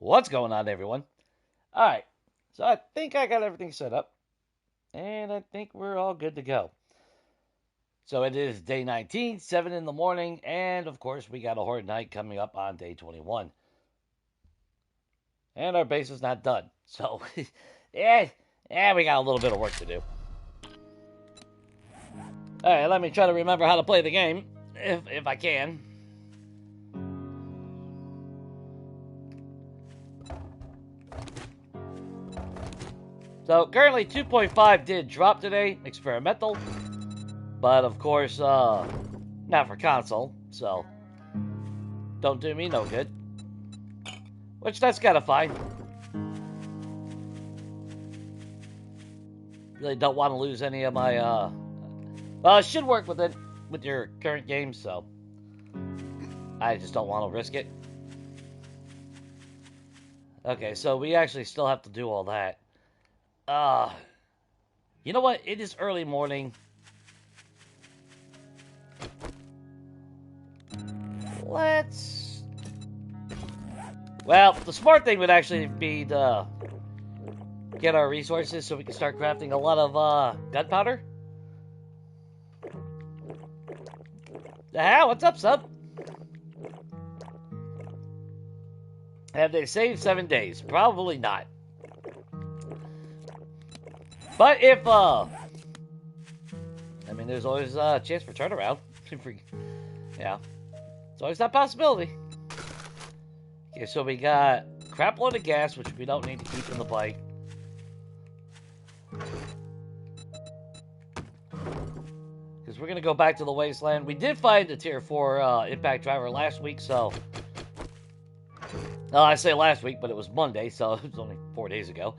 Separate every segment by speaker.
Speaker 1: What's going on, everyone? Alright, so I think I got everything set up, and I think we're all good to go. So it is day 19, 7 in the morning, and of course, we got a horde night coming up on day 21. And our base is not done, so yeah, we got a little bit of work to do. Alright, let me try to remember how to play the game, if I can. So currently 2.5 did drop today, experimental, but of course, not for console, so don't do me no good. Which that's kind of fine. Really don't want to lose any of my, well, it should work with it, with your current game, so I just don't want to risk it. Okay, so we actually still have to do all that. You know what? It is early morning. Let's... Well, the smart thing would actually be to get our resources so we can start crafting a lot of gunpowder. The hell? What's up, sub? Have they saved 7 days? Probably not. But if, I mean, there's always a chance for turnaround. Yeah. It's always that possibility. Okay, so we got crap load of gas, which we don't need to keep in the bike. Because we're going to go back to the wasteland. We did find a tier 4 impact driver last week, so... I say last week, but it was Monday, so it was only 4 days ago.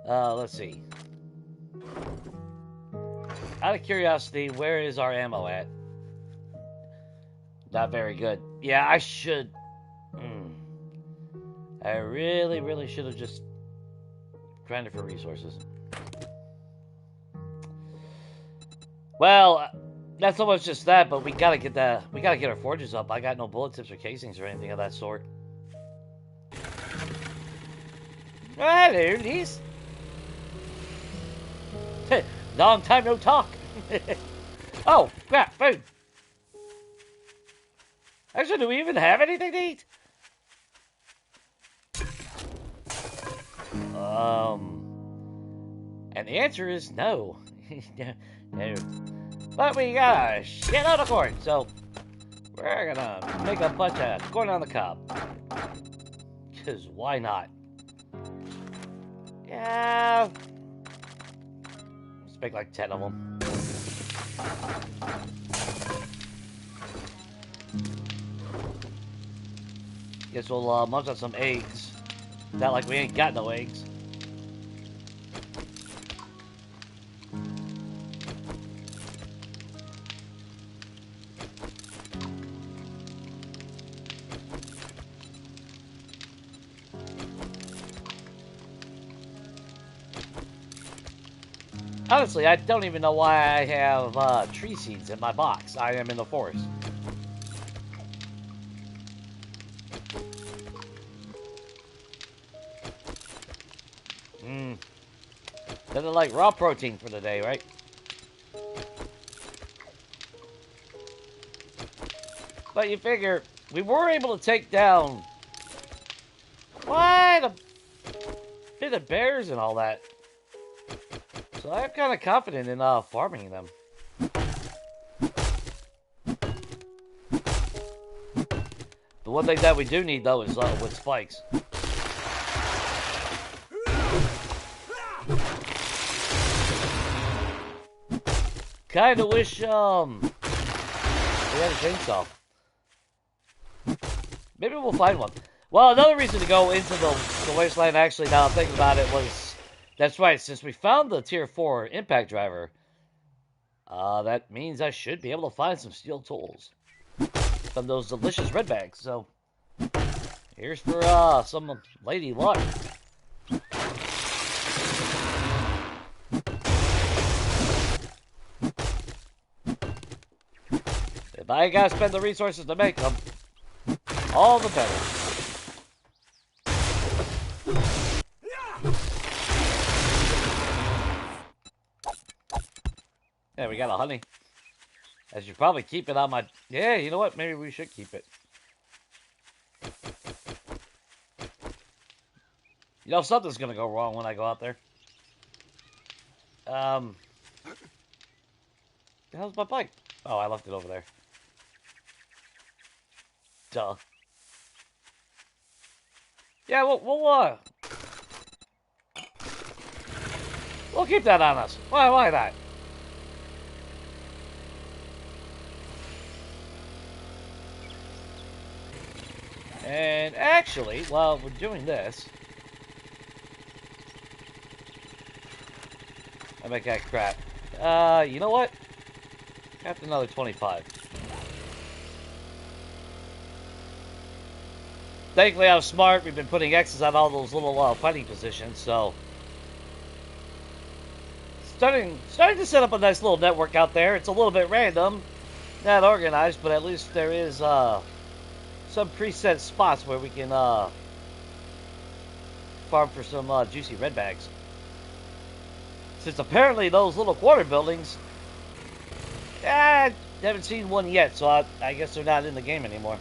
Speaker 1: Let's see. Out of curiosity, where is our ammo at? Not very good. Yeah, I should... I really should have just grinded for resources. Well, not so much just that, but we gotta get our forges up. I got no bullet tips or casings or anything of that sort. Oh, hello, Liz. Long time no talk. Oh, crap, food. Actually, do we even have anything to eat? And the answer is no. No. But we got a shitload of corn, so we're gonna make a bunch of corn on the cob. Because why not? Yeah. Let's make like 10 of them. Guess we'll munch on some eggs. Not like we ain't got no eggs. Honestly, I don't even know why I have tree seeds in my box. I am in the forest. Nothing like raw protein for the day, right? But you figure, we were able to take down quite a bit of bears and all that. So I'm kind of confident in farming them. The one thing that we do need, though, is wood spikes. Kinda wish, we had a chainsaw. Maybe we'll find one. Well, another reason to go into the wasteland, actually, now I'm thinking about it, was... That's right, since we found the tier 4 impact driver, that means I should be able to find some steel tools from those delicious red bags. So, here's for, some lady luck. If I gotta spend the resources to make them, all the better. Yeah, we got a honey. I should probably keep it on my... Yeah, you know what? Maybe we should keep it. You know, something's going to go wrong when I go out there. The hell's my bike? Oh, I left it over there. Duh. Yeah, we'll keep that on us. Why not? And actually, while we're doing this, I make that crap. You know what? Got another 25. Thankfully, I was smart. We've been putting X's on all those little fighting positions, so starting to set up a nice little network out there. It's a little bit random, not organized, but at least there is some preset spots where we can farm for some juicy red bags. Since apparently those little quarter buildings, haven't seen one yet, so I guess they're not in the game anymore.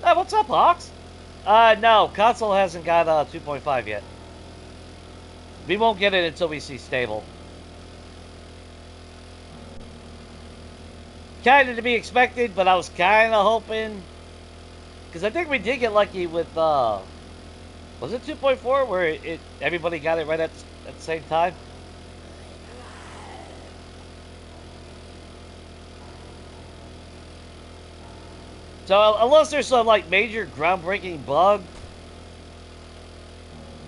Speaker 1: What's up, Hawks? No, console hasn't got 2.5 yet. We won't get it until we see stable. Kind of to be expected, but I was kind of hoping, because I think we did get lucky with was it 2.4 where everybody got it right at the same time? So unless there's some like major groundbreaking bug,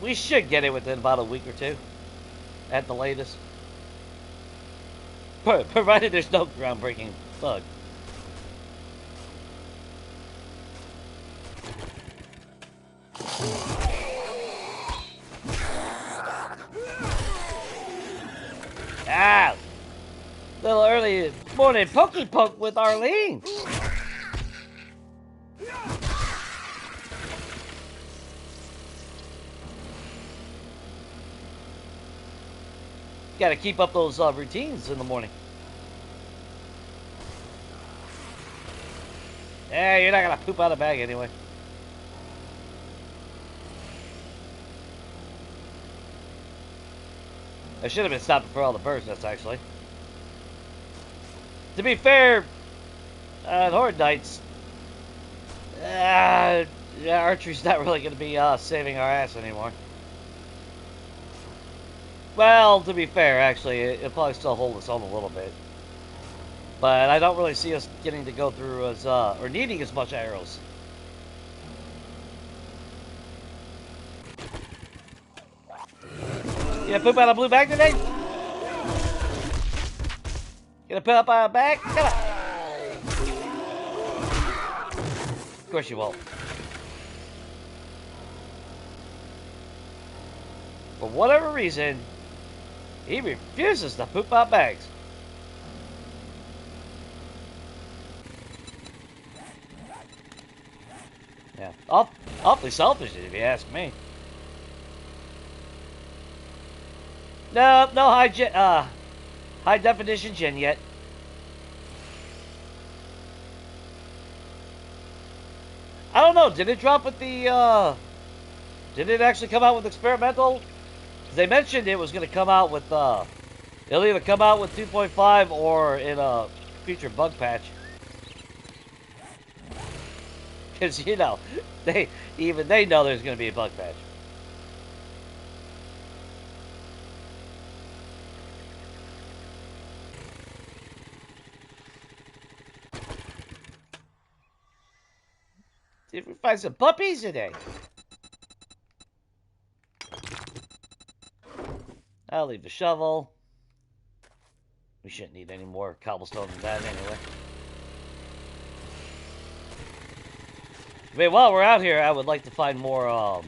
Speaker 1: we should get it within about a week or two, at the latest. Provided there's no groundbreaking bug. Ah! Little early morning pokey poke with Arlene. Got to keep up those routines in the morning. Yeah, you're not gonna poop out a bag anyway. I should have been stopping for all the birds nests, actually. To be fair, Horde Knights, archery's not really going to be saving our ass anymore. Well, to be fair, actually, it'll probably still hold us on a little bit. But I don't really see us getting to go through as, or needing as much arrows. You gonna poop out a blue bag today? Gonna poop out a bag? Come on. Of course you won't. For whatever reason, he refuses to poop out bags. Yeah, awfully selfish if you ask me. No high definition gen yet. I don't know. Did it drop with the? Did it actually come out with experimental? Because they mentioned it was going to come out with it'll either come out with 2.5 or in a future bug patch. Because you know, they know there's going to be a bug patch. See if we find some puppies today. I'll leave the shovel. We shouldn't need any more cobblestone than that anyway. I mean, while we're out here, I would like to find more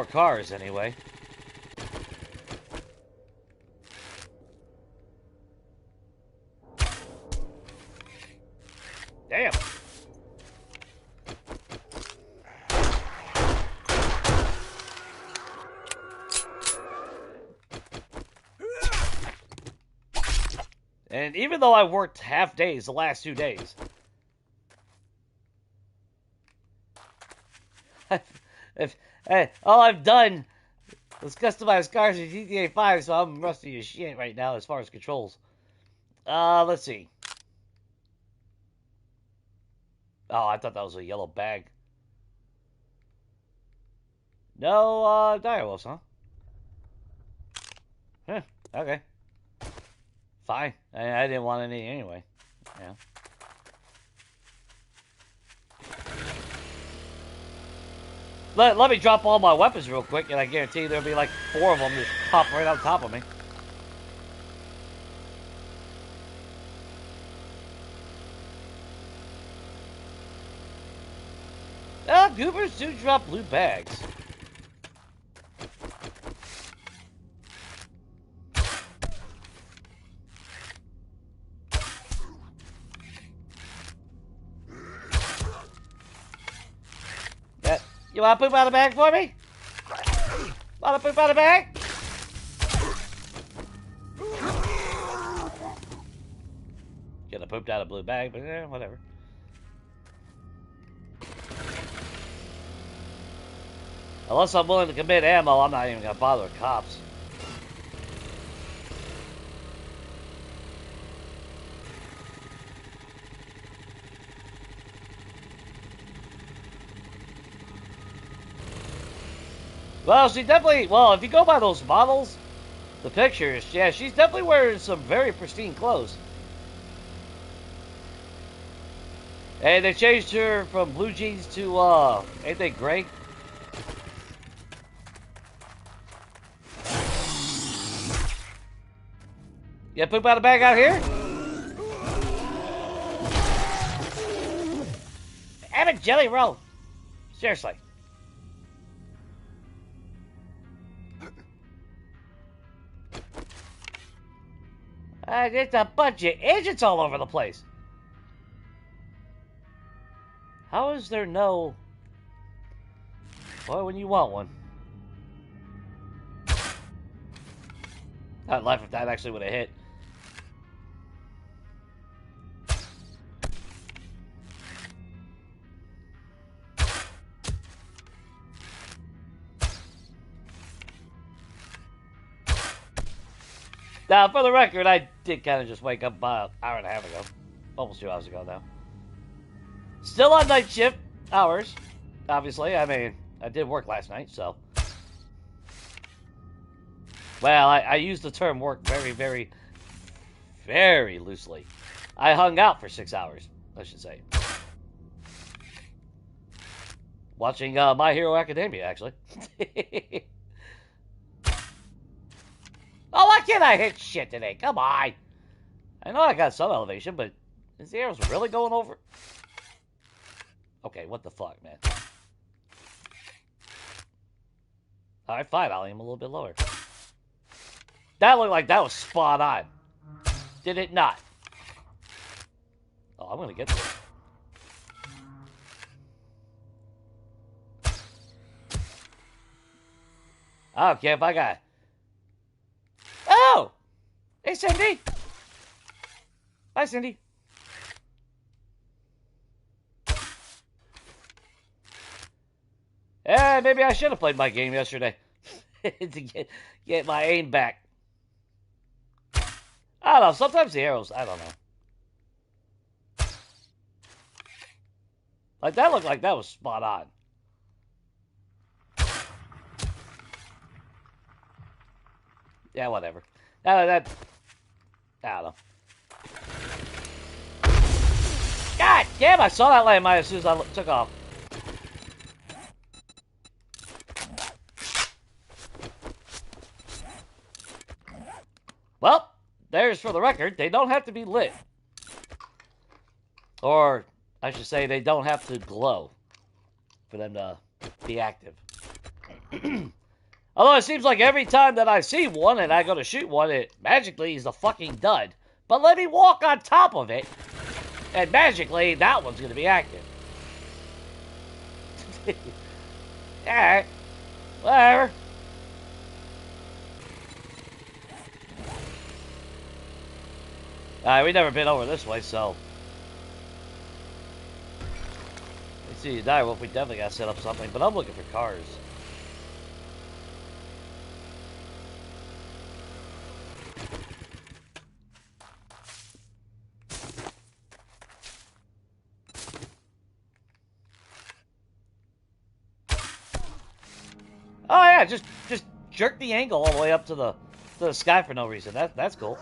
Speaker 1: cars anyway. Damn. And even though I worked half days the last 2 days, all I've done was customize cars in GTA 5, so I'm rusty as shit right now as far as controls. Let's see. Oh, I thought that was a yellow bag. No, direwolves, huh? Huh, okay. Fine. I didn't want any anyway. Yeah. Let me drop all my weapons real quick, and I guarantee you there'll be like 4 of them just pop right on top of me. Goobers do drop blue bags. Yeah. You want to poop out of the bag for me? Want to poop out of the bag? Could have pooped out a blue bag, but whatever. Unless I'm willing to commit ammo, I'm not even going to bother with cops. Well, she definitely... Well, if you go by those models, the pictures, yeah, she's definitely wearing some very pristine clothes. And they changed her from blue jeans to, ain't they gray? You poop out a bag out here? Have a jelly roll. Seriously. There's a bunch of agents all over the place. How is there no... Well, when you want one. I'd laugh if that actually would have hit. Now, for the record, I did kind of just wake up about an hour and a half ago. Almost 2 hours ago now. Still on night shift hours, obviously. I mean, I did work last night, so. Well, I use the term work very, very, very loosely. I hung out for 6 hours, I should say. Watching My Hero Academia, actually. Oh, why can't I hit shit today? Come on. I know I got some elevation, but is the arrows really going over? Okay, what the fuck, man? Alright, fine. I'll aim a little bit lower. That looked like that was spot on. Did it not? Oh, I'm going to get this. I don't care if I got... Oh! Hey, Cindy! Bye, Cindy. Maybe I should have played my game yesterday to get my aim back. I don't know. Sometimes the arrows, I don't know. Like, that looked like that was spot on. Yeah, whatever. I don't know. God damn, I saw that landmine as soon as I took off. Well, there's for the record, they don't have to be lit. Or, I should say, they don't have to glow for them to be active. Although it seems like every time that I see one and I go to shoot one, it magically is a fucking dud. But let me walk on top of it, and magically that one's going to be active. Alright. Whatever. Alright, we never been over this way, so. Let's see, die wolf, we definitely gotta set up something, but I'm looking for cars. Oh yeah, just jerk the angle all the way up to the sky for no reason. That's cool.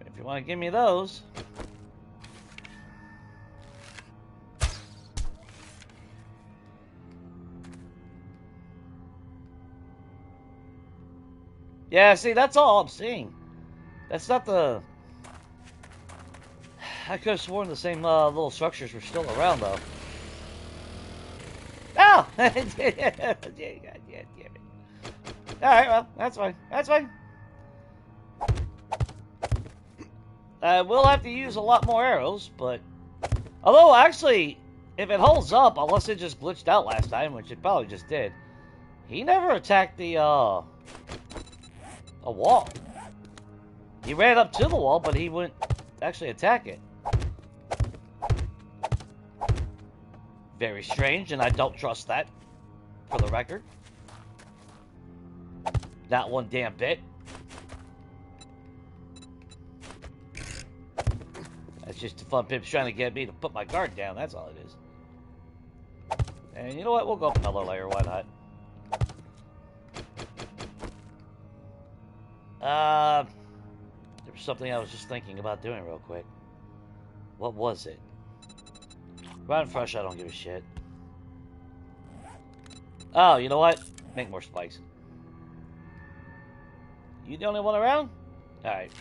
Speaker 1: If you want to give me those. Yeah, see, that's all I'm seeing. That's not the... I could have sworn the same little structures were still around, though. Oh! God damn it. Alright, well, that's fine. That's fine. We'll have to use a lot more arrows, but... Although, actually, if it holds up, unless it just glitched out last time, which it probably just did, he never attacked the, a wall. He ran up to the wall, but he wouldn't actually attack it. Very strange, and I don't trust that, for the record. Not one damn bit. That's just the fun pimps trying to get me to put my guard down, that's all it is. And you know what, we'll go up another layer, why not? There was something I was just thinking about doing real quick. What was it? Rotten fresh, I don't give a shit. Oh, you know what? Make more spikes. You the only one around? Alright.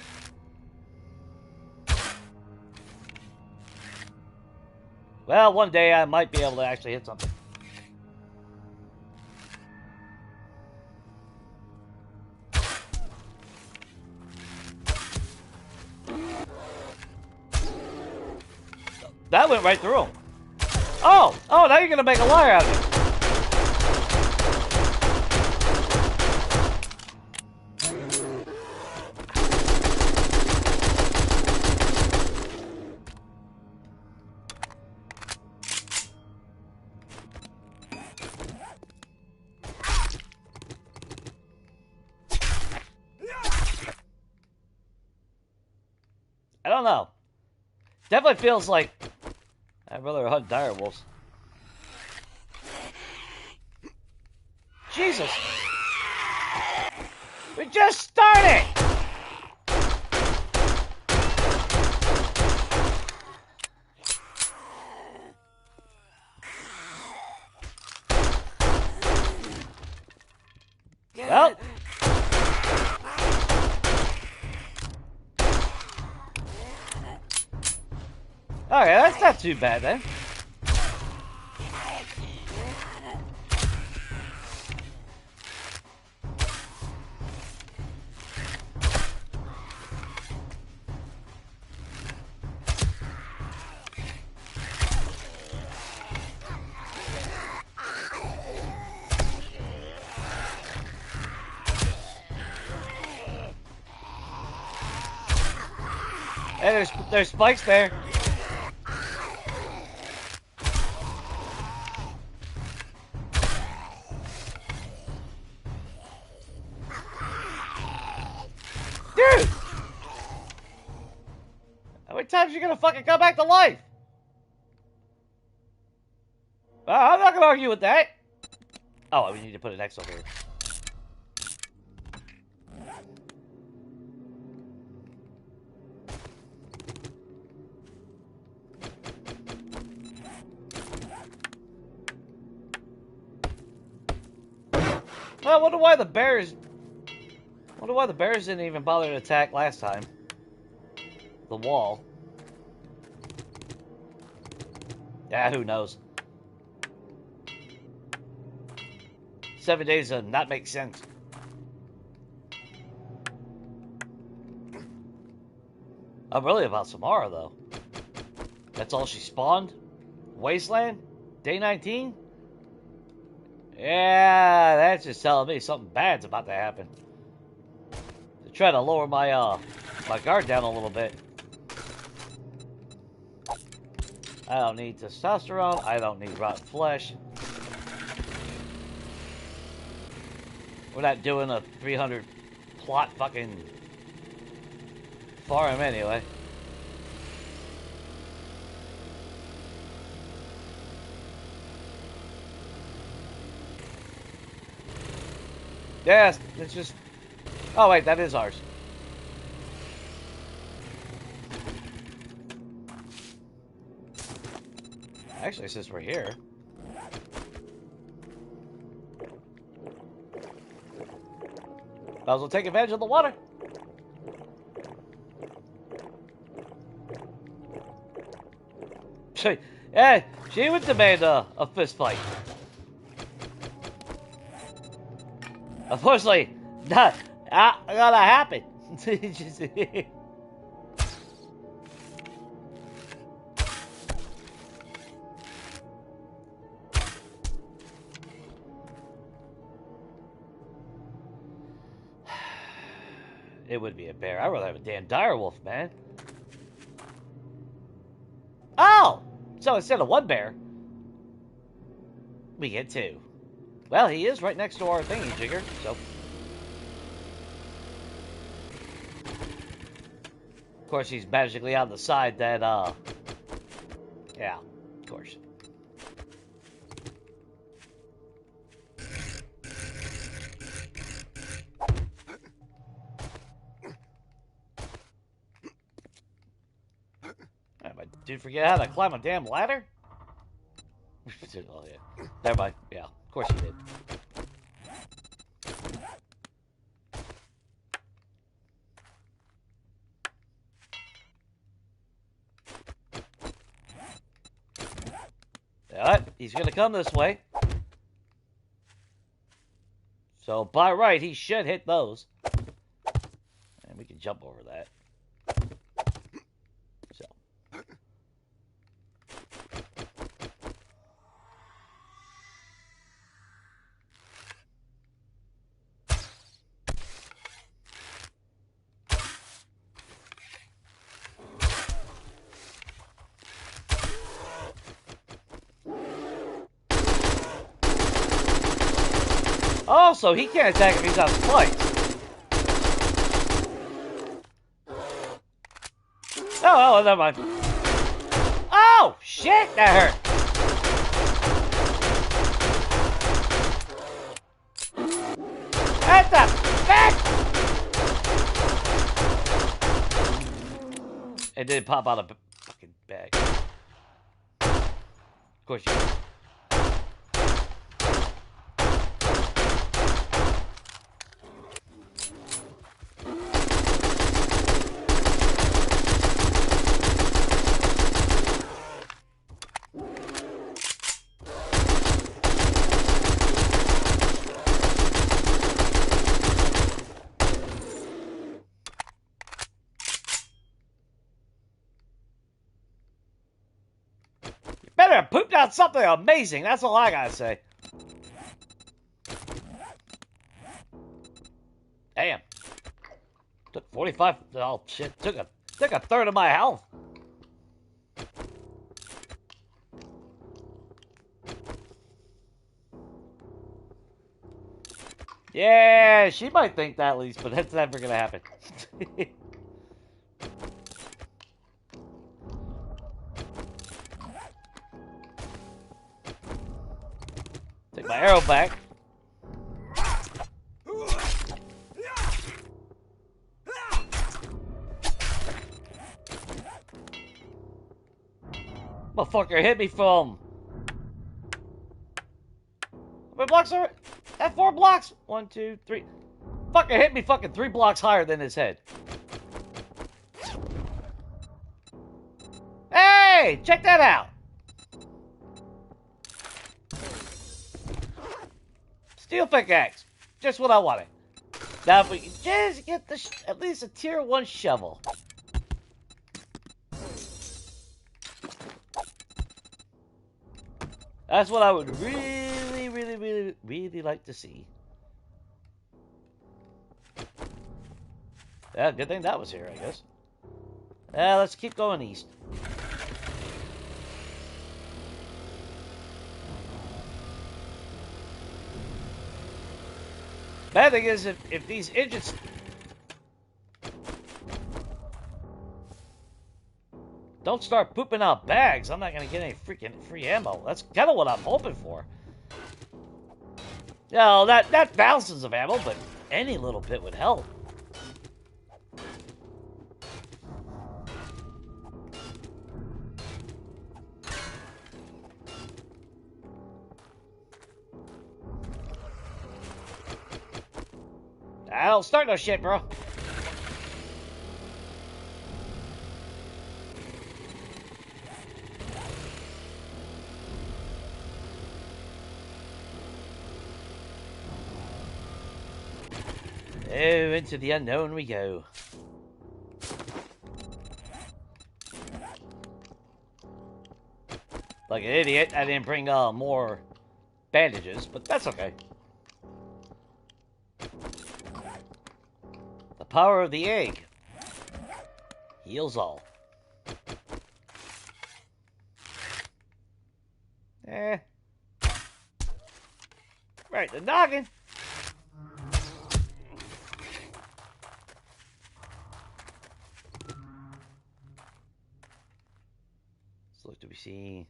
Speaker 1: Well, one day I might be able to actually hit something. That went right through him. Oh! Oh, now you're gonna make a liar out of me. I don't know. Definitely feels like I'd rather hunt dire wolves. Jesus! We just started! Well. Okay, that's not too bad then. Hey, there's spikes there. Dude! How many times are you gonna fucking come back to life? I'm not gonna argue with that. Oh, we need to put an X over here. I wonder why the bears didn't even bother to attack last time. The wall. Yeah, who knows? 7 days does not make sense. I'm really about Samara, though. That's all she spawned? Wasteland? Day 19? Yeah, that's just telling me something bad's about to happen. To try to lower my, my guard down a little bit. I don't need testosterone. I don't need rotten flesh. We're not doing a 300 plot fucking farm anyway. Yes, it's just... Oh, wait, that is ours. Actually, since we're here... Might as well take advantage of the water. Yeah, she would demand a fist fight. Unfortunately, not gonna happen. It would be a bear. I'd rather have a damn direwolf, man. Oh! So instead of one bear, we get two. Well, he is right next to our thingy jigger, so. Of course, he's magically on the side that, yeah, of course. Dude, forget how to climb a damn ladder? Oh, yeah. Never mind. Yeah, of course you did. Alright, he's gonna come this way. So, by right, he should hit those. And we can jump over that. So. Also, he can't attack if he's on spikes. Oh, never mind. Oh, shit, that hurt. What the fuck? It did pop out of a fucking bag. Of course you did. Pooped out something amazing. That's all I gotta say. Damn. Took 45. Oh shit. Took a third of my health. Yeah, she might think that at least, but that's never gonna happen. Take my arrow back. Motherfucker hit me from. How many blocks are it? At 4 blocks? 1, 2, 3. Fucker hit me fucking 3 blocks higher than his head. Hey, check that out. Steel pickaxe. Just what I wanted. Now if we can just get the at least a tier 1 shovel. That's what I would really, really, really, really like to see. Yeah, good thing that was here, I guess. Yeah, let's keep going east. Bad thing is, if these idiots don't start pooping out bags, I'm not going to get any freaking free ammo. That's kind of what I'm hoping for. You know, not thousands of ammo, but any little bit would help. I don't start no shit, bro. Oh, into the unknown we go. Like an idiot, I didn't bring more bandages, but that's okay. The power of the egg heals all. Right, the noggin. Let's look, do we see?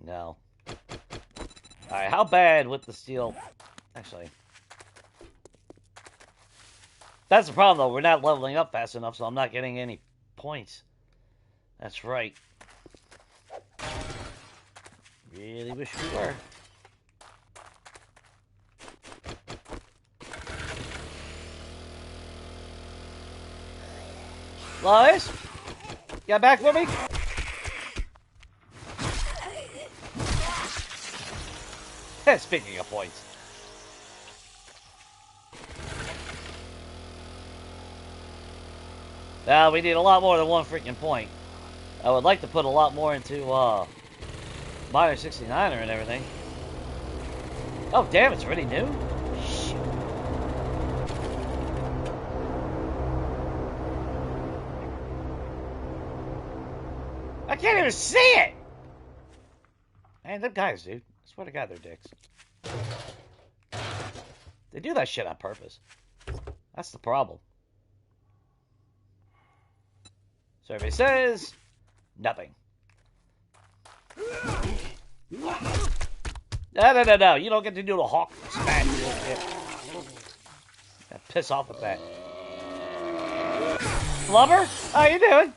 Speaker 1: No. Alright, how bad with the steel? Actually, that's the problem, though. We're not leveling up fast enough, so I'm not getting any points. That's right. Really wish we were. Lois? You got back for me? Speaking of points. Now, we need a lot more than one freaking point. I would like to put a lot more into, Mario 69er and everything. Oh, damn, it's already new? Shit. I can't even see it! Man, them guys, dude. I swear to God, they're dicks. They do that shit on purpose. That's the problem. Survey says nothing. No. You don't get to do the hawk smash. Piss off with that. Flubber? How you doing?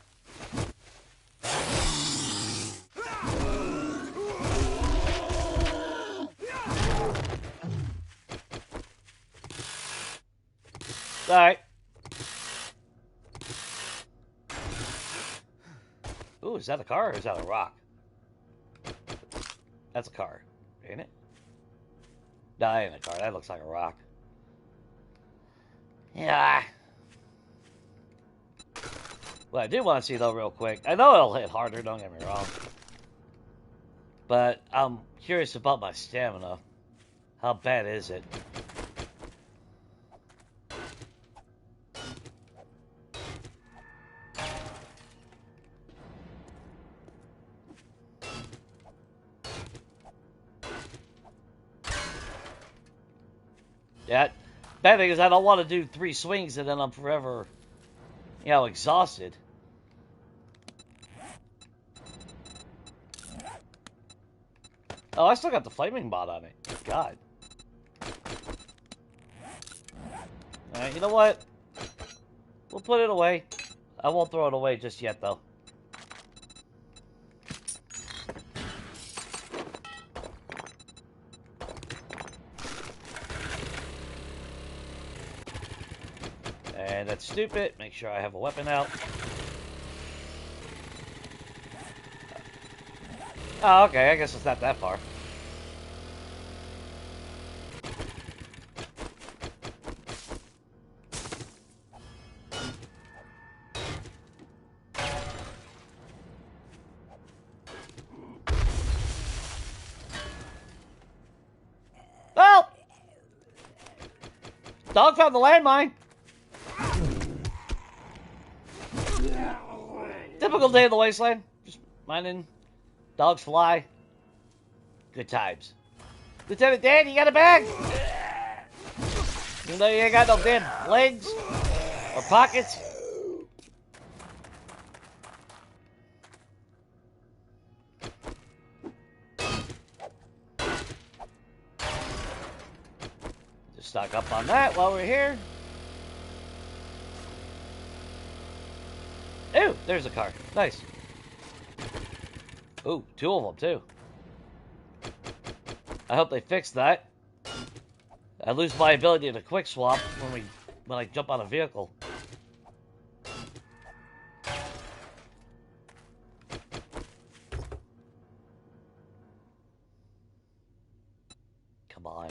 Speaker 1: Alright. Ooh, is that a car or is that a rock? That's a car, ain't it? No, that ain't a car. That looks like a rock. Yeah. What I do want to see, though, real quick. I know it'll hit harder, don't get me wrong. But I'm curious about my stamina. How bad is it? Yeah, bad thing is I don't want to do 3 swings and then I'm forever, you know, exhausted. Oh, I still got the flaming bot on it. God. Alright, you know what? We'll put it away. I won't throw it away just yet, though. And that's stupid. Make sure I have a weapon out. Oh, okay. I guess it's not that far. dog found the landmine. Typical day in the wasteland. Just minding. Dogs fly. Good times. Lieutenant Dan, you got a bag? Even though you ain't got no damn legs or pockets. Just stock up on that while we're here. Ooh, there's a car. Nice. Ooh, 2 of them too. I hope they fix that. I lose my ability to quick swap when I jump on a vehicle. Come on.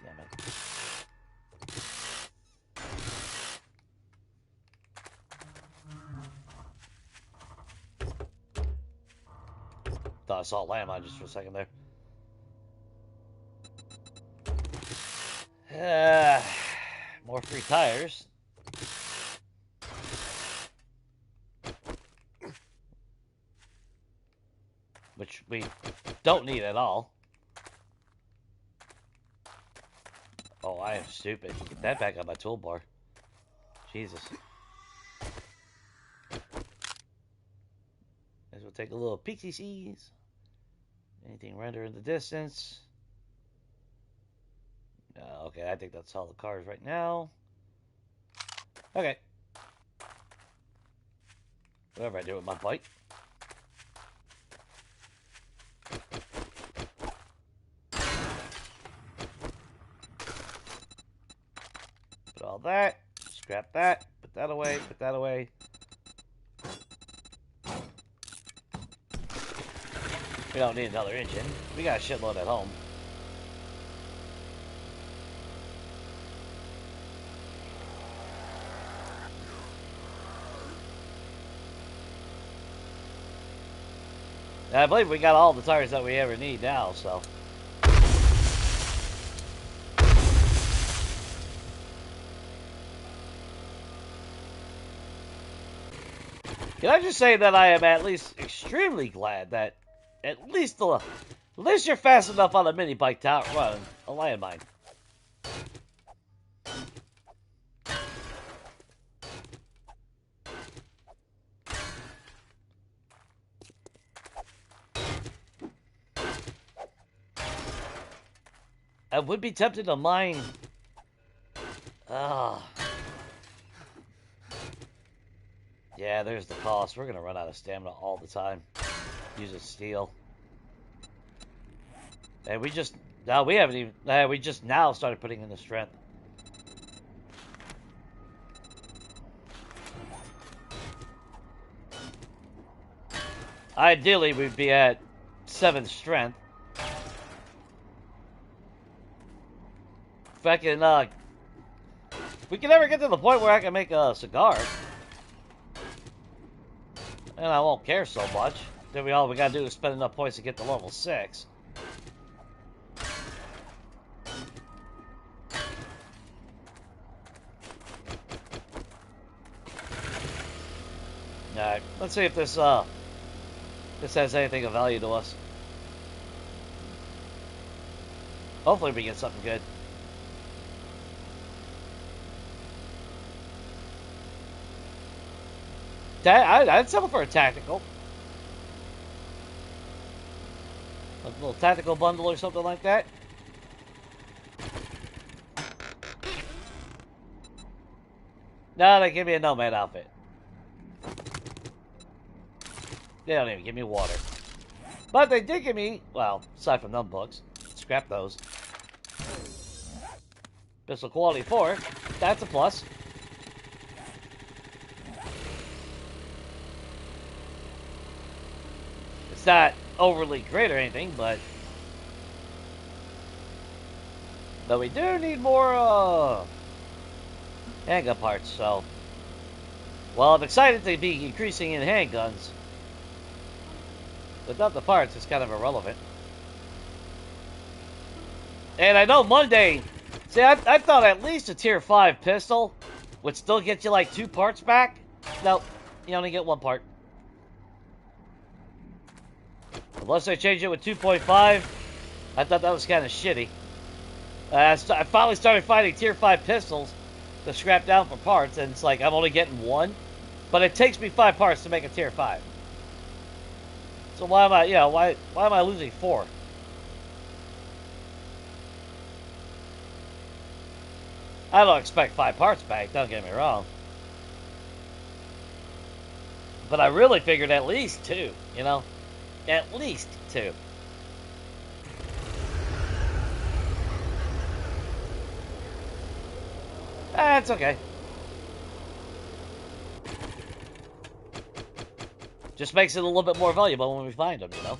Speaker 1: Damn it. Thought I saw a landmine just for a second there. More free tires. Which we don't need at all. Oh, I am stupid. Get that back on my toolbar. Jesus. Guess we'll take a little PCCs. Anything render in the distance? Okay, I think that's all the cars right now. Okay. Whatever I do with my bike. Put all that. Scrap that. Put that away. Put that away. We don't need another engine. We got a shitload at home. And I believe we got all the tires that we ever need now, so. Can I just say that I am at least extremely glad that at least you're fast enough on a mini bike to outrun a landmine. I would be tempted to mine. Yeah, there's the cost. We're gonna run out of stamina all the time. Using steel. And we just we just now started putting in the strength. Ideally, we'd be at 7 strength. If I can, we can ever get to the point where I can make a cigar, and I won't care so much. Then all we gotta do is spend enough points to get to level 6. Alright, let's see if this has anything of value to us. Hopefully we get something good. I'd settle for a tactical. A little tactical bundle or something like that. No, they give me a nomad outfit. They don't even give me water. But they did give me, well, aside from them books. Scrap those. Pistol quality 4. That's a plus. It's not overly great or anything, but we do need more handgun parts, so well, I'm excited to be increasing in handguns. Without the parts, it's kind of irrelevant. And I know Monday... See, I thought at least a tier 5 pistol would still get you like 2 parts back. Nope. You only get 1 part. Unless they change it with 2.5. I thought that was kind of shitty. I finally started finding tier 5 pistols to scrap down for parts, and it's like I'm only getting 1. But it takes me 5 parts to make a tier 5. So why am I, why am I losing 4? I don't expect 5 parts back, don't get me wrong. But I really figured at least 2, you know? At least 2. That's okay. Just makes it a little bit more valuable when we find them, you know?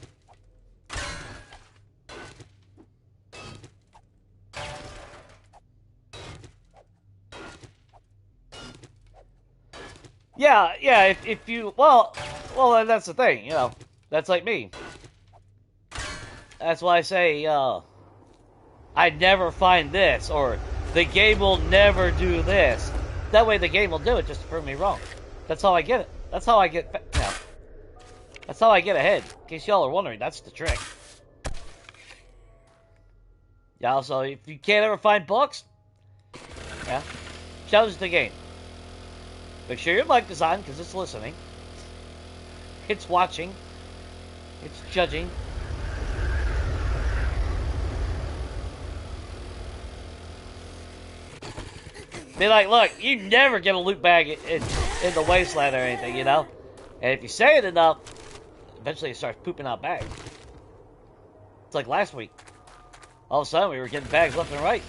Speaker 1: Yeah, if you, well, that's the thing, you know, that's like me. That's why I say, I'd never find this, or the game will never do this. That way the game will do it just to prove me wrong. That's how I get it. That's how I get, you know, that's how I get ahead. In case y'all are wondering, that's the trick. Yeah, also, if you can't ever find books, yeah, challenge the game. Make sure your mic is on, because it's listening. It's watching. It's judging. Be like, look, you never get a loot bag in the wasteland or anything, you know? And if you say it enough, eventually it starts pooping out bags. It's like last week. All of a sudden, we were getting bags left and right.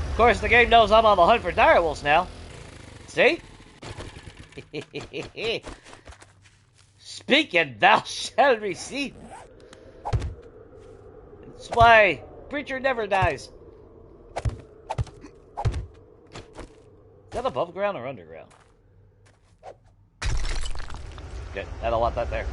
Speaker 1: Of course, the game knows I'm on the hunt for direwolves now. See? Speak and thou shalt receive. That's why Preacher never dies. Is that above ground or underground? Good. I don't want that there.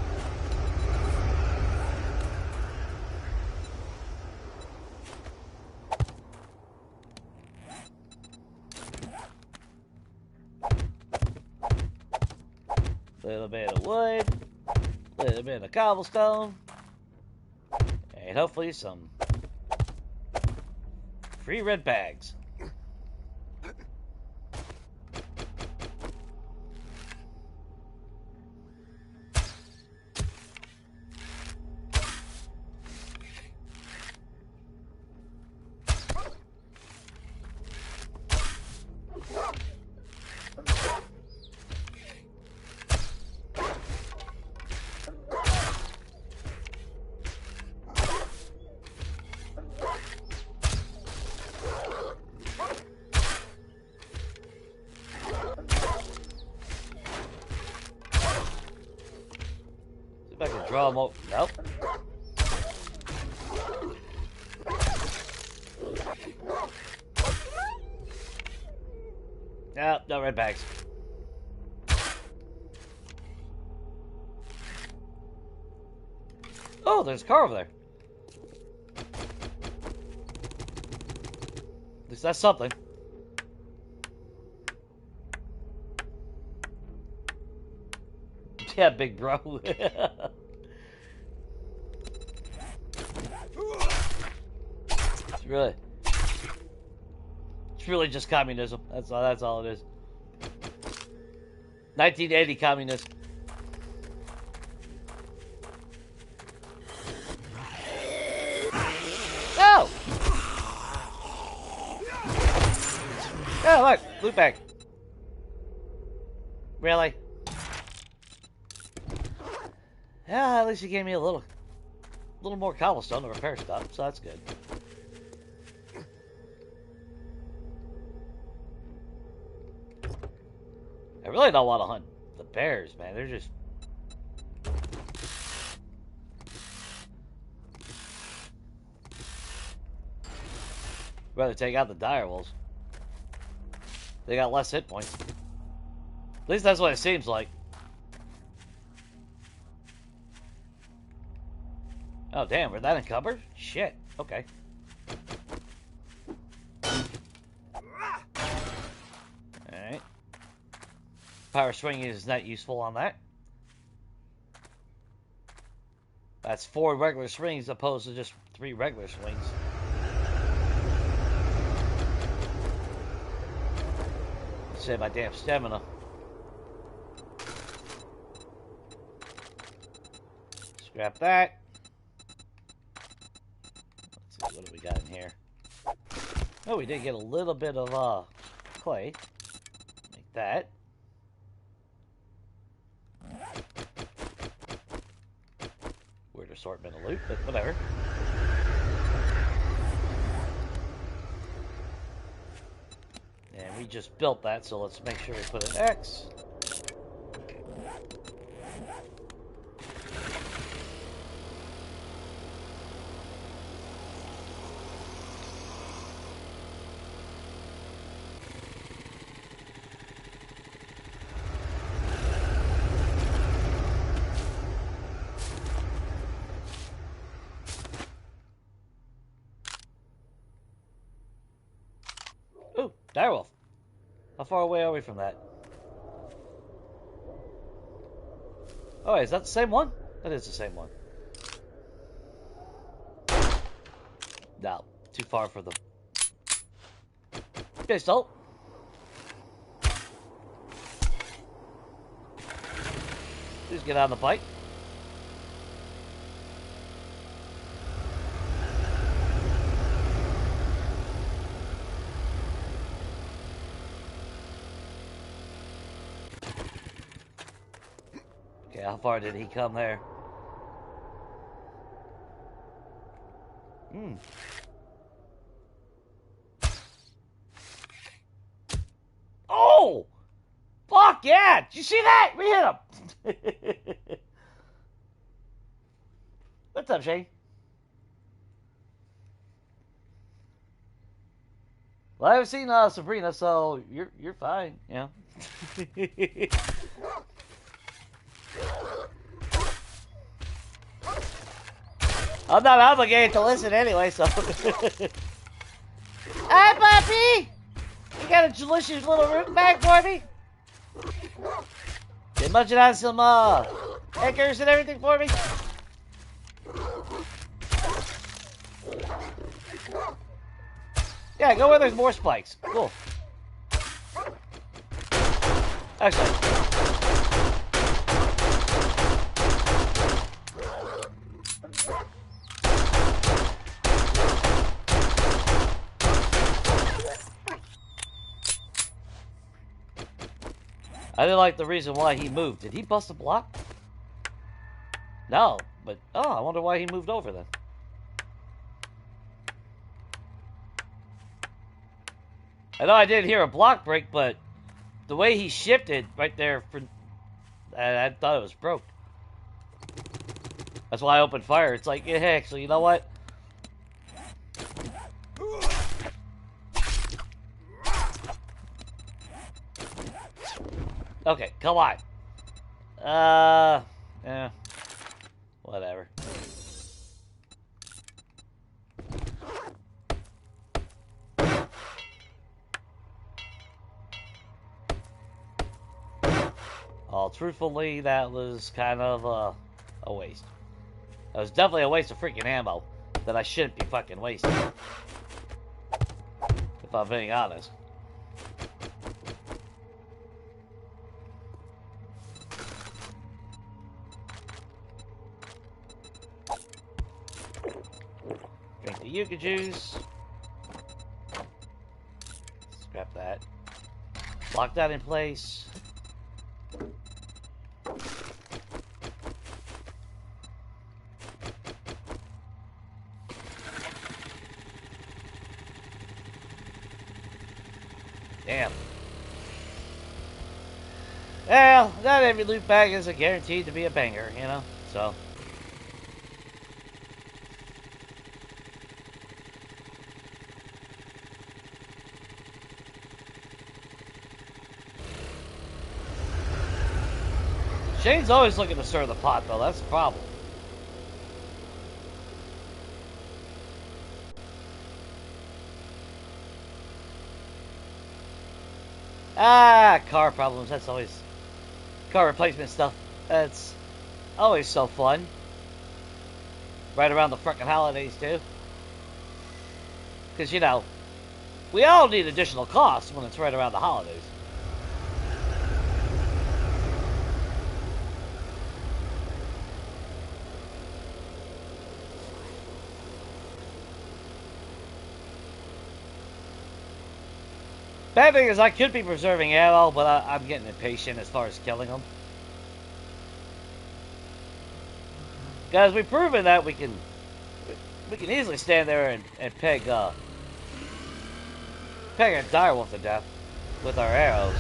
Speaker 1: Little bit of wood, little bit of cobblestone, and hopefully some free red bags. If I can draw them up. Nope. Nope, no red bags. Oh, there's a car over there. At least that's something. Yeah, big bro. It's really just communism. That's all it is. 1980 communist. No! Oh, look, loot bag. Really? Yeah, at least he gave me a little more cobblestone to repair stuff, so that's good. I really don't want to hunt the bears, man. They're just... rather take out the direwolves. They got less hit points. At least that's what it seems like. Oh, damn, we're that encumbered? Shit. Okay. Alright. Power swing is not useful on that. That's 4 regular swings opposed to just 3 regular swings. Save my damn stamina. Scrap that. Let's see, what do we got in here? Oh, we did get a little bit of clay. Make that. Weird assortment of loot, but whatever. And we just built that, so let's make sure we put an X. Ooh, direwolf. How far away are we from that? Oh, wait, is that the same one? That is the same one. No, too far for the pistol. Please get on the bike. Okay, how far did he come there? Hmm. Oh! Fuck yeah! Did you see that? We hit him! What's up, Shane? Well, I haven't seen Sabrina, so you're fine, you know. I'm not obligated to listen anyway, so. Hi, puppy! You got a delicious little root bag for me? Been munching on some eggers and everything for me? Yeah, go where there's more spikes. Cool. Actually. I didn't like the reason why he moved. Did he bust a block? No, but oh, I wonder why he moved over then. I know I did hear a block break, but the way he shifted right there, I thought it was broke. That's why I opened fire. It's like, yeah, actually, you know what? Okay, come on. Yeah. Whatever. Oh, truthfully, that was kind of a waste. That was definitely a waste of freaking ammo that I shouldn't be fucking wasting. If I'm being honest. Drink the yucca juice. Scrap that. Lock that in place. Damn. Well, not every loot bag is guaranteed to be a banger, you know? So. Shane's always looking to stir the pot, though. That's the problem. Ah, car problems. That's always car replacement stuff. That's always so fun. Right around the frickin' holidays too. Because, you know, we all need additional costs when it's right around the holidays. Bad thing is I could be preserving ammo, but I'm getting impatient as far as killing them. Guys, we've proven that we can easily stand there and peg a direwolf to death with our arrows.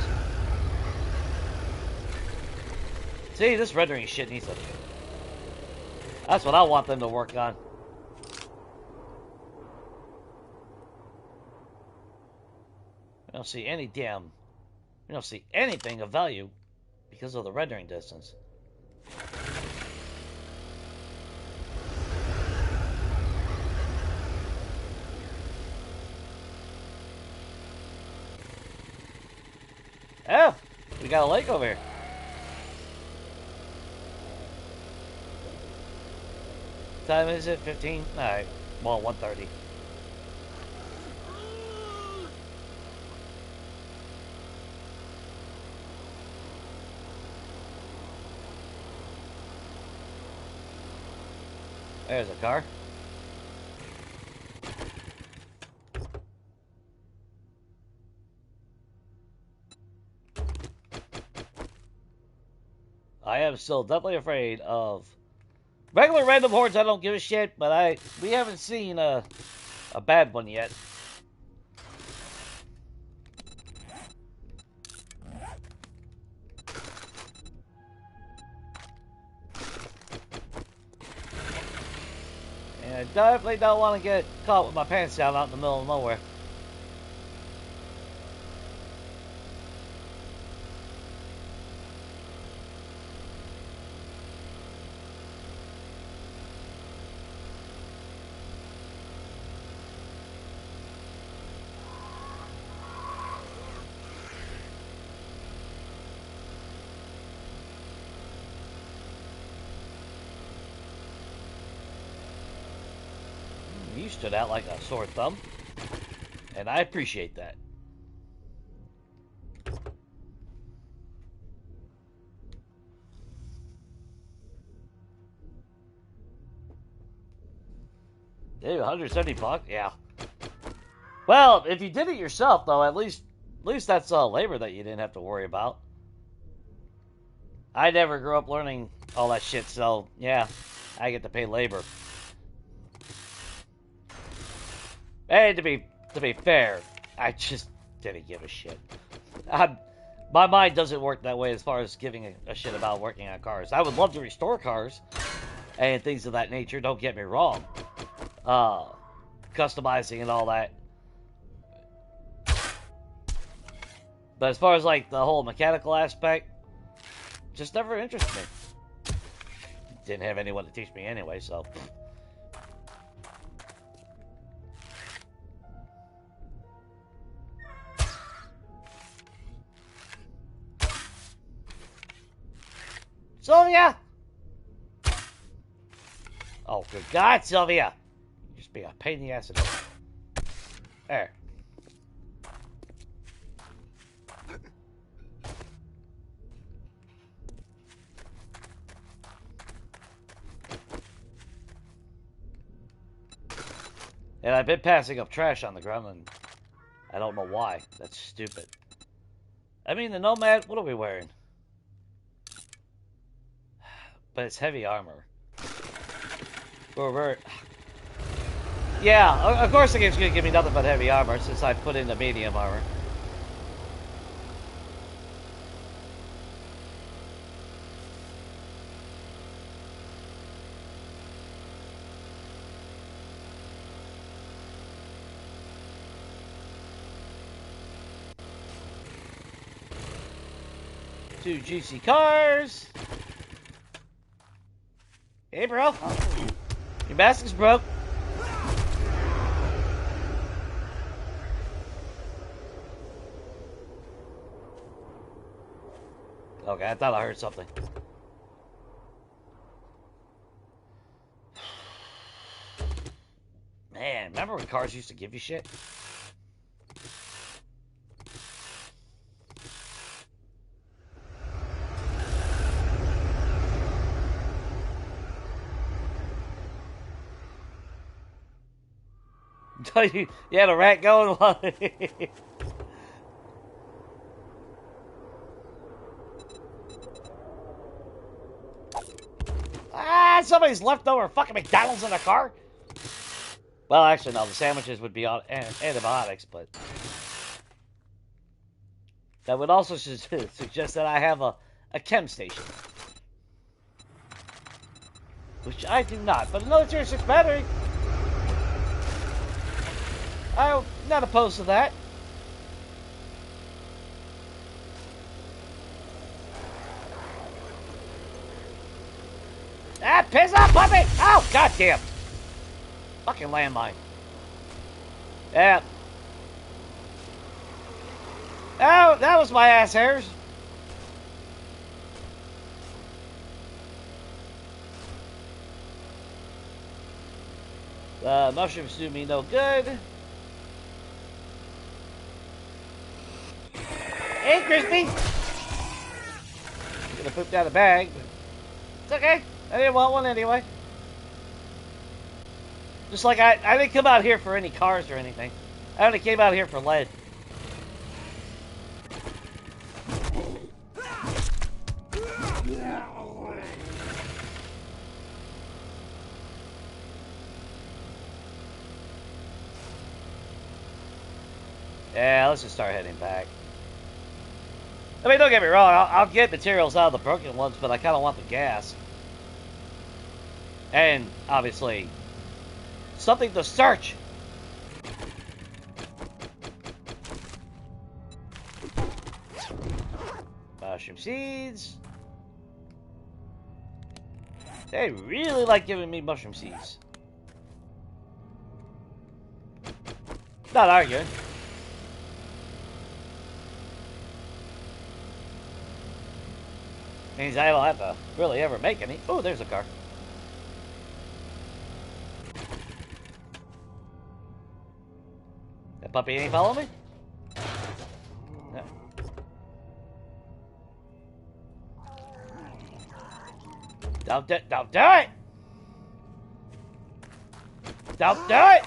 Speaker 1: See, this rendering shit needs to... That's what I want them to work on. We don't see anything of value because of the rendering distance. Oh, we got a lake over here. Time is it? 15? Alright. Well, 1:30. There's a car. I am still definitely afraid of regular random hordes. I don't give a shit, but we haven't seen a bad one yet. And I definitely don't want to get caught with my pants down out in the middle of nowhere. You stood out like a sore thumb, and I appreciate that. Dude, 170 bucks? Yeah. Well, if you did it yourself, though, at least that's labor that you didn't have to worry about. I never grew up learning all that shit, so yeah, I get to pay labor. Hey, to be fair, I just didn't give a shit. My mind doesn't work that way as far as giving a shit about working on cars. I would love to restore cars and things of that nature, don't get me wrong. Customizing and all that. But as far as like the whole mechanical aspect, just never interested me. Didn't have anyone to teach me anyway, so... Sylvia! Oh, good God, Sylvia! You just be a pain in the ass. There. And I've been passing up trash on the ground, and I don't know why. That's stupid. I mean, the Nomad, what are we wearing? But it's heavy armor. Yeah, of course the game's going to give me nothing but heavy armor since I put in the medium armor. Two juicy cars. Hey, bro. Your mask is broke. Okay, I thought I heard something. Man, remember when cars used to give you shit? You had a rat going while... Ah, somebody's leftover fucking McDonald's in the car? Well, actually, no. The sandwiches would be on antibiotics, but... That would also suggest that I have a chem station. Which I do not. But another tier 6 battery... I'm not opposed to that. Ah, piss off, puppy! Oh, goddamn! Fucking landmine. Yeah. Oh, that was my ass hairs. Mushrooms do me no good. Hey, Crispy! I'm gonna poop down a bag, but it's okay. I didn't want one anyway. Just like I didn't come out here for any cars or anything. I only came out here for lead. Yeah, let's just start heading back. I mean, don't get me wrong. I'll get materials out of the broken ones, but I kind of want the gas. And, obviously, something to search. Mushroom seeds. They really like giving me mushroom seeds. Not arguing. Means I don't have to really ever make any. Oh, there's a car. That puppy ain't follow me? No. Don't do it! Don't do it! Don't do it!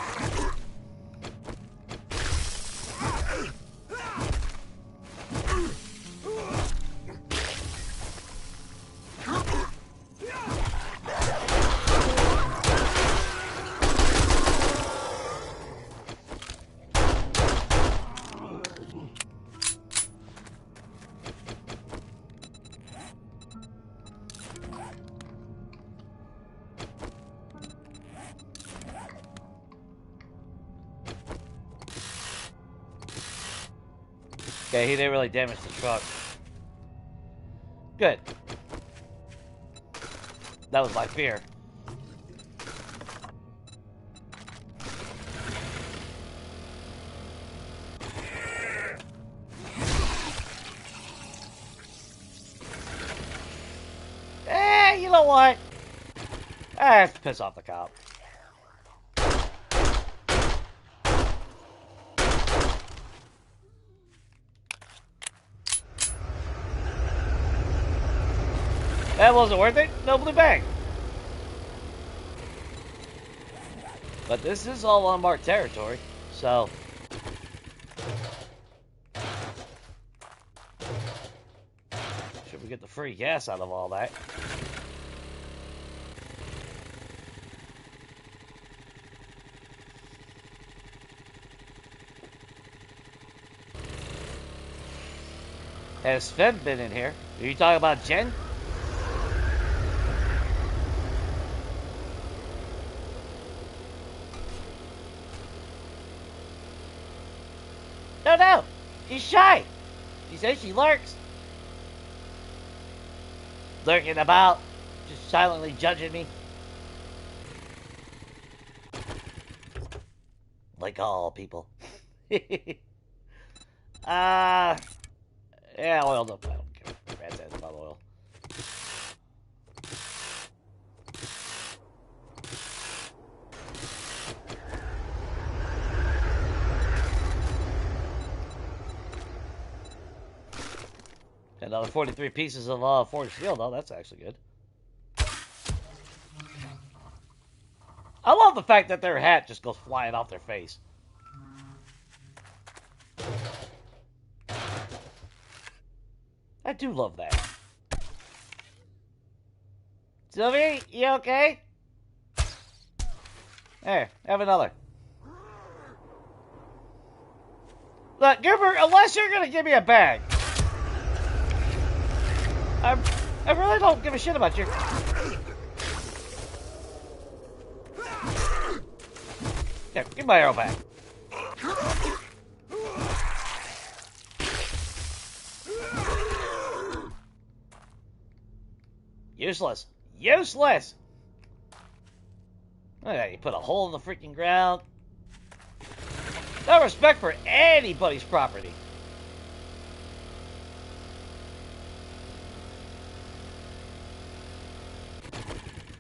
Speaker 1: Okay, he didn't really damage the truck. Good. That was my fear. You know what? Let's piss off the cop. That wasn't worth it. No blue bag. But this is all unmarked territory, so... Should we get the free gas out of all that? Has Sven been in here? Are you talking about Jen? No. She's shy. She says she lurks. Lurking about. Just silently judging me. Like all people. Yeah, well, I don't care. Rat's ass bubble. Another 43 pieces of forged steel, though. That's actually good. I love the fact that their hat just goes flying off their face. I do love that. Sylvie, you okay? There, have another. Look, Gilbert, unless you're gonna give me a bag, I really don't give a shit about you. Yeah, give me my arrow back. Useless. Useless! Okay, you put a hole in the freaking ground. No respect for anybody's property.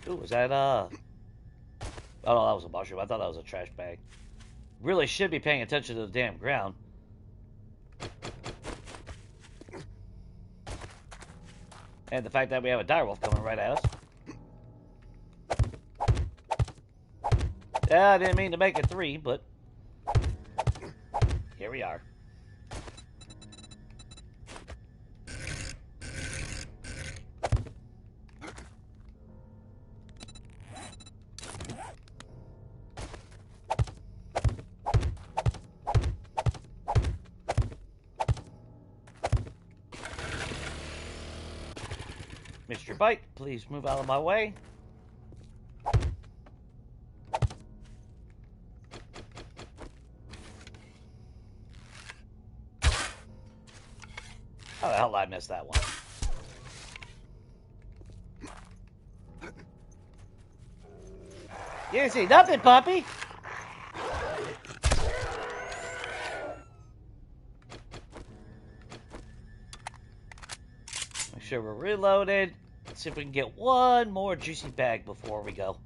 Speaker 1: Ooh, was that, Oh, no, that was a mushroom. I thought that was a trash bag. Really should be paying attention to the damn ground. And the fact that we have a direwolf coming right at us. Yeah, I didn't mean to make it 3, but here we are. Mr. Bike, please move out of my way. How the hell did I miss that one? You didn't see nothing, puppy! Make sure we're reloaded. Let's see if we can get one more juicy bag before we go.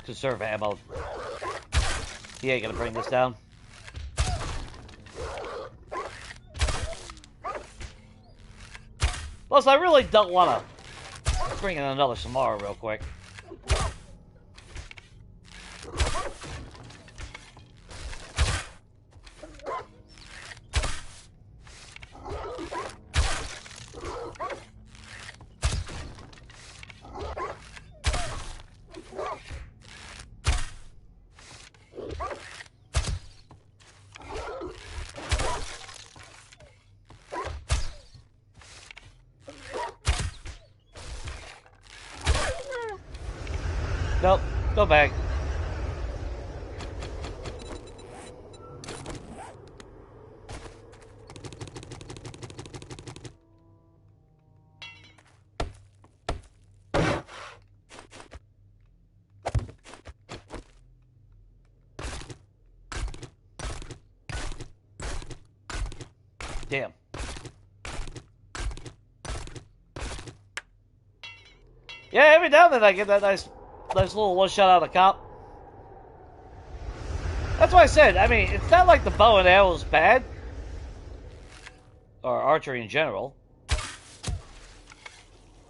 Speaker 1: Conserve ammo. He ain't gonna bring this down. Plus, I really don't want to bring in another Samara real quick. Nope, go back. Damn. Yeah, every now and then I get that nice little one shot out of the cop. That's why I said, I mean, it's not like the bow and arrow is bad. Or archery in general.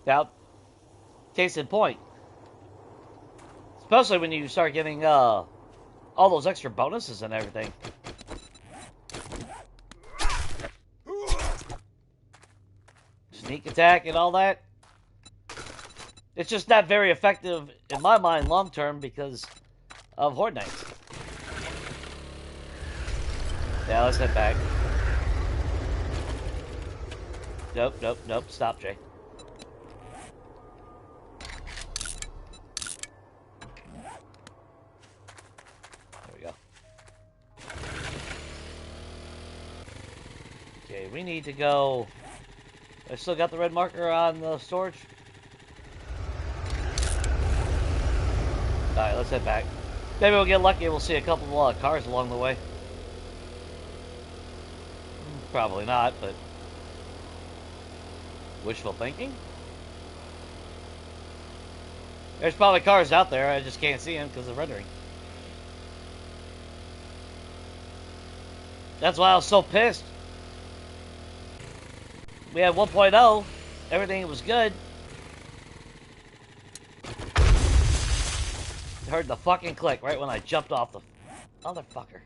Speaker 1: Now, case in point. Especially when you start getting all those extra bonuses and everything. Sneak attack and all that. It's just not very effective, in my mind, long-term because of Horde Knights. Yeah, let's head back. Nope, nope, nope. Stop, Jay. There we go. Okay, we need to go... I still got the red marker on the storage. Alright, let's head back. Maybe we'll get lucky and we'll see a couple cars along the way. Probably not, but wishful thinking? There's probably cars out there, I just can't see them because of rendering. That's why I was so pissed. We had 1.0, everything was good. Heard the fucking click right when I jumped off the motherfucker.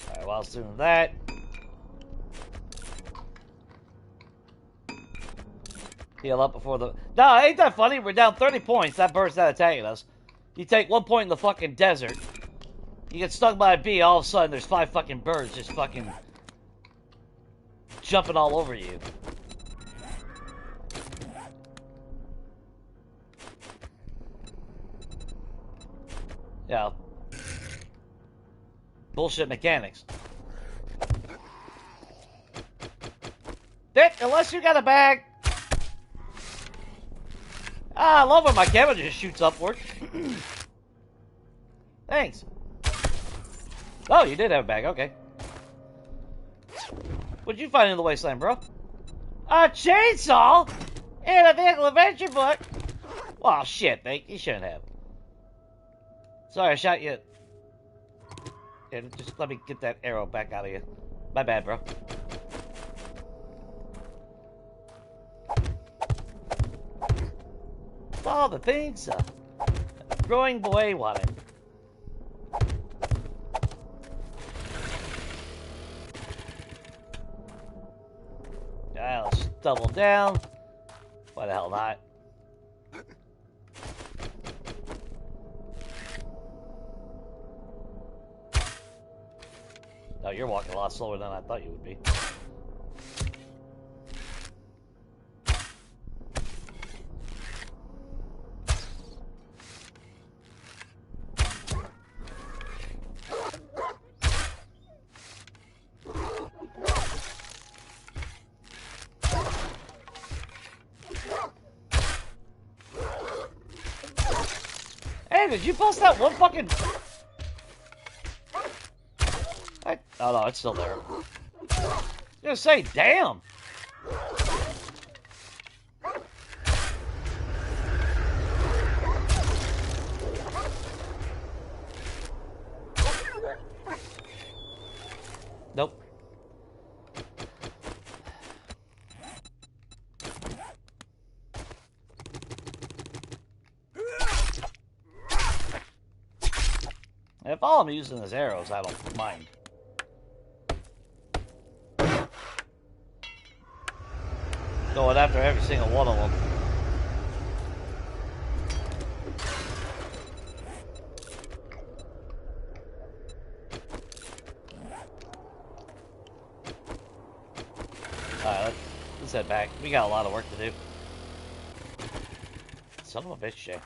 Speaker 1: Alright, while I was doing that, heal up before the... No, ain't that funny? We're down 30 points. That bird's not attacking us. You take 1 point in the fucking desert. You get stung by a bee, all of a sudden there's 5 fucking birds just fucking jumping all over you. Yeah. Bullshit mechanics. Dick, unless you got a bag. Ah, I love when my camera just shoots upward. Thanks. Oh, you did have a bag, okay. What'd you find in the wasteland, bro? A chainsaw? And a vehicle adventure book? Well, shit, mate. You shouldn't have. Sorry, I shot you. Yeah, just let me get that arrow back out of you. My bad, bro. All the things a growing boy wanted. Let's double down. Why the hell not? No, you're walking a lot slower than I thought you would be. Hey, did you post that one fucking... Oh no, it's still there. I was gonna say, damn! Nope. If all I'm using is arrows, I don't mind. Going after every single one of them. Alright, let's head back. We got a lot of work to do. Son of a bitch, Jay.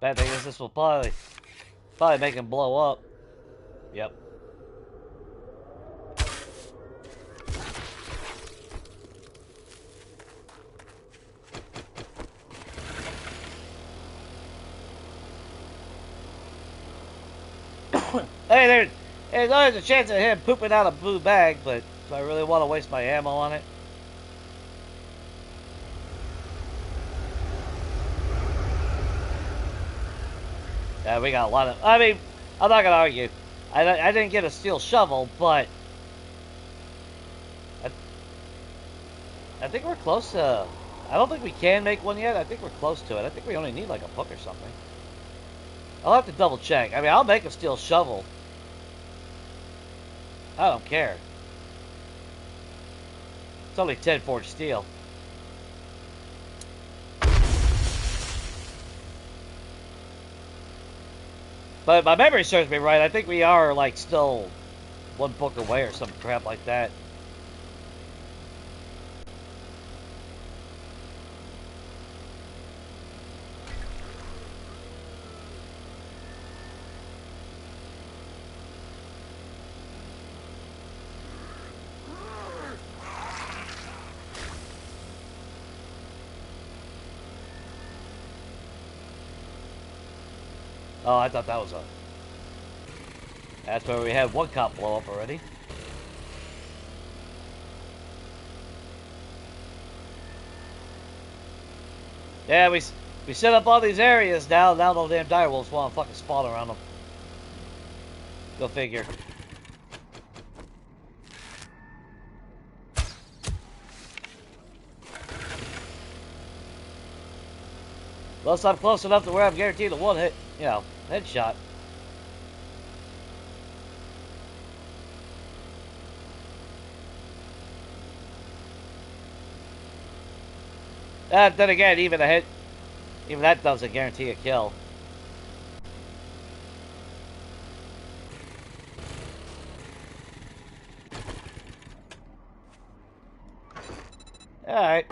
Speaker 1: Bad thing is this will probably make him blow up. Yep. Hey, there's always a chance of him pooping out a blue bag, but do I really want to waste my ammo on it? Yeah, we got a lot of... I mean, I'm not gonna argue. I didn't get a steel shovel, but... I think we're close to... I don't think we can make one yet. I think we're close to it. I think we only need like a hook or something. I'll have to double check. I mean, I'll make a steel shovel. I don't care. It's only 10 forged steel. But my memory serves me right. I think we are, like, still one book away or some crap like that. Oh, I thought that was a... That's where we had one cop blow up already. Yeah, we set up all these areas now. Now those damn direwolves want to fucking spawn around them. Go figure. Unless I'm close enough to where I'm guaranteed a one hit, you know, headshot. Then again, even a hit, even that doesn't guarantee a kill. Alright.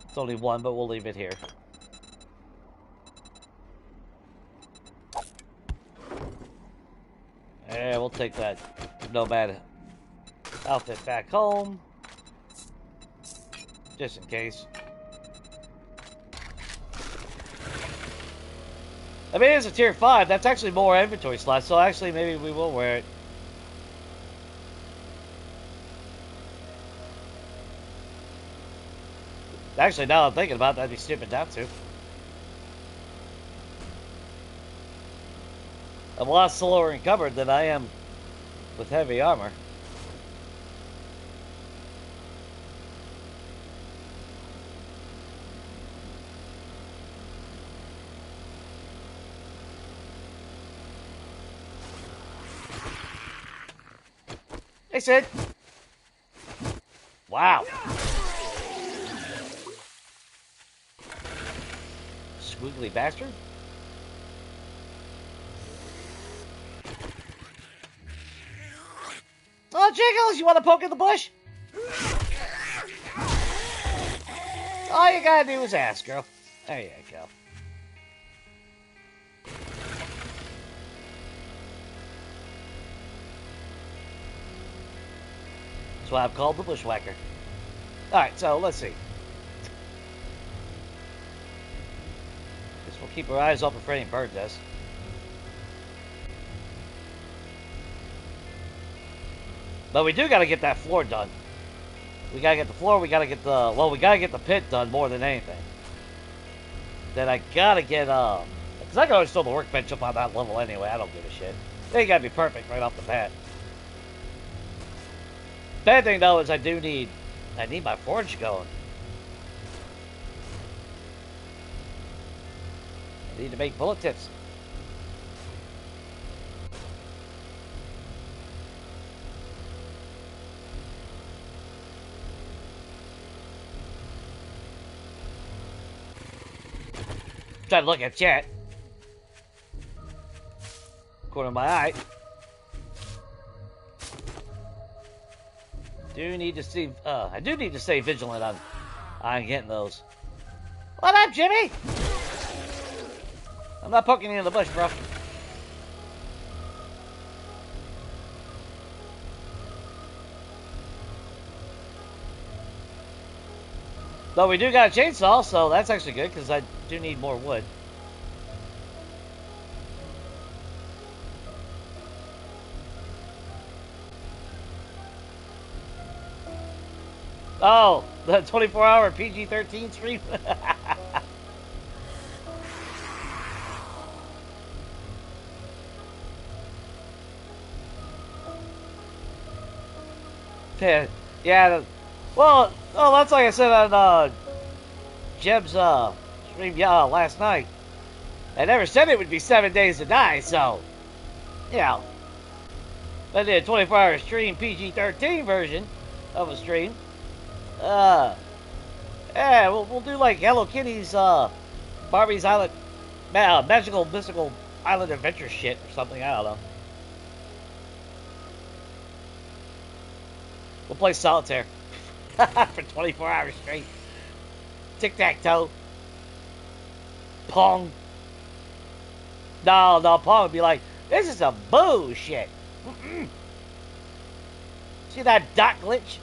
Speaker 1: It's only one, but we'll leave it here. Yeah, we'll take that nomad outfit back home. Just in case. I mean, it's a tier 5. That's actually more inventory slots, so actually maybe we will wear it. Actually, now I'm thinking about it, that'd be stupid not to. I'm a lot slower encumbered than I am with heavy armor. Hey, Sid. Wow. Squiggly bastard. Oh, Jiggles, you want to poke in the bush? All you gotta do is ask, girl. There you go. That's why I'm called the bushwhacker. Alright, so let's see. Guess we'll keep our eyes open for any bird nests. But we do gotta get that floor done. We gotta get the floor, we gotta get the... Well, we gotta get the pit done more than anything. Then I gotta get, because I can always throw the workbench up on that level anyway, I don't give a shit. They gotta be perfect right off the bat. Bad thing, though, is I need my forge going. I need to make bullet tips. Trying to look at chat. Corner of my eye. I do need to stay vigilant on getting those. What up, Jimmy? I'm not poking you in the bush, bro. Though we do got a chainsaw, so that's actually good, because I do need more wood. Oh, the 24-hour PG-13 stream? Yeah, well, that's like I said on Jeb's stream last night. I never said it would be 7 days to die, so, you know. I did a 24-hour stream PG-13 version of a stream. Yeah, we'll do like Hello Kitty's Barbie's Island magical mystical island adventure shit or something. I don't know. We'll play solitaire for 24 hours straight. Tic-tac-toe. Pong. No, Pong would be like, this is a bullshit. See that dot glitch?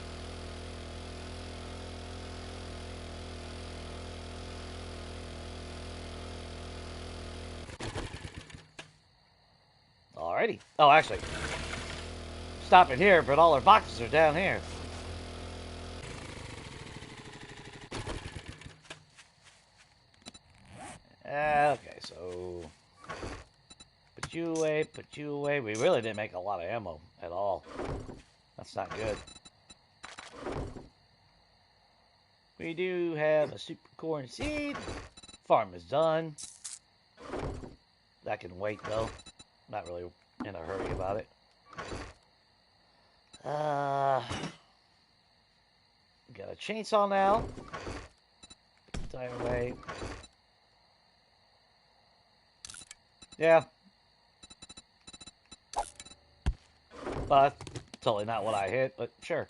Speaker 1: Alrighty. Oh, actually, stop it here, but all our boxes are down here. Okay, so put you away, put you away. We really didn't make a lot of ammo at all. That's not good. We do have a super corn seed. Farm is done. That can wait though. Not really in a hurry about it. Got a chainsaw now. Tire away. Yeah. But totally not what I hit, but sure.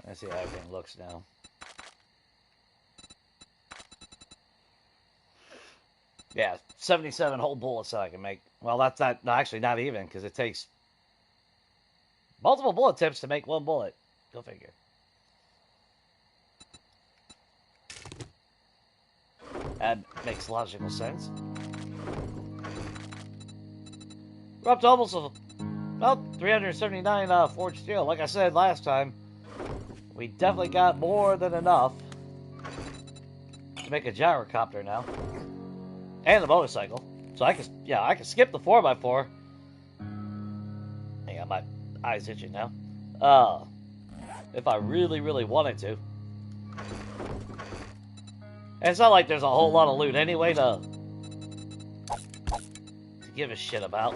Speaker 1: Let's see how everything looks now. Yeah, 77 whole bullets that I can make. Well, that's not, no, actually not even, because it takes multiple bullet tips to make one bullet. Go figure. That makes logical sense. We're up to almost, well, 379 forged steel. Like I said last time, we definitely got more than enough to make a gyrocopter now. And the motorcycle. So I can skip the 4x4. Hang on, my eye's itching now. If I really, really wanted to. And it's not like there's a whole lot of loot anyway to give a shit about.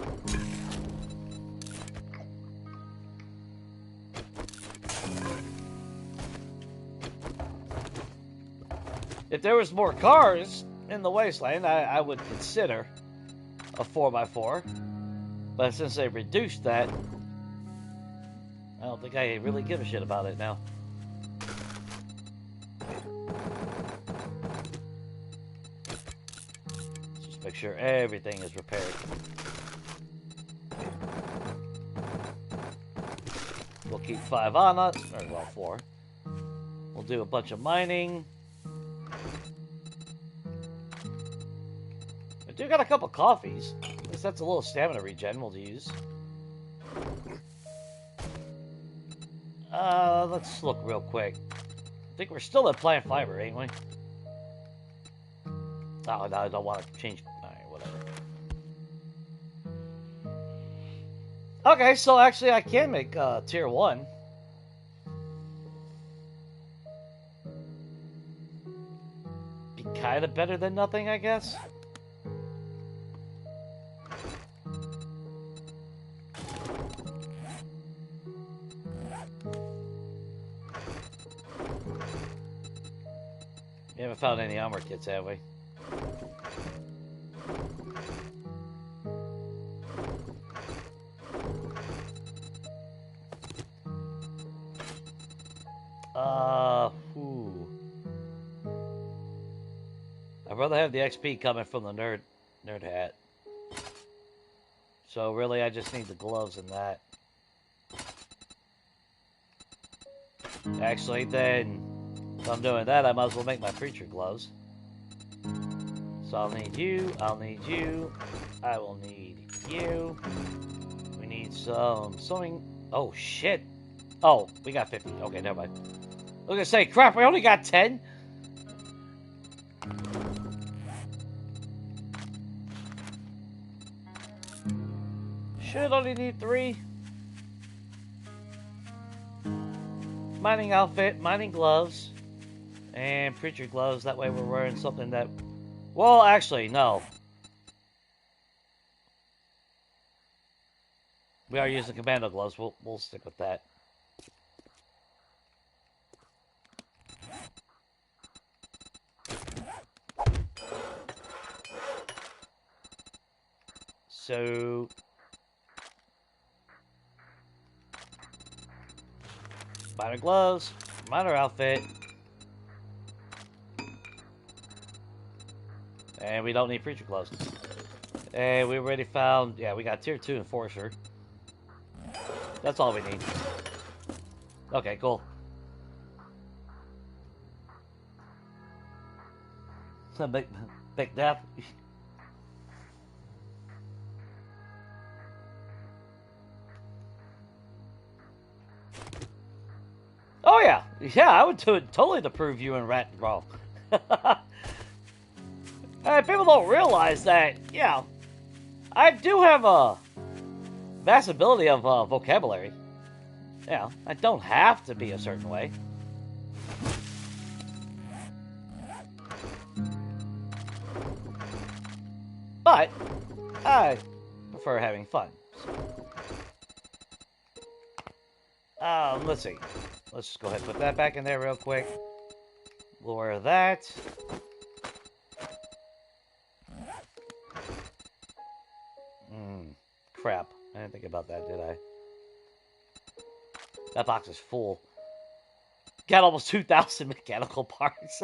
Speaker 1: If there was more cars in the wasteland, I would consider a 4x4. But since they reduced that, I don't think I really give a shit about it now. Just make sure everything is repaired. We'll keep 5 on us, or well, 4. We'll do a bunch of mining. I do got a couple coffees. At least that's a little stamina regen we'll use. Let's look real quick. I think we're still at plant fiber, ain't we? Oh, no, I don't want to change. Alright, whatever. Okay, so actually I can make tier 1. Be kind of better than nothing, I guess. We haven't found any armor kits, have we? I'd rather have the XP coming from the nerd hat. So really, I just need the gloves and that. Actually, then, if I'm doing that, I might as well make my preacher gloves. So I'll need you, I'll need you, I will need you. We need some sewing. Oh, shit. Oh, we got 50. Okay, never mind. I was gonna say, crap, we only got 10? Should only need 3. mining outfit, mining gloves, and preacher gloves. That way we're wearing something that... Well, actually, no. We are using commando gloves. We'll stick with that. So... Miner gloves, miner outfit. And we don't need preacher gloves. And we already found... Yeah, we got tier 2 enforcer. That's all we need. Okay, cool. Big death. Oh yeah, yeah, I would do it totally to prove you and Rat wrong. And people don't realize that, yeah, I do have a vast ability of vocabulary. Yeah, I don't have to be a certain way. But I prefer having fun. Let's see. Let's just go ahead and put that back in there real quick. Lower that. Crap. I didn't think about that, did I? That box is full. Got almost 2,000 mechanical parts.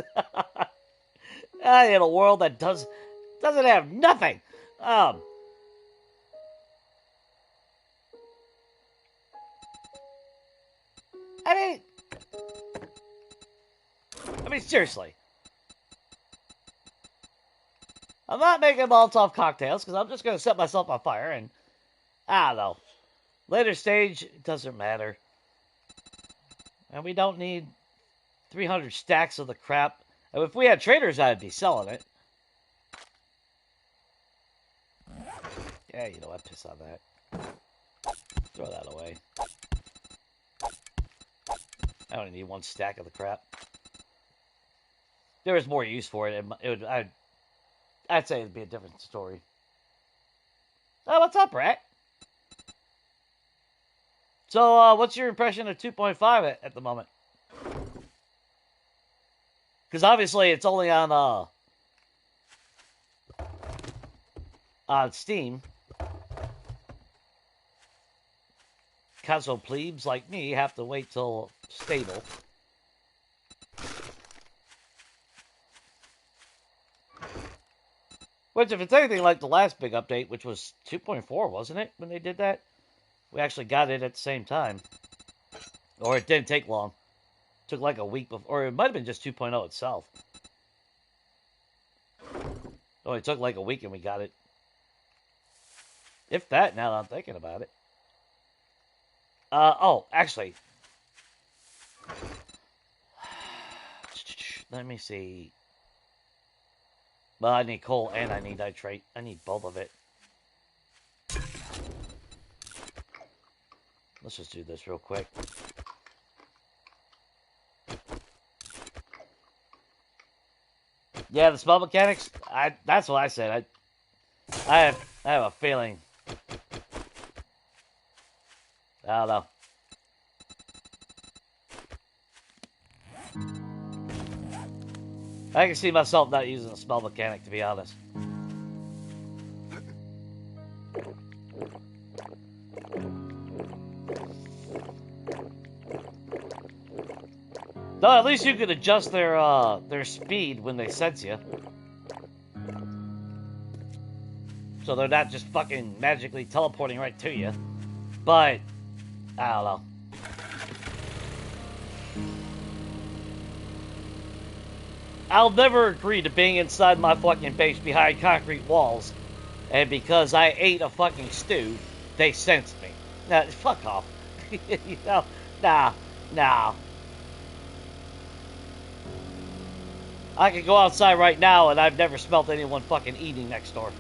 Speaker 1: In a world that doesn't have nothing. I mean, seriously. I'm not making Molotov cocktails because I'm just going to set myself on fire and, I don't know. Later stage, it doesn't matter. And we don't need 300 stacks of the crap. And if we had traders, I'd be selling it. Yeah, you know what? Piss on that. Throw that away. I only need one stack of the crap. There was more use for it. I'd say it'd be a different story. Oh, what's up, Rat? So, what's your impression of 2.5 at the moment? Because obviously it's only on Steam. Console plebes like me have to wait till stable. Which, if it's anything like the last big update, which was 2.4, wasn't it, when they did that? We actually got it at the same time. Or it didn't take long. It took like a week before, or it might have been just 2.0 itself. Oh, it took like a week and we got it. If that, now that I'm thinking about it. Oh, actually. Let me see. Well, I need coal and I need nitrate. I need both of it. Let's just do this real quick. Yeah, the spell mechanics, that's what I said. I have a feeling. I don't know. I can see myself not using a spell mechanic, to be honest. No, at least you could adjust their speed when they sense you. So they're not just fucking magically teleporting right to you. But, I don't know. I'll never agree to being inside my fucking base behind concrete walls. And because I ate a fucking stew, they sensed me. Nah, fuck off. You know? Nah. I could go outside right now and I've never smelt anyone fucking eating next door.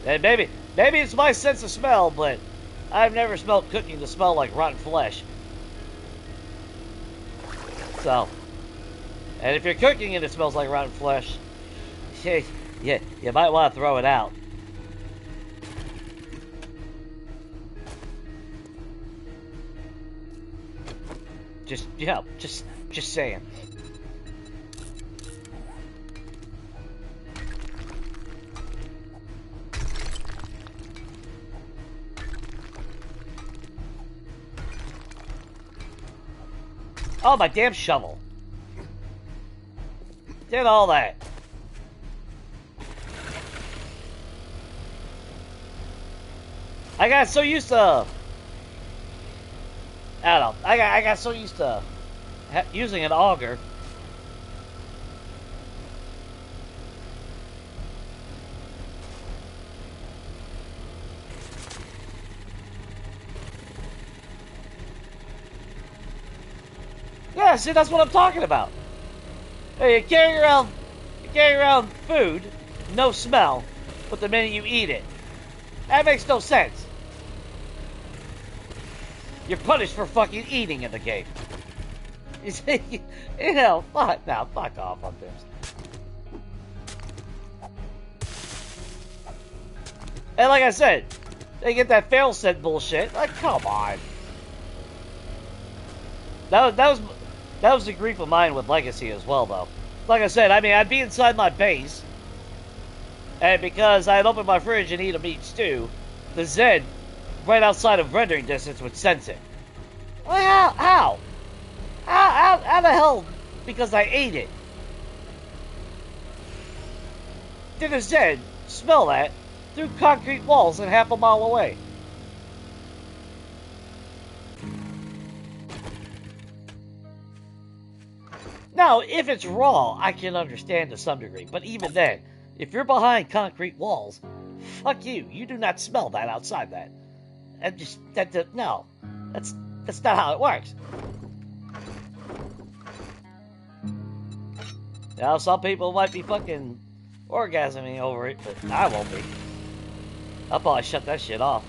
Speaker 1: And maybe it's my sense of smell, but I've never smelled cooking to smell like rotten flesh. So, and if you're cooking and it smells like rotten flesh, yeah, you might want to throw it out. Just, just saying. Oh, my damn shovel. Did all that. I got so used to... I don't know. I got so used to using an auger. Yeah, see, that's what I'm talking about. Hey, you carry around food, no smell, but the minute you eat it, that makes no sense. You're punished for fucking eating in the game. You see, you know, fuck off on this. And like I said, they get that fail set bullshit. Like, come on. That was the grief of mine with Legacy as well, though. Like I said, I mean, I'd be inside my base, and because I'd open my fridge and eat a meat stew, the Zed, right outside of rendering distance, would sense it. Well, how the hell? Because I ate it. Did a Zed smell that through concrete walls and half a mile away? Now, if it's raw, I can understand to some degree. But even then, if you're behind concrete walls, fuck you. You do not smell that outside that. And just no, that's not how it works. Now, some people might be fucking orgasming over it, but I won't be. I'll probably shut that shit off.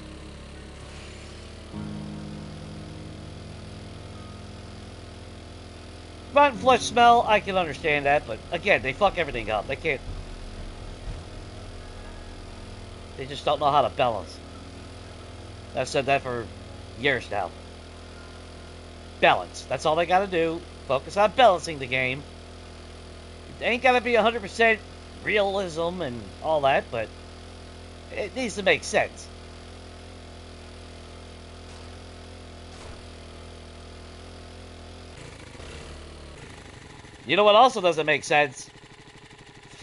Speaker 1: Rotten flesh smell, I can understand that, but again, they fuck everything up. They can't. They just don't know how to balance. I've said that for years now. Balance. That's all they gotta do. Focus on balancing the game. It ain't gotta be 100% realism and all that, but it needs to make sense. You know what also doesn't make sense?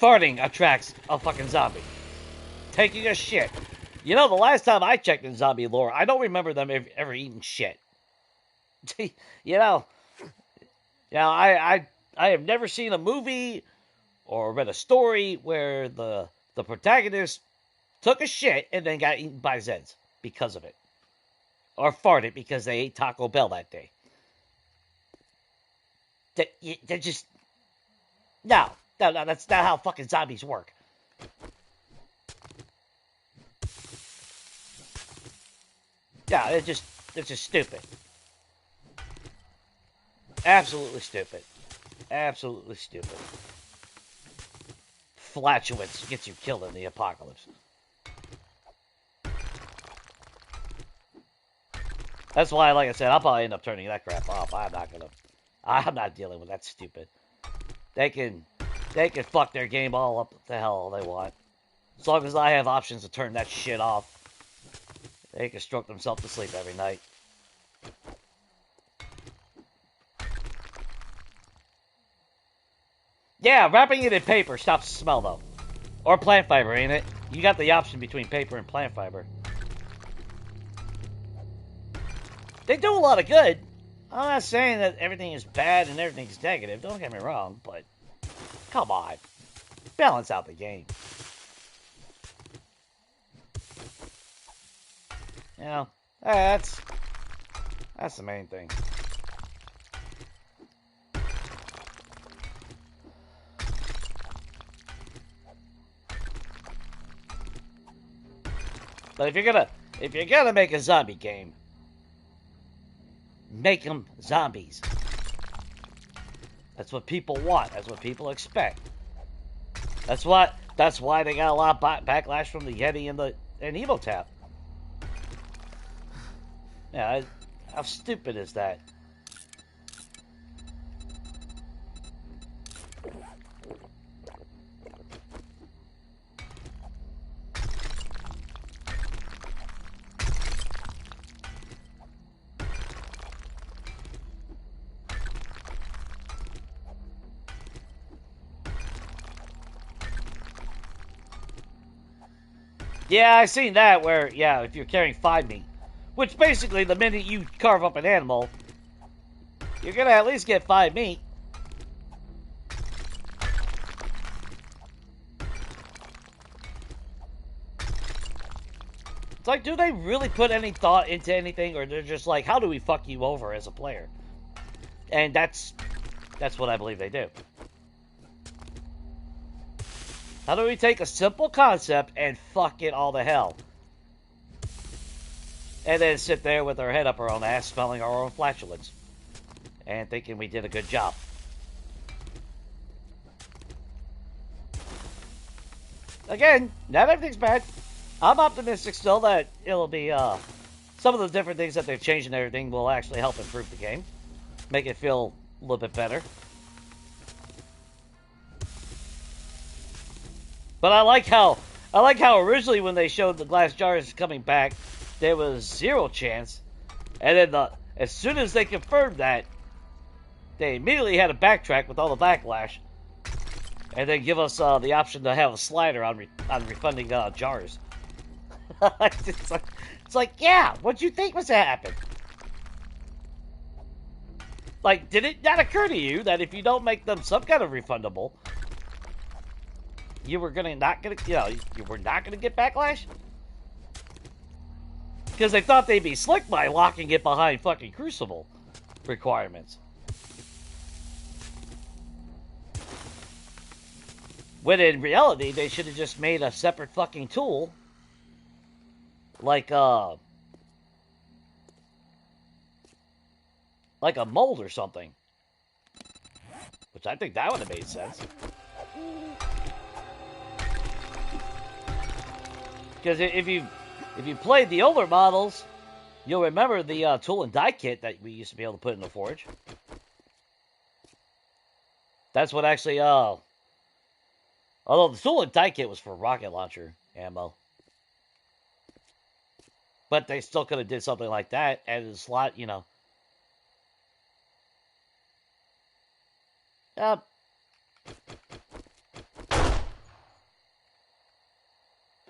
Speaker 1: Farting attracts a fucking zombie. Taking a shit. You know, the last time I checked in zombie lore, I don't remember them ever eating shit. you know, I have never seen a movie or read a story where the protagonist took a shit and then got eaten by Zeds because of it. Or farted because they ate Taco Bell that day. They're just... No, that's not how fucking zombies work. Yeah, they're just stupid. Absolutely stupid. Absolutely stupid. Flatulence gets you killed in the apocalypse. That's why, like I said, I'll probably end up turning that crap off. I'm not dealing with that stupid. They can fuck their game all up the hell they want. As long as I have options to turn that shit off, they can stroke themselves to sleep every night. Yeah, wrapping it in paper stops the smell, though. Or plant fiber, ain't it? You got the option between paper and plant fiber. They do a lot of good. I'm not saying that everything is bad and everything's negative. Don't get me wrong, but come on. Balance out the game. You know, that's the main thing. But if you're gonna make a zombie game, make them zombies. That's what people want. That's what people expect. That's why they got a lot of backlash from the Yeti and Evotap. Yeah, how stupid is that? Yeah, I've seen that where, yeah, if you're carrying 5 meat, which basically the minute you carve up an animal, you're gonna at least get 5 meat. It's like, do they really put any thought into anything, or they're just like, how do we fuck you over as a player? And that's what I believe they do. How do we take a simple concept and fuck it all to hell? And then sit there with our head up our own ass, smelling our own flatulence. And thinking we did a good job. Again, not everything's bad. I'm optimistic still that it'll be, some of the different things that they've changed and everything will actually help improve the game. Make it feel a little bit better. But I like how originally when they showed the glass jars coming back, there was 0 chance, and then as soon as they confirmed that, they immediately had to backtrack with all the backlash, and then give us the option to have a slider on refunding jars. it's like, yeah, what'd you think was happening? Like, did it not occur to you that if you don't make them some kind of refundable, you were not gonna get backlash? Because they thought they'd be slick by locking it behind fucking Crucible requirements. When in reality, they should have just made a separate fucking tool. Like a mold or something. Which I think that would have made sense. Because if you played the older models, you'll remember the tool and die kit that we used to be able to put in the forge. That's what actually, although the tool and die kit was for rocket launcher ammo. But they still could have did something like that, added a slot, you know.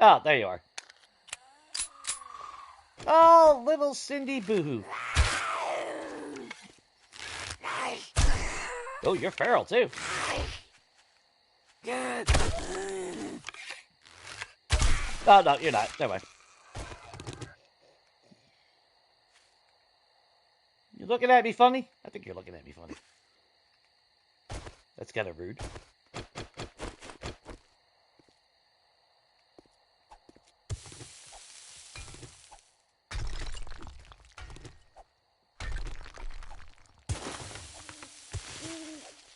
Speaker 1: Oh, there you are. Oh, little Cindy Boo-hoo. Oh, you're feral, too. Oh, no, you're not. Never mind. You looking at me funny? I think you're looking at me funny. That's kind of rude.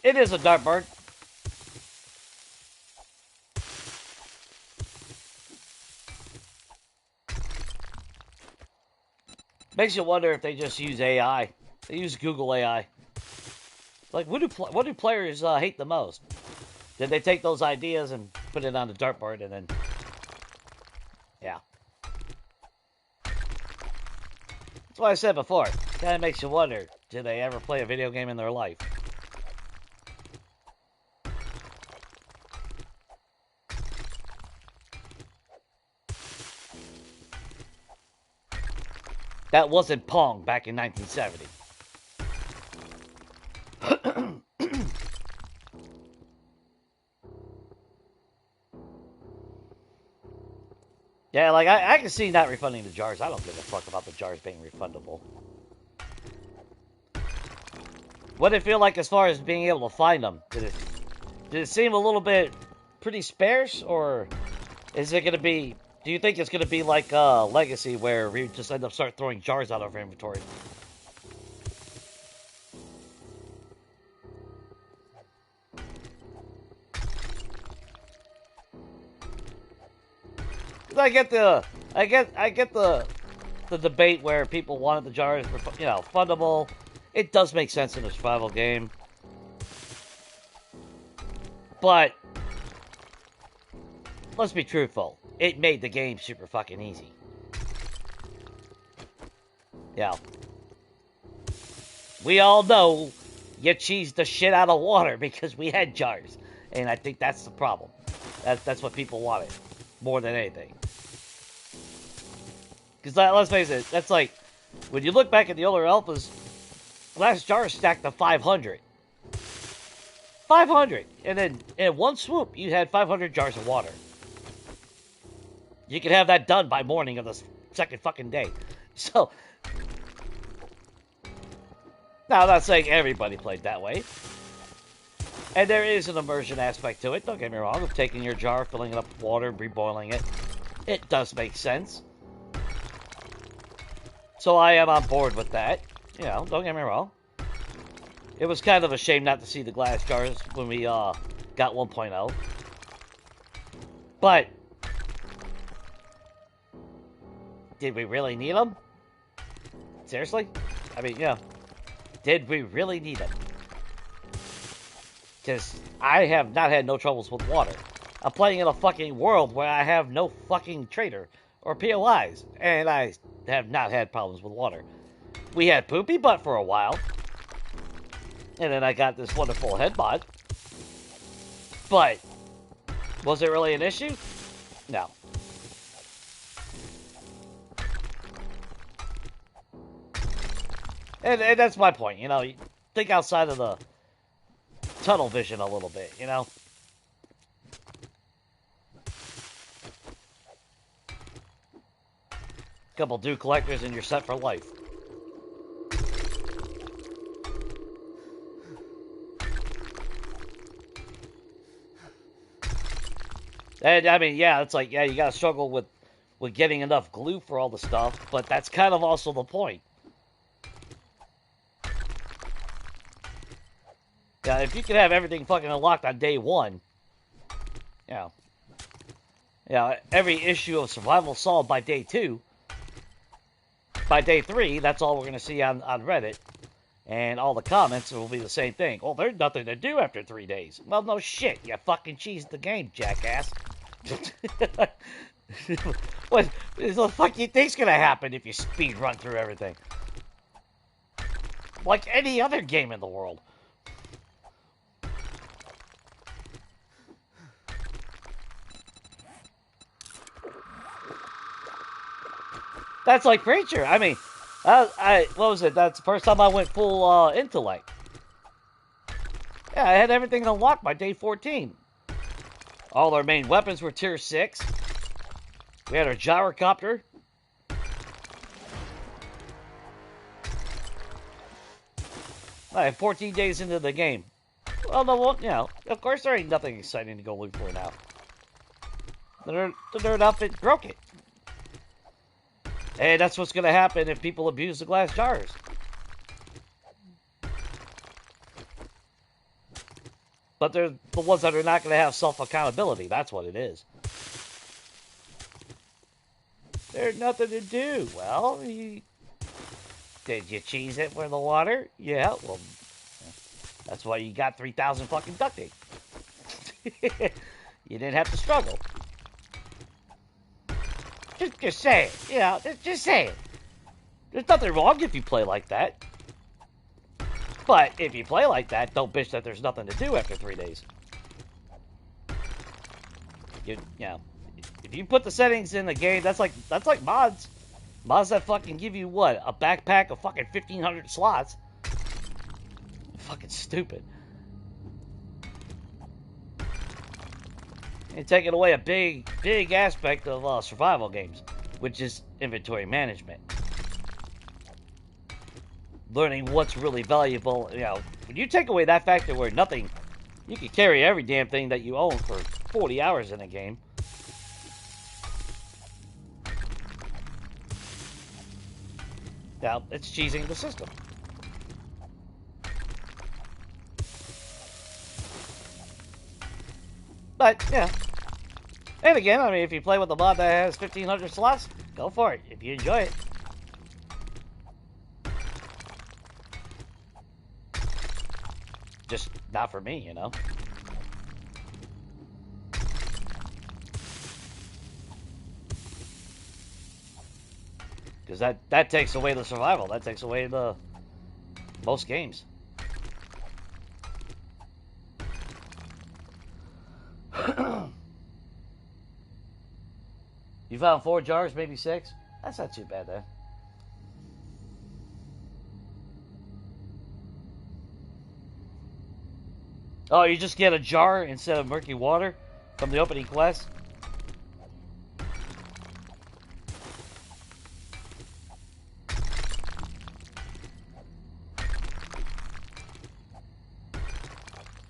Speaker 1: It is a dartboard. Makes you wonder if they just use AI. They use Google AI. Like, what do players hate the most? Did they take those ideas and put it on the dartboard and then... Yeah. That's what I said before. Kind of makes you wonder, did they ever play a video game in their life? That wasn't Pong back in 1970. Yeah, like, I can see not refunding the jars. I don't give a fuck about the jars being refundable. What did it feel like as far as being able to find them? Did it seem a little bit pretty sparse, or is it going to be Do you think it's going to be like Legacy, where we just end up start throwing jars out of our inventory? I get the debate where people wanted the jars for, you know, fundable. It does make sense in a survival game, but let's be truthful. It made the game super fucking easy. Yeah. We all know you cheesed the shit out of water because we had jars, and I think that's the problem. That's what people wanted more than anything. Because let's face it, that's like, when you look back at the older alphas, glass jars stacked to 500. 500! And then, in one swoop, you had 500 jars of water. You could have that done by morning of the second fucking day. So, now I'm not saying everybody played that way. And there is an immersion aspect to it, don't get me wrong, of taking your jar, filling it up with water, reboiling it. It does make sense. So I am on board with that. You know, don't get me wrong. It was kind of a shame not to see the glass jars when we got 1.0. But did we really need them? Seriously? I mean, yeah. Did we really need them? Because I have not had no troubles with water. I'm playing in a fucking world where I have no fucking trader or POIs, and I have not had problems with water. We had Poopy Butt for a while, and then I got this wonderful head mod. But was it really an issue? No. And that's my point, you know. You think outside of the tunnel vision a little bit, you know. Couple dew collectors and you're set for life. And I mean, yeah, it's like, yeah, you gotta struggle with getting enough glue for all the stuff, but that's kind of also the point. Yeah, if you could have everything fucking unlocked on day one, you know, every issue of survival solved by day 2. By day 3, that's all we're going to see on Reddit. And all the comments will be the same thing. Oh, there's nothing to do after 3 days. Well, no shit. You fucking cheesed the game, jackass. What the fuck do you think's going to happen if you speed run through everything? Like any other game in the world. That's like Preacher. I mean, what was it? That's the first time I went full intellect. Yeah, I had everything unlocked by day 14. All our main weapons were tier 6. We had our gyrocopter. I had 14 days into the game. Well, no, you know, of course there ain't nothing exciting to go look for now. The nerd outfit broke it. And that's what's going to happen if people abuse the glass jars. But they're the ones that are not going to have self-accountability. That's what it is. There's nothing to do. Well, did you cheese it for the water? Yeah, well, that's why you got 3,000 fucking duct tape. You didn't have to struggle. Just say it. You know, just say it. There's nothing wrong if you play like that. But if you play like that, don't bitch that there's nothing to do after 3 days. You know, if you put the settings in the game, that's like mods. Mods that fucking give you what? A backpack of fucking 1,500 slots. Fucking stupid. And taking away a big aspect of survival games, which is inventory management. Learning what's really valuable. You know, when you take away that factor where nothing, you can carry every damn thing that you own for 40 hours in a game. Now, it's cheesing the system. But, yeah. And again, I mean, if you play with a mod that has 1,500 slots, go for it, if you enjoy it. Just not for me, you know? Because that takes away the survival. That takes away the most games. You found 4 jars, maybe 6? That's not too bad, then. Oh, you just get a jar instead of murky water from the opening quest?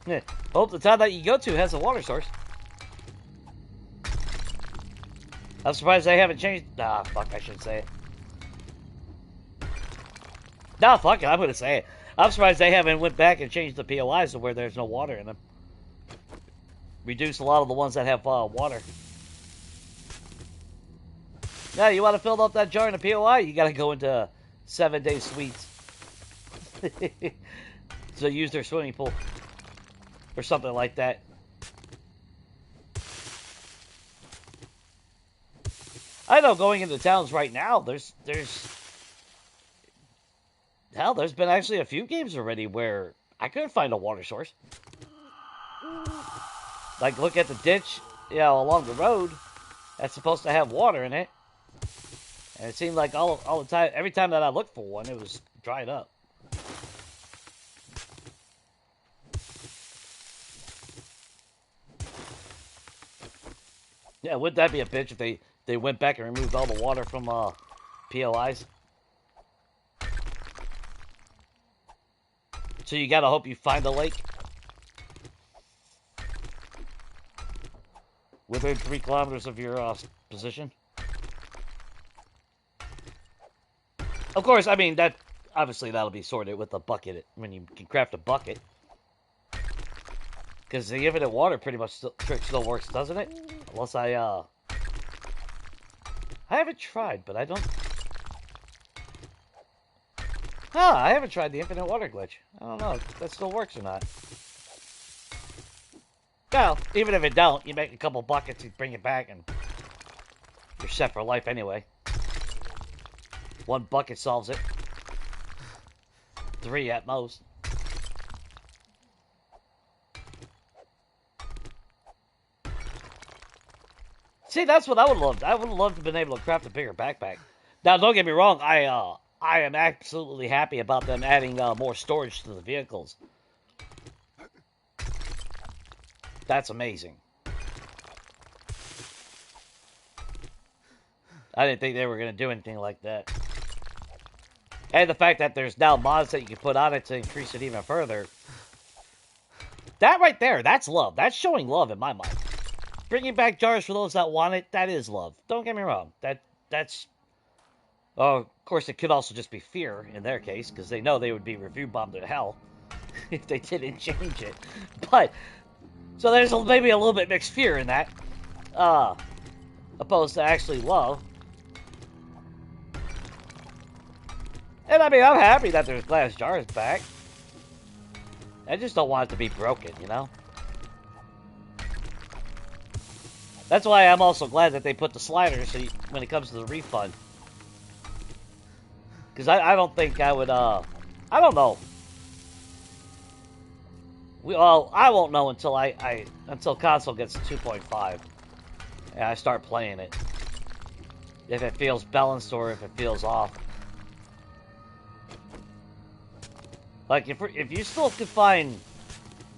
Speaker 1: Yeah. Hope the town that you go to has a water source. I'm surprised they haven't changed. Nah, fuck, I shouldn't say it. Nah, fuck it, I'm gonna say it. I'm surprised they haven't went back and changed the POIs to where there's no water in them. Reduce a lot of the ones that have water. Now, you want to fill up that jar in a POI? You gotta go into 7-day suites. So use their swimming pool. Or something like that. I know going into towns right now, there's been actually a few games already where I couldn't find a water source. Like, look at the ditch, you know, along the road that's supposed to have water in it. And it seemed like all the time, every time that I looked for one, it was dried up. Yeah, wouldn't that be a bitch if they went back and removed all the water from POIs? So you gotta hope you find a lake within 3 kilometers of your position. Of course, I mean, that obviously that'll be sorted with a bucket when you can craft a bucket. Because the infinite water pretty much trick still works, doesn't it? Unless I haven't tried, but I don't... I haven't tried the infinite water glitch. I don't know if that still works or not. Well, even if it don't, you make a couple buckets, you bring it back, and you're set for life anyway. 1 bucket solves it. 3 at most. See, that's what I would love. I would love to have been able to craft a bigger backpack. Now, don't get me wrong. I am absolutely happy about them adding more storage to the vehicles. That's amazing. I didn't think they were going to do anything like that. And the fact that there's now mods that you can put on it to increase it even further. That right there, that's love. That's showing love in my mind. Bringing back jars for those that want it, that is love. Don't get me wrong. That's... of course, it could also just be fear in their case, because they know they would be review bombed to hell if they didn't change it. But, so there's maybe a little bit mixed fear in that, opposed to actually love. And I mean, I'm happy that there's glass jars back. I just don't want it to be broken, you know? That's why I'm also glad that they put the sliders so when it comes to the refund. Because I don't think I would, I don't know. Well, I won't know until until console gets to 2.5. And I start playing it. If it feels balanced or if it feels off. Like, if you still could find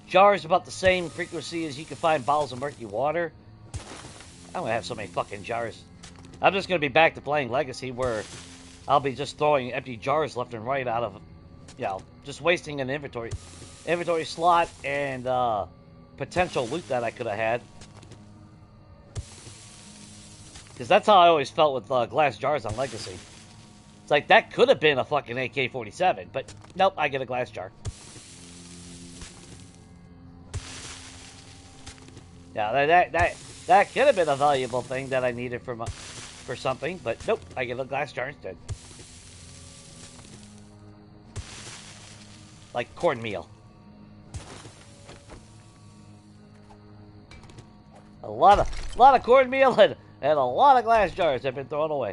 Speaker 1: jars about the same frequency as you can find bottles of murky water, I'm gonna have so many fucking jars. I'm just gonna be back to playing Legacy where I'll be just throwing empty jars left and right out of, you know, just wasting an inventory slot and potential loot that I could have had. Because that's how I always felt with glass jars on Legacy. It's like, that could have been a fucking AK-47, but nope, I get a glass jar. Yeah, that could have been a valuable thing that I needed for something, but nope, I get a glass jar instead. Like cornmeal. A lot of cornmeal and a lot of glass jars have been thrown away.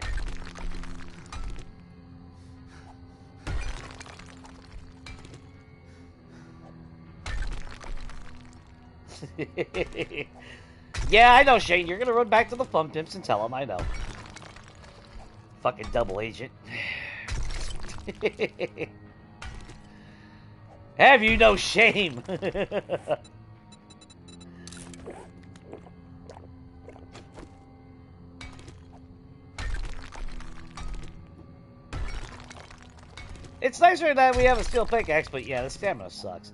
Speaker 1: Yeah, I know, Shane. You're gonna run back to the Fum Tips and tell him. I know. Fucking double agent. Have you no shame? It's nicer that we have a steel pickaxe, but yeah, the stamina sucks.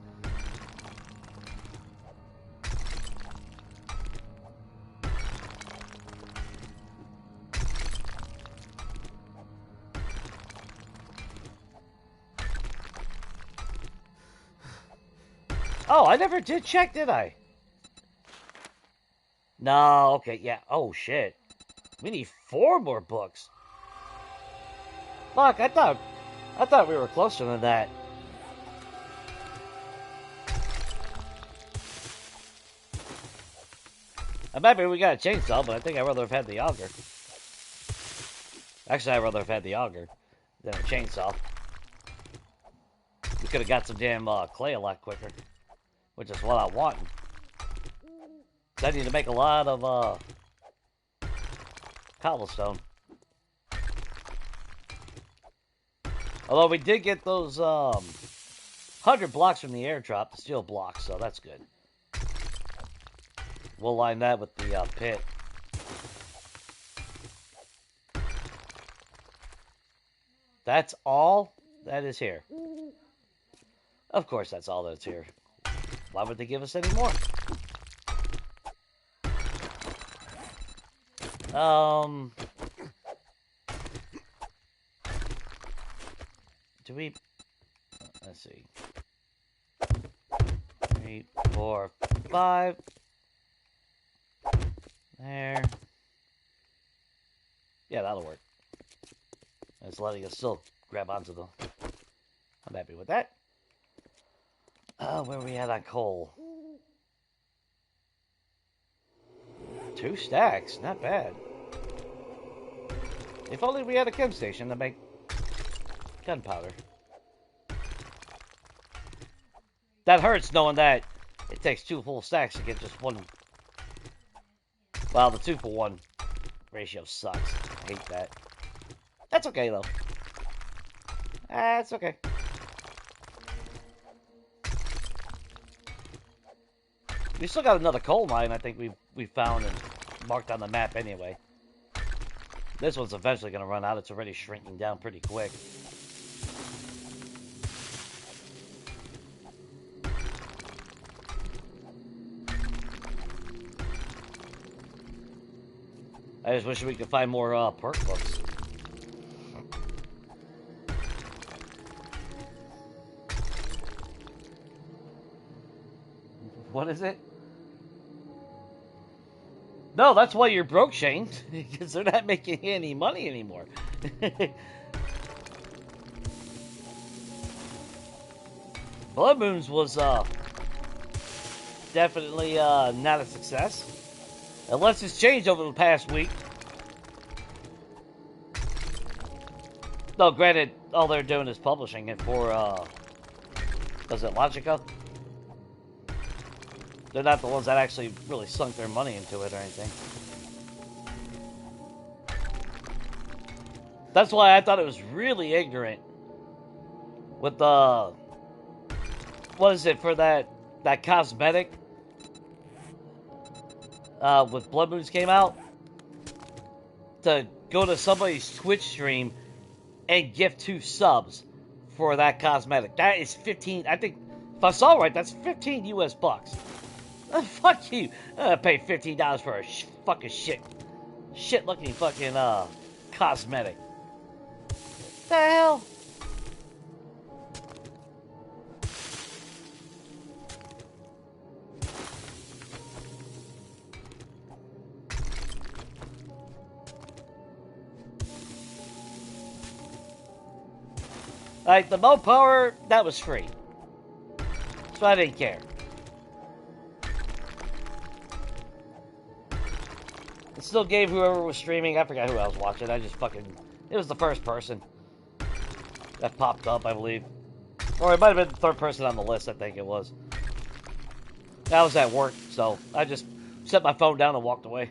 Speaker 1: Oh, I never did check, did I? No, okay, yeah. Oh, shit. We need 4 more books. Fuck, I thought we were closer than that. Maybe we got a chainsaw, but I think I'd rather have had the auger. Actually, I'd rather have had the auger than a chainsaw. We could have got some damn clay a lot quicker. Which is what I want. I need to make a lot of cobblestone. Although we did get those 100 blocks from the airdrop, the steel blocks, so that's good. We'll line that with the pit. That's all that is here. Of course, that's all that's here. Why would they give us any more? Do we... Let's see. 3, 4, 5. There. Yeah, that'll work. It's letting us still grab onto the... I'm happy with that. Where are we at on coal? 2 stacks, not bad. If only we had a chem station to make gunpowder. That hurts knowing that it takes 2 full stacks to get just 1. Well, the 2-for-1 ratio sucks. I hate that. That's okay though. That's okay. We still got another coal mine, I think we found and marked on the map anyway. This one's eventually going to run out. It's already shrinking down pretty quick. I just wish we could find more perk books. What is it? No, that's why you're broke, Shane. Because they're not making any money anymore. Blood Moons was definitely not a success. Unless it's changed over the past week. No, granted, all they're doing is publishing it for, was it Logica? They're not the ones that actually really sunk their money into it or anything. That's why I thought it was really ignorant with the... What is it for that cosmetic? With Blood Moons came out? To go to somebody's Twitch stream and gift 2 subs for that cosmetic. That is 15... I think, if I saw right, that's 15 US bucks. Fuck you. I'm gonna pay $15 for a fucking shit looking fucking cosmetic. The hell? Like, the Mo Power, that was free. So I didn't care. It still gave whoever was streaming, I forgot who I was watching, I just fucking, it was the first person that popped up, I believe. Or it might have been the third person on the list, I think it was. I was at work, so I just set my phone down and walked away.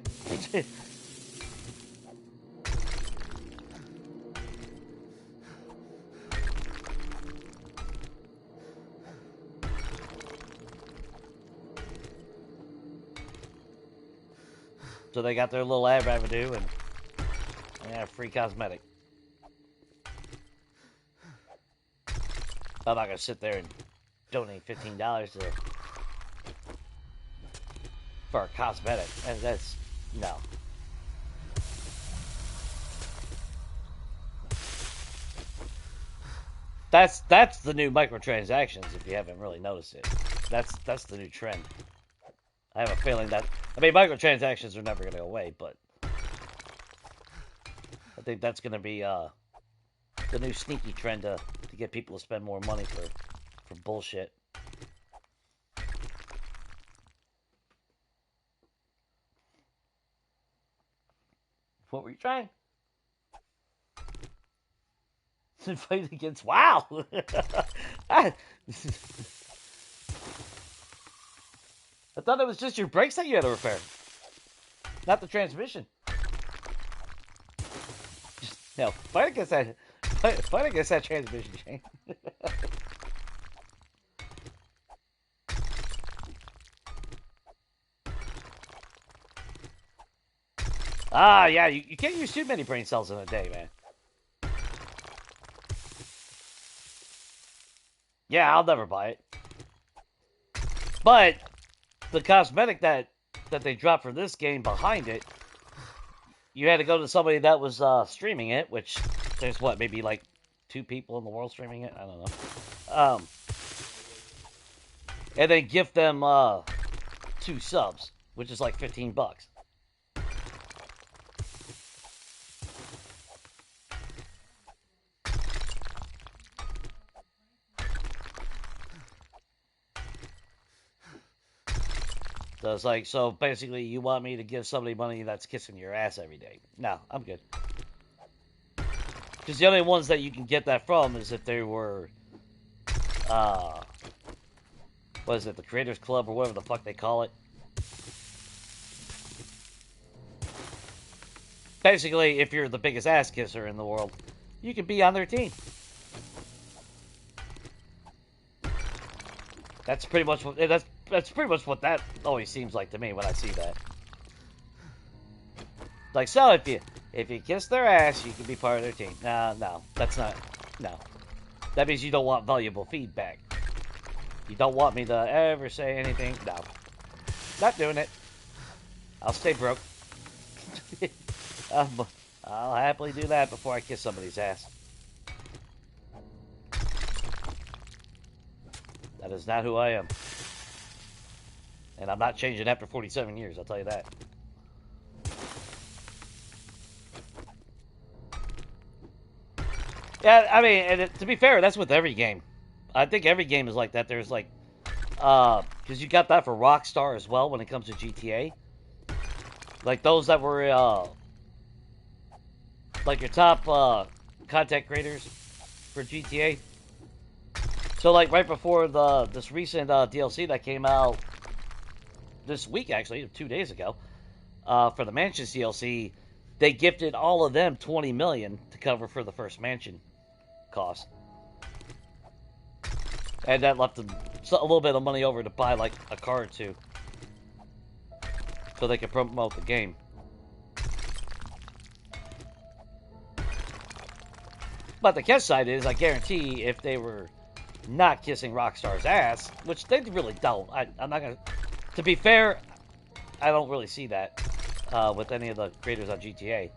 Speaker 1: So they got their little ad revenue and yeah, free cosmetic. I'm not gonna sit there and donate $15 for a cosmetic. And that's no. That's the new microtransactions. If you haven't really noticed it, that's the new trend. I have a feeling that, I mean, microtransactions are never going to go away, but I think that's going to be the new sneaky trend to get people to spend more money for bullshit. What were you trying? Fight against, wow! I thought it was just your brakes that you had to repair. Not the transmission. No, fight against that. Fight against that transmission chain. Ah, yeah, you can't use too many brain cells in a day, man. Yeah, I'll never buy it. But the cosmetic that they dropped for this game behind it, you had to go to somebody that was streaming it, which there's what, maybe like 2 people in the world streaming it? I don't know. And then gift them 2 subs, which is like $15. So it's like, so basically you want me to give somebody money that's kissing your ass every day. No, I'm good. Because the only ones that you can get that from is if they were, what is it, the Creators Club or whatever the fuck they call it. Basically, if you're the biggest ass kisser in the world, you can be on their team. That's pretty much what, that's pretty much what that always seems like to me when I see that. Like, so if you kiss their ass, you can be part of their team. No, that's not, no. That means you don't want valuable feedback. You don't want me to ever say anything. No. Not doing it. I'll stay broke. I'll happily do that before I kiss somebody's ass. That is not who I am. And I'm not changing after 47 years, I'll tell you that. Yeah, I mean, and to be fair, that's with every game. I think every game is like that. There's like, because you got that for Rockstar as well when it comes to GTA. Like those that were, like your top content creators for GTA. So like right before this recent DLC that came out this week, actually 2 days ago, for the Mansions DLC, they gifted all of them 20 million to cover for the first mansion cost, and that left them a little bit of money over to buy like a car or two, so they could promote the game. But the catch side is, I guarantee if they were not kissing Rockstar's ass, which they really don't. I'm not gonna. To be fair, I don't really see that with any of the creators on GTA.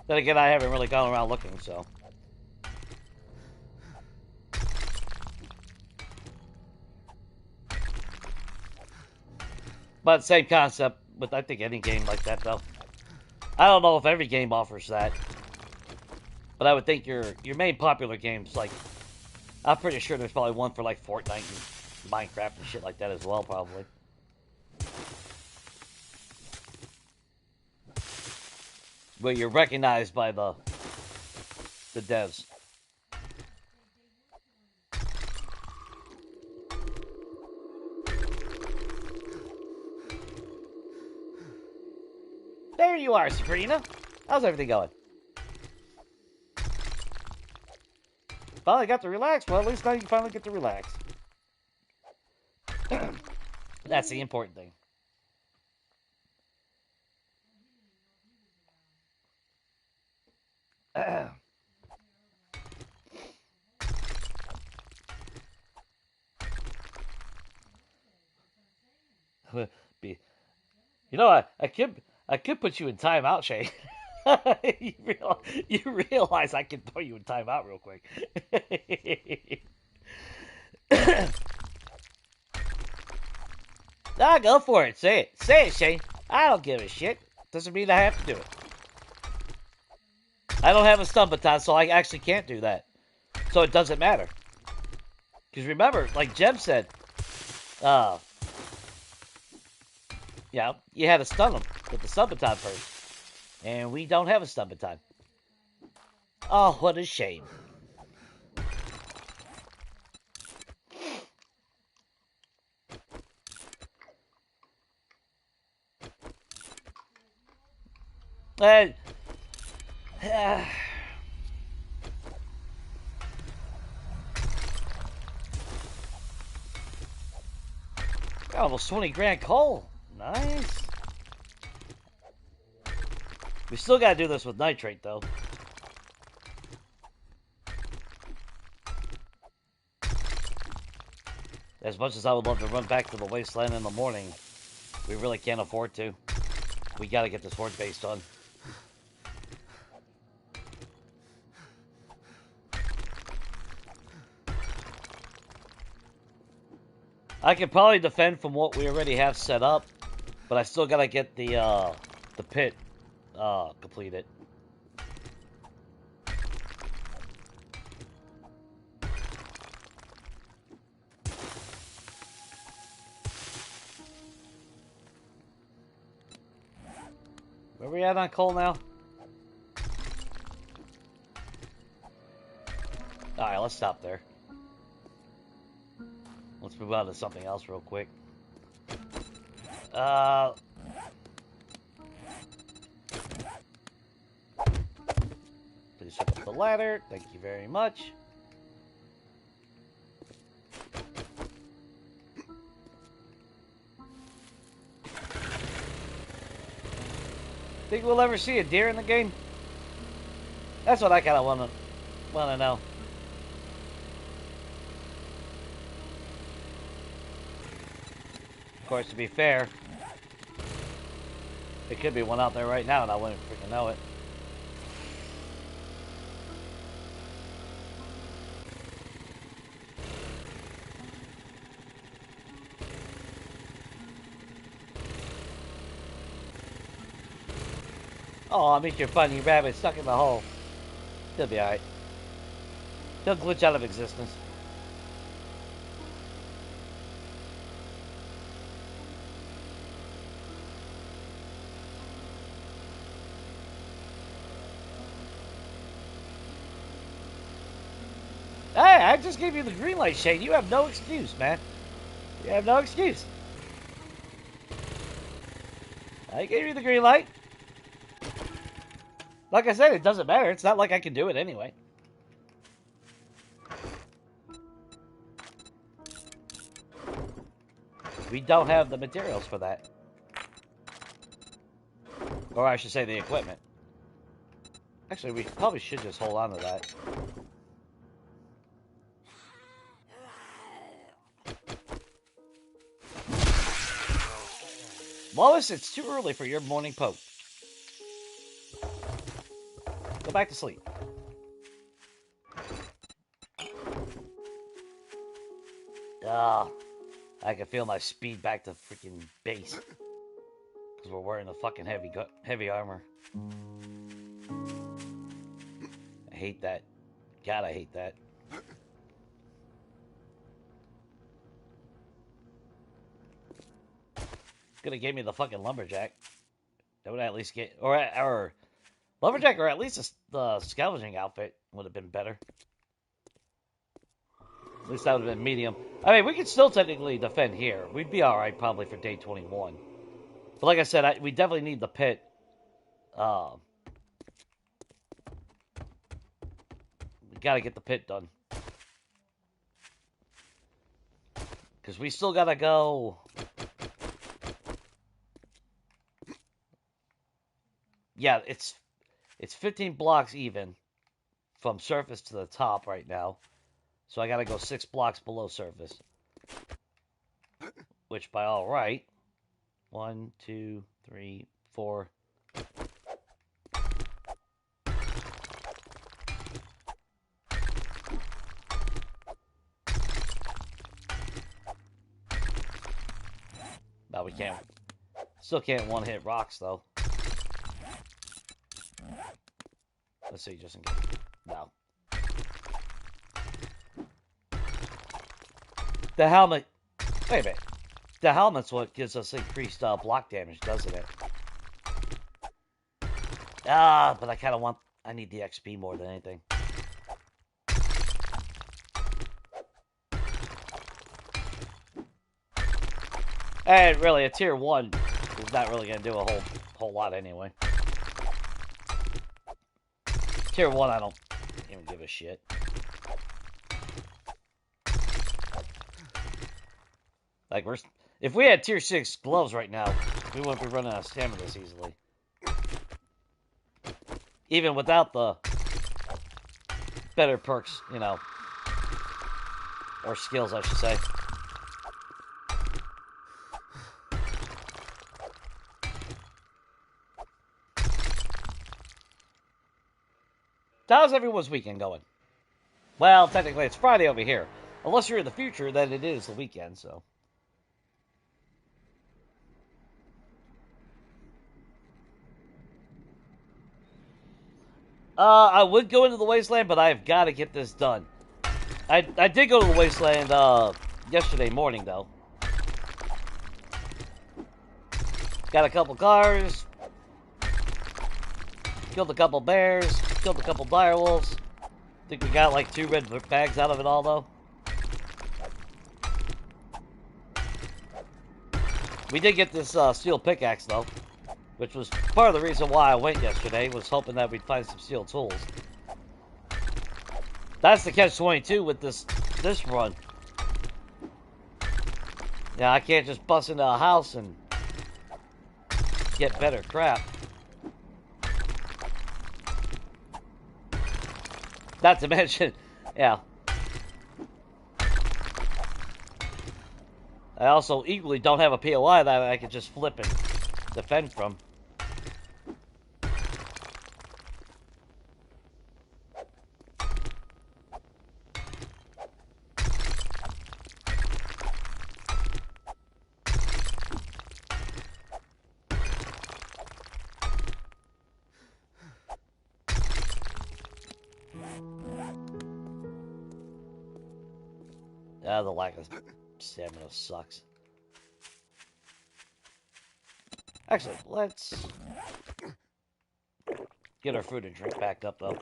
Speaker 1: Then again, I haven't really gone around looking, so. But same concept with, I think, any game like that, though. I don't know if every game offers that. But I would think your main popular games, like, I'm pretty sure there's probably one for, like, Fortnite and Minecraft and shit like that as well, probably. Where you're recognized by the devs. There you are, Sabrina. How's everything going? Finally got to relax. Well, at least now you finally get to relax. That's the important thing. You know, I could put you in timeout, Shay. you realize I can throw you in timeout real quick. Nah, go for it. Say it, Shay. I don't give a shit. Doesn't mean I have to do it. I don't have a stun baton, so I actually can't do that. So it doesn't matter. Because remember, like Jem said, yeah, you had to stun them with the stun baton first. And we don't have a stun baton. Oh, what a shame. And, almost 20 grand coal. Nice. We still gotta do this with nitrate, though. As much as I would love to run back to the wasteland in the morning, we really can't afford to. We gotta get this horde base done. I could probably defend from what we already have set up, but I still gotta get the pit completed. Where are we at on coal now? Alright, let's stop there. Let's move on to something else real quick. Please hook up the ladder. Thank you very much. Think we'll ever see a deer in the game? That's what I kind of want to know. Of course, to be fair, there could be one out there right now and I wouldn't freaking know it. Oh, I meet your funny rabbit stuck in the hole. He'll be alright. He'll glitch out of existence. Hey, I just gave you the green light, Shane. You have no excuse, man. You have no excuse. I gave you the green light. Like I said, it doesn't matter. It's not like I can do it anyway. We don't have the materials for that. Or I should say the equipment. Actually, we probably should just hold on to that. Wallace, it's too early for your morning poke. Go back to sleep. Ah, I can feel my speed back to freaking base. Because we're wearing the fucking heavy armor. I hate that. God, I hate that. Could have gave me the fucking lumberjack. That would at least get... Or lumberjack, or at least the scavenging outfit would have been better. At least that would have been medium. I mean, we could still technically defend here. We'd be alright probably for day 21. But like I said, we definitely need the pit. We gotta get the pit done. Because we still gotta go... Yeah, it's 15 blocks even from surface to the top right now. So I gotta go 6 blocks below surface. Which by all right... 1, 2, 3, 4... No, we can't. Still can't one-hit rocks, though. Let's see, just in case. No. The helmet... Wait a minute. The helmet's what gives us increased block damage, doesn't it? Ah, but I kind of want... I need the XP more than anything. And really, a tier 1 is not really going to do a whole lot anyway. Tier 1, I don't even give a shit. Like, if we had tier 6 gloves right now, we wouldn't be running out of stamina this easily. Even without the better perks, you know. Or skills, I should say. How's everyone's weekend going? Well, technically it's Friday over here. Unless you're in the future, then it is the weekend, so. I would go into the wasteland, but I've got to get this done. I did go to the wasteland yesterday morning, though. Got a couple cars. Killed a couple bears. Killed a couple direwolves. Think we got like 2 red bags out of it all, though. We did get this steel pickaxe, though. Which was part of the reason why I went yesterday, was hoping that we'd find some steel tools. That's the catch-22 with this run. Yeah, I can't just bust into a house and get better crap. Not to mention, yeah. I also equally don't have a POI that I could just flip and defend from. The lack of stamina sucks. Actually, let's get our food and drink back up, though.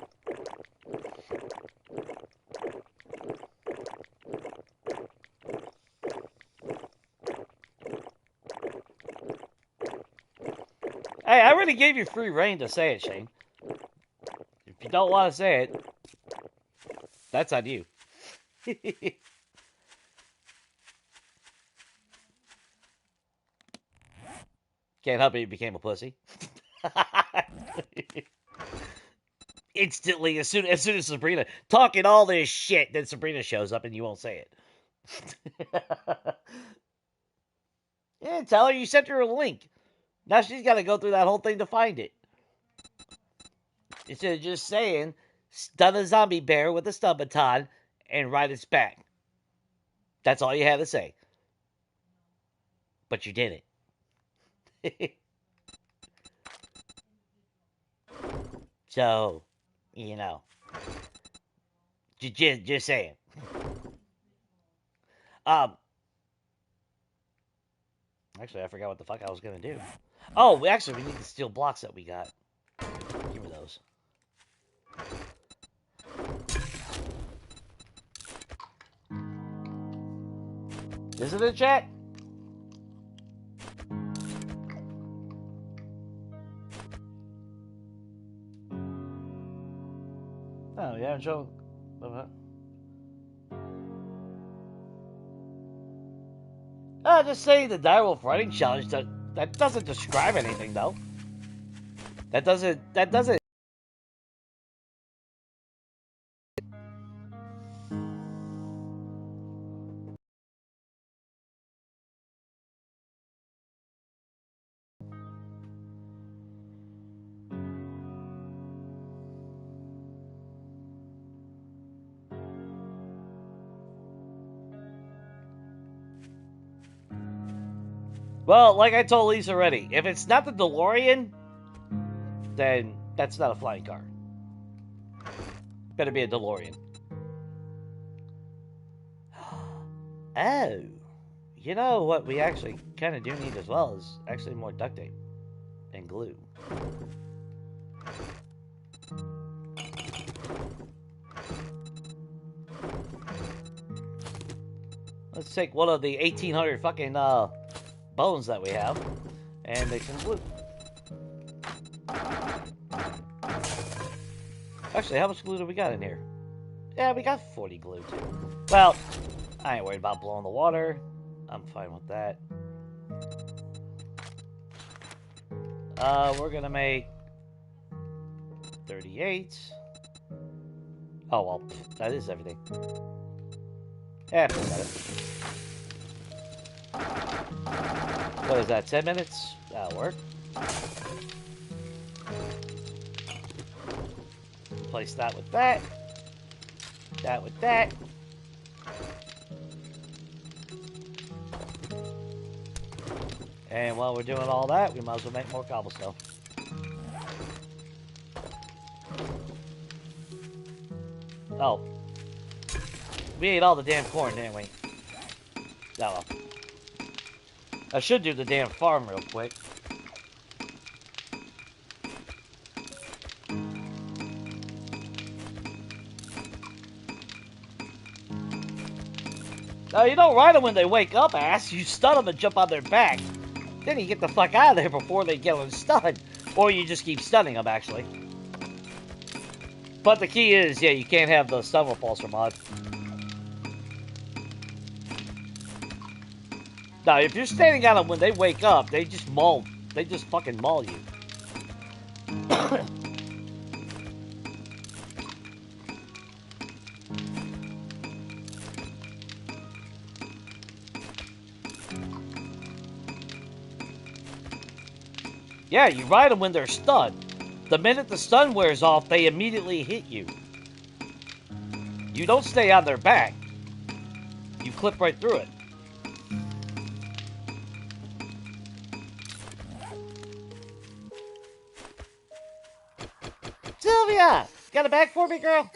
Speaker 1: Hey, I already gave you free reign to say it, Shane. If you don't want to say it, that's on you. Can't help it, you became a pussy. Instantly, as soon as Sabrina talking all this shit, then Sabrina shows up and you won't say it. Yeah, tell her you sent her a link. Now she's got to go through that whole thing to find it. Instead of just saying, stun a zombie bear with a stun baton and ride its back. That's all you had to say. But you did it. So, you know, just saying. Um, actually, I forgot what the fuck I was gonna do. Oh, we need the steel blocks that we got. Give me those. Is it a chat? Oh, yeah, Joe. Just saying the direwolf writing challenge. That doesn't describe anything, though. That doesn't. Well, like I told Lisa already, if it's not the DeLorean, then that's not a flying car. Better be a DeLorean. Oh. You know what we actually kind of do need as well is actually more duct tape and glue. Let's take one of the 1,800 fucking bones that we have and make some glue. Actually, how much glue do we got in here? Yeah, we got 40 glue too. Well, I ain't worried about blowing the water. I'm fine with that. We're gonna make 38. Oh, well, that is everything. Yeah, got it. What is that, 10 minutes? That'll work. Replace that with that. That with that. And while we're doing all that, we might as well make more cobblestone. Oh. We ate all the damn corn, didn't we? Oh well. I should do the damn farm real quick. No, you don't ride them when they wake up, ass. You stun them and jump on their back. Then you get the fuck out of there before they get stunned. Or you just keep stunning them, actually. But the key is, yeah, you can't have the stun repulsor mod. Now, if you're standing on them when they wake up, they just maul. They just fucking maul you. Yeah, you ride them when they're stunned. The minute the stun wears off, they immediately hit you. You don't stay on their back. You clip right through it. Sylvia! Got a bag for me, girl?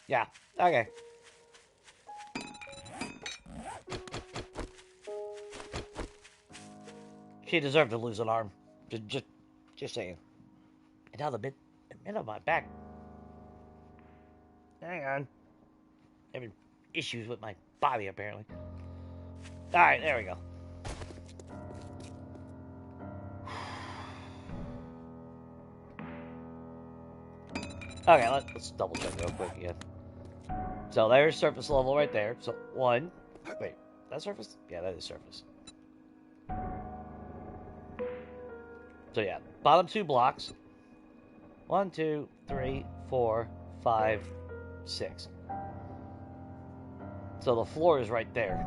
Speaker 1: Yeah, okay. She deserved to lose an arm. Just saying. And now the mid of my back. Hang on. Having issues with my body, apparently. Alright, there we go. Okay, let's double check real quick again. So there's surface level right there. So one. Wait, that surface? Yeah, that is surface. So yeah, bottom two blocks. 1, 2, 3, 4, 5, 6. So the floor is right there.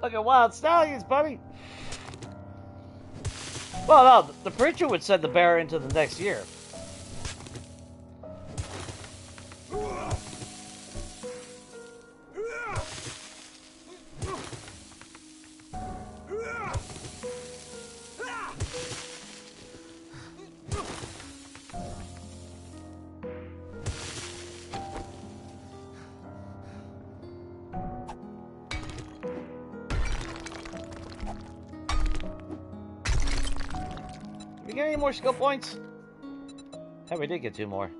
Speaker 1: Fucking wild stallions, buddy. Well, no, the preacher would send the bear into the next year. Did we get any more skill points? Hey, we did get 2 more.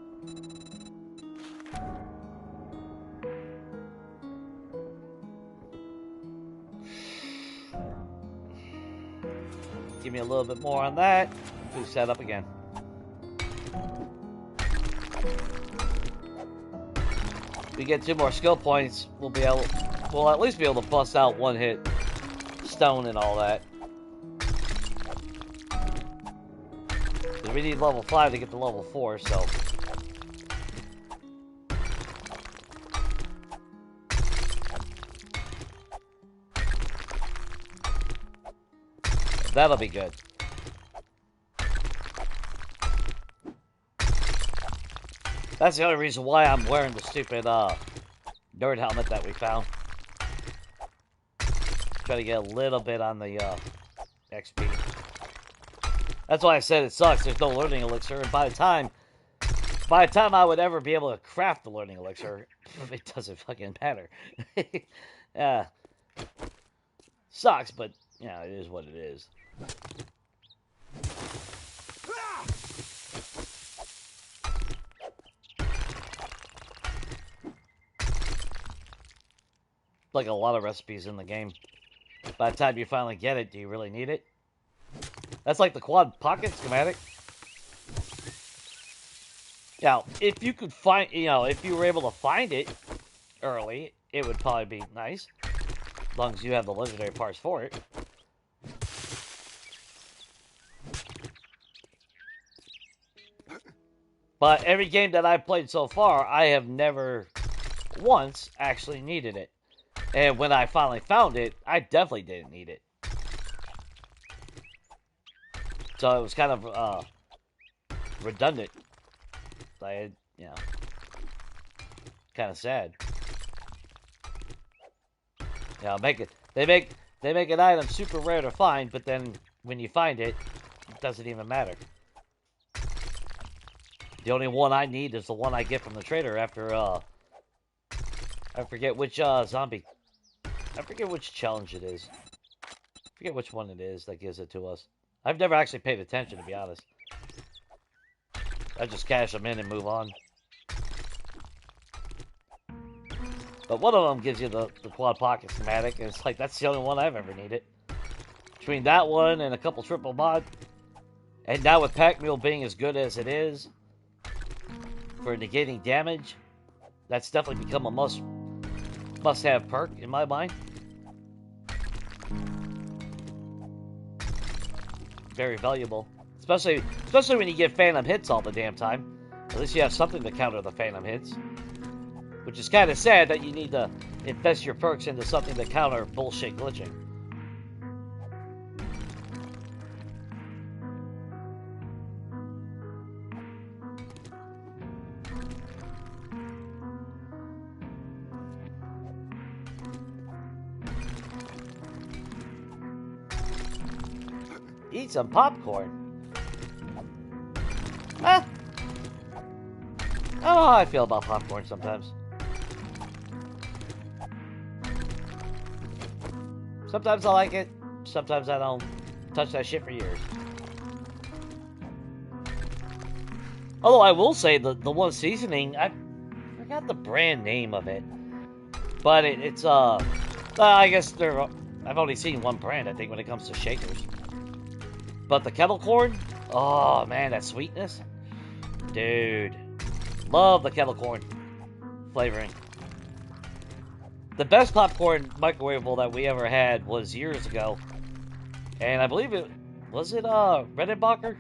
Speaker 1: Give me a little bit more on that. Please set up again. If we get 2 more skill points, we'll at least be able to bust out 1-hit stone and all that. We need level 5 to get to level 4, so. That'll be good. That's the only reason why I'm wearing the stupid nerd helmet that we found. Try to get a little bit on the XP. That's why I said it sucks. There's no learning elixir, and by the time I would ever be able to craft the learning elixir, it doesn't fucking matter. Sucks, but yeah, it is what it is. Like a lot of recipes in the game. By the time you finally get it, do you really need it? That's like the quad pocket schematic. Now, if you could find, if you were able to find it early, it would probably be nice. As long as you have the legendary parts for it. But every game that I've played so far, I have never once actually needed it. And when I finally found it, I definitely didn't need it. So it was kind of redundant. Kind of sad. They make an item super rare to find, but then when you find it, it doesn't even matter. The only one I need is the one I get from the trader after I forget which zombie. I forget which challenge it is. I forget which one it is that gives it to us. I've never actually paid attention, to be honest. I just cash them in and move on. But one of them gives you the quad pocket schematic, and it's like, that's the only one I've ever needed. Between that one and a couple triple mod, and now with Pack Mule being as good as it is, for negating damage, that's definitely become a must-have perk in my mind. Very valuable, especially when you get phantom hits all the damn time. At least you have something to counter the phantom hits, which is kind of sad that you need to invest your perks into something to counter bullshit glitching. Eat some popcorn. I don't know how I feel about popcorn sometimes. Sometimes I like it. Sometimes I don't touch that shit for years. Although I will say the one seasoning, I forgot the brand name of it. But it's I guess I've only seen one brand, I think, when it comes to shakers. But the kettle corn, oh man, that sweetness. Dude, love the kettle corn flavoring. The best popcorn microwavable that we ever had was years ago. And I believe was it Redenbacher?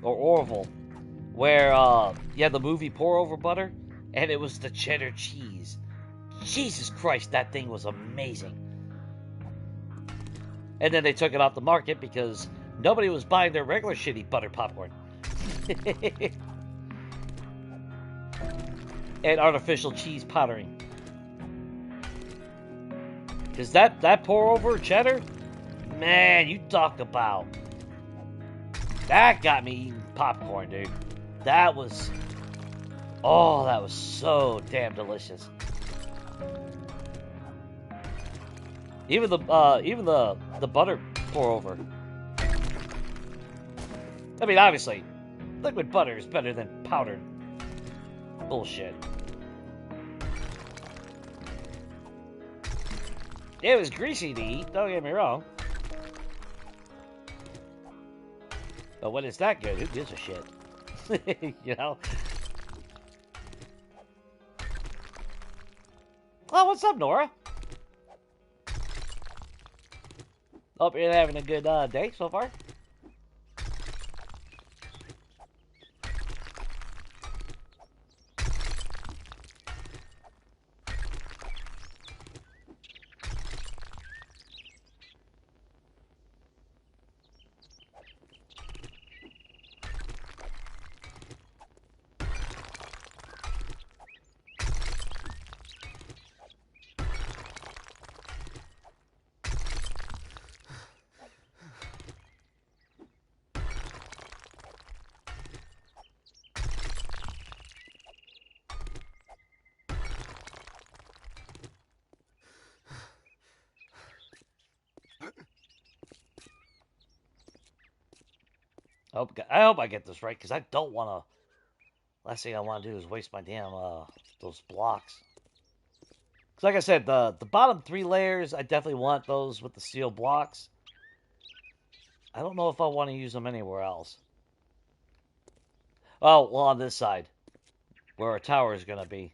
Speaker 1: Or Orville, where you had the movie Pour Over Butter, and it was the cheddar cheese. Jesus Christ, that thing was amazing. And then they took it off the market because nobody was buying their regular shitty butter popcorn. And artificial cheese powdering. Because that pour over cheddar, man, you talk about. That got me eating popcorn, dude. That was, oh, that was so damn delicious. Even the butter pour over. I mean, obviously, liquid butter is better than powdered bullshit. It was greasy to eat, don't get me wrong. But when it's that good, who gives a shit? You know? Oh, what's up, Nora? Hope you're having a good day so far. I hope I get this right, because I don't want to... Last thing I want to do is waste my damn, those blocks. Because like I said, the bottom 3 layers, I definitely want those with the steel blocks. I don't know if I want to use them anywhere else. Oh, well, on this side, where our tower is going to be.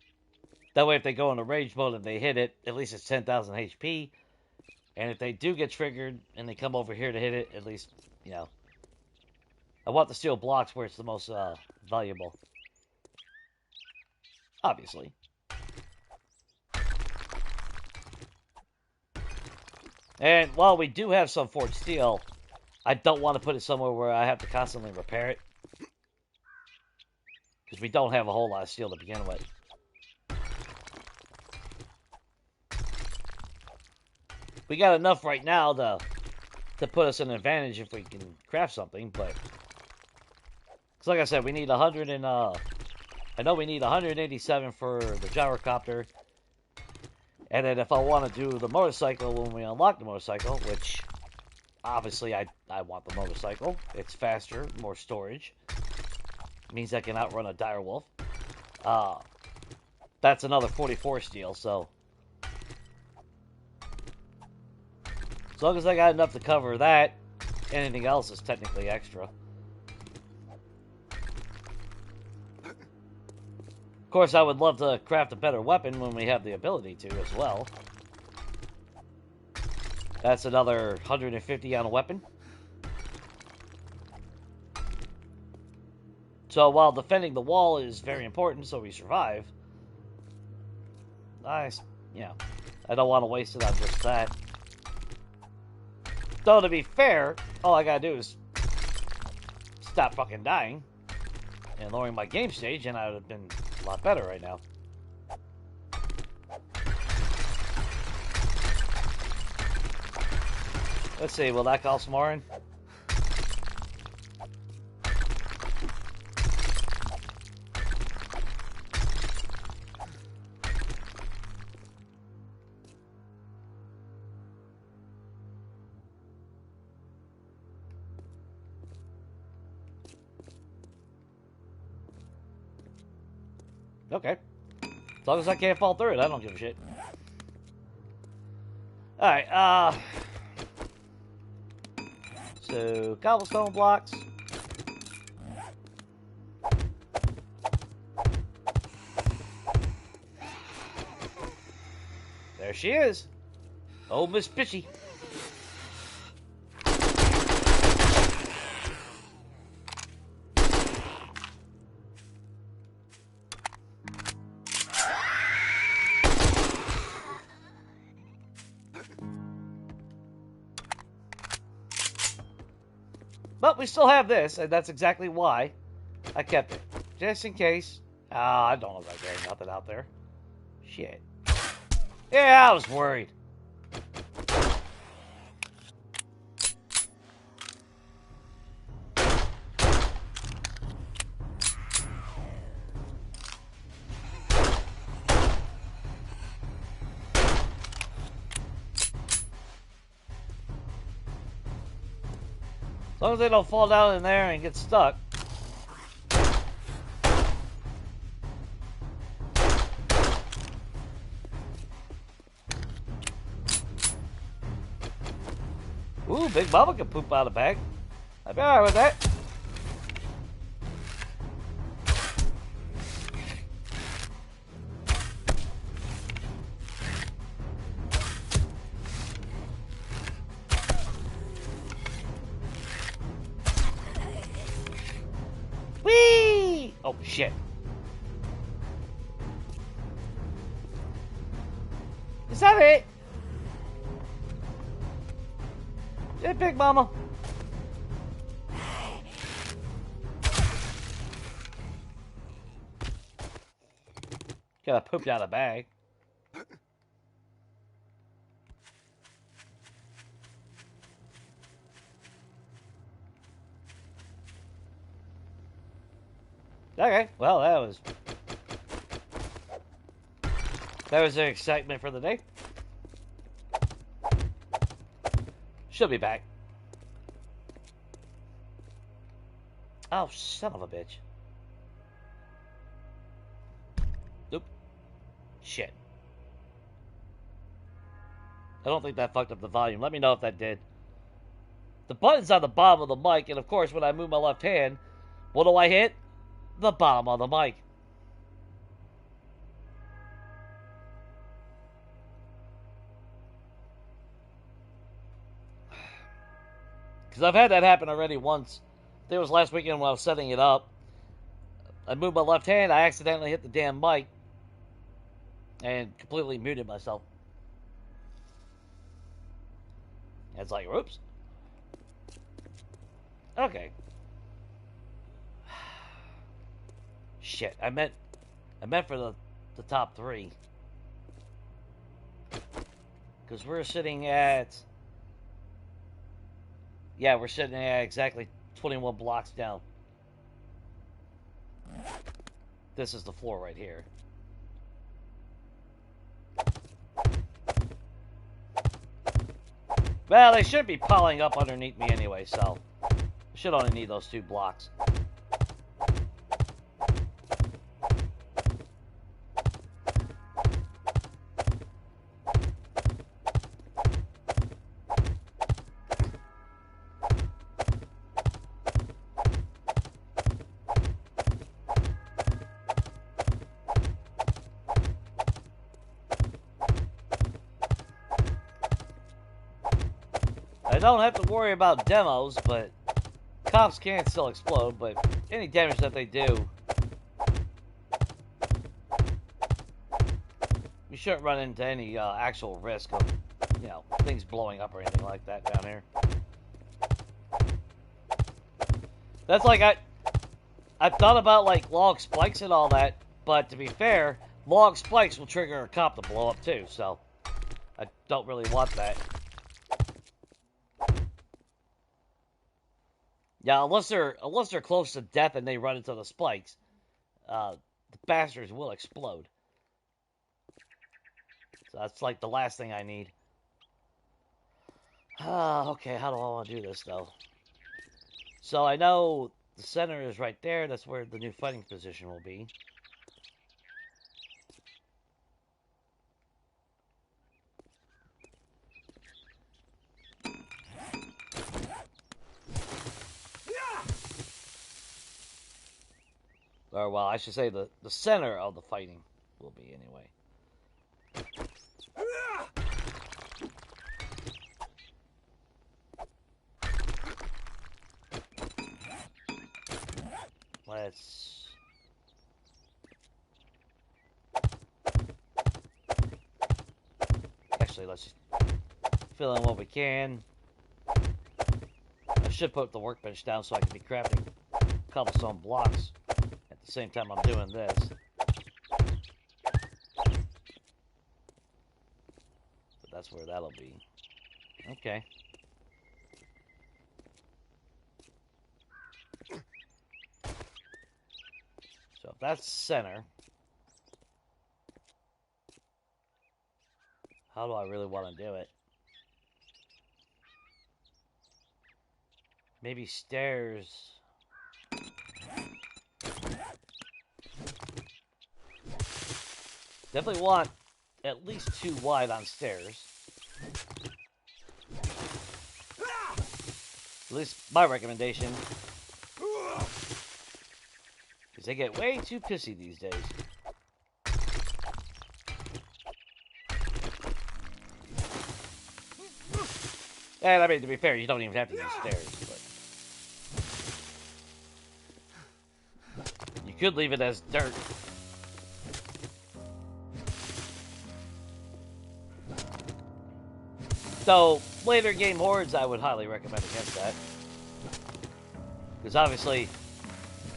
Speaker 1: That way, if they go into rage mode and they hit it, at least it's 10,000 HP. And if they do get triggered and they come over here to hit it, at least, you know... I want the steel blocks where it's the most valuable. Obviously. And while we do have some forged steel, I don't want to put it somewhere where I have to constantly repair it. Because we don't have a whole lot of steel to begin with. We got enough right now to put us in an advantage if we can craft something, but... Because like I said, we need 100 and, I know we need 187 for the gyrocopter. And then if I want to do the motorcycle when we unlock the motorcycle, which, obviously, I want the motorcycle. It's faster, more storage. Means I can outrun a dire wolf. That's another 44 steel, so... As long as I got enough to cover that, anything else is technically extra. Of course, I would love to craft a better weapon when we have the ability to as well. That's another 150 on a weapon. So while defending the wall is very important so we survive, I don't want to waste it on just that. Though, to be fair, all I gotta do is stop fucking dying and lowering my game stage, and I would have been a lot better right now. Let's see, will that call some more in? Okay. As long as I can't fall through it, I don't give a shit. Alright, so, cobblestone blocks. There she is. Oh, Miss Bitchy. But we still have this, and that's exactly why I kept it. Just in case. I don't know if there's nothing out there. Shit. Yeah, I was worried. As long as they don't fall down in there and get stuck. Ooh, Big Mama can poop out a bag. I'd be alright with that. Whee! Oh, shit. Is that it? Yeah, Big Mama. Gotta poop out a bag. Okay, well, that was the excitement for the day. She'll be back. Oh, son of a bitch. Nope. Shit. I don't think that fucked up the volume. Let me know if that did. The button's on the bottom of the mic, and of course, when I move my left hand, what do I hit? The bottom of the mic. Because I've had that happen already once. I think it was last weekend when I was setting it up. I moved my left hand, I accidentally hit the damn mic and completely muted myself. It's like, whoops. Okay. Shit, I meant for the top 3. Because we're sitting at... Yeah, we're sitting at exactly 21 blocks down. This is the floor right here. Well, they shouldn't be piling up underneath me anyway, so... I should only need those 2 blocks. I don't have to worry about demos, but cops can still explode, but any damage that they do, you shouldn't run into any actual risk of, you know, things blowing up or anything like that down here. That's like, I've thought about like log spikes and all that, but to be fair, log spikes will trigger a cop to blow up too, so I don't really want that. Yeah, unless they're close to death and they run into the spikes, the bastards will explode. So that's like the last thing I need. Okay, how do I want to do this though? So I know the center is right there. That's where the new fighting position will be. Or, well, I should say the center of the fighting will be anyway. Let's just fill in what we can. I should put the workbench down so I can be crafting cobblestone blocks at the same time I'm doing this. But that's where that'll be. Okay. So if that's center, how do I really want to do it? Maybe stairs. Definitely want at least 2 wide on stairs. At least my recommendation. Because they get way too pissy these days. And I mean, to be fair, you don't even have to use stairs, but you could leave it as dirt. So, later game hordes, I would highly recommend against that. Because obviously,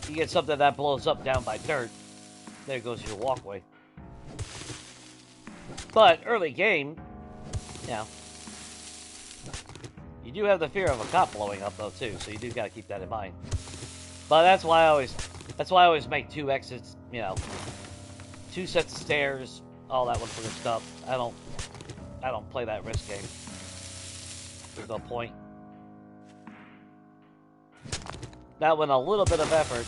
Speaker 1: you get something that blows up down by dirt, there goes your walkway. But, early game, you know, you do have the fear of a cop blowing up, though, too, so you do got to keep that in mind. But that's why I always make 2 exits, you know, 2 sets of stairs, all that wonderful good stuff. I don't play that risk game. There's no point. That with a little bit of effort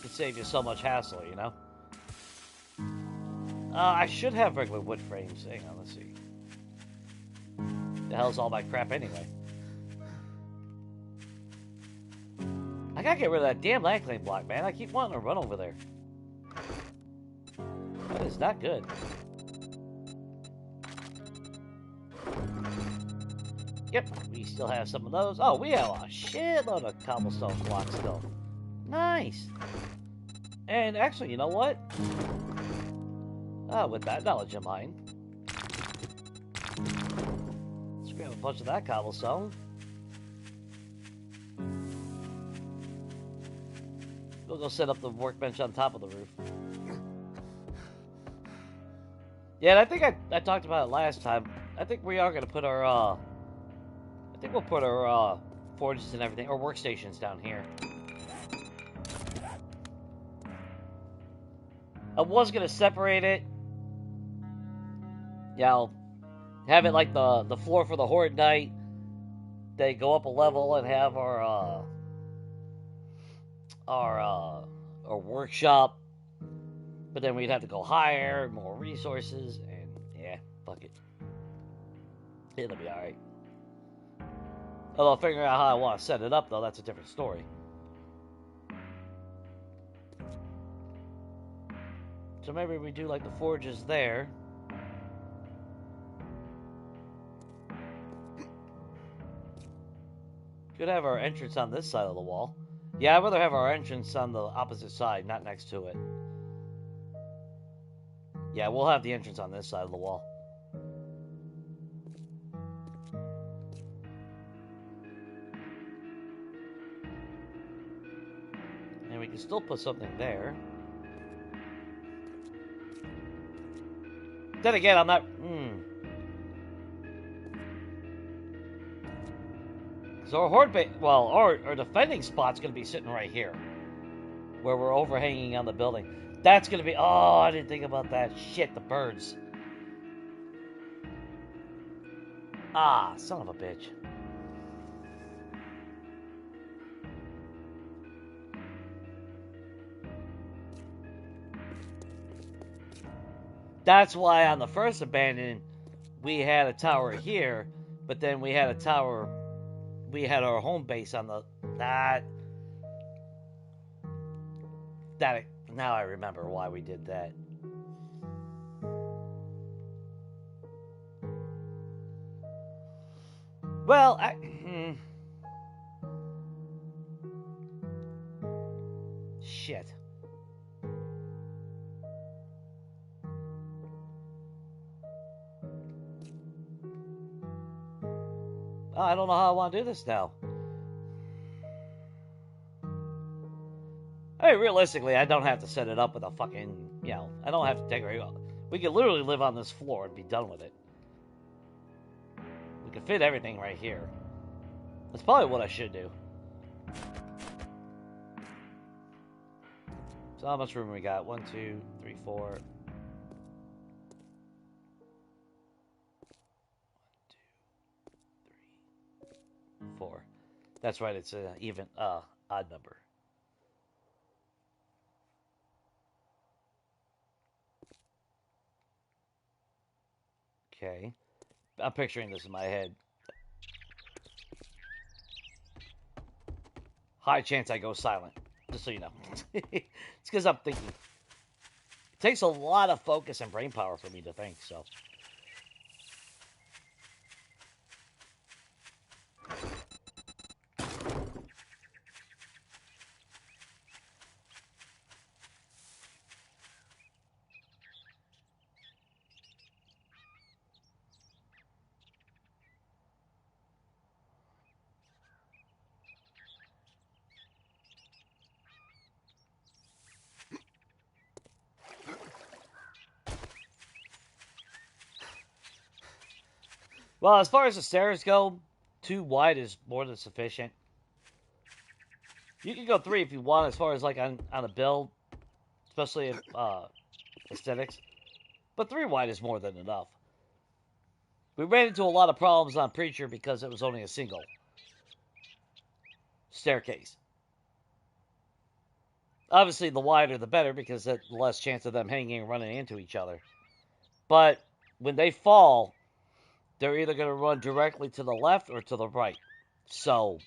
Speaker 1: could save you so much hassle, you know? I should have regular wood frames. Hang on, let's see. The hell's all my crap anyway? I gotta get rid of that damn land claim block, man. I keep wanting to run over there. That is not good. Yep, we still have some of those. Oh, we have a shitload of cobblestone blocks still. Nice. And actually, you know what? With that knowledge of mine, let's grab a bunch of that cobblestone. We'll go set up the workbench on top of the roof. Yeah, and I think I talked about it last time. I think we are going to put our, I think we'll put our, forges and everything, or workstations down here. I was going to separate it. Yeah, I'll have it like the floor for the Horde Night. They go up a level and have our workshop. But then we'd have to go higher, more resources, and yeah, fuck it. It'll be alright. Although figuring out how I want to set it up, though, that's a different story. So maybe we do like the forges there. Could have our entrance on this side of the wall. Yeah, I'd rather have our entrance on the opposite side, not next to it. Yeah, we'll have the entrance on this side of the wall. And we can still put something there. Then again, I'm not... So our horde base... Well, our defending spot's going to be sitting right here. Where we're overhanging on the building. That's going to be... Oh, I didn't think about that. Shit, the birds. Ah, son of a bitch. That's why on the first abandon, we had a tower here, but then we had a tower... We had our home base on the... That... Now I remember why we did that. Well, Shit. I don't know how I want to do this now. I mean, realistically, I don't have to set it up with a fucking, I don't have to decorate. We could literally live on this floor and be done with it. We could fit everything right here. That's probably what I should do. So how much room we got? 1, 2, 3, 4. 1, 2, 3, 4. That's right. It's an even, odd number. Okay. I'm picturing this in my head. High chance I go silent. Just so you know. It's because I'm thinking. It takes a lot of focus and brain power for me to think, so. Well, as far as the stairs go, 2 wide is more than sufficient. You can go 3 if you want, as far as like on a build, especially in aesthetics. But 3 wide is more than enough. We ran into a lot of problems on Preacher because it was only a single staircase. Obviously, the wider the better because that's less chance of them hanging and running into each other. But when they fall, they're either going to run directly to the left or to the right. So,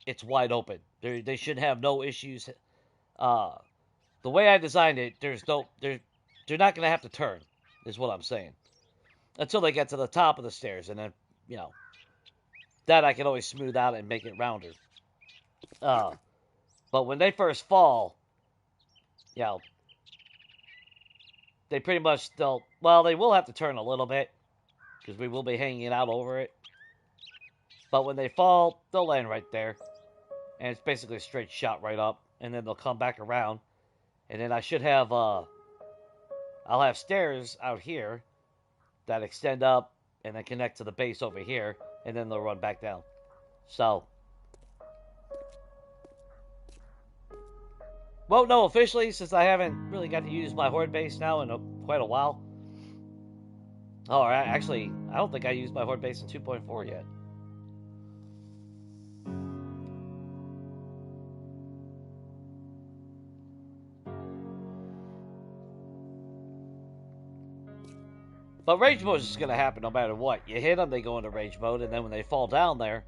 Speaker 1: it's wide open. They should have no issues. The way I designed it, they're not going to have to turn, is what I'm saying. Until they get to the top of the stairs. And then, that I can always smooth out and make it rounder. But when they first fall, they pretty much they will have to turn a little bit. Because we will be hanging out over it. But when they fall, they'll land right there. And it's basically a straight shot right up. And then they'll come back around. And then I should have, I'll have stairs out here that extend up and then connect to the base over here. And then they'll run back down. So. Won't know officially since I haven't really got to use my horde base now in quite a while. Oh, actually, I don't think I used my horde base in 2.4 yet. But rage mode is just going to happen no matter what. You hit them, they go into rage mode, and then when they fall down there,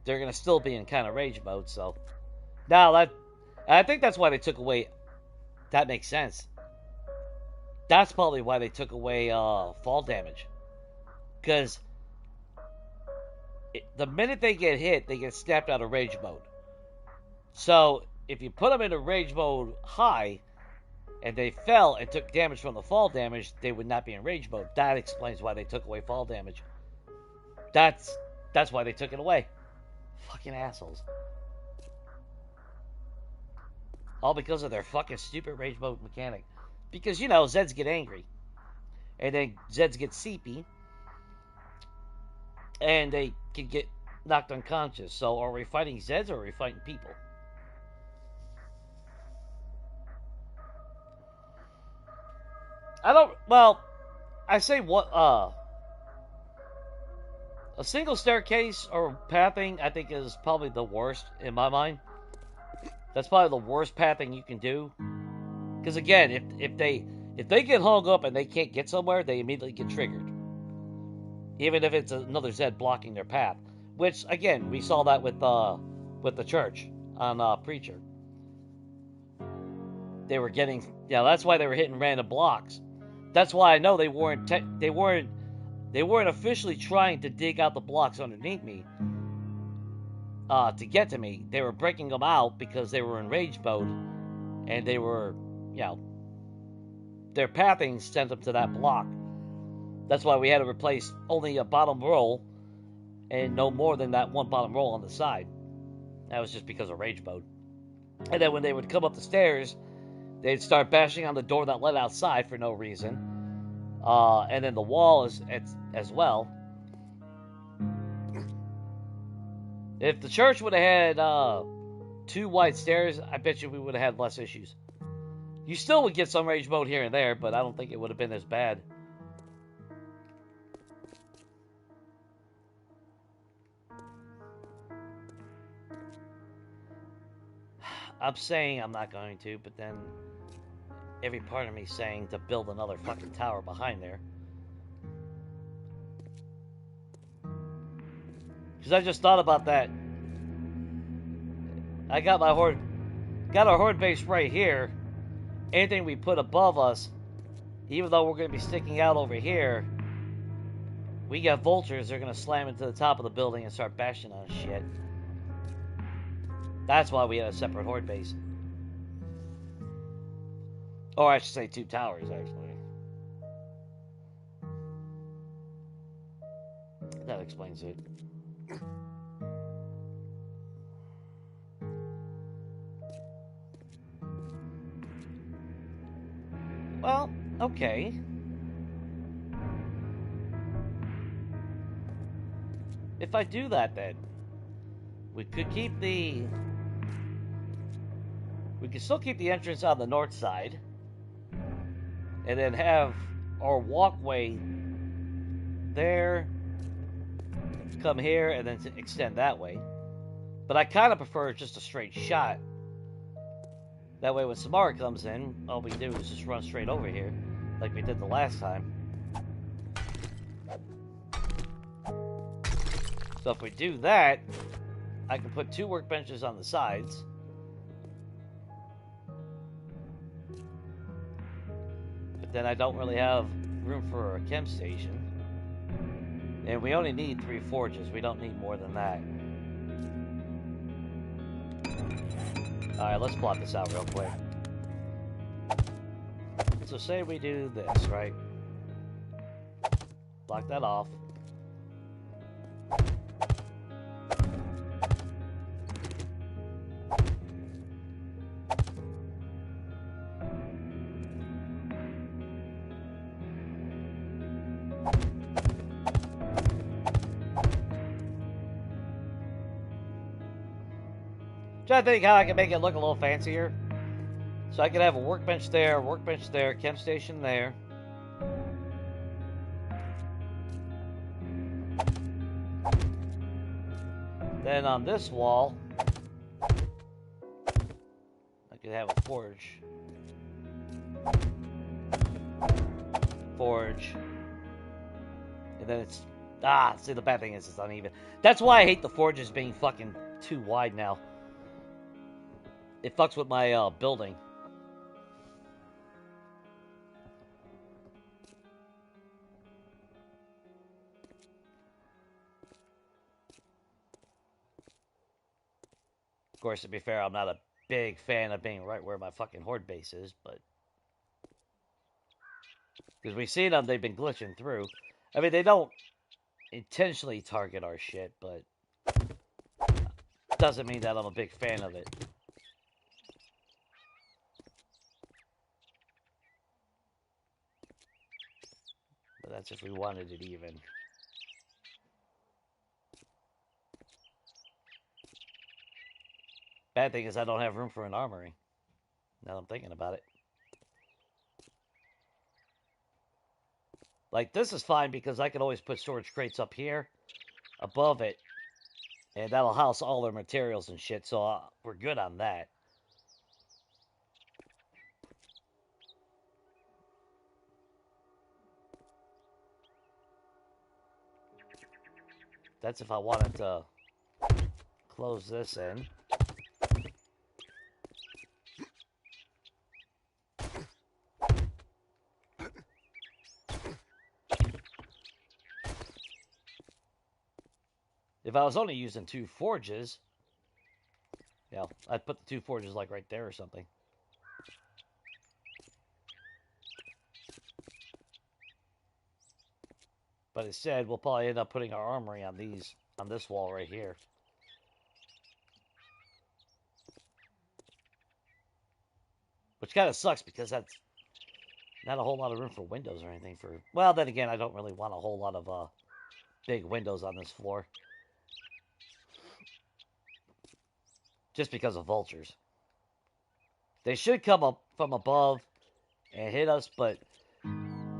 Speaker 1: they're going to still be in kind of rage mode, so. Now, I think that's why they took away. That makes sense. That's probably why they took away fall damage. Because the minute they get hit, they get snapped out of rage mode. So, if you put them into rage mode high, and they fell and took damage from the fall damage, they would not be in rage mode. That explains why they took away fall damage. That's why they took it away. Fucking assholes. All because of their fucking stupid rage mode mechanic. Because, Zeds get angry. And then Zeds get seepy. And they can get knocked unconscious. So, are we fighting Zeds or are we fighting people? I say what, a single staircase or pathing, I think, is probably the worst in my mind. That's probably the worst pathing you can do. Because again, if they get hung up and they can't get somewhere, they immediately get triggered. Even if it's another Zed blocking their path. Which, again, we saw that with the church on Preacher. They were getting, that's why they were hitting random blocks. That's why I know they weren't officially trying to dig out the blocks underneath me to get to me. They were breaking them out because they were in rage mode, and they were, their pathing sent them to that block. That's why we had to replace only a bottom roll and no more than that one bottom roll on the side. That was just because of rage mode. And then when they would come up the stairs, they'd start bashing on the door that led outside for no reason. And then the wall as well. If the church would have had 2 wide stairs, I bet you we would have had less issues. You still would get some rage mode here and there, but I don't think it would have been as bad. I'm saying I'm not going to, but then every part of me saying to build another fucking tower behind there. Because I just thought about that. I got our horde base right here. Anything we put above us, even though we're going to be sticking out over here, we got vultures. They're going to slam into the top of the building and start bashing on shit. That's why we had a separate horde base. Or I should say 2 towers, actually. That explains it. Well, okay. If I do that, then we could keep the... We could still keep the entrance on the north side, and then have our walkway there, come here, and then extend that way. But I kind of prefer just a straight shot. That way when Samara comes in, all we do is just run straight over here, like we did the last time. So if we do that, I can put 2 workbenches on the sides. But then I don't really have room for a chem station. And we only need 3 forges. We don't need more than that. Alright, let's plot this out real quick. So say we do this, right? Block that off. Trying to think how I can make it look a little fancier. So I could have a workbench there, chem station there. Then on this wall, I could have a forge. And then it's... see, the bad thing is it's uneven. That's why I hate the forges being fucking too wide now. It fucks with my building. Of course, to be fair, I'm not a big fan of being right where my fucking horde base is, but... Because we've seen them, they've been glitching through. I mean, they don't intentionally target our shit, but... Doesn't mean that I'm a big fan of it. But that's if we wanted it even. Bad thing is I don't have room for an armory. Now that I'm thinking about it. Like, this is fine because I can always put storage crates up here, above it, and that'll house all their materials and shit, so we're good on that. That's if I wanted to close this in. If I was only using 2 forges, yeah, I'd put the 2 forges like right there or something. But instead, we'll probably end up putting our armory on this wall right here. which kind of sucks because that's not a whole lot of room for windows or anything. Well, then again, I don't really want a whole lot of big windows on this floor, just because of vultures. They should come up from above and hit us, but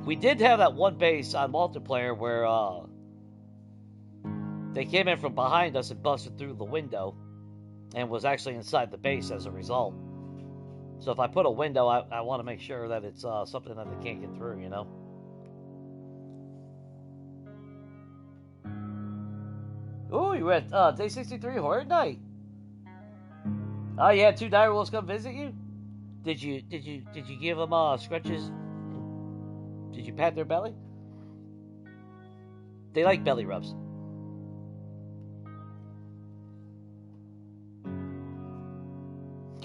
Speaker 1: we did have that one base on multiplayer where they came in from behind us and busted through the window and was actually inside the base as a result. So if I put a window, I want to make sure that it's something that they can't get through, you know? Ooh, you were at day 63 Horror Night. Oh, you had 2 direwolves come visit you? Did you give them scratches? Did you pat their belly? They like belly rubs.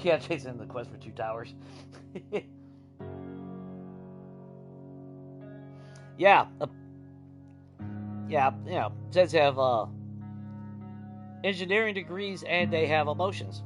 Speaker 1: Yeah, chasing the quest for 2 towers. Yeah. Yeah, you know, says they have engineering degrees and they have emotions.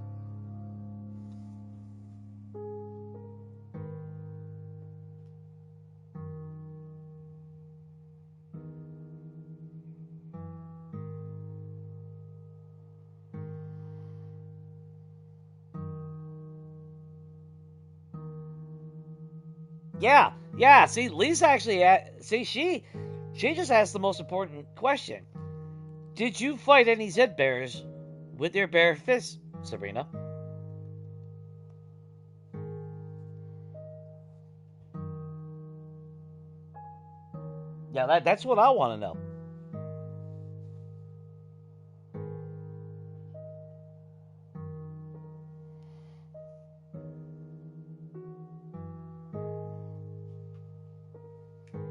Speaker 1: Yeah. See, Lisa actually, she just asked the most important question. Did you fight any Zed bears with your bare fists, Sabrina? Yeah, that's what I want to know.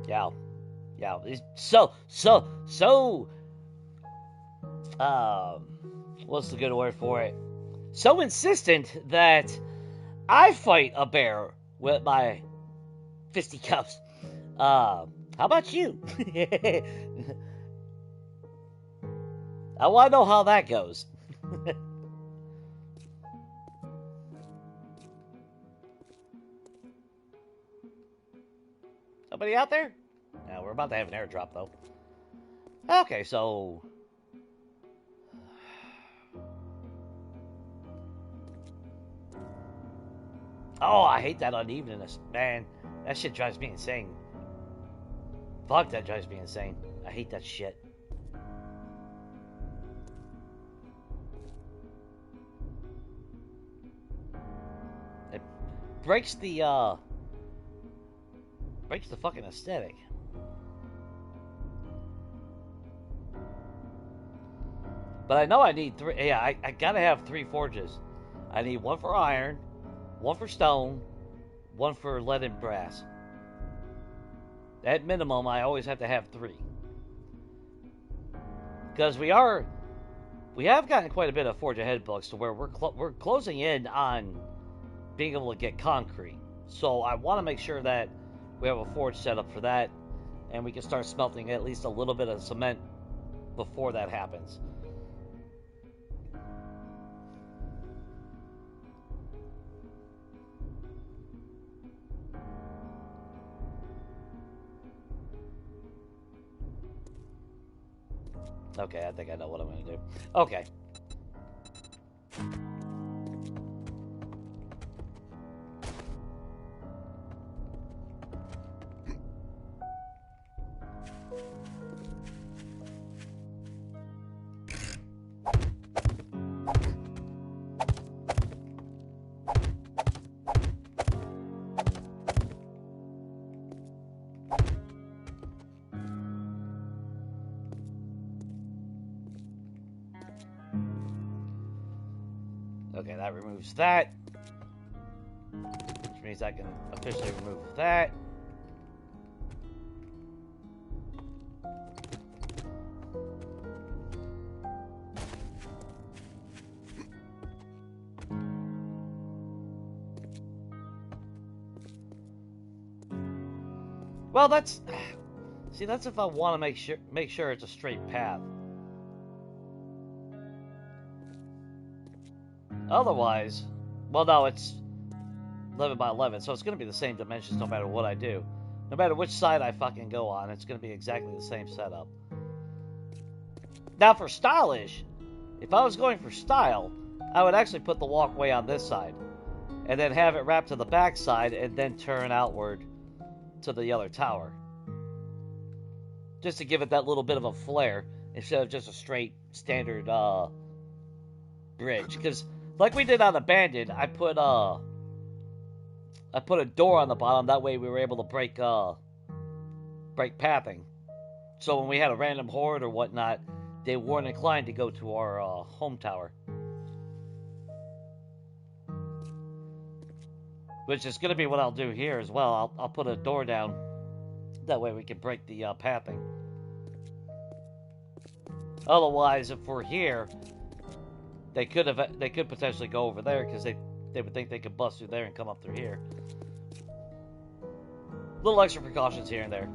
Speaker 1: Yeah. So, what's the good word for it? So insistent that I fight a bear with my fisticuffs. How about you? I want to know how that goes. Somebody out there? We're about to have an airdrop, though. Okay, so... Oh, I hate that unevenness. Man, that shit drives me insane. Fuck, that drives me insane. I hate that shit. It breaks the fucking aesthetic. But I know I need 3. Yeah, I gotta have 3 forges. I need 1 for iron, 1 for stone, 1 for lead and brass. At minimum, I always have to have 3. Because we have gotten quite a bit of Forge Ahead books to where we're closing in on being able to get concrete. So I want to make sure that we have a forge set up for that, and we can start smelting at least a little bit of cement before that happens. Okay, I think I know what I'm going to do. Okay. Okay, that removes that. Which means I can officially remove that. Well, that's... See, that's if I want to make sure it's a straight path. Otherwise... Well, no, it's... 11 by 11, so it's going to be the same dimensions no matter what I do. No matter which side I fucking go on, it's going to be exactly the same setup. Now for stylish, if I was going for style, I would actually put the walkway on this side. And then have it wrap to the back side and then turn outward to the other tower. Just to give it that little bit of a flair instead of just a straight standard bridge. Because like we did on Abandoned, I put a door on the bottom. That way we were able to break pathing. So when we had a random horde or whatnot, they weren't inclined to go to our home tower. Which is going to be what I'll do here as well. I'll put a door down. That way we can break the pathing. Otherwise, if we're here, they could potentially go over there because they would think they could bust through there and come up through here. Little extra precautions here and there.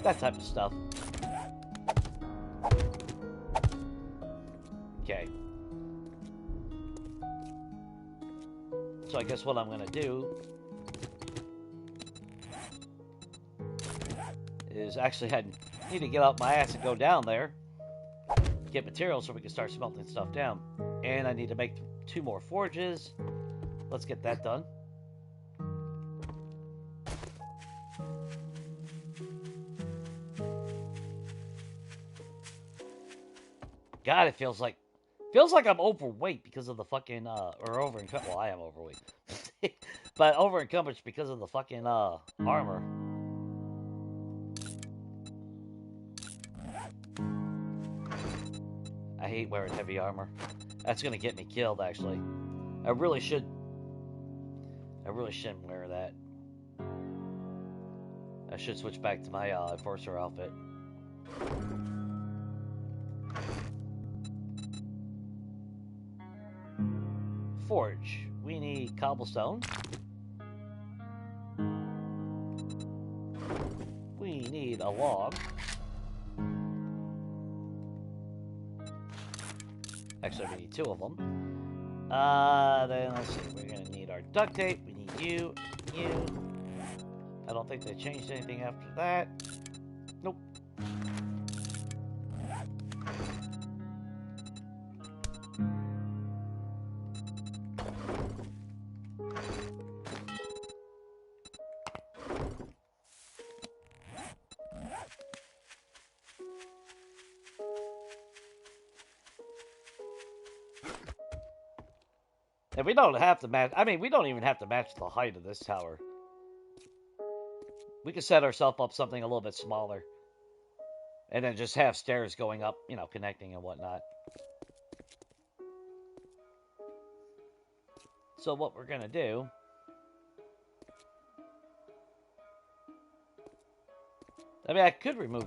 Speaker 1: That type of stuff. Okay. So I guess what I'm going to do is actually I need to get out my ass and go down there, get materials so we can start smelting stuff down. And I need to make 2 more forges. Let's get that done. God, it feels like I'm overweight because of the fucking or over-encumbered. Well, I am overweight, but over-encumbered because of the fucking armor. I hate wearing heavy armor. That's gonna get me killed. Actually, I really shouldn't wear that. I should switch back to my Enforcer outfit. Forge. We need cobblestone. We need a log. Actually, we need 2 of them. Then let's see. We're gonna need our duct tape. We need you. I don't think they changed anything after that. Nope. And we don't have to match. I mean, we don't even have to match the height of this tower. We could set ourselves up something a little bit smaller. And then just have stairs going up, you know, connecting and whatnot. So what we're going to do... I mean, I could remove...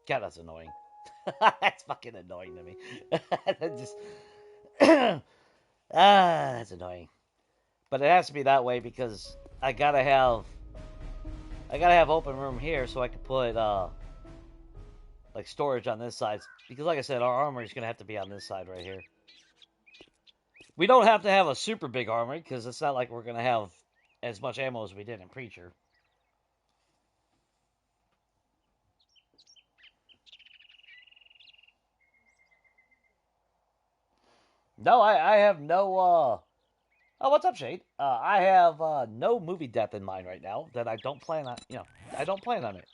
Speaker 1: God, that's annoying. That's fucking annoying to me. That just... that's annoying. But it has to be that way because I gotta have open room here so I can put like storage on this side. Because like I said, our armory is gonna have to be on this side right here. We don't have to have a super big armory because it's not like we're gonna have as much ammo as we did in Preacher. No, I have no, Oh, what's up, Shade? I have no movie death in mind right now that I don't plan on, you know, I don't plan on it.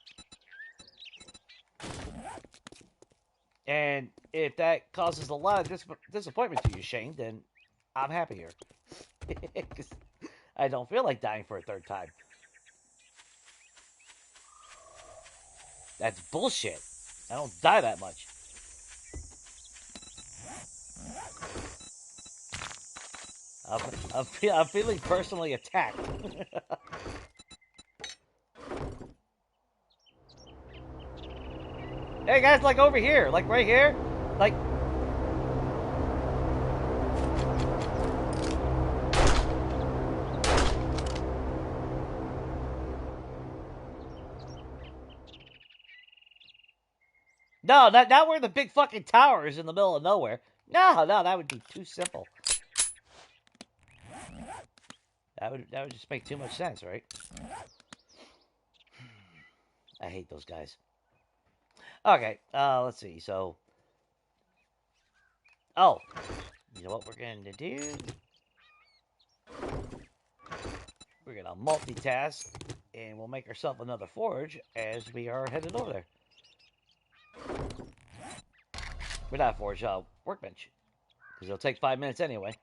Speaker 1: And if that causes a lot of disappointment to you, Shane, then I'm happy here. Because I don't feel like dying for a 3rd time. That's bullshit. I don't die that much. I'm feeling personally attacked. Hey guys, like over here, like right here, like. No, not where the big fucking tower is in the middle of nowhere. No, that would be too simple. That would just make too much sense, right? I hate those guys. Okay, let's see. So, oh, you know what we're going to do? We're going to multitask, and we'll make ourselves another forge as we are headed over there. We're not forge, workbench. Because it'll take 5 minutes anyway.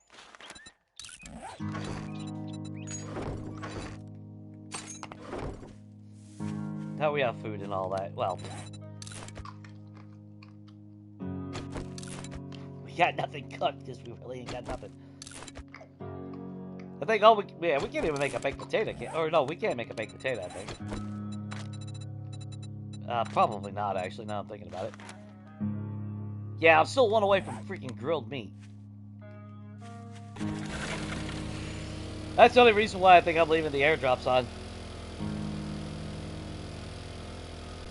Speaker 1: How we have food and all that? Well, we got nothing cooked because we really ain't got nothing. I think we can't even make a baked potato. Or no, we can't make a baked potato, I think. Probably not, actually, now I'm thinking about it. Yeah, I'm still one away from freaking grilled meat. That's the only reason why I think I'm leaving the airdrops on.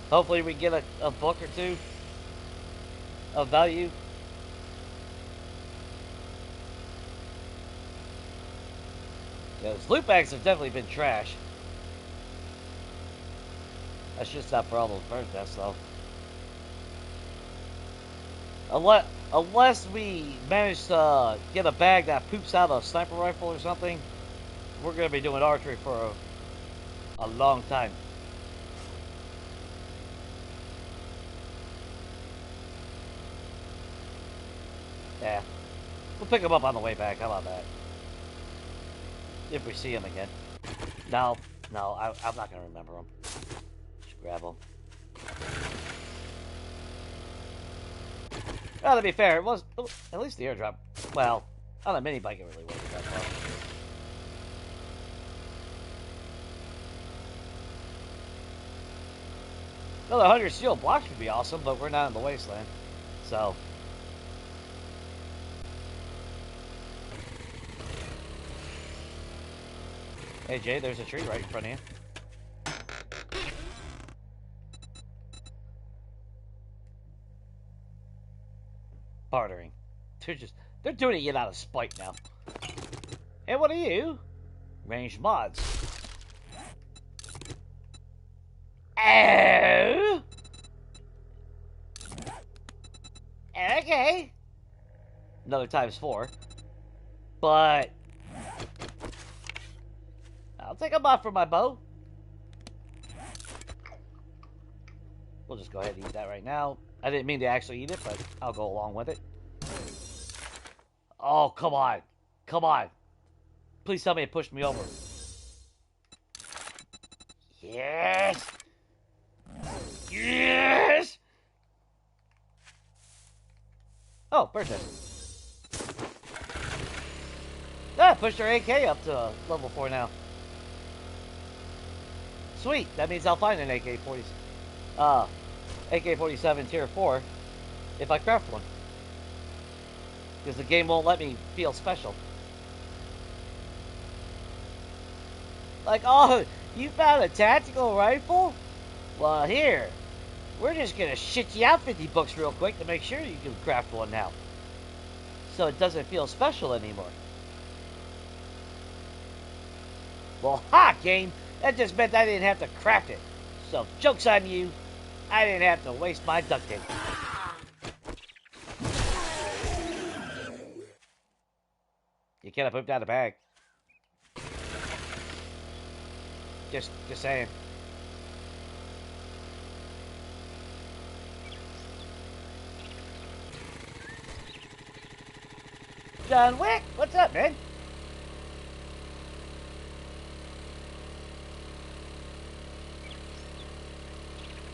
Speaker 1: Hopefully we get a book or two of value. Yeah, those loot bags have definitely been trash. That's just not for all those bird nests, though. Unless we manage to get a bag that poops out a sniper rifle or something, we're going to be doing archery for a long time. Yeah. We'll pick them up on the way back. How about that? If we see them again. No, I'm not going to remember them. Just grab them. Well, to be fair, it was at least the airdrop. Well, on a mini bike, it really wasn't that far. Another 100 steel blocks would be awesome, but we're not in the wasteland, so. Hey Jay, there's a tree right in front of you. Bartering. They're doing it out of spite now. Hey, what are you? Ranged mods. Oh! Okay. Another ×4. But I'll take a mod for my bow. We'll just go ahead and eat that right now. I didn't mean to actually eat it, but I'll go along with it. Oh, come on. Come on. Please tell me it pushed me over. Yes! Yes! Oh, perfect. Ah, pushed our AK up to level 4 now. Sweet. That means I'll find an AK-47 tier 4 if I craft one. Because the game won't let me feel special. Like, oh, you found a tactical rifle? Well, here. We're just going to shit you out 50 bucks real quick to make sure you can craft one now. So it doesn't feel special anymore. Well, ha, game. That just meant I didn't have to craft it. So, joke's on you. I didn't have to waste my duct tape. You can't have pooped out a bag. Just saying. John Wick, what's up, man?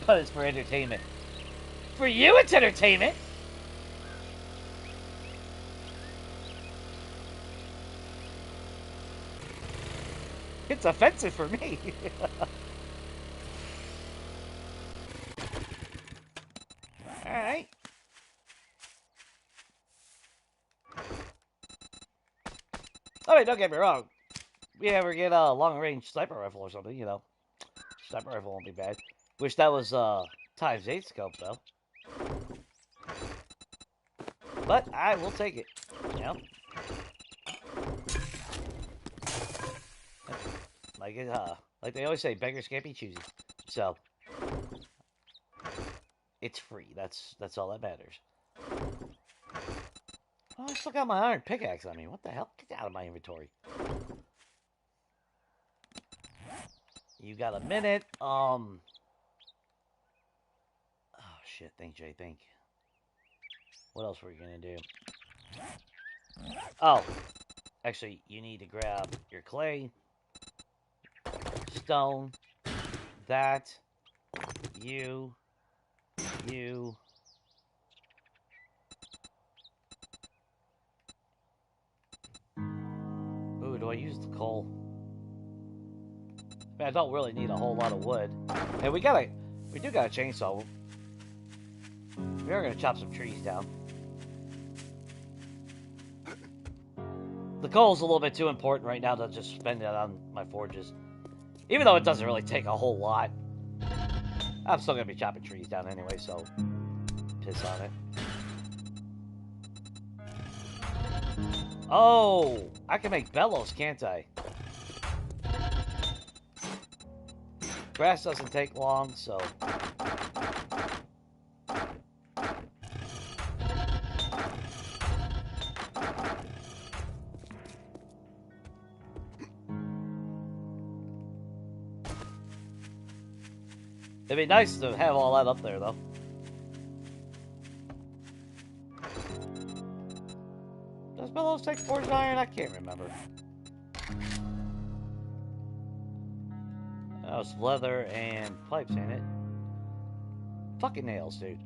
Speaker 1: But it's for entertainment. For you, it's entertainment. It's offensive for me. Alright. I mean, don't get me wrong. If we ever get a long-range sniper rifle or something, you know. Sniper rifle won't be bad. Wish that was ×8 scope, though. But I will take it. You know? Like they always say, beggars can't be choosy. So it's free. That's all that matters. Oh, I still got my iron pickaxe on me. What the hell? Get out of my inventory. You got a minute. Oh shit. Think, Jay. Think. What else were we gonna do? Oh, actually, you need to grab your clay, stone, that, you. Ooh, do I use the coal? Man, I don't really need a whole lot of wood. And we do got a chainsaw. We are gonna chop some trees down. The coal's a little bit too important right now to just spend it on my forges. Even though it doesn't really take a whole lot. I'm still gonna be chopping trees down anyway, so piss on it. Oh, I can make bellows, can't I? Grass doesn't take long, so... It'd be nice to have all that up there, though. Does bellows take forged iron? I can't remember. Oh, it's leather and pipes, ain't it? Fucking nails, dude.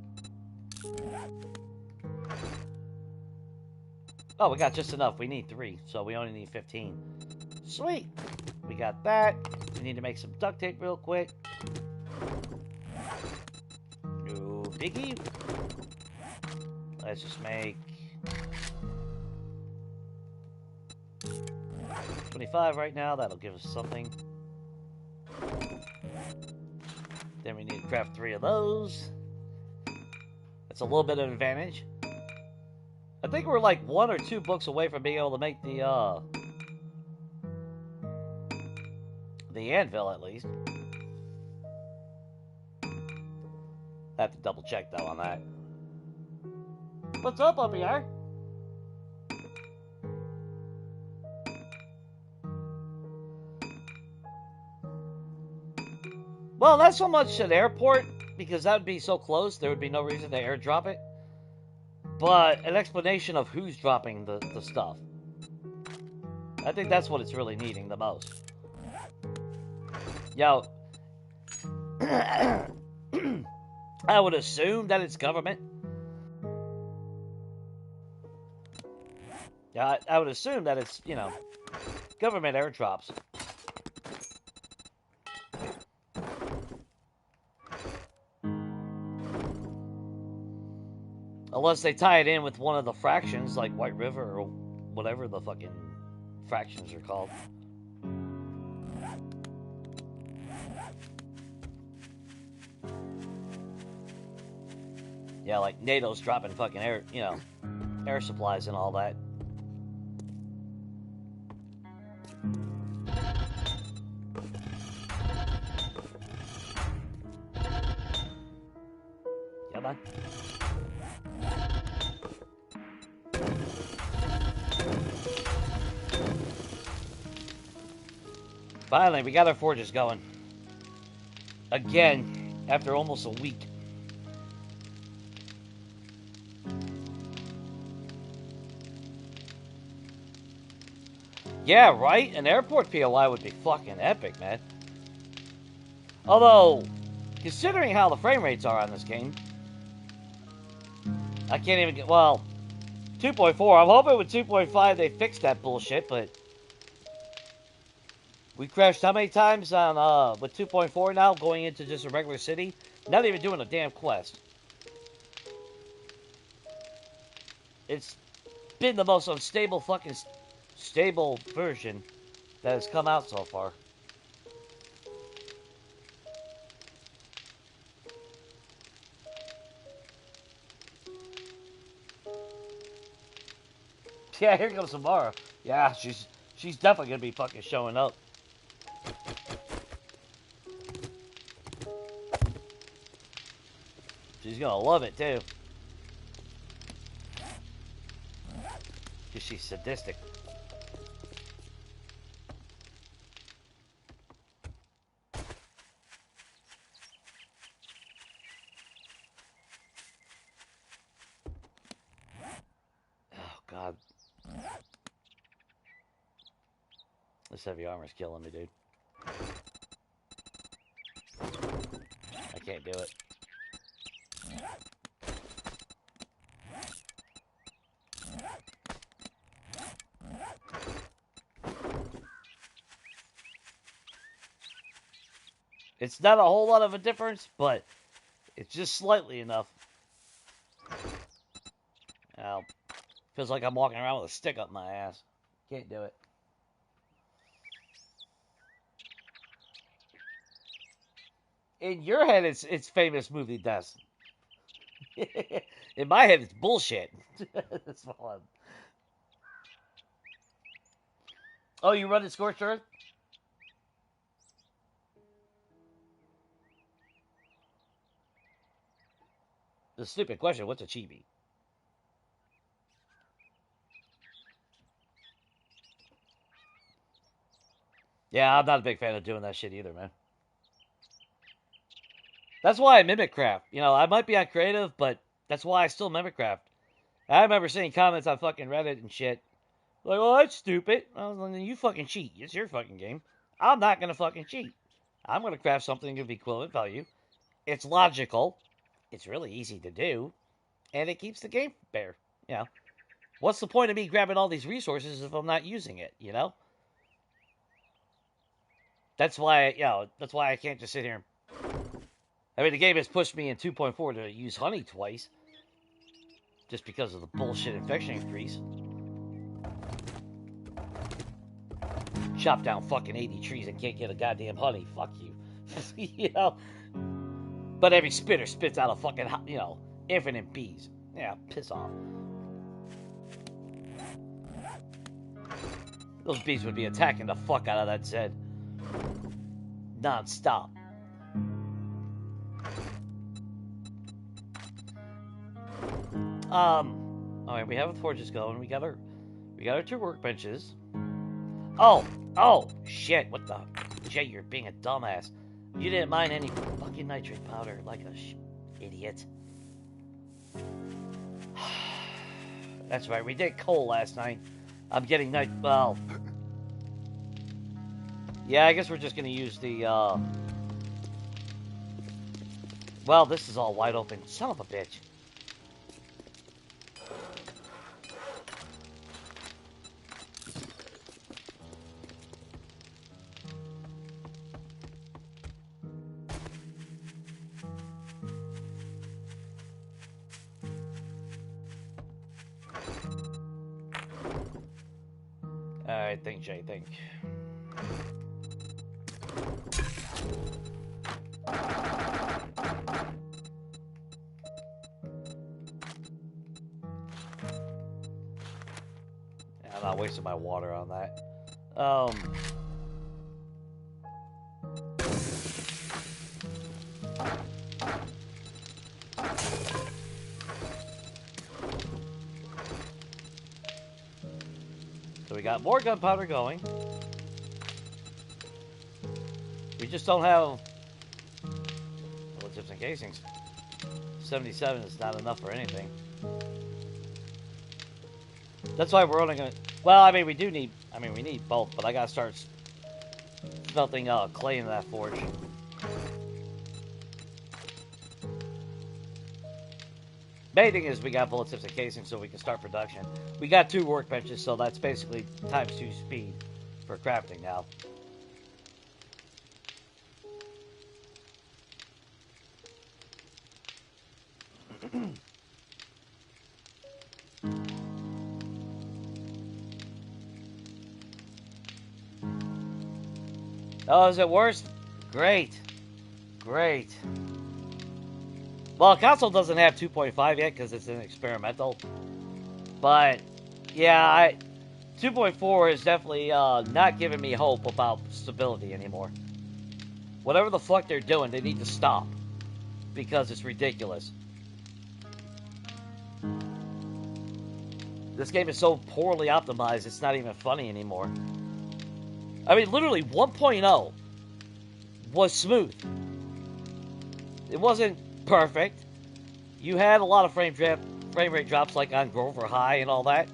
Speaker 1: Oh, we got just enough. We need 3, so we only need 15. Sweet! We got that. We need to make some duct tape real quick. No biggie. Let's just make 25 right now. That'll give us something. Then we need to craft 3 of those. That's a little bit of an advantage. I think we're like 1 or 2 books away from being able to make the anvil, at least. I have to double check, though, on that. What's up here? Well, not so much an airport, because that would be so close, there would be no reason to airdrop it. But an explanation of who's dropping the stuff. I think that's what it's really needing the most. Yo, I would assume that it's government. Yeah, I would assume that it's, you know, government airdrops. Unless they tie it in with one of the fractions, like White River or whatever the fucking fractions are called. Yeah, like NATO's dropping fucking air, you know, air supplies and all that. Yeah, man. Finally, we got our forges going. Again, after almost a week. Yeah, right? An airport POI would be fucking epic, man. Although, considering how the frame rates are on this game, I can't even get, well, 2.4. I'm hoping with 2.5 they fixed that bullshit, but we crashed how many times on with 2.4 now, going into just a regular city? Not even doing a damn quest. It's been the most unstable fucking stable version that has come out so far. Yeah, here comes Samara. Yeah, she's definitely gonna be fucking showing up. She's gonna love it too. Cause she's sadistic. Oh god. This heavy armor's killing me, dude. I can't do it. It's not a whole lot of a difference, but it's just slightly enough. Now, feels like I'm walking around with a stick up my ass. Can't do it. In your head, it's famous movie deaths. In my head, it's bullshit. That's fun. Oh, you running Scorched Earth? The stupid question, what's a chibi? Yeah, I'm not a big fan of doing that shit either, man. That's why I mimic craft. You know, I might be on creative, but that's why I still mimic craft. I remember seeing comments on fucking Reddit and shit. Like, oh, that's stupid. I was like, you fucking cheat. It's your fucking game. I'm not gonna fucking cheat. I'm gonna craft something of equivalent value. It's logical. It's really easy to do. And it keeps the game fair. You know, what's the point of me grabbing all these resources if I'm not using it, you know? That's why, that's why I can't just sit here. I mean, the game has pushed me in 2.4 to use honey twice. Just because of the bullshit infection increase. Chop down fucking 80 trees and can't get a goddamn honey. Fuck you. You know? But every spitter spits out a fucking, infinite bees. Yeah, piss off. Those bees would be attacking the fuck out of that Zed. Non-stop. Alright, we have the torches going. We got our 2 workbenches. Oh, shit, what the... Jay, you're being a dumbass. You didn't mine any fucking nitrate powder like a idiot. That's right, we did coal last night. I'm getting well... Yeah, I guess we're just gonna use the, Well, this is all wide open. Son of a bitch. Alright, think, Jay, think. I'm not wasting my water on that. So we got more gunpowder going. We just don't have bullet tips and casings. 77 is not enough for anything. That's why we're only gonna... Well, I mean, we need both, but I gotta start smelting clay into that forge. Main thing is we got bullet tips and casings so we can start production. We got 2 workbenches, so that's basically ×2 speed for crafting now. Oh, is it worse? Great. Great. Well, console doesn't have 2.5 yet because it's an experimental. But Yeah, 2.4 is definitely not giving me hope about stability anymore. Whatever the fuck they're doing, they need to stop. Because it's ridiculous. This game is so poorly optimized, it's not even funny anymore. I mean, literally, 1.0 was smooth. It wasn't perfect. You had a lot of frame rate drops like on Grover High and all that.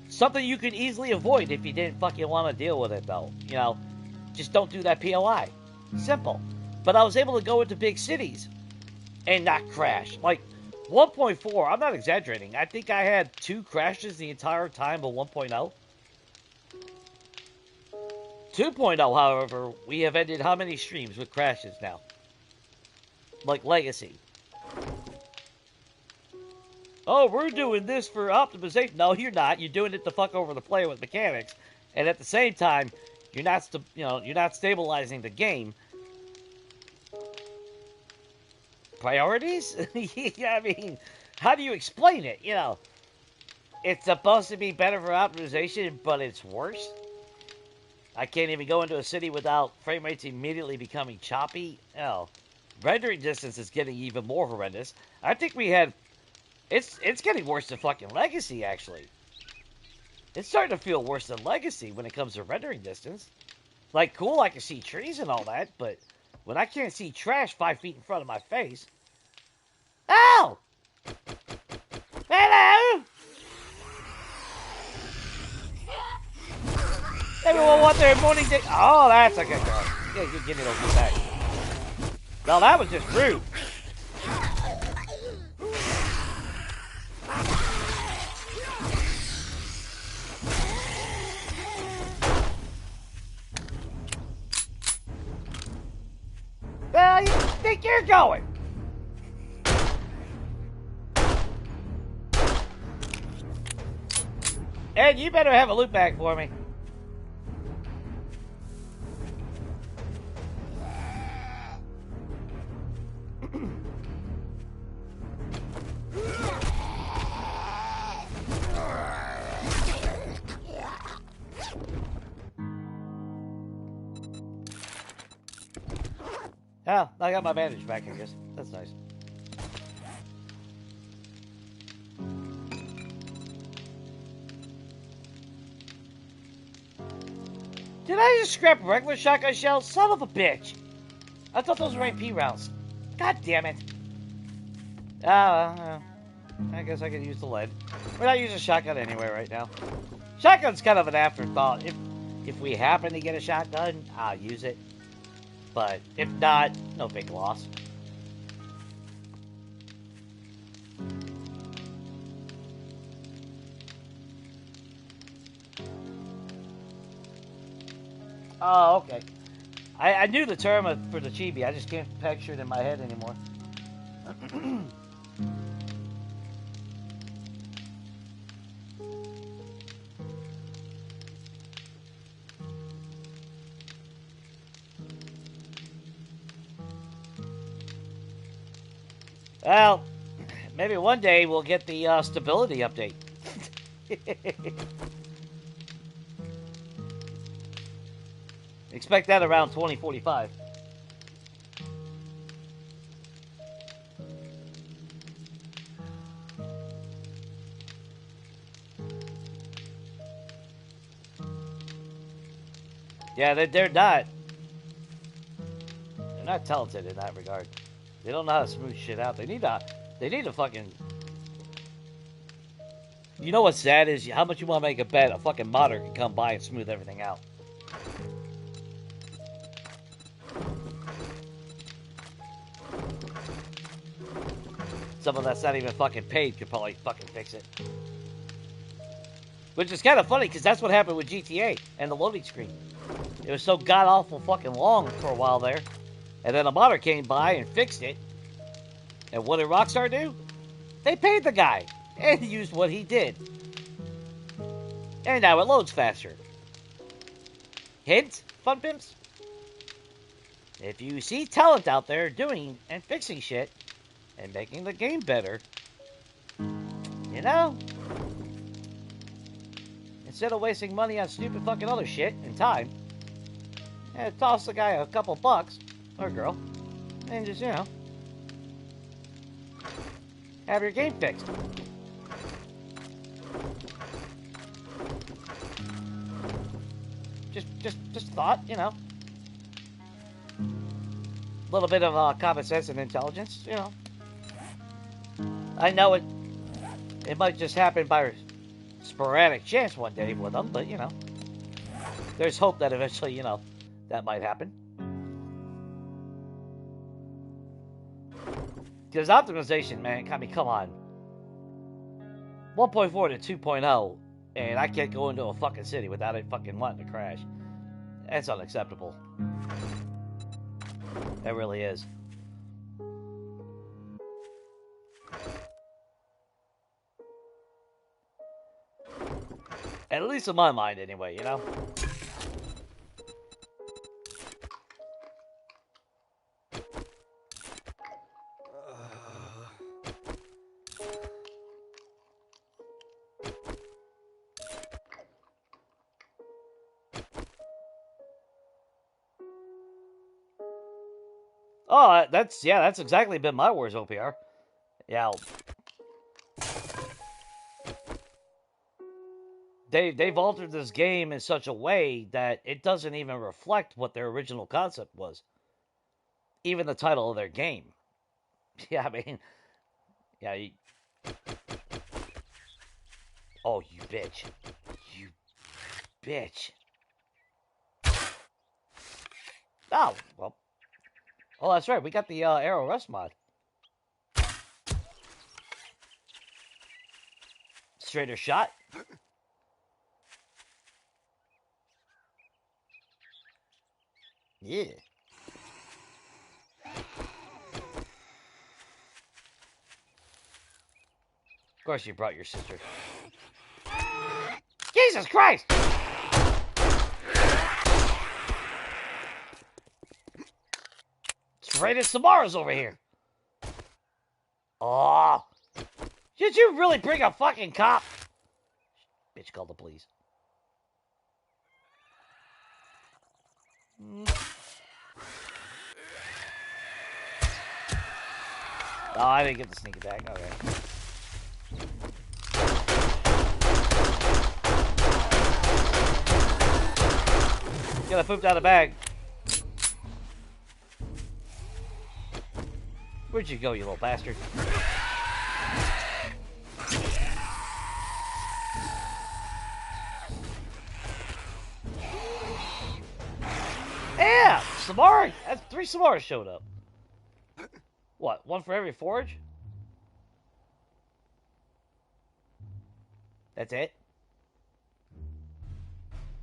Speaker 1: Something you could easily avoid if you didn't fucking want to deal with it, though. You know, just don't do that POI. Simple. But I was able to go into big cities and not crash. Like, 1.4, I'm not exaggerating. I think I had 2 crashes the entire time of 1.0. 2.0, however, we have ended how many streams with crashes now? Like Legacy. Oh, we're doing this for optimization. No, you're not. You're doing it to fuck over the player with mechanics, and at the same time, you're not stabilizing the game. Priorities? Yeah, I mean, how do you explain it? You know, it's supposed to be better for optimization, but it's worse. I can't even go into a city without frame rates immediately becoming choppy. Oh, rendering distance is getting even more horrendous. I think we had... It's getting worse than fucking Legacy, actually. It's starting to feel worse than Legacy when it comes to rendering distance. Like, cool, I can see trees and all that, but when I can't see trash 5 feet in front of my face... Oh! Hello! Everyone want their morning day... Oh, that's a good girl. Yeah, give me those good back. No, that was just rude. Where you think you're going? Ed, you better have a loot bag for me. Oh, I got my bandage back, I guess. That's nice. Did I just scrap regular shotgun shells? Son of a bitch! I thought those were AP rounds. God damn it. I guess I could use the lead. We're not using shotgun anyway right now. Shotgun's kind of an afterthought. If we happen to get a shotgun, I'll use it. But if not, no big loss. Oh, okay. I knew the term for the chibi. I just can't picture it in my head anymore. Well, maybe one day we'll get the stability update. Expect that around 2045. Yeah, they're not. They're not talented in that regard. They don't know how to smooth shit out. They need to fucking... You know what's sad is how much you want to make a bet a fucking modder can come by and smooth everything out. Someone that's not even fucking paid could probably fucking fix it. Which is kind of funny, because that's what happened with GTA and the loading screen. It was so god-awful fucking long for a while there. And then a modder came by and fixed it. And what did Rockstar do? They paid the guy. And used what he did. And now it loads faster. Hint, fun pimps? If you see talent out there doing and fixing shit, and making the game better, you know, instead of wasting money on stupid fucking other shit and time, toss the guy a couple bucks, or girl, and just, you know, have your game fixed. Just thought, you know. A little bit of common sense and intelligence, you know. I know it might just happen by sporadic chance one day with them, but, you know, there's hope that eventually, you know, that might happen. Because optimization, man, I mean, come on. 1.4 to 2.0, and I can't go into a fucking city without it fucking wanting to crash. That's unacceptable. That really is. At least in my mind, anyway, you know? Oh, that's exactly been my worst OPR. Yeah. They've altered this game in such a way that it doesn't even reflect what their original concept was. Even the title of their game. Yeah, I mean, yeah. Oh, you bitch. You bitch. Oh, well. Oh, that's right. We got the Arrow Rust mod. Straighter shot. Yeah. Of course you brought your sister. Jesus Christ! It's right as Samara's over here. Oh. Did you really bring a fucking cop? Bitch, call the police. Oh, I didn't get the sneak attack. Okay. Gotta poop out a bag. Where'd you go, you little bastard? Yeah! Samara! That's 3 Samaras showed up. What, 1 for every forge? That's it?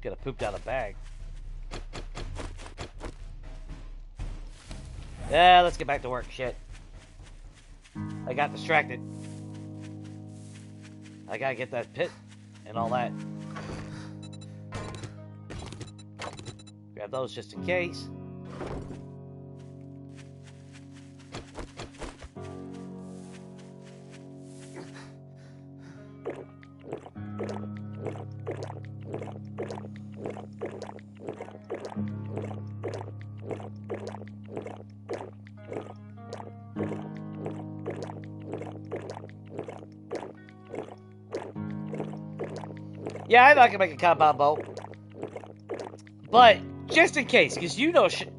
Speaker 1: Gotta poop out a bag. Yeah, let's get back to work. Shit. I got distracted. I gotta get that pit and all that. Grab those just in case. Yeah, I know I can make a compound boat. But just in case, because you know, Shane,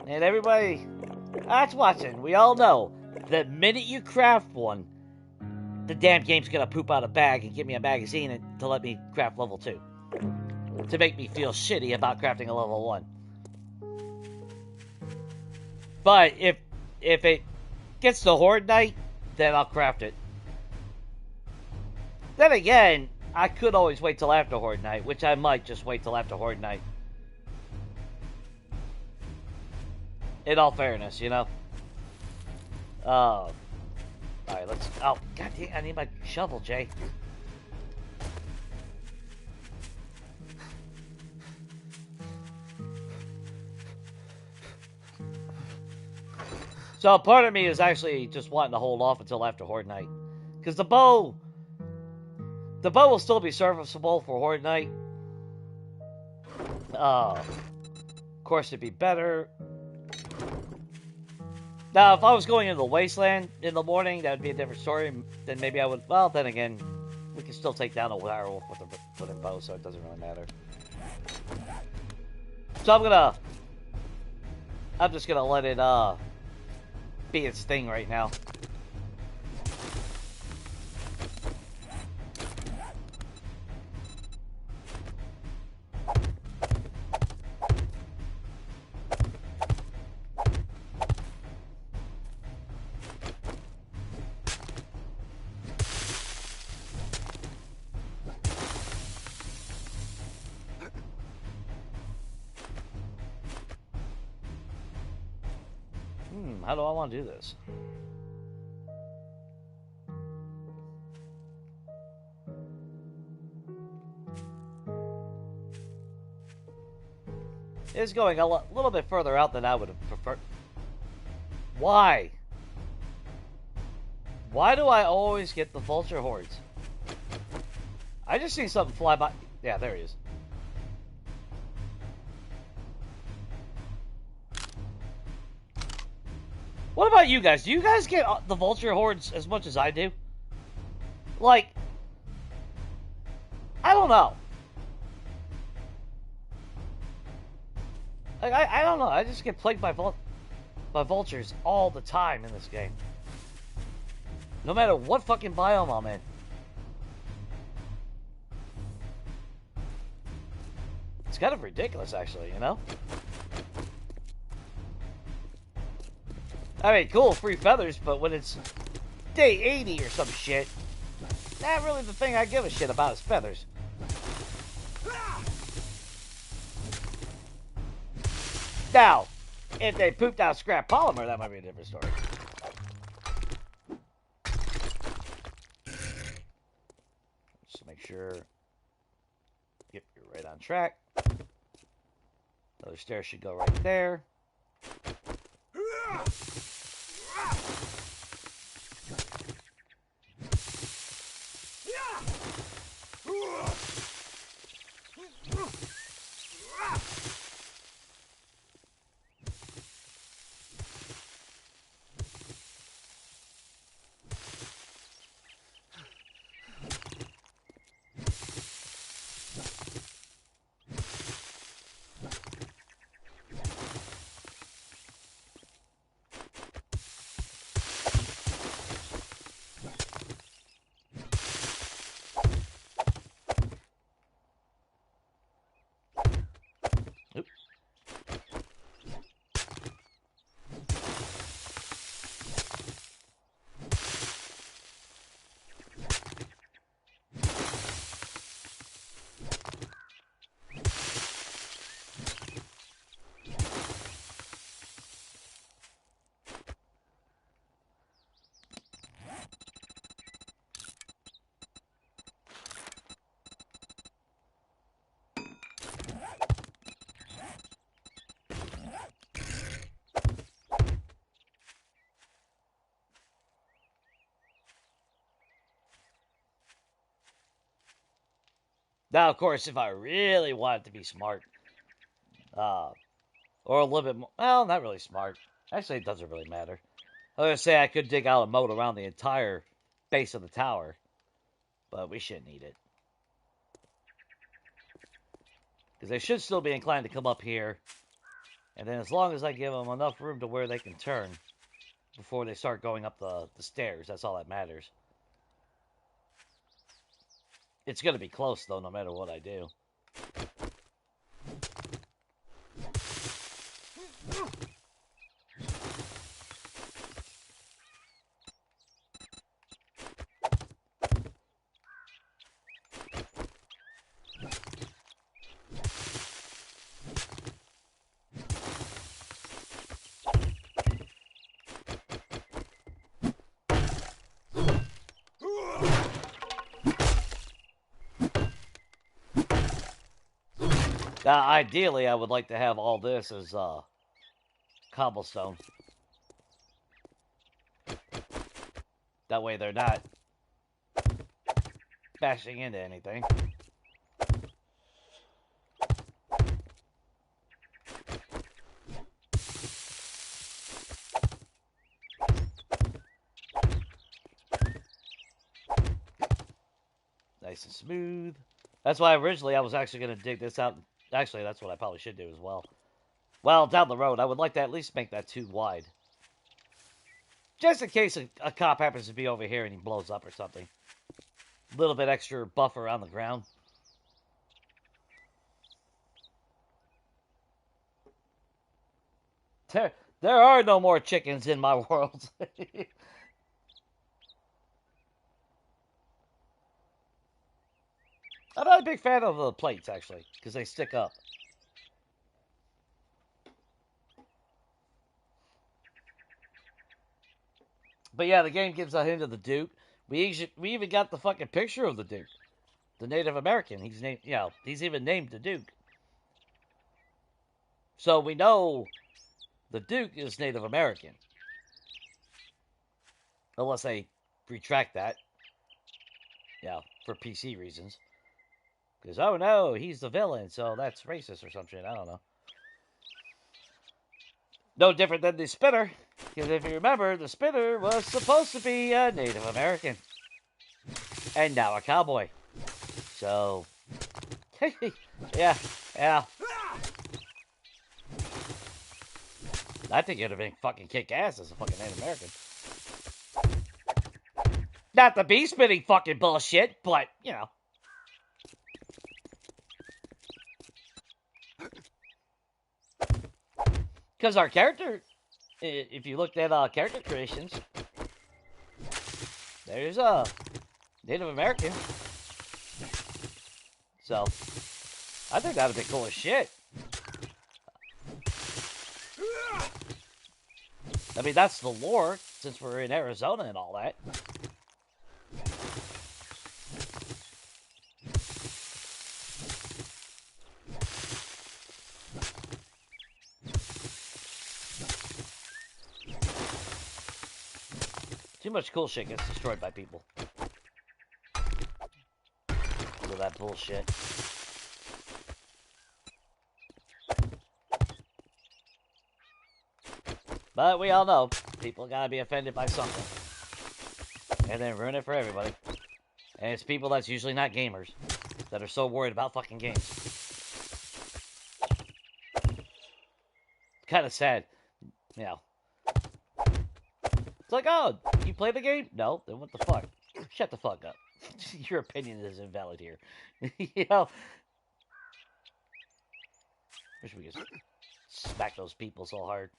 Speaker 1: and everybody that's watching, we all know the minute you craft one, the damn game's gonna poop out a bag and give me a magazine to let me craft level 2. To make me feel shitty about crafting a level 1. But if it gets to Horde Night, then I'll craft it. Then again, I could always wait till after Horde Night, which I might just wait till after Horde Night. In all fairness, you know? Alright, let's... Oh, god damn, I need my shovel, Jay. So part of me is actually just wanting to hold off until after Horde Night. Because the bow The bow will still be serviceable for Horde Night. Of course, it'd be better. Now, if I was going into the Wasteland in the morning, that would be a different story. Then maybe I would... Well, then again, we can still take down a werewolf with a bow, so it doesn't really matter. So I'm just gonna let it, be its thing right now. How do I want to do this? It's going a little bit further out than I would have preferred. Why? Why do I always get the vulture hordes? I just seen something fly by. Yeah, there he is. What about you guys? Do you guys get the vulture hordes as much as I do? Like, I don't know. Like, I don't know. I just get plagued by vultures all the time in this game. No matter what fucking biome I'm in. It's kind of ridiculous, actually, you know? I mean, cool, free feathers, but when it's day 80 or some shit, not really the thing I give a shit about is feathers. Now, if they pooped out scrap polymer, that might be a different story. Just make sure you're right on track. Another stair should go right there. Now, of course, if I really wanted to be smart, or a little bit more, well, not really smart. Actually, it doesn't really matter. I was going to say I could dig out a moat around the entire base of the tower, but we shouldn't need it. Because they should still be inclined to come up here, and then as long as I give them enough room to where they can turn before they start going up the stairs, that's all that matters. It's going to be close, though, no matter what I do. Now, ideally, I would like to have all this as cobblestone. That way they're not bashing into anything. Nice and smooth. That's why originally I was actually going to dig this out. Actually, that's what I probably should do as well. Well, down the road, I would like to at least make that too wide. Just in case a cop happens to be over here and he blows up or something. A little bit extra buffer on the ground. There are no more chickens in my world. I'm not a big fan of the plates, actually, because they stick up. But yeah, the game gives a hint of the Duke. We even got the fucking picture of the Duke, the Native American. He's named, he's even named the Duke. So we know the Duke is Native American, unless they retract that, for PC reasons. Because oh no, he's the villain, so that's racist or some shit. I don't know. No different than the Spinner. Because if you remember, the Spinner was supposed to be a Native American. And now a cowboy. So, yeah. I think it'd have been fucking kick-ass as a fucking Native American. Not the bee-spinning fucking bullshit, but, Because our character, if you looked at character creations, there's a Native American. So, I think that would be cool as shit. I mean, that's the lore, since we're in Arizona and all that. Too much cool shit gets destroyed by people. Look at that bullshit. But we all know, people gotta be offended by something. And then ruin it for everybody. And it's people that's usually not gamers, that are so worried about fucking games. Kind of sad. It's like, oh, you play the game? No, then what the fuck? Shut the fuck up. Your opinion is invalid here. Wish we could smack those people so hard.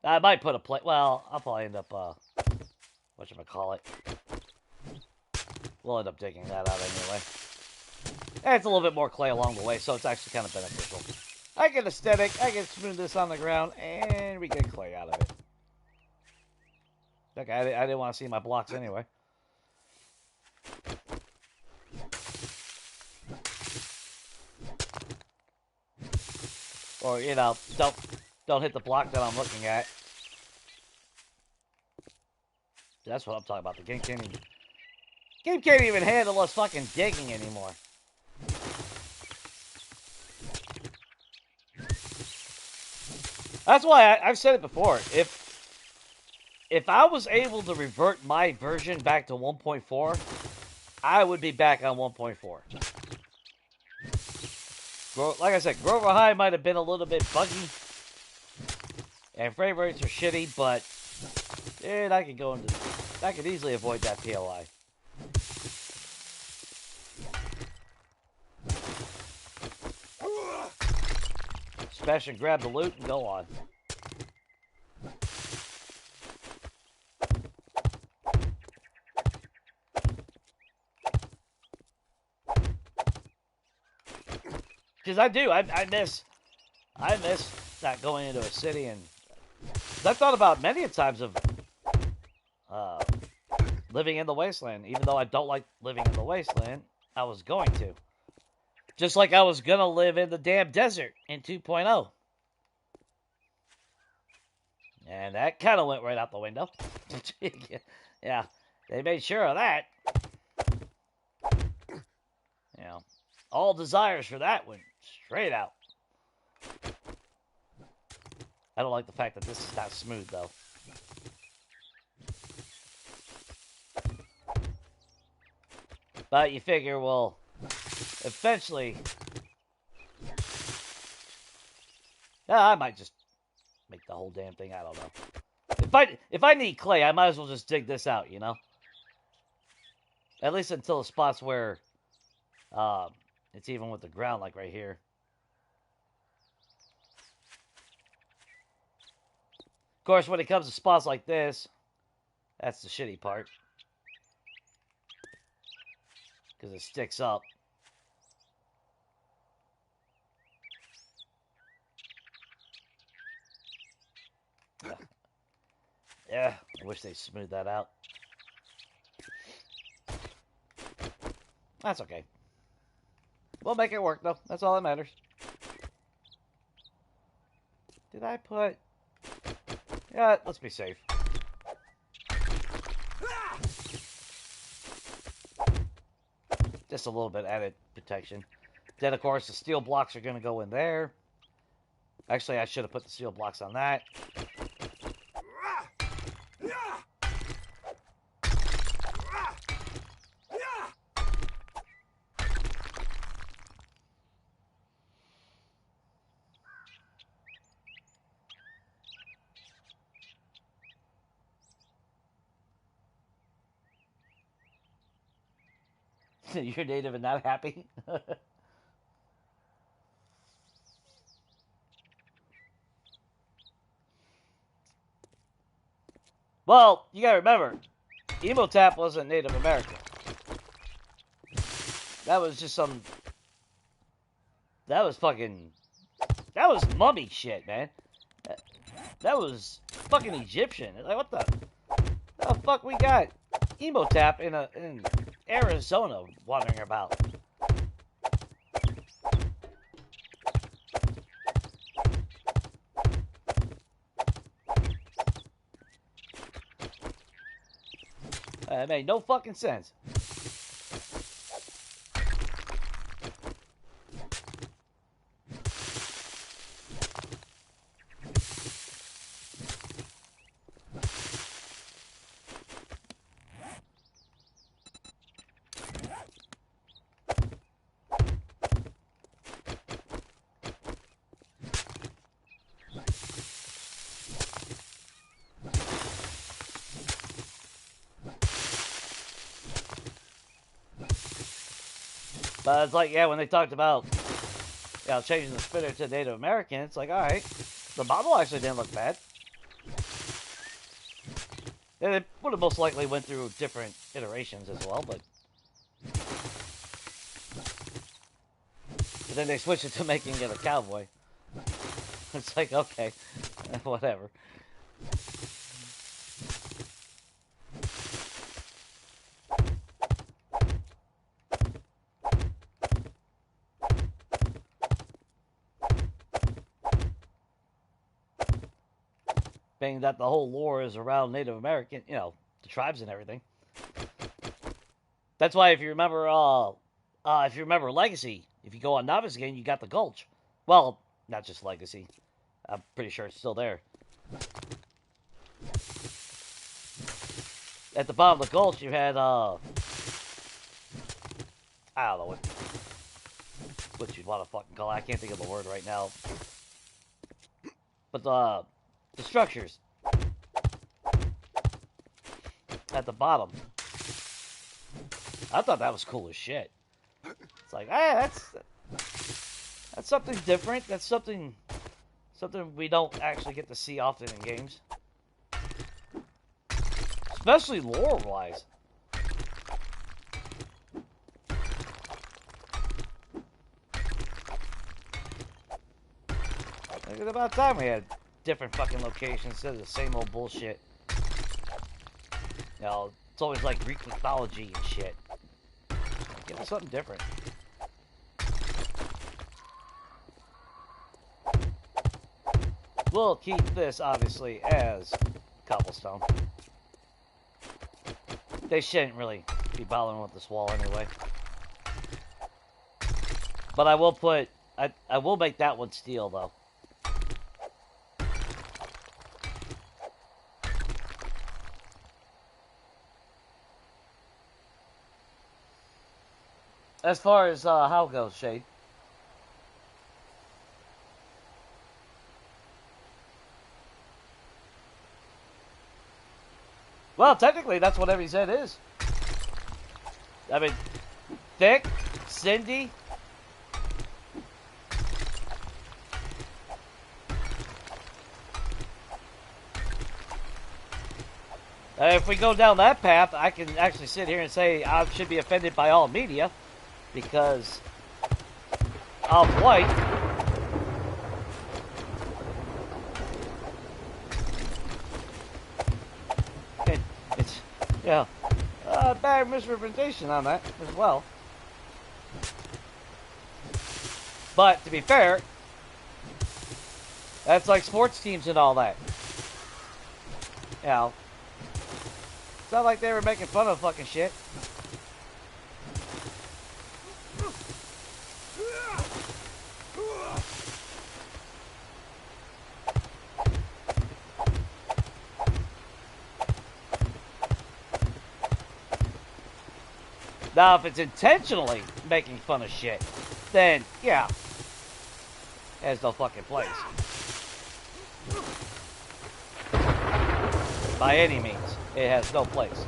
Speaker 1: I might put a plate. Well, I'll probably end up, whatchamacallit. We'll end up digging that out anyway. And it's a little bit more clay along the way, so it's actually kind of beneficial. I get aesthetic, I get smooth this on the ground, and we get clay out of it. Okay, I didn't want to see my blocks anyway. Or, don't hit the block that I'm looking at. That's what I'm talking about. The game can't even handle us fucking digging anymore. That's why I've said it before. If I was able to revert my version back to 1.4, I would be back on 1.4. Like I said, Grover High might have been a little bit buggy, and frame rates are shitty, but I could easily avoid that POI. Smash and grab the loot and go on. Because I do. I miss not going into a city, and I've thought about many times of living in the wasteland. Even though I don't like living in the wasteland, I was going to. Just like I was gonna live in the damn desert in 2.0. And that kind of went right out the window. Yeah, they made sure of that. You know, all desires for that went straight out. I don't like the fact that this is not smooth, though. But you figure, well, eventually... I might just make the whole damn thing, I don't know. If I need clay, I might as well just dig this out, you know? At least until the spots where it's even with the ground, like right here. Of course, when it comes to spots like this, that's the shitty part. Because it sticks up. Yeah, I wish they smoothed that out. That's okay. We'll make it work, though. That's all that matters. Did I put... Yeah, let's be safe. Just a little bit added protection. Then, of course, the steel blocks are going to go in there. Actually, I should have put the steel blocks on that. You're native and not happy? Well, you gotta remember, Emotap wasn't Native American. That was just some... That was fucking... That was mummy shit, man. That was fucking Egyptian. Like, what the fuck we got Emotap in Arizona wandering about? It made no fucking sense. But it's like, yeah, when they talked about, you know, changing the spinner to Native American, it's like, alright, the model actually didn't look bad. And it would have most likely went through different iterations as well, but then they switched it to making it a cowboy. It's like, okay, whatever. Being that the whole lore is around Native American, you know, the tribes and everything. That's why if you remember Legacy, if you go on Novice again, you got the Gulch. Well, not just Legacy. I'm pretty sure it's still there. At the bottom of the Gulch, you had, I don't know what you'd want to fucking call it. I can't think of the word right now. But the structures at the bottom, I thought that was cool as shit. It's like, hey, that's something different. That's something we don't actually get to see often in games, especially lore-wise. Like, it's about time we had different fucking locations instead of the same old bullshit. You know, it's always like Greek mythology and shit. Give us something different. we'll keep this, obviously, as cobblestone. They shouldn't really be bothering with this wall anyway. But I will put... I will make that one steel, though. As far as how it goes, Shade. Well, technically, that's what every Zen is. I mean, Thick, Cindy. If we go down that path, I can actually sit here and say I should be offended by all media because I'm white. It's, yeah, bad misrepresentation on that as well. But to be fair, that's like sports teams and all that. You know, it's not like they were making fun of fucking shit. Now, if it's intentionally making fun of shit, then, yeah, it has no fucking place. By any means, it has no place.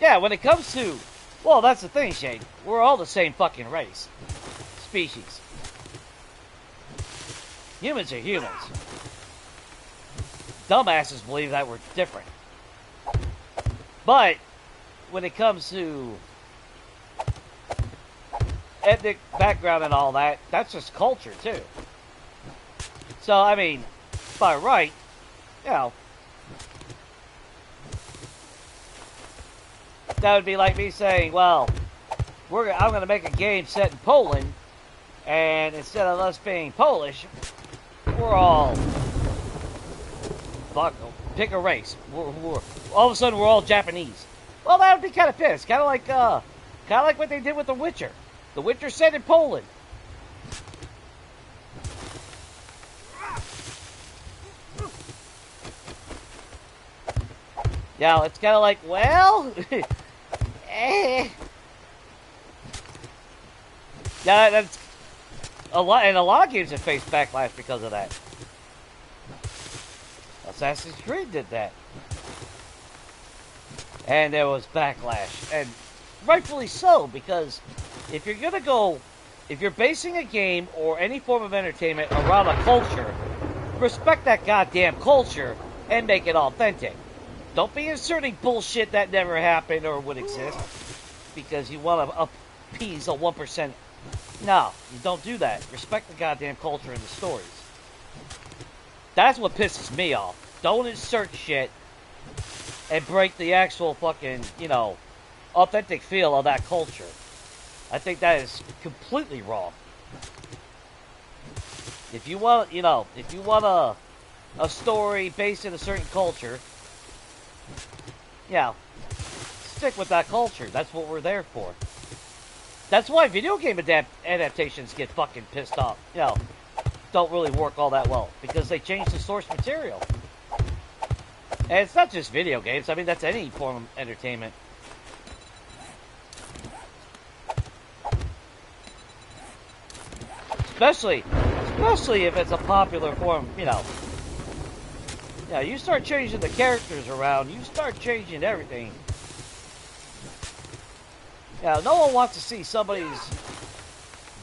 Speaker 1: Yeah, when it comes to... Well, that's the thing, Shane. We're all the same fucking race. Species. Humans are humans. Dumbasses believe that we're different. But, when it comes to ethnic background and all that, that's just culture, too. So, I mean, by right, you know, that would be like me saying, well, I'm going to make a game set in Poland, and instead of us being Polish, we're all... Fuck, pick a race. All of a sudden, we're all Japanese. Well, that would be kind of pissed. Kind of like what they did with The Witcher. The Witcher set in Poland. Yeah, it's kind of like, well... Yeah, that's a lot, and a lot of games have faced backlash because of that. Assassin's Creed did that, and there was backlash, and rightfully so, because if you're basing a game or any form of entertainment around a culture, respect that goddamn culture and make it authentic. Don't be inserting bullshit that never happened or would exist because you want to appease a 1%. No, you don't do that. Respect the goddamn culture and the stories. That's what pisses me off. Don't insert shit and break the actual fucking, you know, authentic feel of that culture. I think that is completely wrong. If you want, you know, if you want a story based in a certain culture, yeah, stick with that culture. That's what we're there for. That's why video game adaptations get fucking pissed off. You know, don't really work all that well. Because they change the source material. And it's not just video games. I mean, that's any form of entertainment. Especially if it's a popular form, you know. Yeah, you start changing the characters around, you start changing everything. Yeah, no one wants to see somebody's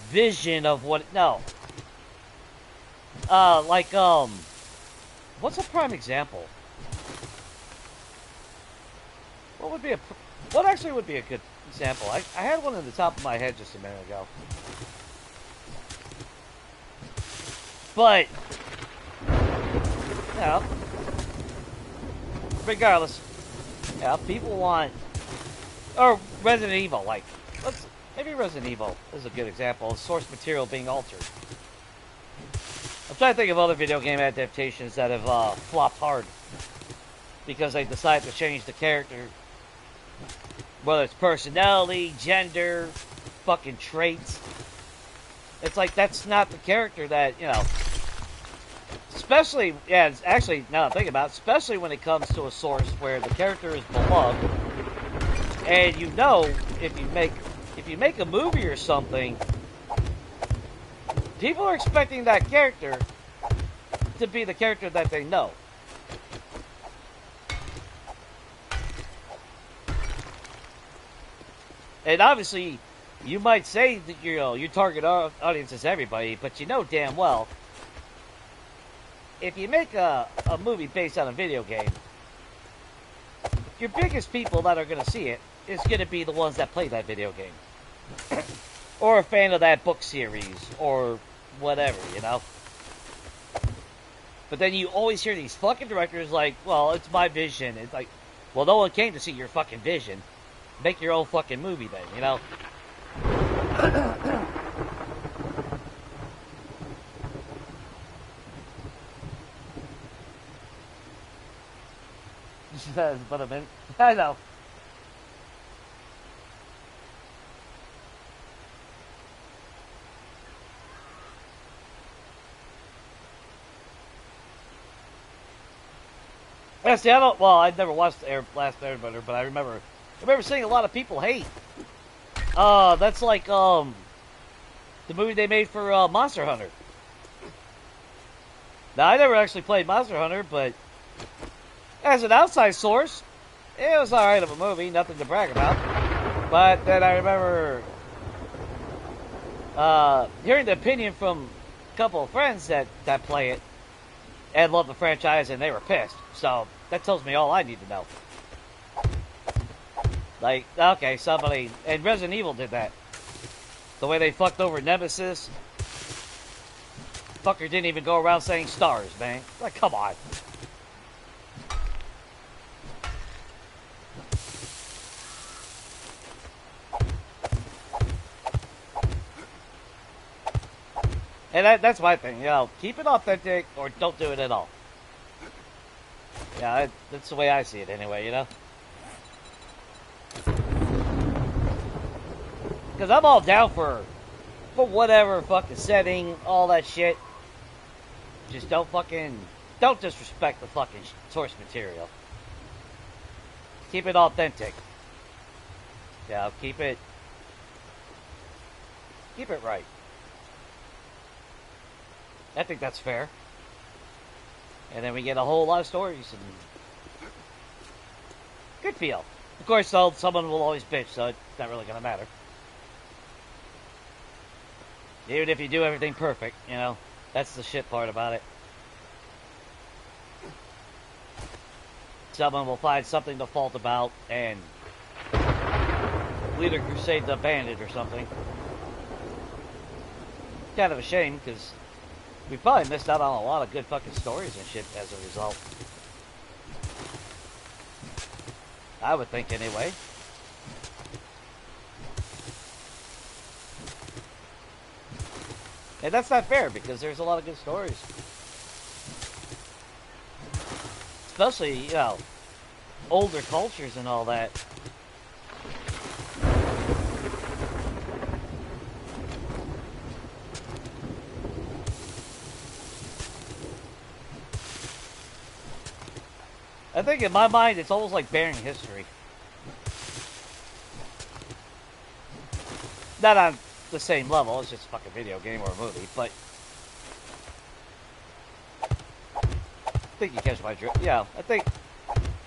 Speaker 1: vision of what... No. What's a prime example? What actually would be a good example? I had one in the top of my head just a minute ago. But know, regardless, yeah, people want, or Resident Evil, like, maybe Resident Evil is a good example of source material being altered. I'm trying to think of other video game adaptations that have flopped hard because they decide to change the character, whether it's personality, gender, fucking traits. It's like, that's not the character that, you know, especially, yeah, it's actually, now I'm thinking about it, especially when it comes to a source where the character is beloved, and you know, if you make a movie or something, people are expecting that character to be the character that they know. And obviously, you might say that, you know, your target audience is everybody, but you know damn well, if you make a movie based on a video game, your biggest people that are going to see it is going to be the ones that play that video game. Or a fan of that book series, or whatever, you know? But then you always hear these fucking directors like, well, it's my vision. It's like, well, no one came to see your fucking vision. Make your own fucking movie then, you know? But a minute. I know. Yeah, see, I never watched Last Airbender, but I remember seeing a lot of people hate. That's like, the movie they made for, Monster Hunter. Now, I never actually played Monster Hunter, but as an outside source, it was alright of a movie, nothing to brag about. But then I remember, hearing the opinion from a couple of friends that play it, and love the franchise, and they were pissed. So, that tells me all I need to know. Like, okay, somebody... And Resident Evil did that. The way they fucked over Nemesis. Fucker didn't even go around saying stars, man. Like, come on. And that's my thing, you know. Keep it authentic, or don't do it at all. Yeah, that's the way I see it anyway, you know? Because I'm all down for whatever fucking setting, all that shit. Just don't disrespect the fucking source material. Keep it authentic. Yeah, keep it right. I think that's fair. And then we get a whole lot of stories and good feel. Of course, though, someone will always bitch, so it's not really going to matter. Even if you do everything perfect, you know, that's the shit part about it. Someone will find something to fault about and lead a crusade to ban it or something. Kind of a shame, because we probably missed out on a lot of good fucking stories and shit as a result. I would think anyway. And that's not fair, because there's a lot of good stories. Especially, you know, older cultures and all that. I think in my mind, it's almost like bearing history. Not on the same level, it's just a fucking video game or a movie, but I think you catch my drift. Yeah, I think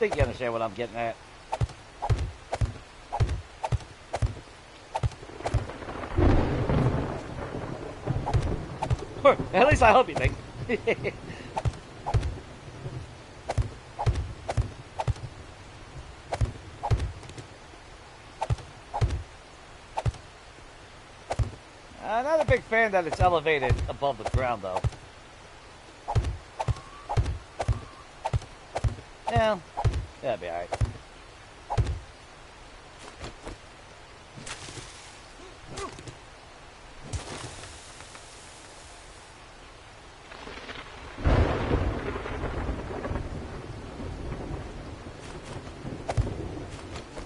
Speaker 1: you understand what I'm getting at. At least I hope you think. I'm not a big fan that it's elevated above the ground, though. Yeah, that'd be alright.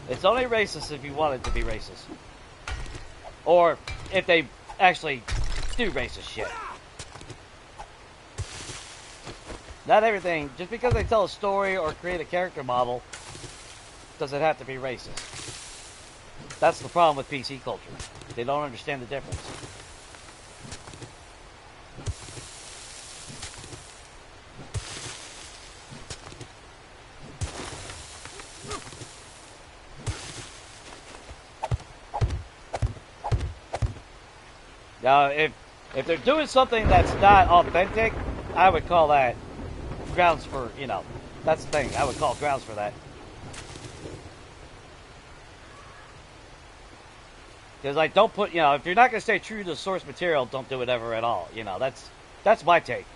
Speaker 1: It's only racist if you want it to be racist. Or if they actually do racist shit. Not everything, just because they tell a story or create a character model, does it have to be racist. That's the problem with PC culture. They don't understand the difference. Now, if they're doing something that's not authentic, I would call that grounds for, you know, that's the thing. I would call grounds for that. Because, like, don't put, you know, if you're not going to stay true to the source material, don't do it ever at all. You know, that's my take.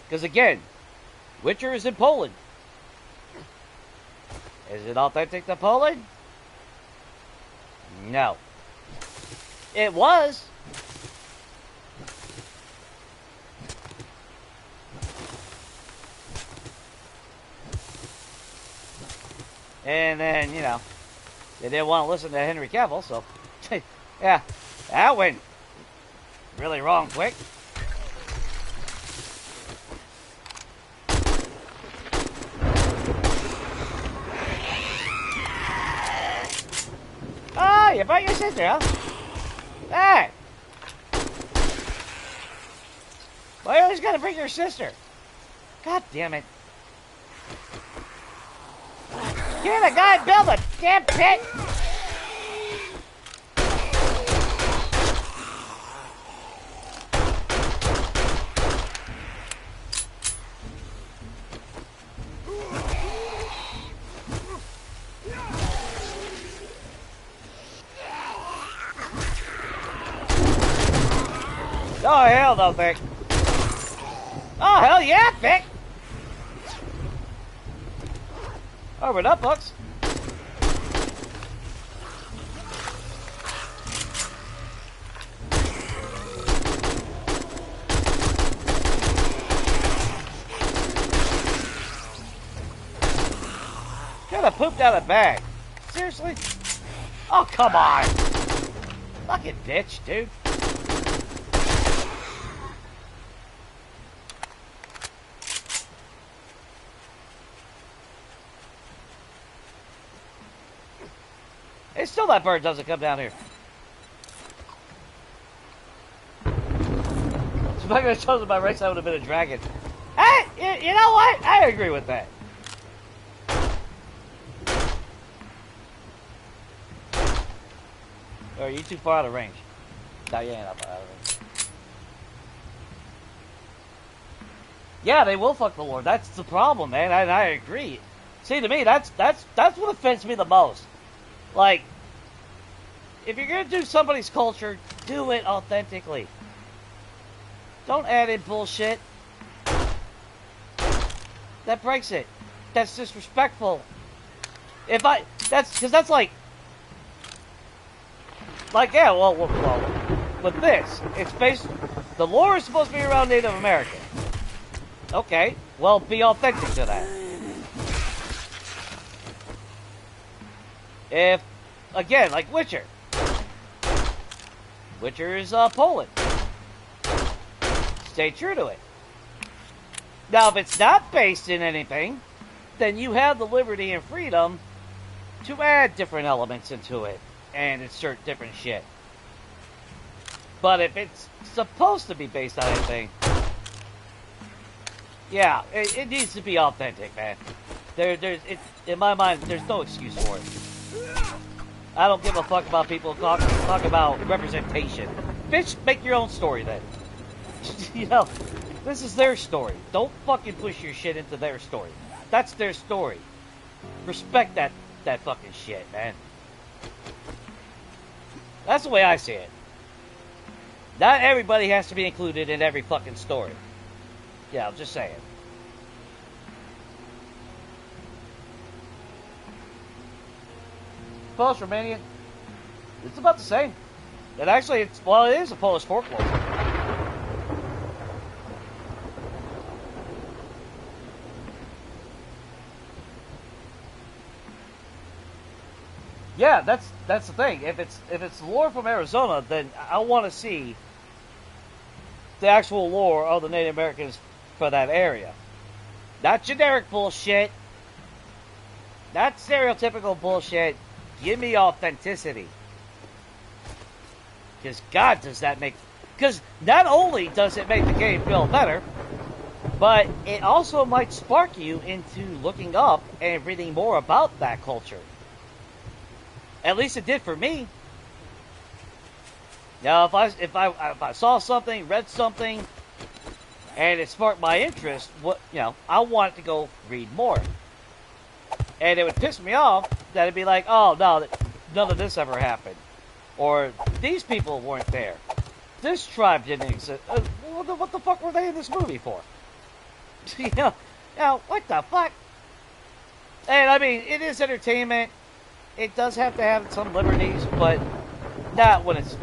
Speaker 1: Because, again, Witcher is in Poland. Is it authentic to Poland? No. It was. And then, you know, they didn't want to listen to Henry Cavill, so, yeah, that went really wrong quick. Oh, you brought your sister, huh? Hey! Why are you always gotta bring your sister? God damn it. Get a guy build a damn pit! Oh, hell no, Vic. Oh, hell yeah, Vic! Over up, Bucks. Could have pooped out a bag. Seriously? Oh, come on. Fucking bitch, dude. It's still that bird doesn't come down here. If I could have chosen my race, I would have been a dragon. Hey, you know what? I agree with that. Or are you too far out of range? No, you ain't up out of range. Yeah, they will fuck the Lord. That's the problem, man. I agree. See, to me, that's what offends me the most. Like, if you're gonna do somebody's culture, do it authentically. Don't add in bullshit. That breaks it. That's disrespectful. That's like, yeah, well, with this, it's based, the lore is supposed to be around Native American. Okay, well, be authentic to that. If, again, like Witcher. Witcher is Poland. Stay true to it. Now, if it's not based in anything, then you have the liberty and freedom to add different elements into it and insert different shit. But if it's supposed to be based on anything, yeah, it needs to be authentic, man. In my mind, there's no excuse for it. I don't give a fuck about people talk about representation. Bitch, make your own story then. You know, this is their story. Don't fucking push your shit into their story. That's their story. Respect that fucking shit, man. That's the way I see it. Not everybody has to be included in every fucking story. Yeah, I'm just saying. Polish Romanian. It's about the same. And actually, it is a Polish folklore. Yeah, that's the thing. If it's lore from Arizona, then I want to see the actual lore of the Native Americans for that area. Not generic bullshit. Not stereotypical bullshit. Give me authenticity. Because God, does that make... Because not only does it make the game feel better, but it also might spark you into looking up and reading more about that culture. At least it did for me. Now, if I saw something, read something, and it sparked my interest, I wanted to go read more. And it would piss me off that it'd be like, oh, no, none of this ever happened. Or, these people weren't there. This tribe didn't exist. What the fuck were they in this movie for? What the fuck? And, I mean, it is entertainment. It does have to have some liberties, but not when it's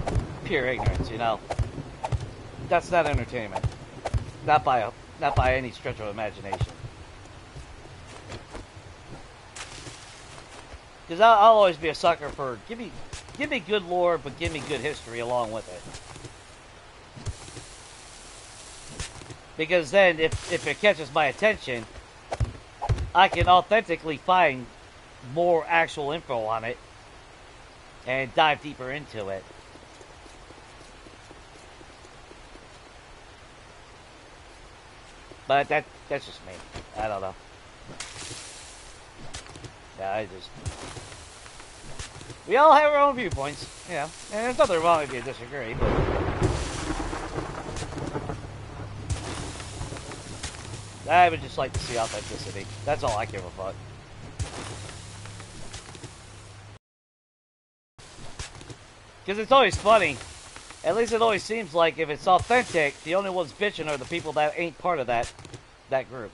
Speaker 1: pure ignorance, That's not entertainment. Not by any stretch of imagination. Because I'll always be a sucker for give me good lore, but give me good history along with it. Because then, if it catches my attention, I can authentically find more actual info on it and dive deeper into it. But that's just me. I don't know. Yeah, we all have our own viewpoints, and there's nothing wrong if you disagree, but I would just like to see authenticity. That's all I give a fuck. Because it's always funny. At least it always seems like if it's authentic, the only ones bitching are the people that ain't part of that group.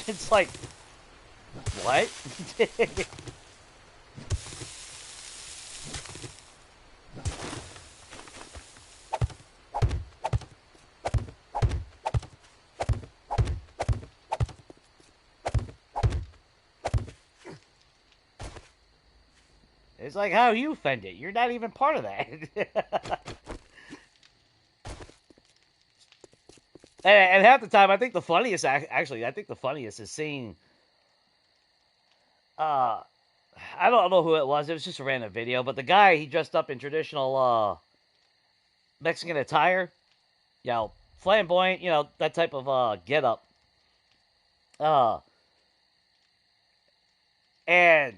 Speaker 1: It's like, what? It's like, how you offend it? You're not even part of that. and half the time, I think the funniest, is seeing, I don't know who it was. It was just a random video. But the guy, he dressed up in traditional Mexican attire. Flamboyant, that type of get-up. And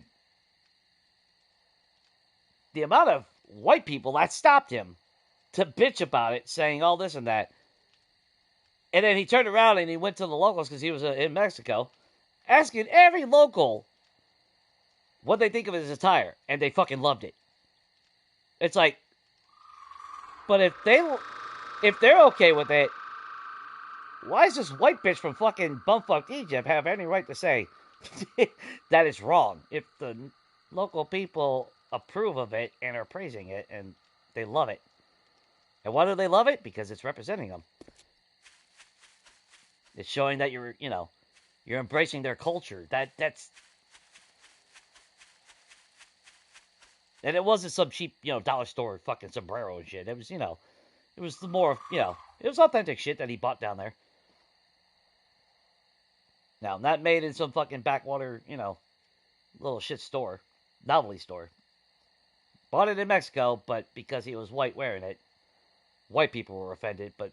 Speaker 1: the amount of white people that stopped him to bitch about it, saying all this and that. And then he turned around and he went to the locals, because he was in Mexico, asking every local what they think of his attire. And they fucking loved it. It's like, but if they're okay with it, why does this white bitch from fucking bumfuck Egypt have any right to say that is wrong? If the local people approve of it and are praising it and they love it. And why do they love it? Because it's representing them. It's showing that you're embracing their culture. That's and it wasn't some cheap, dollar store fucking sombrero and shit. It was, it was the more, it was authentic shit that he bought down there. Now, not made in some fucking backwater, little shit store, novelty store. Bought it in Mexico, but because he was white wearing it, white people were offended, but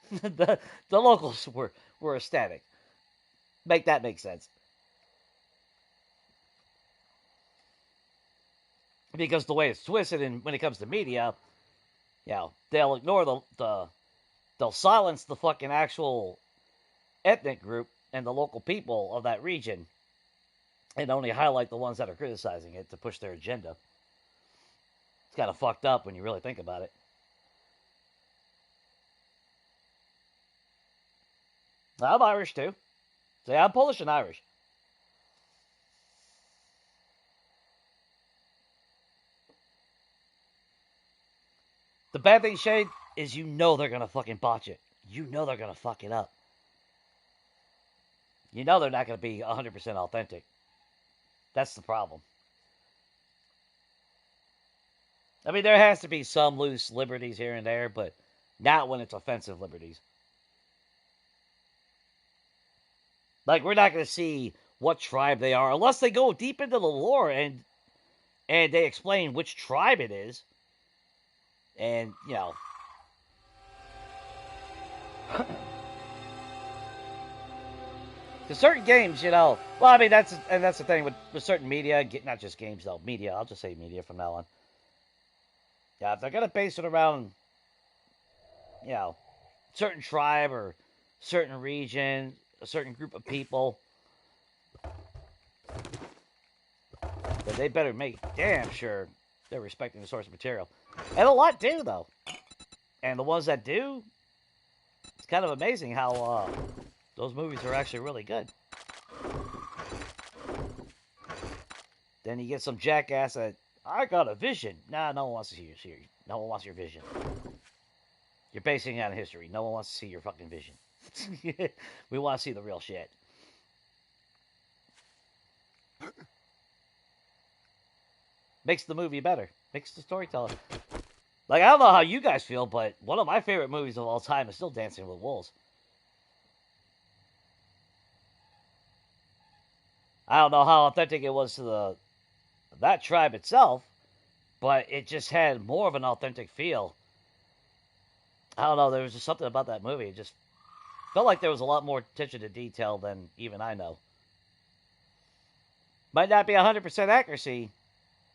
Speaker 1: the locals were ecstatic. Make that make sense. Because the way it's twisted, and when it comes to media, they'll ignore they'll silence the fucking actual ethnic group and the local people of that region, and only highlight the ones that are criticizing it to push their agenda. It's kind of fucked up when you really think about it. I'm Irish too. See, I'm Polish and Irish. bad thing, Shade, is you know they're gonna fucking botch it. You know they're gonna fuck it up. You know they're not gonna be 100% authentic. That's the problem. I mean, there has to be some loose liberties here and there, but not when it's offensive liberties. Like, we're not going to see what tribe they are unless they go deep into the lore and they explain which tribe it is. And, you know. To certain games, you know. Well, I mean, that's the thing with certain media. Not just games, though. Media. I'll just say media from now on. Yeah, if they're going to base it around, you know, certain tribe or certain region, a certain group of people, then they better make damn sure they're respecting the source material. And a lot do, though. And the ones that do, it's kind of amazing how those movies are actually really good. Then you get some jackass that, I got a vision. Nah, no one wants to see your No one wants your vision. You're basing it on history. No one wants to see your fucking vision. We want to see the real shit. Makes the movie better. Makes the storytelling. Like, I don't know how you guys feel, but one of my favorite movies of all time is still Dancing with Wolves. I don't know how authentic it was to that tribe itself, but it just had more of an authentic feel. I don't know, there was just something about that movie. It just felt like there was a lot more attention to detail than even I know. Might not be 100% accuracy,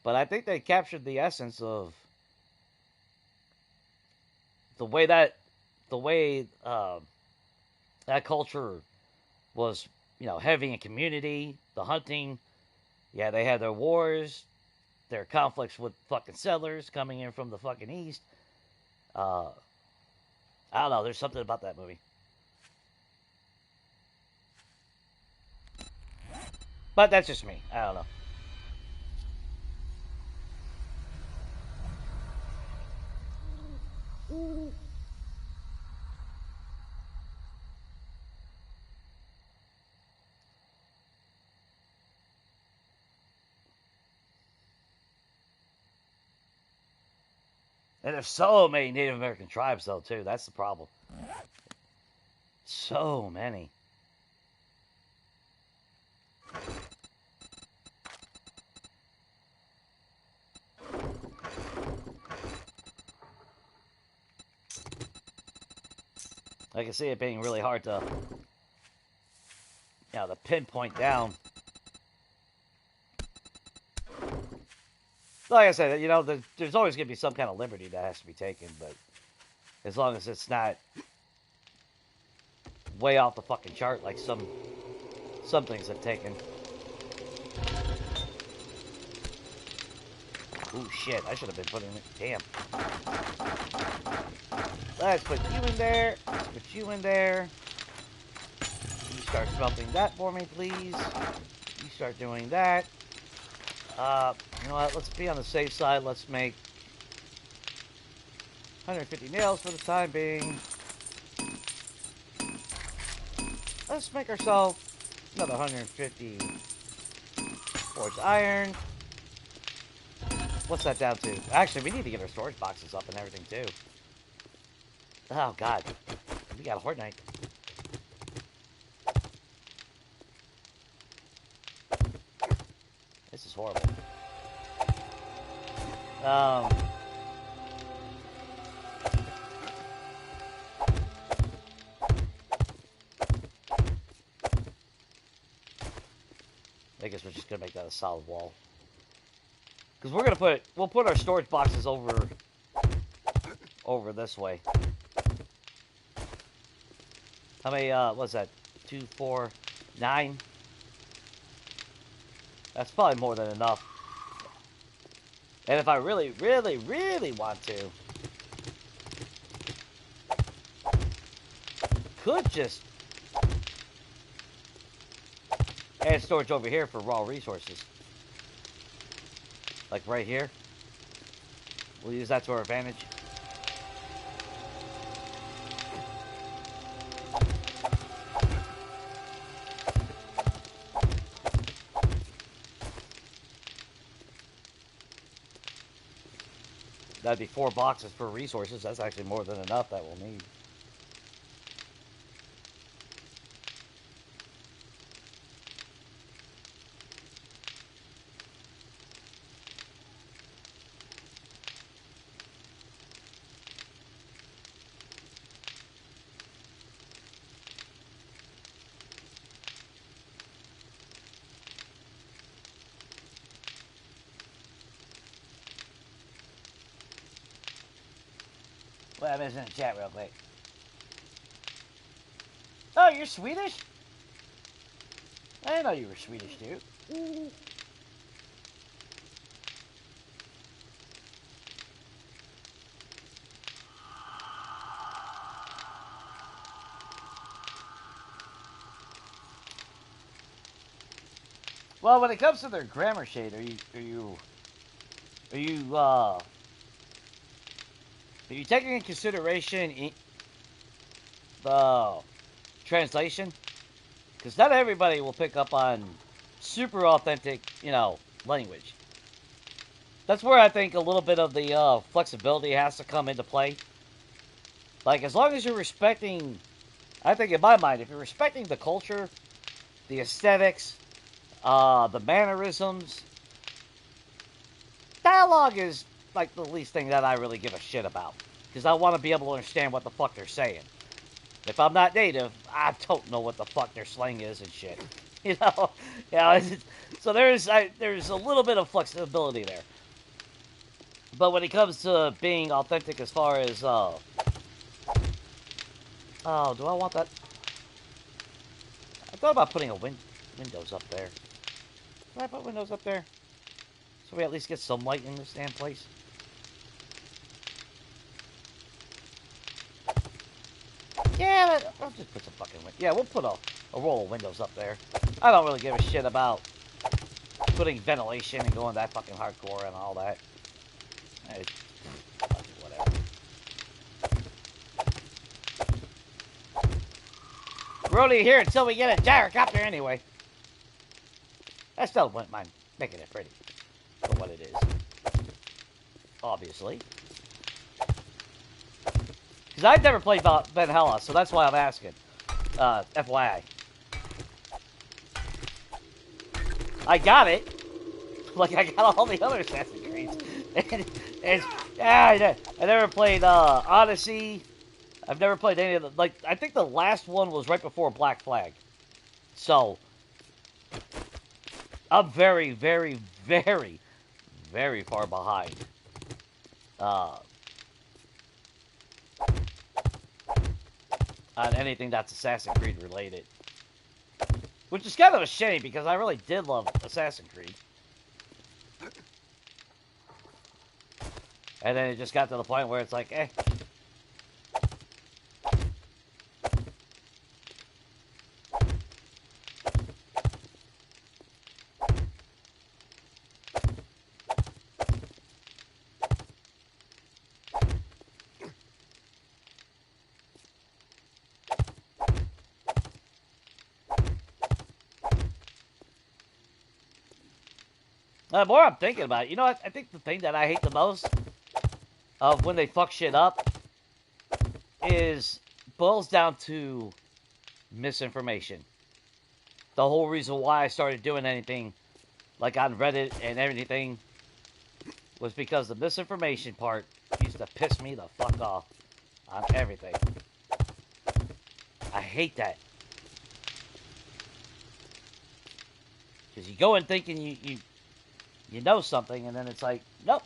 Speaker 1: but I think they captured the essence of the way that culture was, you know, heavy in community, the hunting. Yeah, they had their wars, their conflicts with fucking settlers coming in from the fucking east. I don't know, there's something about that movie. But that's just me. I don't know. And there's so many Native American tribes, though, too. That's the problem. So many. I can see it being really hard to, you know, to pinpoint down. Like I said, you know, there's always going to be some kind of liberty that has to be taken, but as long as it's not way off the fucking chart like some things have taken. Ooh, shit, I should have been putting it. Damn. Let's put you in there. Let's put you in there. You start smelting that for me, please. You start doing that. You know what? Let's be on the safe side. Let's make 150 nails for the time being. Let's make ourselves another 150 forged iron. What's that down to? Actually, we need to get our storage boxes up and everything, too. Oh, God. We got a Horde Night. This is horrible. I guess we're just gonna make that a solid wall. Because we'll put our storage boxes over this way. How many, what's that? 2, 4, 9? That's probably more than enough. And if I really, really, really want to, could just add storage over here for raw resources. Like right here. We'll use that to our advantage. that'd be 4 boxes for resources. That's actually more than enough that we'll need. What happens in the chat real quick? Oh, you're Swedish? I didn't know you were Swedish, dude. Well, when it comes to their grammar shade, are you taking in consideration the translation? Because not everybody will pick up on super authentic, language. That's where I think a little bit of the flexibility has to come into play. Like, as long as you're respecting, I think in my mind, if you're respecting the culture, the aesthetics, the mannerisms, dialogue is like the least thing that I really give a shit about. Because I want to be able to understand what the fuck they're saying. If I'm not native, I don't know what the fuck their slang is and shit. So there's a little bit of flexibility there. But when it comes to being authentic as far as, oh, do I want that? I thought about putting a windows up there. Can I put windows up there? So we at least get some light in this damn place. Yeah, I'll just put some fucking windows. Yeah, we'll put a roll of windows up there. I don't really give a shit about putting ventilation and going that fucking hardcore and all that. Whatever. We're only here until we get a gyrocopter anyway. I still wouldn't mind making it pretty for what it is. Obviously. Because I've never played Valhalla, so that's why I'm asking. FYI. I got it. Like, I got all the other Assassin's Creeds. I never played Odyssey. I've never played any of the... Like, I think the last one was right before Black Flag. So, I'm very, very, very, very far behind. On anything that's Assassin's Creed related. Which is kind of a shame, because I really did love Assassin's Creed. And then it just got to the point where it's like, eh. The more I'm thinking about it, I think the thing that I hate the most of when they fuck shit up boils down to misinformation. The whole reason why I started doing anything like on Reddit and everything was because the misinformation part used to piss me the fuck off on everything. I hate that. Because you go in thinking you know something, and then it's like, nope,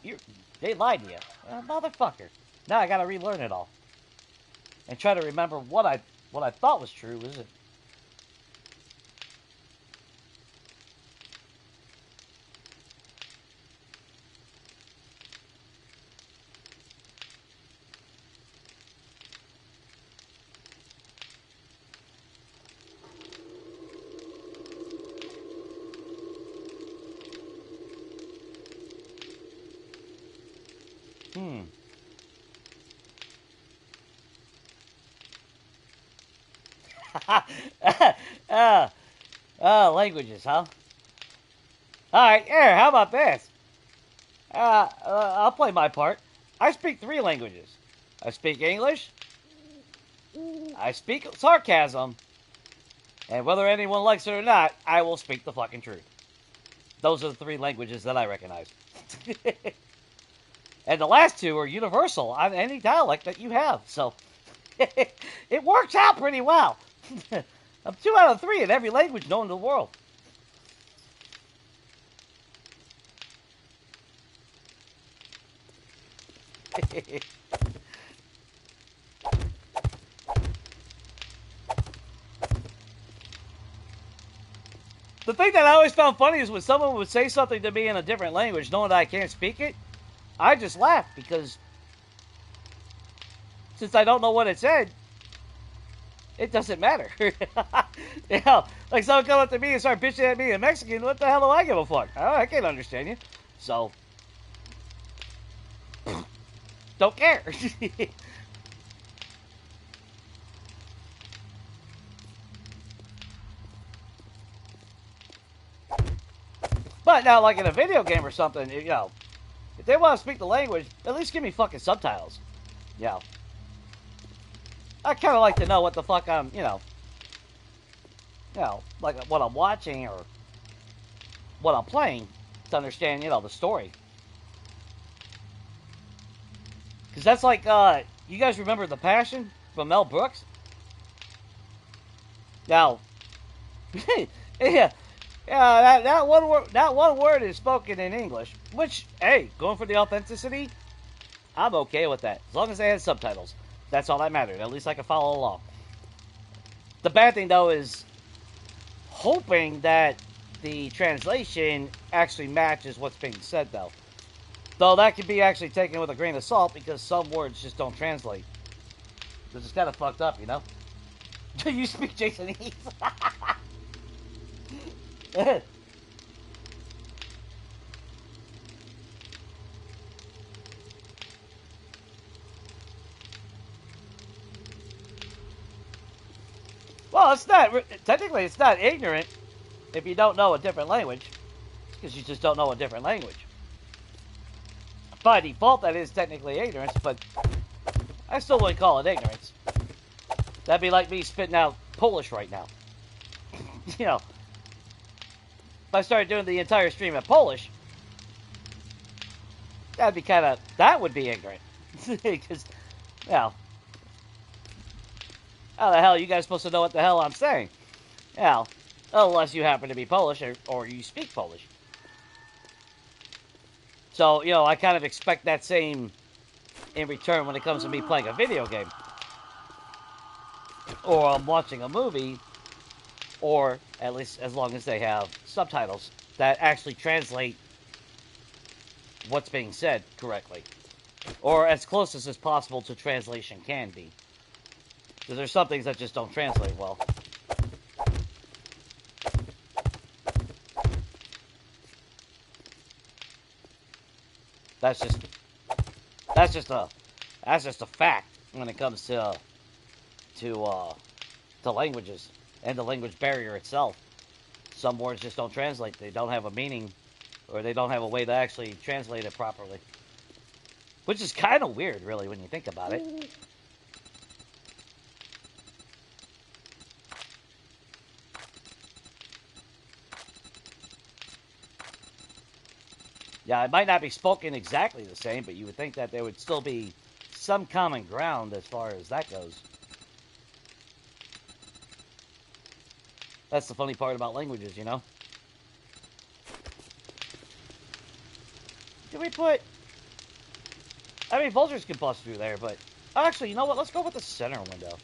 Speaker 1: they lied to you. Motherfucker. Now I gotta relearn it all. And try to remember what I thought was true, is it? Languages, huh? Alright, here, how about this? I'll play my part. I speak 3 languages. I speak English, I speak sarcasm, and whether anyone likes it or not, I will speak the fucking truth. Those are the 3 languages that I recognize. And the last 2 are universal on any dialect that you have. So it works out pretty well. I'm 2 out of 3 in every language known in the world. The thing that I always found funny is when someone would say something to me in a different language, knowing that I can't speak it, I just laugh because since I don't know what it said, it doesn't matter. You know, like someone come up to me and start bitching at me in Mexican, what the hell do I give a fuck? I can't understand you. So, don't care. But now, like in a video game or something, you know, if they want to speak the language, at least give me fucking subtitles. You know, I kind of like to know what the fuck I'm, you know, like what I'm watching or what I'm playing to understand, you know, the story. Because that's like, you guys remember The Passion from Mel Brooks? Now, yeah, that one word is spoken in English, which, hey, going for the authenticity, I'm okay with that. As long as they had subtitles. That's all that mattered. At least I can follow along. The bad thing, though, is hoping that the translation actually matches what's being said, though. Though that could be actually taken with a grain of salt because some words just don't translate. This is kind of fucked up, you know? Do you speak Jasonese? Well, it's not, technically it's not ignorant if you don't know a different language, because you just don't know a different language. By default, that is technically ignorance, but I still wouldn't call it ignorance. That'd be like me spitting out Polish right now. You know, if I started doing the entire stream in Polish, that would be ignorant. Because, you know, how the hell are you guys supposed to know what the hell I'm saying? You know, unless you happen to be Polish or you speak Polish. So, you know, I kind of expect that same in return when it comes to me playing a video game. Or I'm watching a movie, or at least as long as they have subtitles that actually translate what's being said correctly. Or as close as possible to translation can be. Because there's some things that just don't translate well. That's just a fact when it comes to languages and the language barrier itself. Some words just don't translate. They don't have a meaning, or they don't have a way to actually translate it properly. Which is kind of weird, really, when you think about it. Yeah, it might not be spoken exactly the same, but you would think that there would still be some common ground as far as that goes. That's the funny part about languages, you know? Can we put... I mean, vultures can bust through there, but... Actually, you know what? Let's go with the center window.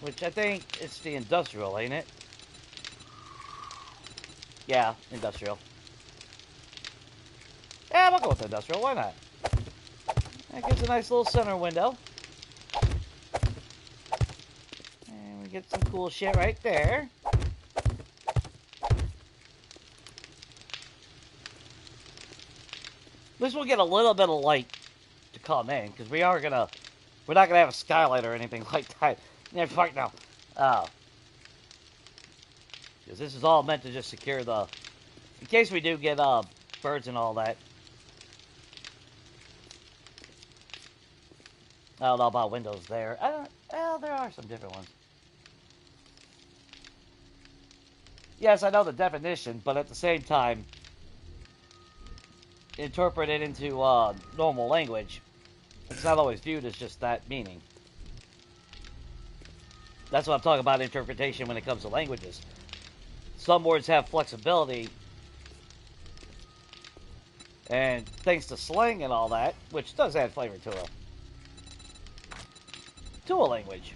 Speaker 1: Which I think it's the industrial, ain't it? Yeah, industrial. Yeah, we'll go with industrial. Why not? That gives a nice little center window. And we get some cool shit right there. At least we'll get a little bit of light to come in, because we're not gonna have a skylight or anything like that. Yeah, fuck no. Because this is all meant to just secure in case we do get birds and all that. I don't know about Windows there. I don't. Well, there are some different ones. Yes, I know the definition, but at the same time, interpret it into normal language. It's not always viewed as just that meaning. That's what I'm talking about, interpretation when it comes to languages. Some words have flexibility, and thanks to slang and all that, which does add flavor to a language.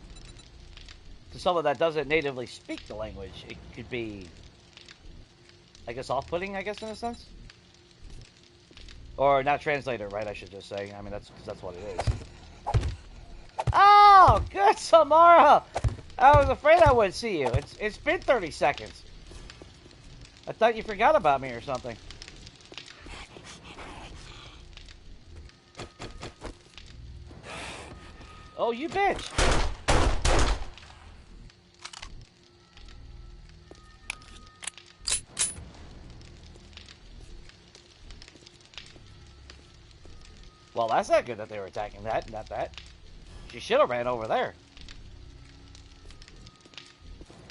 Speaker 1: To someone that doesn't natively speak the language, it could be, I guess, off-putting, I guess, in a sense. Or not translator, right, I should just say. I mean, that's what it is. Oh, good, Samara! I was afraid I wouldn't see you. It's been 30 seconds. I thought you forgot about me or something. Oh, you bitch! Well, that's not good that they were attacking that, not that. She should have ran over there.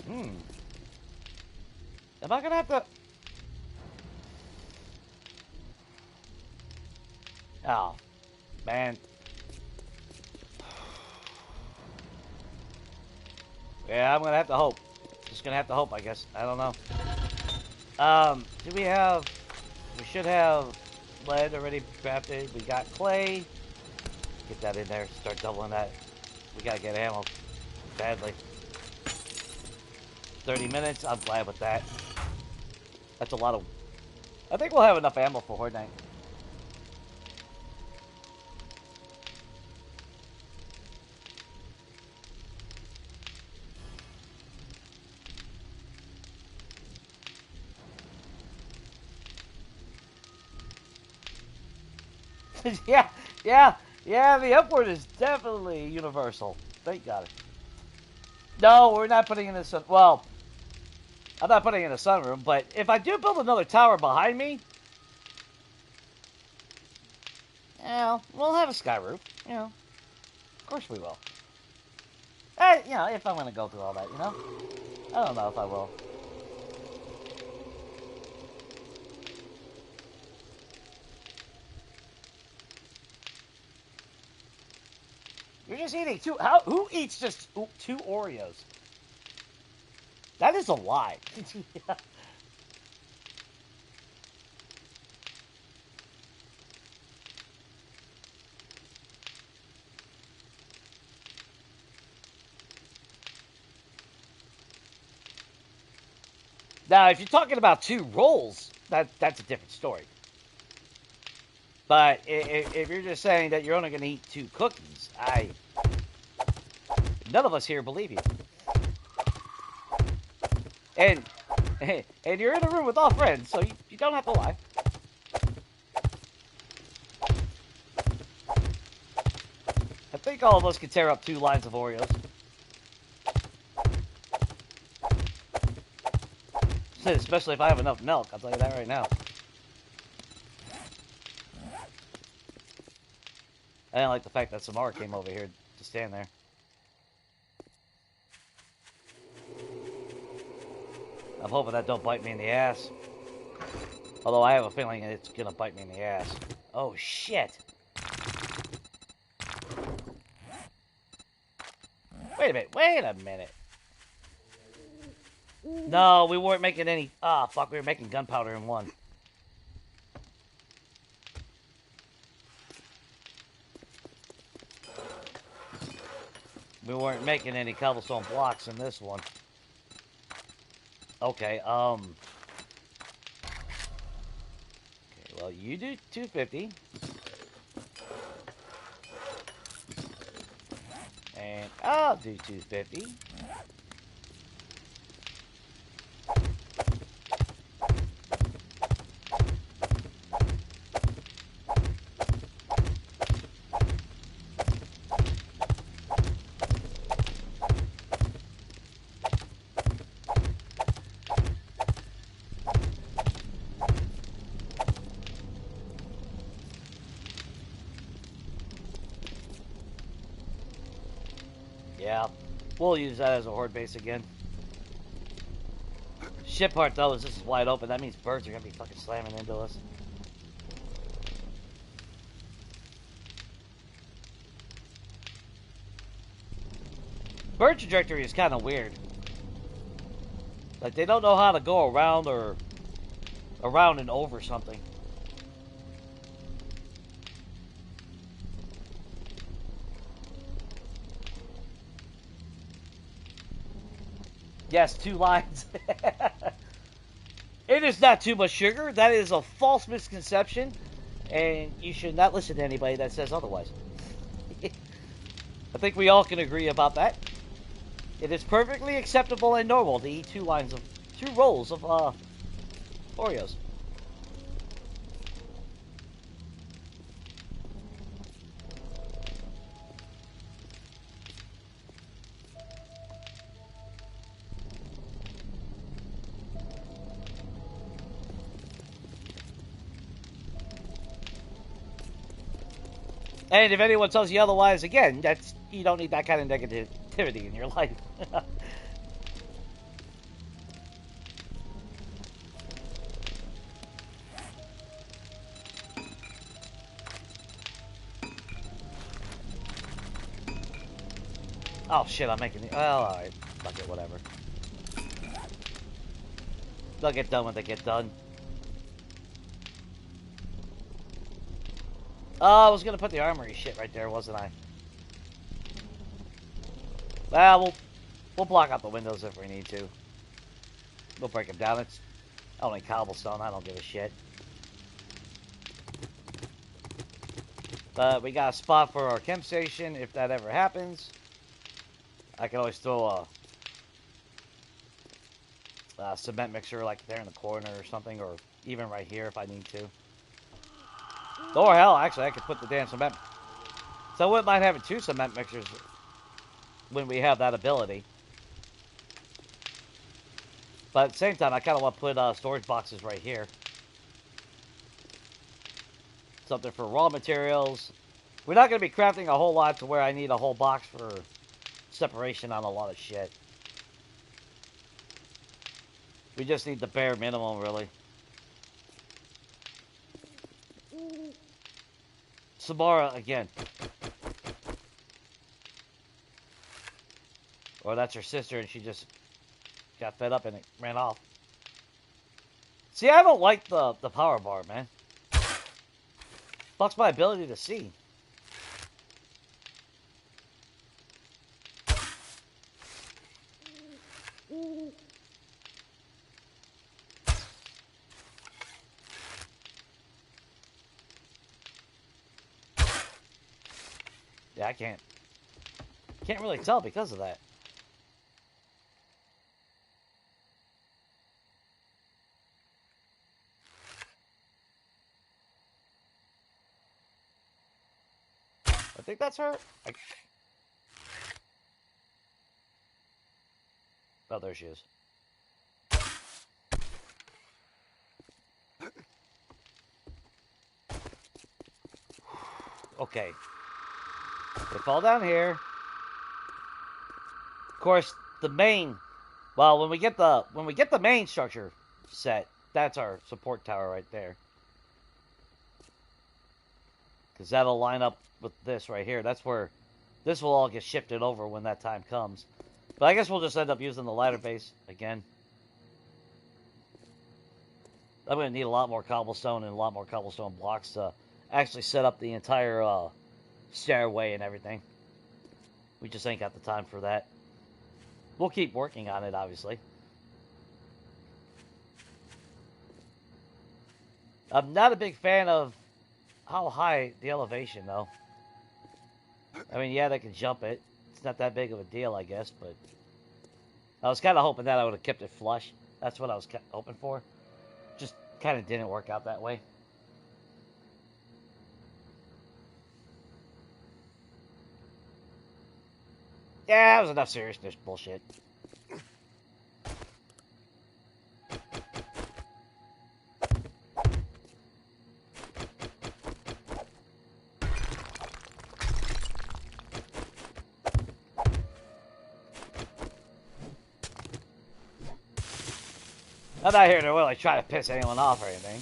Speaker 1: Am I gonna have to... Oh, man. Yeah, I'm gonna have to hope. Just gonna have to hope, I guess. I don't know. Do we have... We should have lead already crafted. We got clay. Get that in there. Start doubling that. We gotta get ammo. Badly. 30 minutes. I'm glad with that. That's a lot of... I think we'll have enough ammo for Horde Night. Yeah, the upward is definitely universal. Thank God. No, we're not putting in the sun. Well, I'm not putting in a sunroom, but if I do build another tower behind me, yeah, we'll have a sky roof. You know, of course we will. You know, if I'm going to go through all that, you know? I don't know if I will. You're just eating two... Who eats just two Oreos? That is a lie. Yeah. Now, if you're talking about two rolls, that's a different story. But if you're just saying that you're only going to eat two cookies, none of us here believe you. And you're in a room with all friends, so you don't have to lie. I think all of us can tear up 2 lines of Oreos. Especially if I have enough milk, I'll tell you that right now. I didn't like the fact that Samara came over here to stand there. I'm hoping that don't bite me in the ass. Although I have a feeling it's gonna bite me in the ass. Oh, shit! Wait a minute. No, we weren't making any... Ah, fuck, we were making gunpowder in one. We weren't making any cobblestone blocks in this one. Okay, okay, well, you do 250. And I'll do 250. Yeah, we'll use that as a horde base again. Shit part though is this is wide open. That means birds are gonna be fucking slamming into us. Bird trajectory is kind of weird. Like they don't know how to go around or around and over something. Yes, 2 lines. It is not too much sugar. That is a false misconception, and you should not listen to anybody that says otherwise. I think we all can agree about that. It is perfectly acceptable and normal to eat 2 rolls of Oreos. And if anyone tells you otherwise, again, you don't need that kind of negativity in your life. Oh shit, I'm making the... Well, alright. Fuck it, whatever. They'll get done when they get done. Oh, I was gonna put the armory shit right there, wasn't I? Well, we'll block out the windows if we need to. We'll break them down. It's only cobblestone. I don't give a shit. But we got a spot for our chem station if that ever happens. I can always throw a cement mixer like there in the corner or something, or even right here if I need to. Or hell, actually, I could put the damn cement. So I wouldn't mind having 2 cement mixers when we have that ability. But at the same time, I kind of want to put storage boxes right here. Something for raw materials. We're not going to be crafting a whole lot to where I need a whole box for separation on a lot of shit. We just need the bare minimum, really. Samara again. Or that's her sister and she just got fed up and it ran off. See, I don't like the power bar, man. Fucks my ability to see. Yeah, I can't really tell because of that. I think that's her. Oh, there she is. Okay. They fall down here. Of course, the main... Well, when we get the main structure set, that's our support tower right there. Because that'll line up with this right here. That's where this will all get shifted over when that time comes. But I guess we'll just end up using the ladder base again. I'm going to need a lot more cobblestone and a lot more cobblestone blocks to actually set up the entire stairway and everything. We just ain't got the time for that. We'll keep working on it, obviously. I'm not a big fan of how high the elevation, though. I mean, yeah, they can jump it. It's not that big of a deal, I guess, but... I was kind of hoping that I would have kept it flush. That's what I was hoping for. Just kind of didn't work out that way. Yeah, that was enough seriousness bullshit. I'm not here to really try to piss anyone off or anything.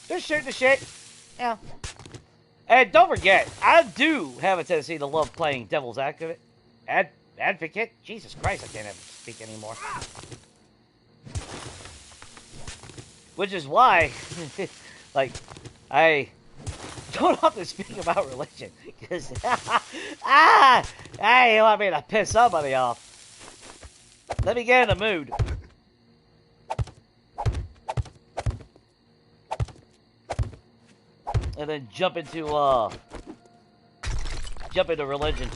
Speaker 1: Just shoot the shit. Yeah. And don't forget, I do have a tendency to love playing devil's advocate. Jesus Christ, I can't even speak anymore. Which is why, like, I don't often speak about religion. Because, you want me to piss somebody off. Let me get in the mood. And then jump into religion.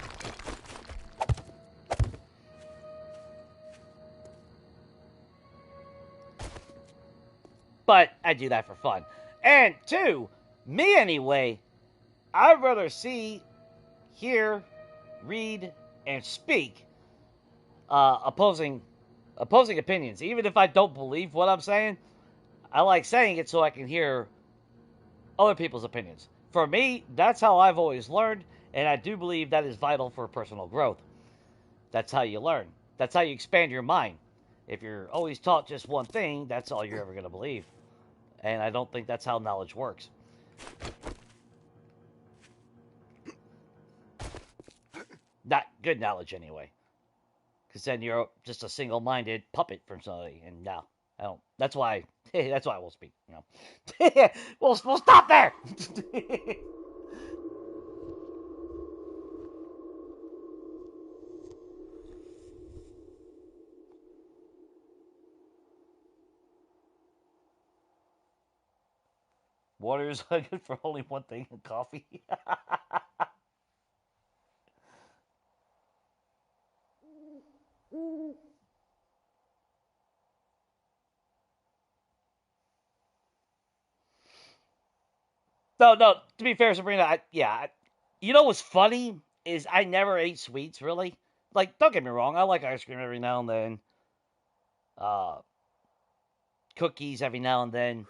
Speaker 1: But I do that for fun. And two, me anyway, I'd rather see, hear, read, and speak opposing opinions. Even if I don't believe what I'm saying, I like saying it so I can hear other people's opinions. For me, that's how I've always learned, and I do believe that is vital for personal growth. That's how you learn. That's how you expand your mind. If you're always taught just one thing, that's all you're ever going to believe. And I don't think that's how knowledge works. Not good knowledge, anyway. Because then you're just a single-minded puppet from somebody. And no, I don't. That's why I won't speak. No. we'll stop there! Water is good for only one thing, coffee. No, to be fair, Sabrina, you know what's funny is I never ate sweets, really. Like, don't get me wrong, I like ice cream every now and then. Cookies every now and then.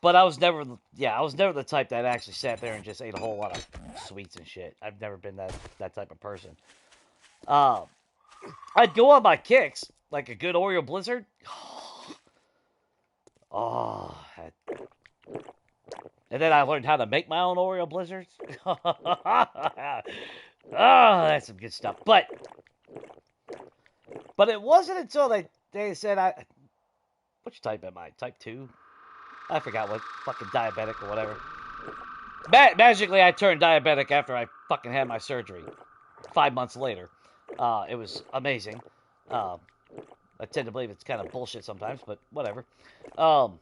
Speaker 1: But I was never the type that actually sat there and just ate a whole lot of sweets and shit. I've never been that type of person. I'd go on my kicks, like a good Oreo Blizzard. And then I learned how to make my own Oreo Blizzards. That's some good stuff. But it wasn't until they said, which type am I? Type 2? I forgot what, fucking diabetic or whatever. Magically, I turned diabetic after I fucking had my surgery. 5 months later. It was amazing. I tend to believe it's kind of bullshit sometimes, but whatever. I'll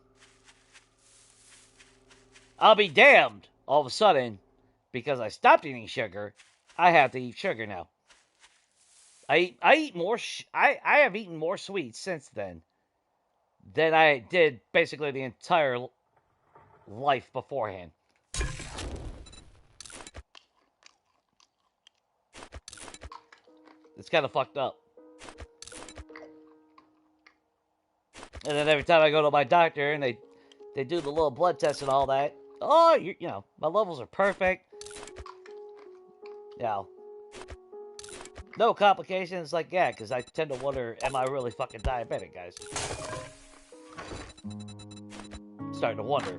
Speaker 1: be damned, all of a sudden, because I stopped eating sugar, I have to eat sugar now. I eat more, I have eaten more sweets since then than I did basically the entire life beforehand. It's kind of fucked up. And then every time I go to my doctor and they do the little blood test and all that, oh, you know, my levels are perfect. Yeah. No complications, like, yeah, because I tend to wonder, am I really fucking diabetic, guys? Starting to wonder.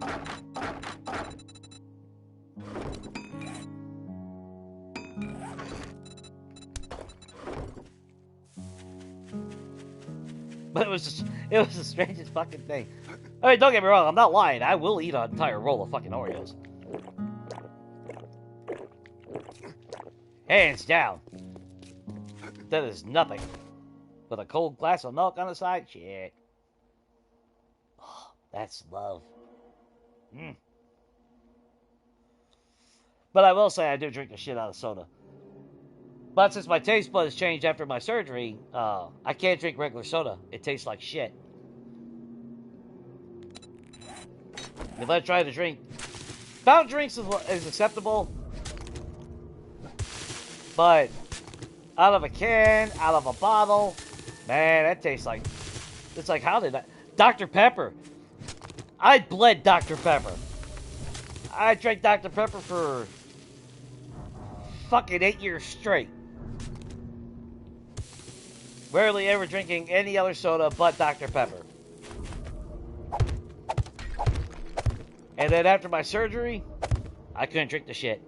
Speaker 1: But it was the strangest fucking thing. I mean, don't get me wrong, I'm not lying. I will eat an entire roll of fucking Oreos. Hands down. That is nothing. With a cold glass of milk on the side? Shit. Oh, that's love. But I will say I do drink the shit out of soda. But since my taste buds changed after my surgery, I can't drink regular soda. It tastes like shit. If I try to drink... Fountain drinks is acceptable. But out of a can, out of a bottle, man, that tastes like... It's like, how did I... Dr. Pepper. I bled Dr. Pepper. I drank Dr. Pepper for fucking 8 years straight. Rarely ever drinking any other soda but Dr. Pepper. And then after my surgery, I couldn't drink the shit.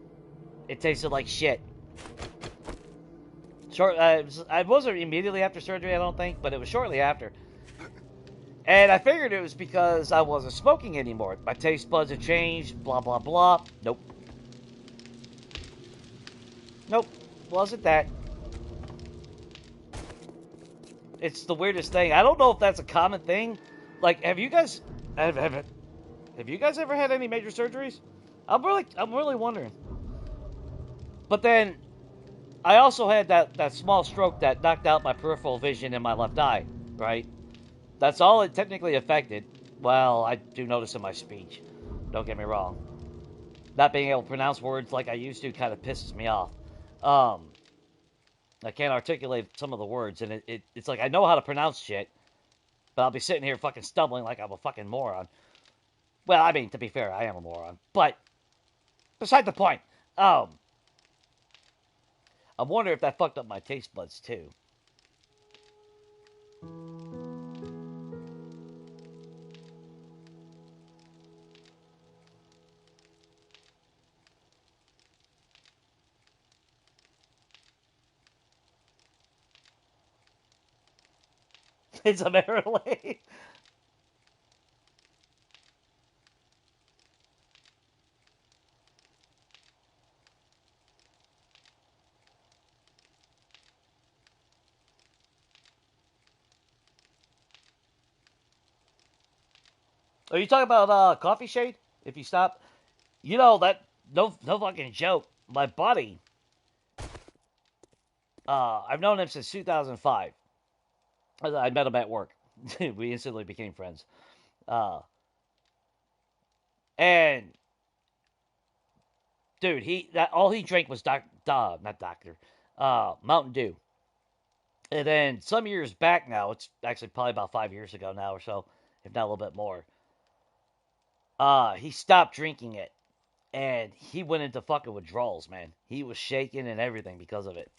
Speaker 1: It tasted like shit. It wasn't immediately after surgery, I don't think, but it was shortly after. And I figured it was because I wasn't smoking anymore. My taste buds had changed, blah, blah, blah. Nope. Nope. Wasn't that. It's the weirdest thing. I don't know if that's a common thing. Like, have you guys ever had any major surgeries? I'm really wondering. But then I also had that small stroke that knocked out my peripheral vision in my left eye, right? That's all it technically affected. Well, I do notice in my speech. Don't get me wrong. Not being able to pronounce words like I used to kind of pisses me off. I can't articulate some of the words, and it's like I know how to pronounce shit, but I'll be sitting here fucking stumbling like I'm a fucking moron. Well, I mean, to be fair, I am a moron. But, beside the point, I'm wondering if that fucked up my taste buds, too. It's a Maryland. Are you talking about Coffee Shade? If you stop, you know that no fucking joke. My buddy, I've known him since 2005. I met him at work. We instantly became friends. And dude, all he drank was Mountain Dew. And then some years back now, it's actually probably about 5 years ago now or so, if not a little bit more. He stopped drinking it, and he went into fucking withdrawals, man. He was shaking and everything because of it.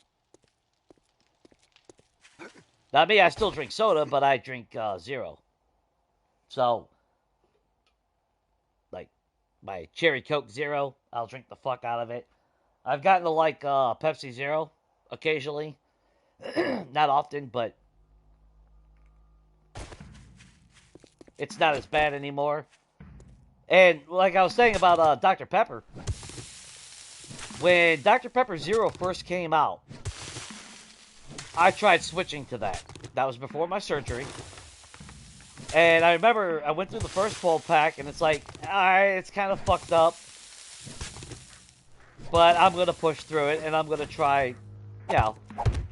Speaker 1: Not me, I still drink soda, but I drink zero. So, like, my Cherry Coke Zero, I'll drink the fuck out of it. I've gotten to like Pepsi Zero occasionally. Not often, but it's not as bad anymore. And like I was saying about Dr. Pepper, when Dr. Pepper Zero first came out, I tried switching to that. That was before my surgery. And I remember I went through the first 12 pack, and it's like, alright, it's kind of fucked up. But I'm going to push through it, and I'm going to try,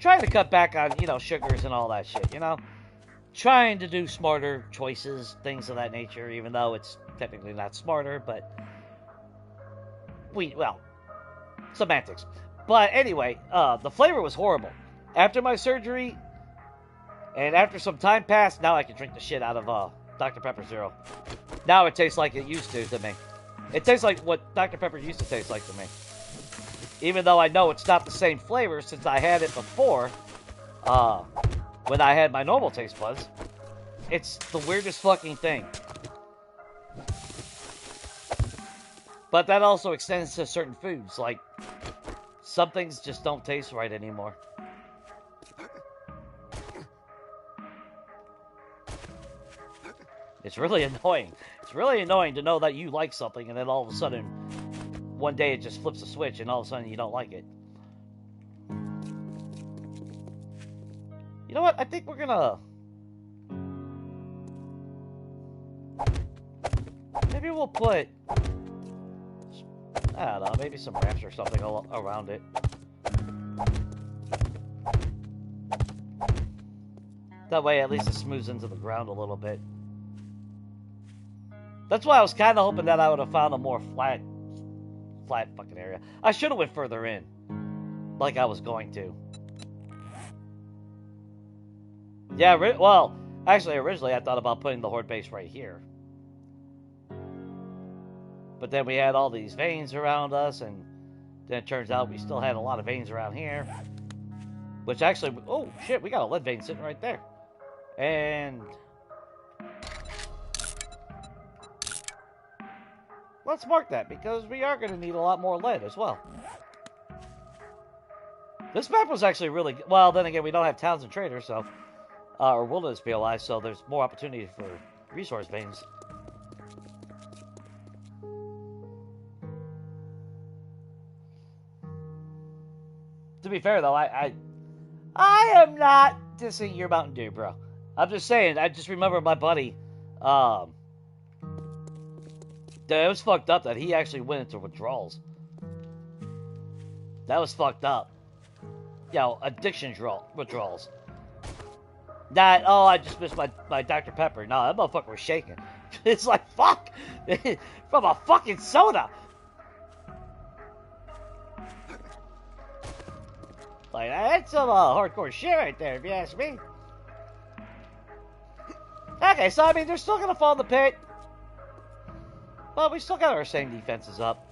Speaker 1: trying to cut back on, sugars and all that shit, Trying to do smarter choices, things of that nature, even though it's technically not smarter, but semantics. But anyway, the flavor was horrible. After my surgery, and after some time passed, now I can drink the shit out of Dr. Pepper Zero. Now it tastes like it used to me. It tastes like what Dr. Pepper used to taste like to me. Even though I know it's not the same flavor since I had it before, when I had my normal taste buds. It's the weirdest fucking thing. But that also extends to certain foods. Like, some things just don't taste right anymore. It's really annoying. It's really annoying to know that you like something and then all of a sudden, one day it just flips a switch and all of a sudden you don't like it. You know what? I think we're gonna... Maybe we'll put... I don't know, maybe some ramps or something around it. That way at least it smooths into the ground a little bit. That's why I was kind of hoping that I would have found a more flat fucking area. I should have went further in, like I was going to. Yeah, well, actually, originally I thought about putting the horde base right here. But then we had all these veins around us, and Then it turns out we still had a lot of veins around here. Which actually... Oh, shit, we got a lead vein sitting right there. And... let's mark that, because we are going to need a lot more lead as well. This map was actually really... well, then again, we don't have towns and traders, so... or wilderness BLI, so there's more opportunity for resource veins. To be fair, though, I am not dissing your Mountain Dew, bro. I'm just saying, I just remember my buddy, that it was fucked up that he actually went into withdrawals. That was fucked up. You know, addiction withdrawals. Not, oh, I just missed my Dr. Pepper. No, that motherfucker was shaking. It's like, fuck! From a fucking soda! Like, that's some hardcore shit right there, if you ask me. Okay, so, I mean, they're still gonna fall in the pit. But we still got our same defenses up.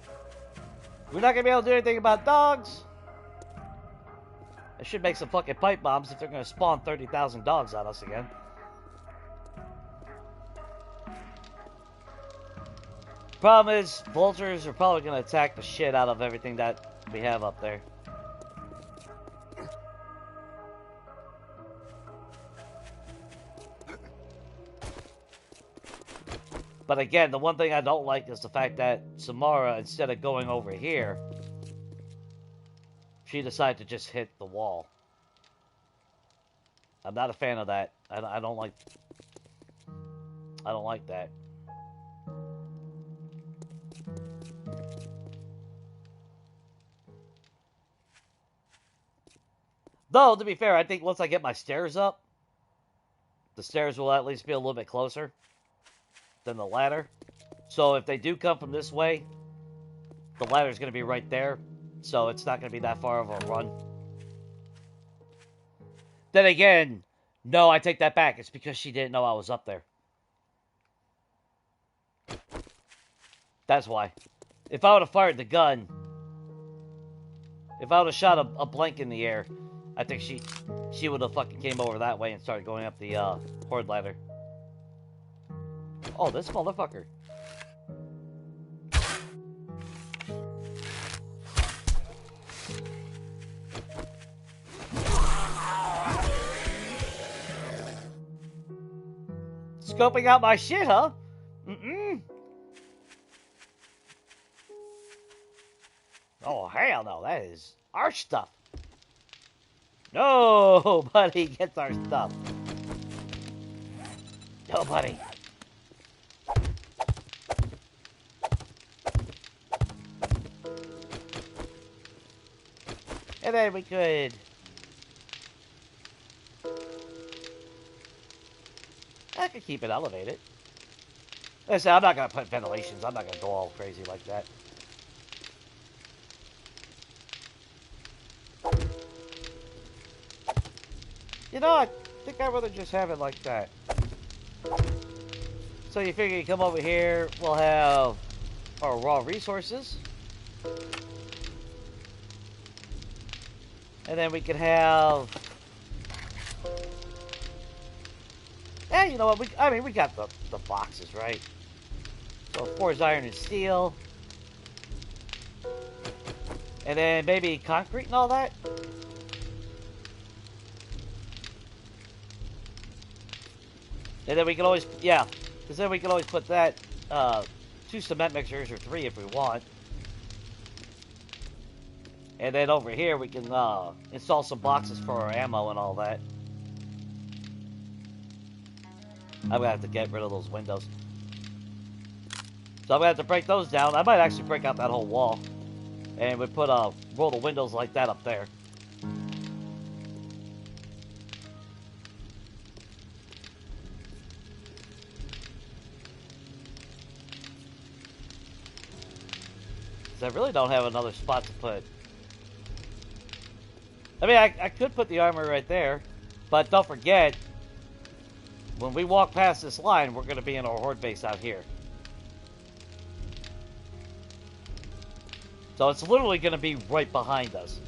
Speaker 1: We're not gonna be able to do anything about dogs. I should make some fucking pipe bombs if they're gonna spawn 30,000 dogs on us again. Problem is, vultures are probably gonna attack the shit out of everything that we have up there. But again, the one thing I don't like is the fact that Samara, instead of going over here, she decided to just hit the wall. I'm not a fan of that. I don't like that. Though, to be fair, I think once I get my stairs up, the stairs will at least be a little bit closer than the ladder. So if they do come from this way, the ladder's going to be right there. So it's not going to be that far of a run. Then again, no, I take that back. It's because she didn't know I was up there. That's why. If I would have fired the gun, if I would have shot a blank in the air, I think she would have fucking came over that way and started going up the horde ladder. Oh, this motherfucker. Scoping out my shit, huh? Oh, hell no. That is our stuff. Nobody gets our stuff. Nobody. And then we could... I could keep it elevated. Listen, I'm not going to put ventilations. I'm not going to go all crazy like that. You know, I think I'd rather just have it like that. So you figure you come over here, we'll have our raw resources. And then we could have... yeah, you know what? We got the boxes, right? So 4 is iron and steel. And then maybe concrete and all that. And then we can always, yeah, because then we can always put that, 2 cement mixers or 3 if we want. And then over here we can install some boxes for our ammo and all that. I'm going to have to get rid of those windows. So I'm going to have to break those down. I might actually break out that whole wall. And we put roll the windows like that up there. I really don't have another spot to put. I mean, I could put the armor right there, but don't forget, when we walk past this line, we're going to be in our horde base out here. So it's literally going to be right behind us.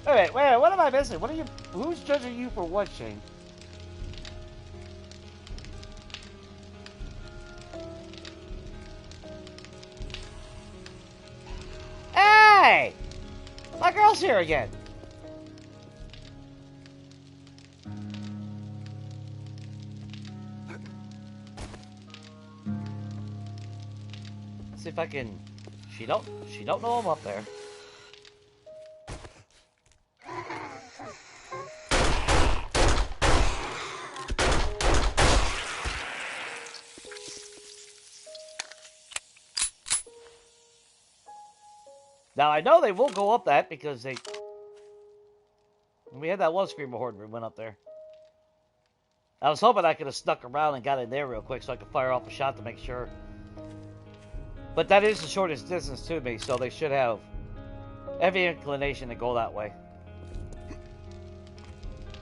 Speaker 1: Wait, what am I missing? What are you? Who's judging you for what, Shane? Hey! My girl's here again. Let's see if I can. She don't know I'm up there. Now, I know they will go up that because they... We had that one Screamer Horde we went up there. I was hoping I could have snuck around and got in there real quick so I could fire off a shot to make sure. But that is the shortest distance to me, so they should have every inclination to go that way.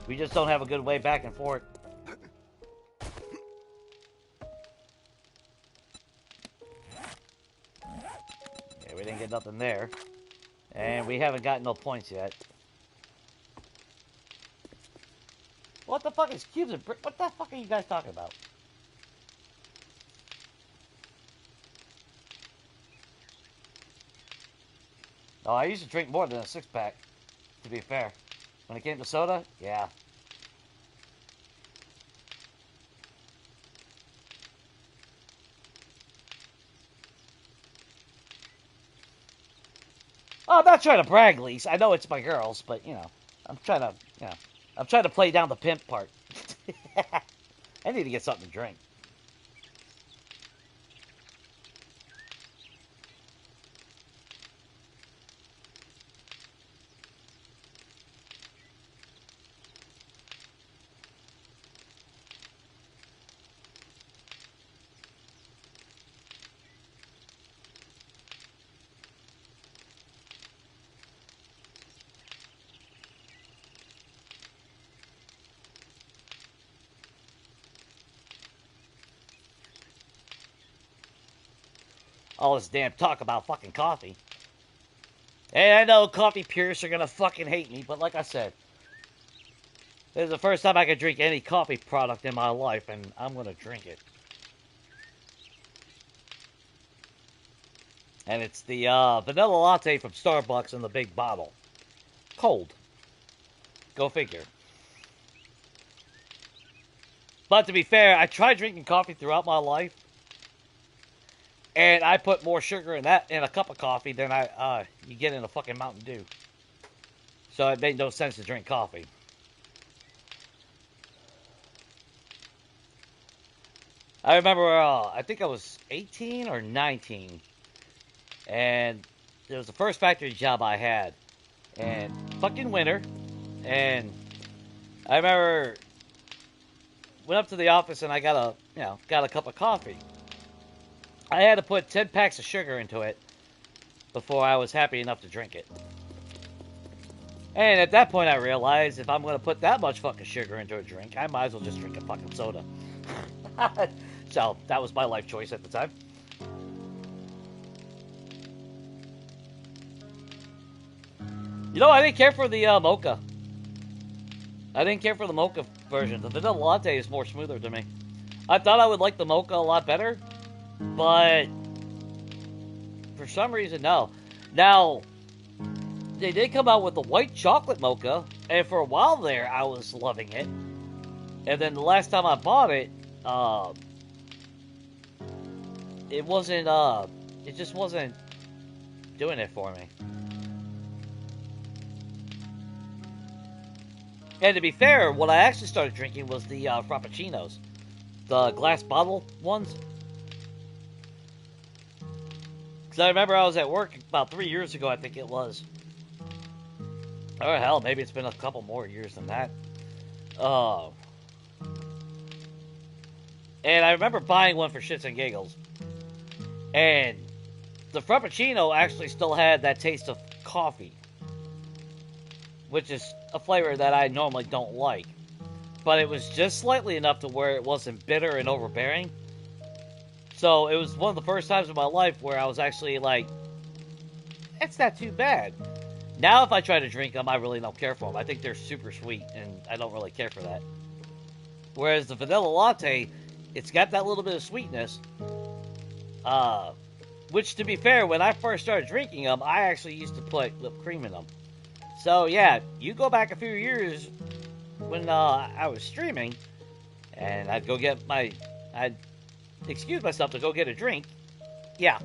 Speaker 1: We just don't have a good way back and forth. Yeah, we didn't get nothing there. And we haven't gotten no points yet. What the fuck is cubes and brick? What the fuck are you guys talking about? Oh, I used to drink more than a six-pack, to be fair. When it came to soda, yeah. Oh, I'm not trying to brag, Lise. I know it's my girls, but, you know, I'm trying to play down the pimp part. I need to get something to drink. All this damn talk about fucking coffee. Hey, I know coffee purists are gonna fucking hate me, but like I said, this is the first time I can drink any coffee product in my life, and I'm gonna drink it. And it's the vanilla latte from Starbucks in the big bottle. Cold. Go figure. But to be fair, I tried drinking coffee throughout my life, and I put more sugar in a cup of coffee than you get in a fucking Mountain Dew. So it made no sense to drink coffee. I remember, I think I was 18 or 19, and it was the first factory job I had, and fucking winter, and I remember went up to the office and I got a cup of coffee. I had to put 10 packs of sugar into it before I was happy enough to drink it. And at that point I realized if I'm going to put that much fucking sugar into a drink, I might as well just drink a fucking soda. So, that was my life choice at the time. You know, I didn't care for the mocha. I didn't care for the mocha version. The vanilla latte is more smoother to me. I thought I would like the mocha a lot better, but for some reason, no. Now, they did come out with the white chocolate mocha, and for a while there, I was loving it. And then the last time I bought it, it just wasn't doing it for me. And to be fair, what I actually started drinking was the Frappuccinos. The glass bottle ones. Because I remember I was at work about 3 years ago, I think it was. Or hell, maybe it's been a couple more years than that. And I remember buying one for shits and giggles. And the Frappuccino actually still had that taste of coffee, which is a flavor that I normally don't like. But it was just slightly enough to where it wasn't bitter and overbearing. So it was one of the first times in my life where I was actually like, it's not too bad. Now if I try to drink them, I really don't care for them. I think they're super sweet, and I don't really care for that. Whereas the vanilla latte, it's got that little bit of sweetness. Which, to be fair, when I first started drinking them, I actually used to put whipped cream in them. So yeah, you go back a few years when I was streaming, and I'd go get I'd excuse myself to go get a drink. Yeah,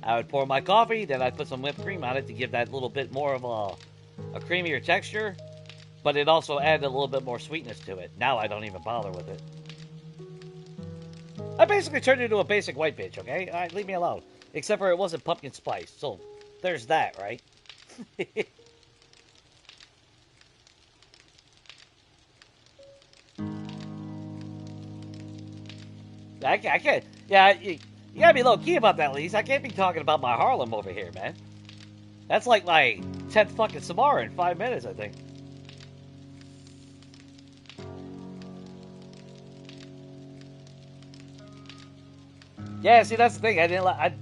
Speaker 1: I would pour my coffee, then I'd put some whipped cream on it to give that little bit more of a creamier texture, but it also added a little bit more sweetness to it. Now I don't even bother with it. I basically turned into a basic white bitch, okay? All right, leave me alone. Except for it wasn't pumpkin spice, so there's that, right? I can't. Yeah, you gotta be low key about that, Lise. I can't be talking about my Harlem over here, man. That's like my 10th fucking Samara in 5 minutes, I think. Yeah, see, that's the thing. I didn't like.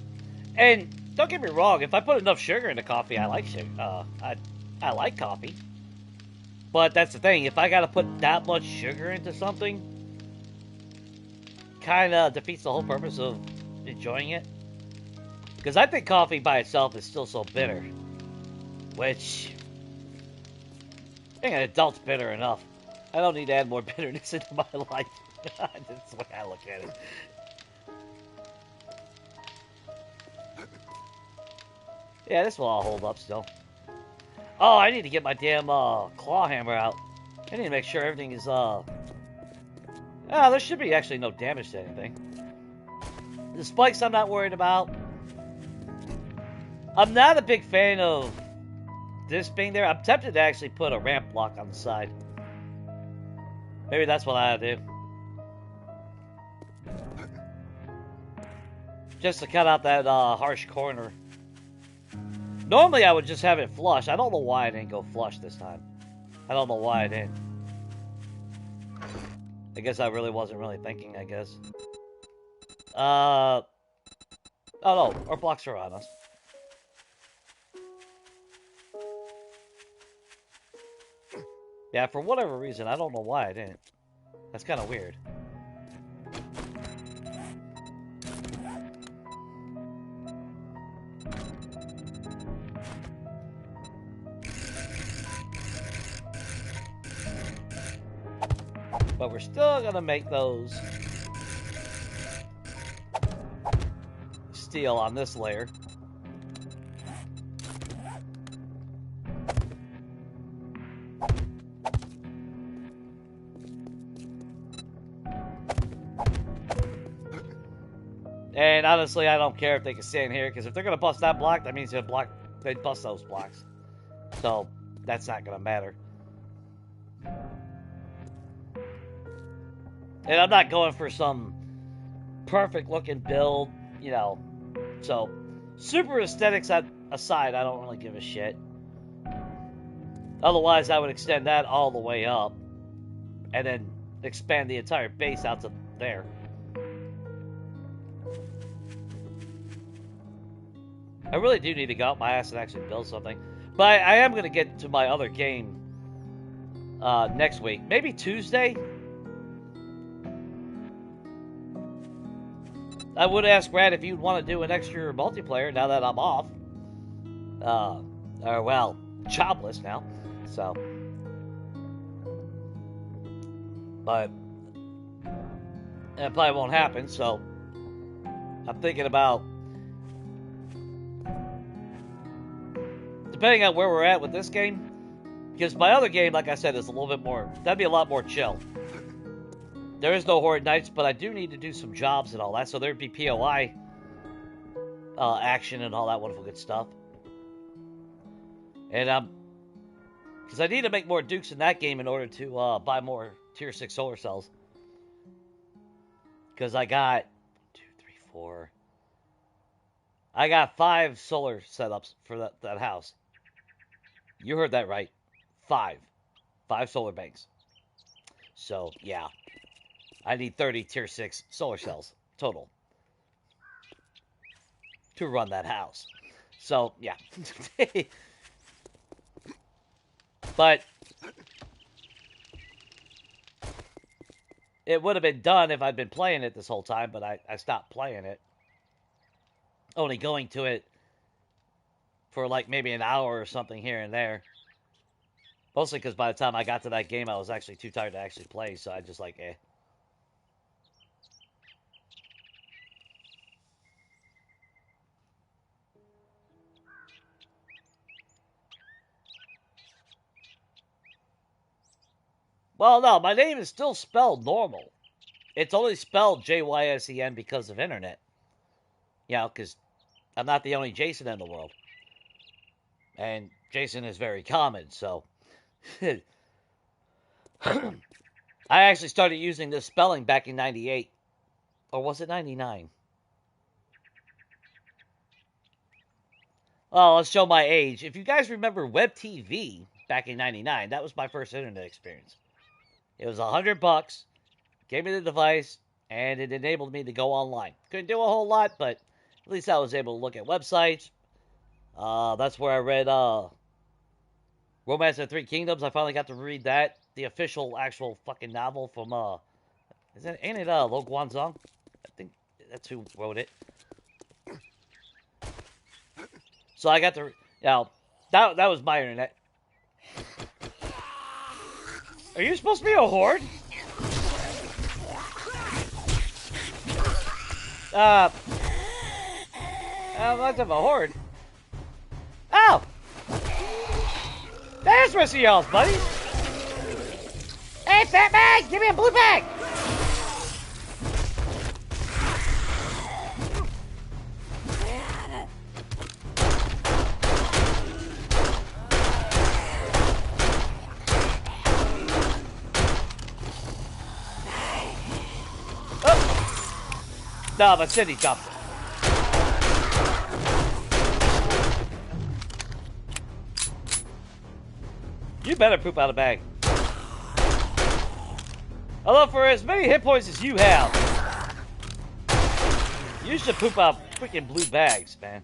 Speaker 1: And don't get me wrong. If I put enough sugar in the coffee, I like sugar. I like coffee. But that's the thing. If I gotta put that much sugar into something, kind of defeats the whole purpose of enjoying it. Because I think coffee by itself is still so bitter. Which, I think an adult's bitter enough. I don't need to add more bitterness into my life. That's the way I look at it. Yeah, this will all hold up still. Oh, I need to get my damn claw hammer out. I need to make sure everything is there should be actually no damage to anything. The spikes I'm not worried about. I'm not a big fan of this being there. I'm tempted to actually put a ramp block on the side. Maybe that's what I do. Just to cut out that harsh corner. Normally I would just have it flush. I don't know why I didn't go flush this time. I don't know why I didn't. I guess I really wasn't thinking, I guess. Oh no, our blocks are on us. Yeah, for whatever reason, I don't know why I didn't. That's kind of weird. But we're still gonna make those steel on this layer. And honestly, I don't care if they can stand here, because if they're gonna bust that block, that means they bust those blocks. So that's not gonna matter. And I'm not going for some perfect looking build, you know. So, super aesthetics aside, I don't really give a shit. Otherwise, I would extend that all the way up. And then expand the entire base out to there. I really do need to go out my ass and actually build something. But I am going to get to my other game next week. Maybe Tuesday? I would ask Brad if you'd want to do an extra multiplayer now that I'm off. Or, well, jobless now. So. But it probably won't happen, so I'm thinking about, depending on where we're at with this game, because my other game, like I said, is a little bit more, that'd be a lot more chill. There is no Horde Nights, but I do need to do some jobs and all that, so there'd be POI action and all that wonderful good stuff. And because I need to make more Dukes in that game in order to buy more Tier 6 solar cells. Because I got 2, 3, 4. I got 5 solar setups for that house. You heard that right. 5. 5 solar banks. So, yeah. I need 30 tier 6 solar cells total to run that house. So, yeah. But it would have been done if I'd been playing it this whole time, but I stopped playing it. Only going to it for like maybe an hour or something here and there. Mostly because by the time I got to that game, I was actually too tired to actually play, so I just like, eh. Well, no, my name is still spelled normal. It's only spelled Jysen because of internet. You know, because I'm not the only Jason in the world. And Jason is very common, so... I actually started using this spelling back in 98. Or was it 99? Oh, let's show my age. If you guys remember Web TV back in 99, that was my first internet experience. It was $100, gave me the device, and it enabled me to go online. Couldn't do a whole lot, but at least I was able to look at websites. That's where I read Romance of the Three Kingdoms. I finally got to read that. The official, actual fucking novel from, ain't it Lo Guanzong? I think that's who wrote it. So I got to, that was my internet. Are you supposed to be a horde? Much of a horde. Oh! There's the rest of y'all's, buddy. Hey, fat bag! Give me a blue bag! No, but Cindy jumped it. You better poop out a bag. Although for as many hit points as you have, you should poop out freaking blue bags, man.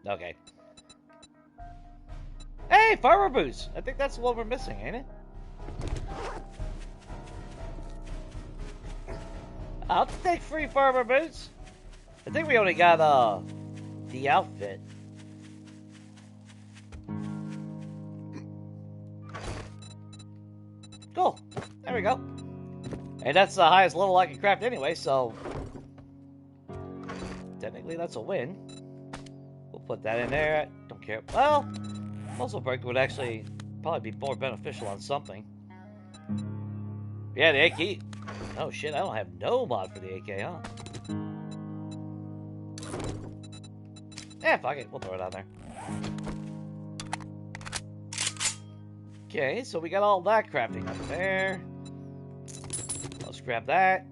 Speaker 1: Okay. Hey, farmer boots! I think that's the one we're missing, ain't it? I'll take free farmer boots. I think we only got, the outfit. Cool. There we go. And that's the highest level I can craft anyway, so... technically that's a win. We'll put that in there. Don't care. Well, muscle break would actually probably be more beneficial on something. Yeah, the AK. Oh shit, I don't have no mod for the AK, huh? Yeah, fuck it. We'll throw it out there. Okay, so we got all that crafting up there. Let's grab that.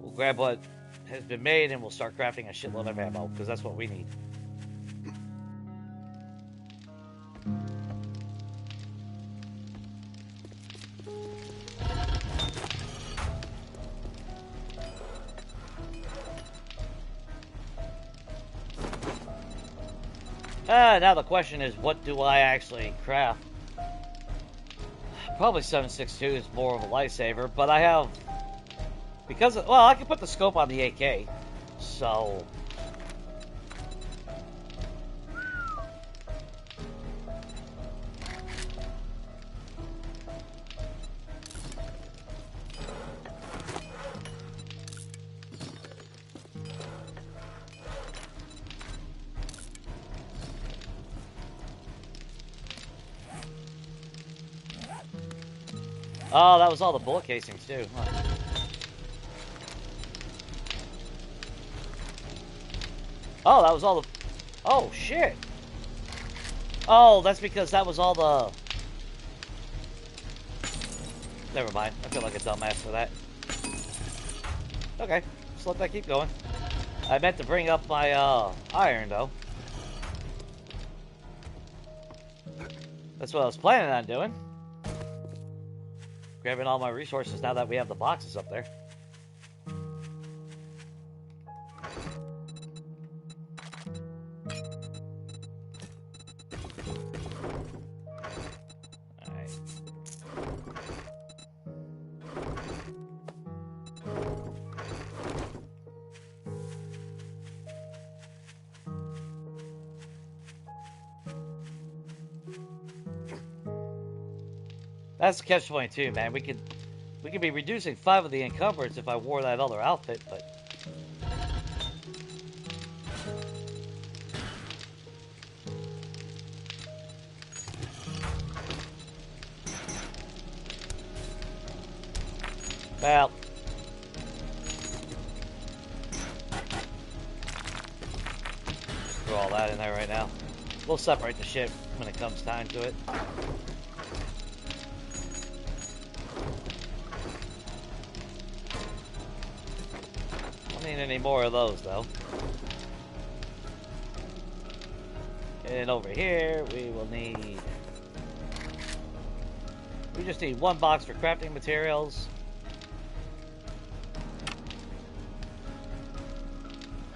Speaker 1: We'll grab what has been made and we'll start crafting a shitload of ammo, because that's what we need. Now the question is, what do I actually craft? Probably 7.62 is more of a lifesaver, but I have... because of, well, I can put the scope on the AK, so... oh, that was all the bullet casings, too. Huh. Oh, that was all the... oh, shit. Oh, that's because that was all the... Never mind. I feel like a dumbass for that. Okay, just let that keep going. I meant to bring up my iron though. That's what I was planning on doing. Grabbing all my resources now that we have the boxes up there. That's the catch-22, man. We could be reducing 5 of the encumbrance if I wore that other outfit, but well, throw all that in there right now. We'll separate the shit when it comes time to it. Don't need any more of those though. And over here we will need. We just need 1 box for crafting materials.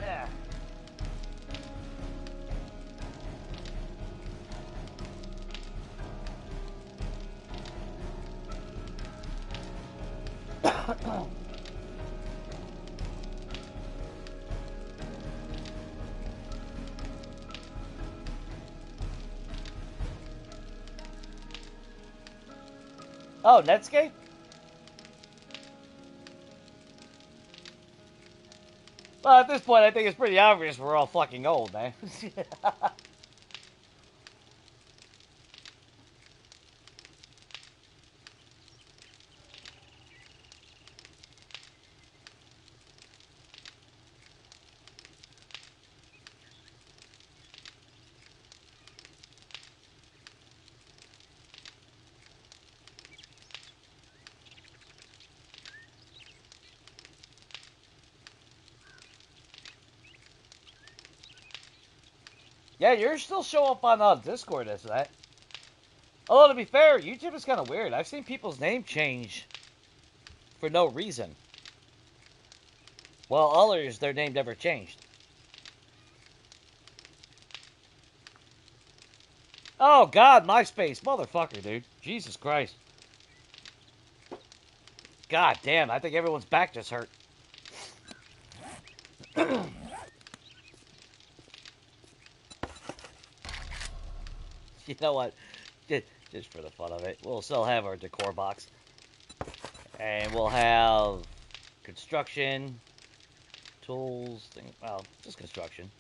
Speaker 1: Yeah. Oh, Netscape? Well, at this point, I think it's pretty obvious we're all fucking old, man. Yeah, you're still showing up on Discord as that. Although, to be fair, YouTube is kind of weird. I've seen people's name change for no reason. While others, their name never changed. Oh, God, MySpace. Motherfucker, dude. Jesus Christ. God damn, I think everyone's back just hurt. You know what? Just for the fun of it, we'll still have our decor box. And we'll have construction, tools, well, just construction.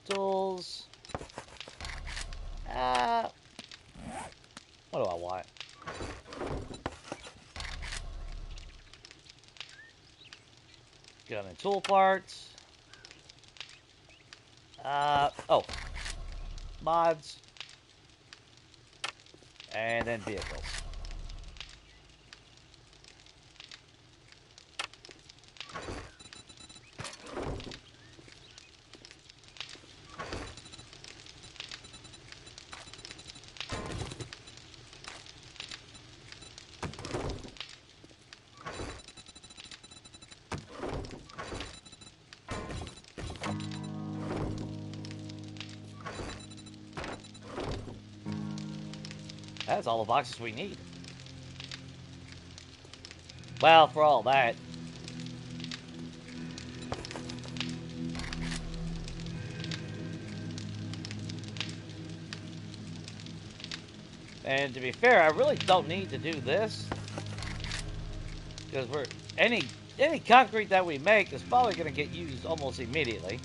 Speaker 1: Tools. What do I want? Gun and tool parts. Oh. Mods. And then vehicles. That's all the boxes we need. Well, for all that. And to be fair, I really don't need to do this. Because any concrete that we make is probably going to get used almost immediately.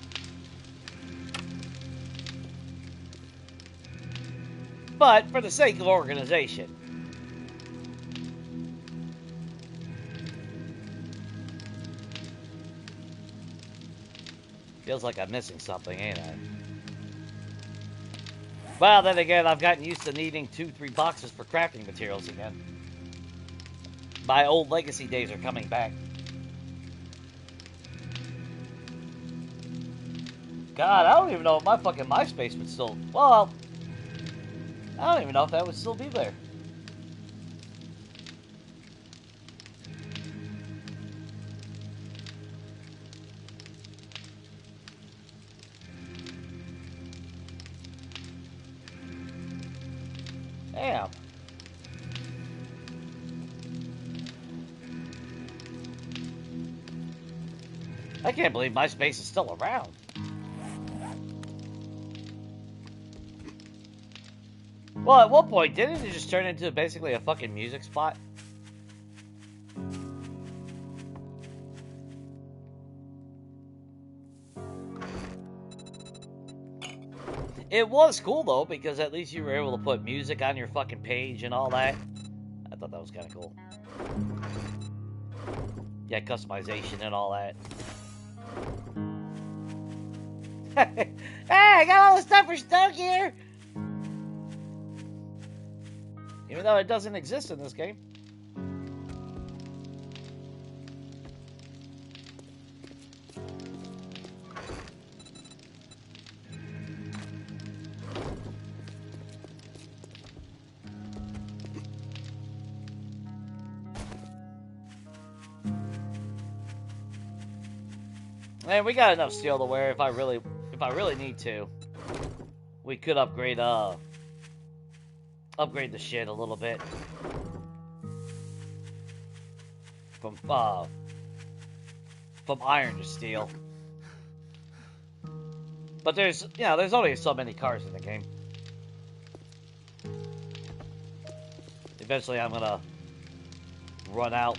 Speaker 1: But for the sake of organization. Feels like I'm missing something, ain't I? Well, then again, I've gotten used to needing 2-3 boxes for crafting materials again. My old legacy days are coming back. God, I don't even know if my fucking MySpace would still... Well, I don't even know if that would still be there. Damn. I can't believe MySpace is still around. Well, at one point, didn't it just turn into basically a fucking music spot? It was cool, though, because at least you were able to put music on your fucking page and all that. I thought that was kind of cool. Yeah, customization and all that. Hey, I got all the stuff for Stoke here! Even though it doesn't exist in this game. Man, we got enough steel to wear if I really need to. We could upgrade the shit a little bit. From iron to steel. But there's only so many cars in the game. Eventually I'm gonna run out.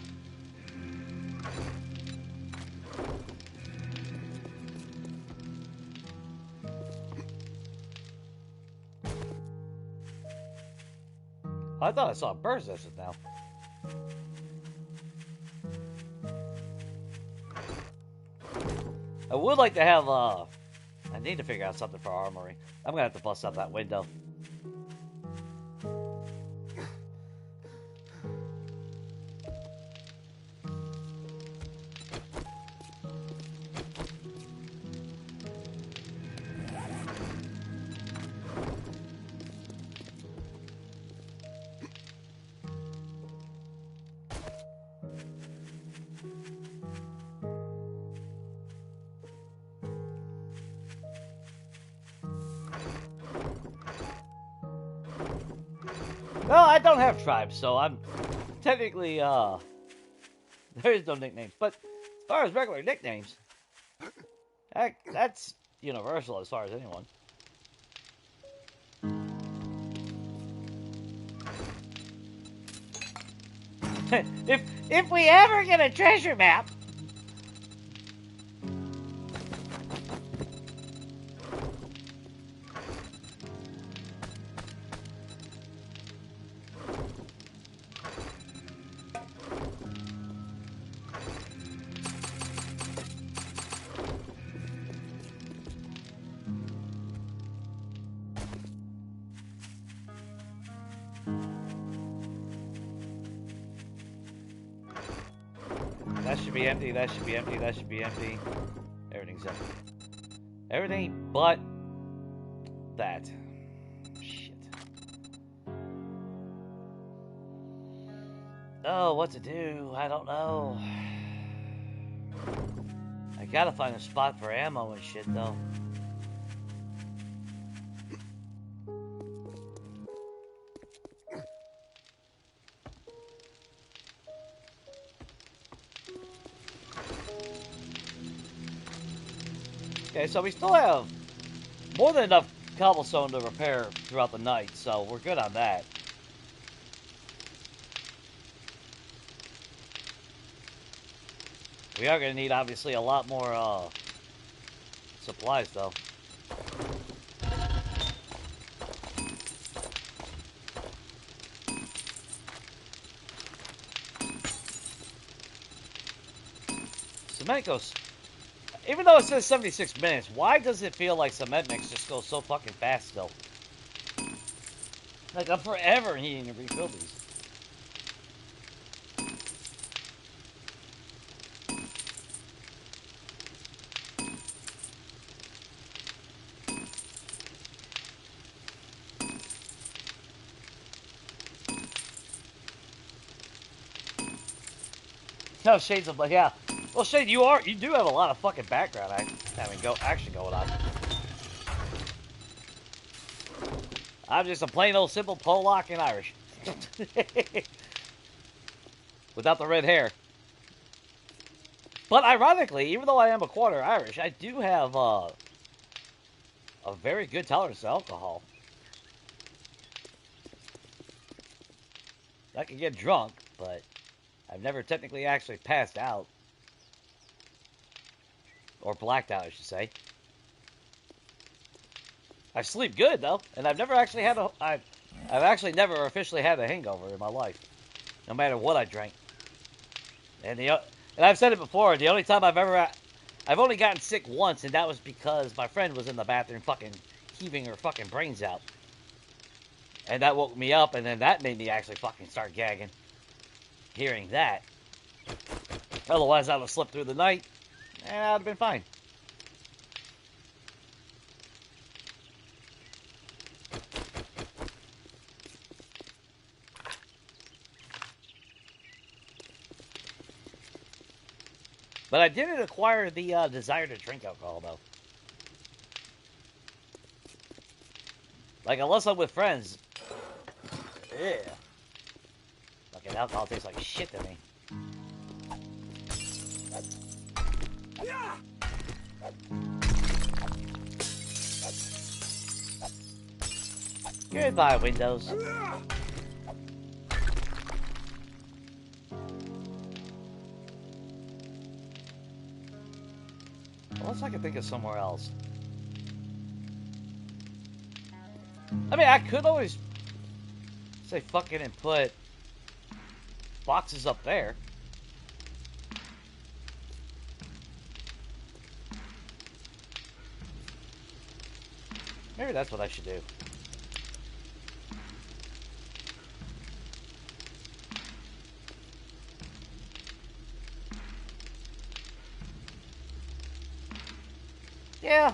Speaker 1: I thought I saw a bird's nest now. I would like to have, I need to figure out something for armory. I'm gonna have to bust out that window. Well, I don't have tribes, so I'm technically, there is no nicknames. But as far as regular nicknames, that's universal as far as anyone. if we ever get a treasure map, that should be empty, that should be empty, that should be empty. Everything's empty. Everything but that. Shit. Oh, what to do? I don't know. I gotta find a spot for ammo and shit, though. Okay, so we still have more than enough cobblestone to repair throughout the night, so we're good on that. We are going to need, obviously, a lot more supplies, though. Cement goes... Even though it says 76 minutes, why does it feel like cement mix just goes so fucking fast still? Like, I'm forever needing to refill these. No, Shade's like, yeah. Well, Shade, you do have a lot of fucking background action going on. I'm just a plain old simple Polak and Irish. Without the red hair. But ironically, even though I am a quarter Irish, I do have a very good tolerance to alcohol. I can get drunk, but I've never technically actually passed out. Or blacked out, I should say. I sleep good, though. And I've never actually had I've actually never officially had a hangover in my life. No matter what I drank. And I've said it before, the only time I've only gotten sick once, and that was because my friend was in the bathroom fucking heaving her fucking brains out. And that woke me up, and then that made me actually fucking start gagging. Hearing that. Otherwise, I would have slept through the night, and I would have been fine. But I didn't acquire the desire to drink alcohol, though. Like, unless I'm with friends. Yeah. Fucking alcohol tastes like shit to me. Goodbye, Windows. Unless I can think of somewhere else. I mean, I could always say fucking and put boxes up there. Maybe that's what I should do. Yeah.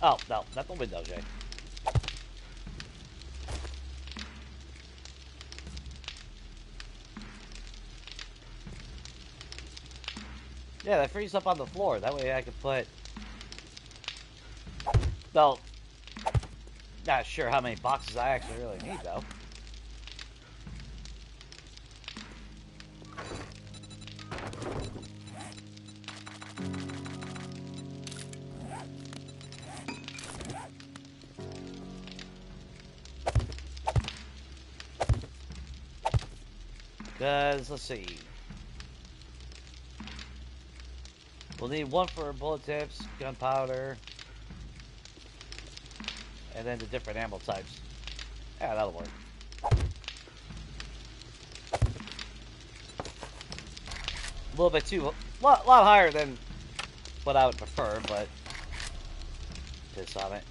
Speaker 1: Oh, no, not the window, Jay. Yeah, that frees up on the floor. That way I can put... Well, not sure how many boxes I actually really need, though. Because, let's see. We'll need one for bullet tips, gunpowder, and then the different ammo types. Yeah, that'll work. A little bit too, lot higher than what I would prefer, but piss on it.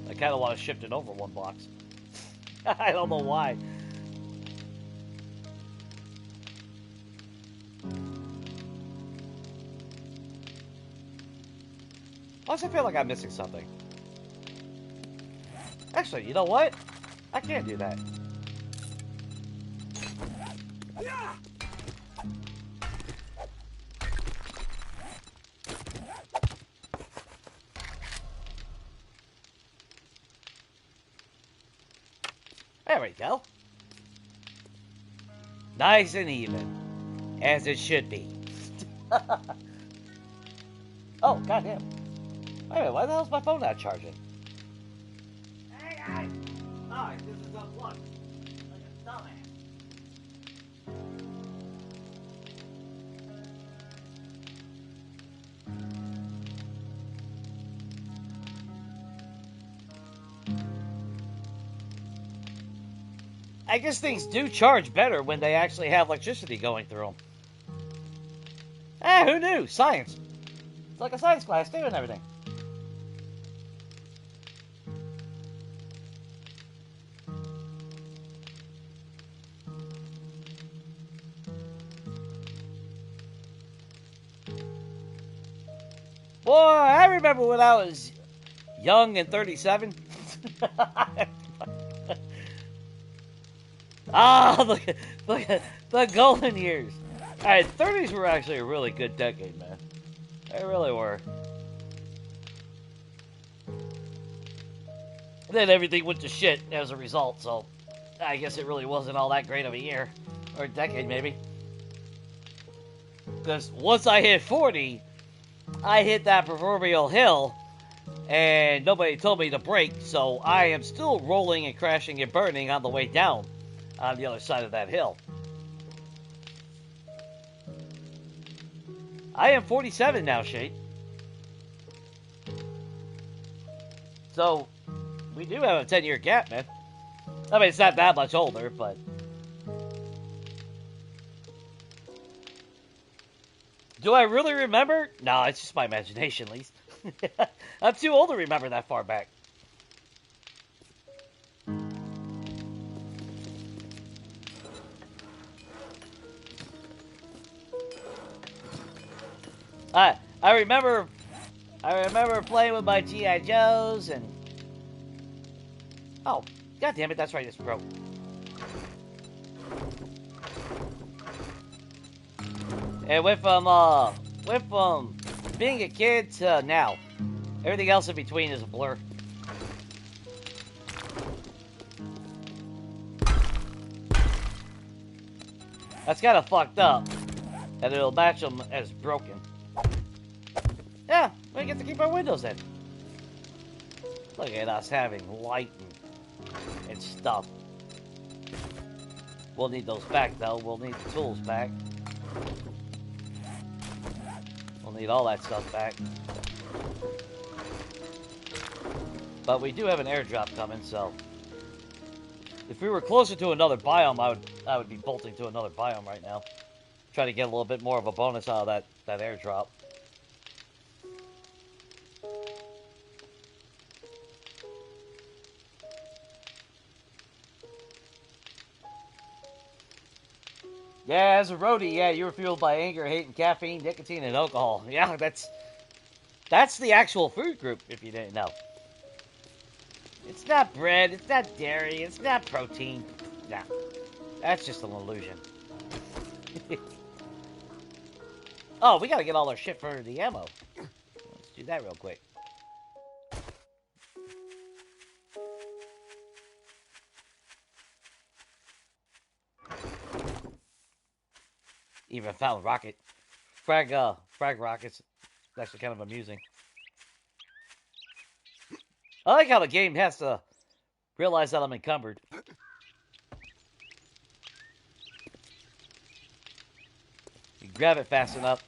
Speaker 1: I kind of want to shift it over one box. I don't know why. Plus, I feel like I'm missing something. Actually, you know what? I can't do that. There we go. Nice and even. As it should be. Oh, goddamn. Wait a minute, why the hell's my phone not charging? Hey, guys! Oh, this is unplugged. Like a dumbass. I guess things do charge better when they actually have electricity going through them. Ah, who knew? Science. It's like a science class too and everything. Boy, I remember when I was young and 37. Ah, look at the golden years. Alright, 30s were actually a really good decade, man. They really were. Then everything went to shit as a result, so I guess it really wasn't all that great of a year. Or a decade, maybe. Because once I hit 40, I hit that proverbial hill, and nobody told me to brake, so I am still rolling and crashing and burning on the way down on the other side of that hill. I am 47 now, Shade. So, we do have a 10-year gap, man. I mean, it's not that much older, but... Do I really remember? No, it's just my imagination, at least. I'm too old to remember that far back. I remember playing with my G.I. Joes and... Oh, god damn it, that's right, it's broke. And went from being a kid to now. Everything else in between is a blur. That's kind of fucked up. And it'll match them as broken. Yeah, we get to keep our windows in. Look at us having light and stuff. We'll need those back, though. We'll need the tools back. We'll need all that stuff back. But we do have an airdrop coming, so... If we were closer to another biome, I would be bolting to another biome right now. Try to get a little bit more of a bonus out of that airdrop. Yeah, as a roadie, yeah, you were fueled by anger, hate, and caffeine, nicotine, and alcohol. Yeah, that's the actual food group, if you didn't know. It's not bread, it's not dairy, it's not protein. Nah, that's just an illusion. Oh, we gotta get all our shit for the ammo. Let's do that real quick. Even found rocket. Frag rockets. It's actually kind of amusing. I like how the game has to realize that I'm encumbered. You grab it fast enough.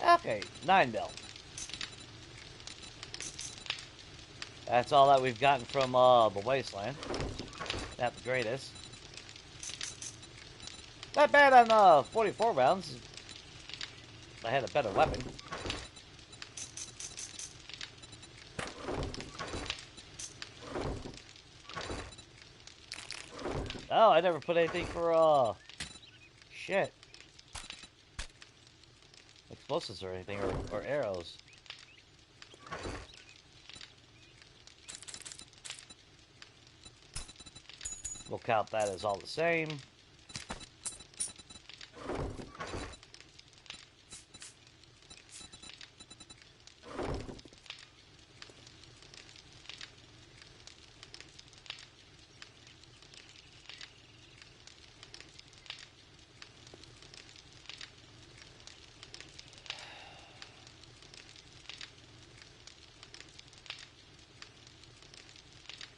Speaker 1: Okay, 9mm. That's all that we've gotten from the wasteland. Not the greatest. Not bad on 44 rounds. I had a better weapon. Oh, I never put anything for shit. Explosives or anything, or arrows. We'll count that as all the same.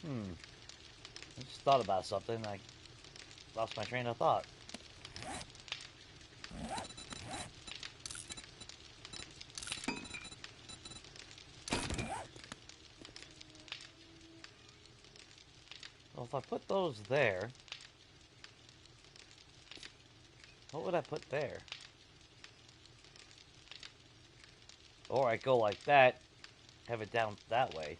Speaker 1: I just thought about something. I lost my train of thought. Well, if I put those there, what would I put there? Or I go like that, have it down that way.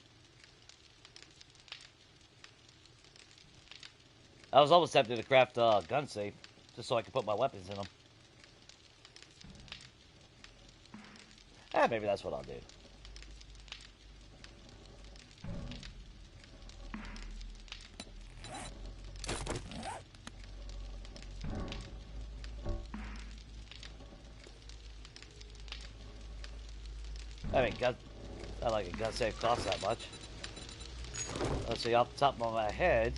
Speaker 1: I was almost tempted to craft a gun safe, just so I could put my weapons in them. Maybe that's what I'll do. I mean, not like a gun safe costs that much. Let's see, off the top of my head,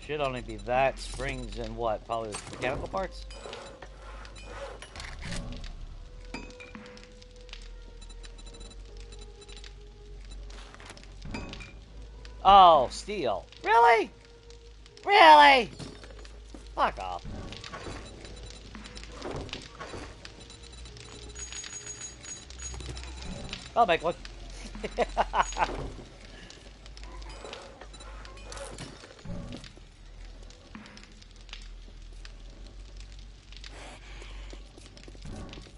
Speaker 1: should only be that, springs, and what? Probably mechanical parts? Oh, steel. Really? Really? Fuck off. I'll make one.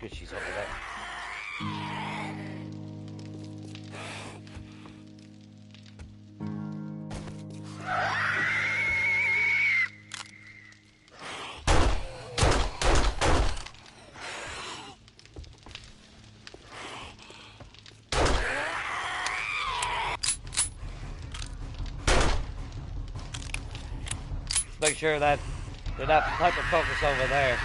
Speaker 1: Good, she's over there. Make sure that they're not hyper focus over there.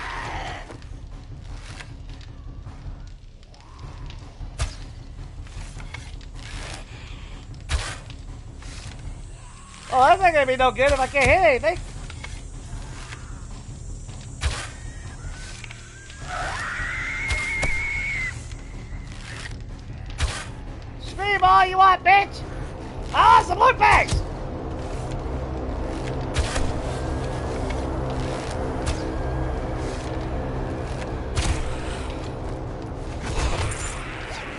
Speaker 1: Oh, that's not gonna be no good if I can't hit anything. Scream all you want, bitch! I want some loot bags!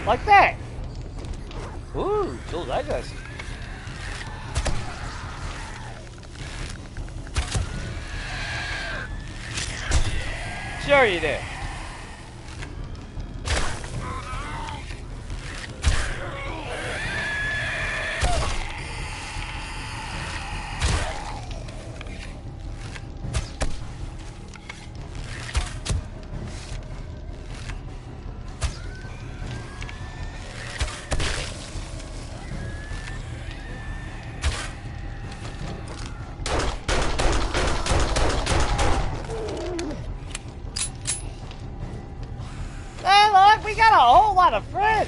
Speaker 1: Like that. Ooh, tools I got. Sure you did. We got a whole lot of friends.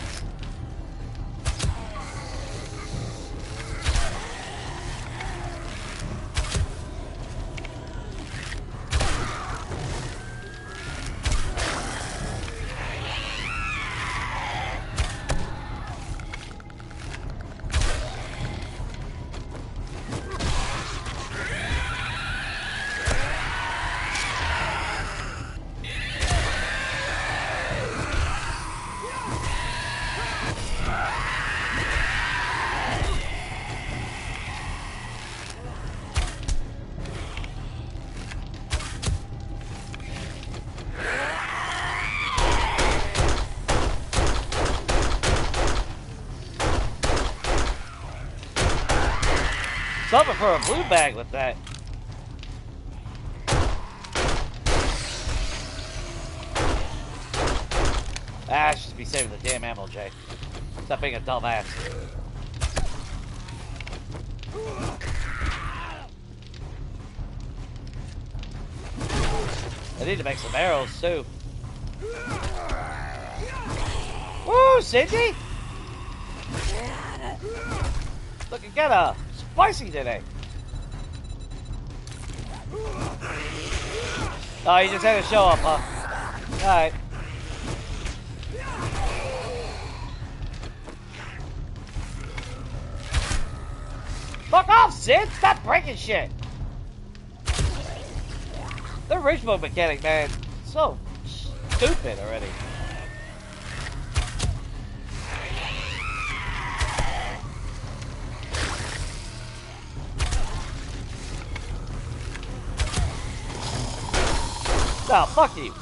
Speaker 1: Something for a blue bag with that. I should be saving the damn ammo, Jay. Stop being a dumbass. I need to make some arrows too. Woo, Cindy! Looking kinda spicy today. Oh, you just had to show up, huh? Alright. Fuck off, Sid! Stop breaking shit! The reach mode mechanic, man, so stupid already. Oh, fuck you.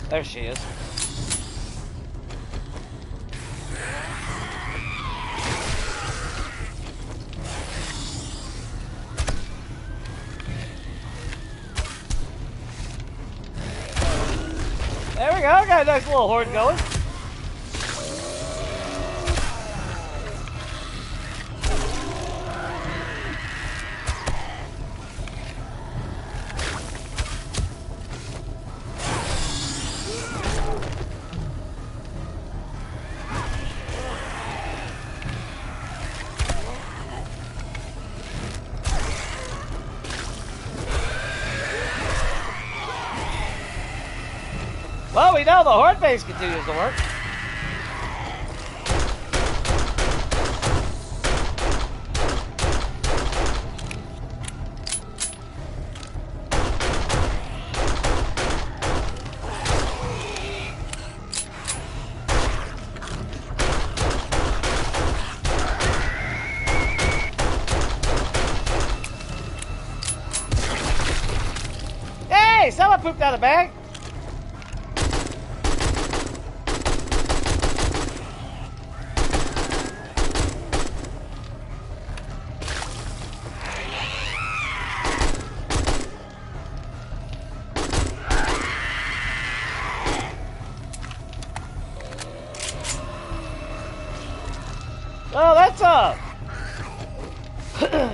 Speaker 1: There she is. There we go, got a nice little horde going. Well, we know the horde base continues to work. Hey, someone pooped out a bag. Well, that's a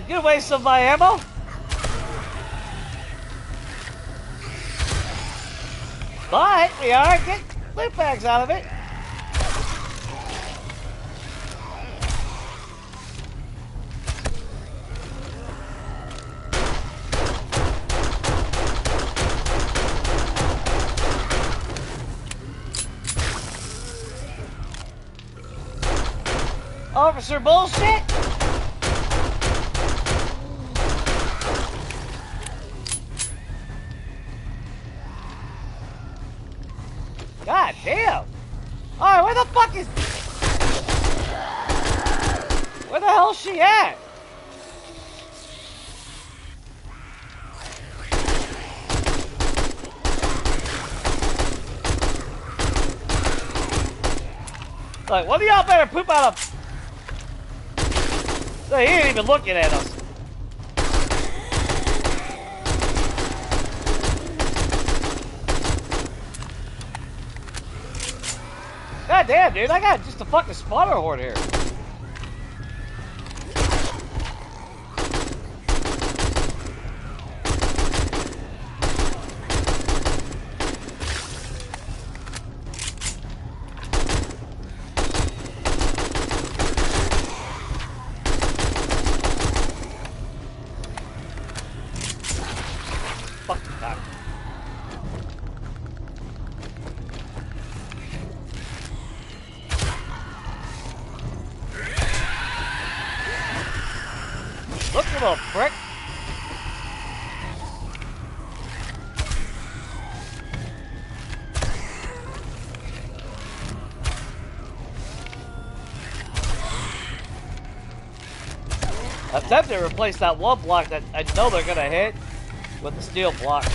Speaker 1: good waste of my ammo. But we are getting loot bags out of it. Officer bullshit. God damn. Alright, where the fuck is... Where the hell is she at? Like, one of y'all better poop out of... So he ain't even looking at us. God damn, dude, I got just a fucking spawner horde here. Look, you little prick. I'm tempted to replace that one block that I know they're gonna hit with the steel block.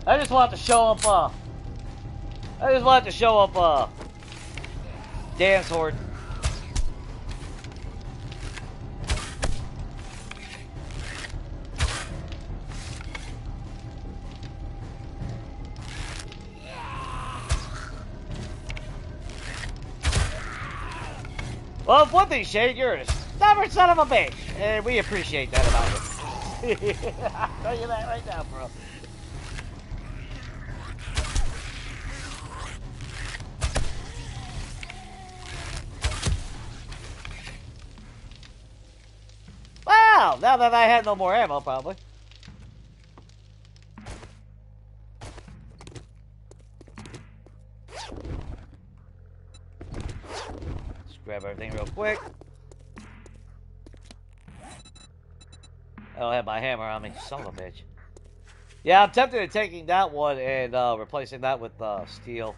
Speaker 1: I just want to show up, Dan's horde. Well, one thing, Shane, you're a stubborn son of a bitch, and we appreciate that about you. I'll tell you that right now, bro. Wow, now that I had no more ammo, probably. Just grab everything real quick. I don't have my hammer on me, son of a bitch. Yeah, I'm tempted to taking that one and replacing that with steel.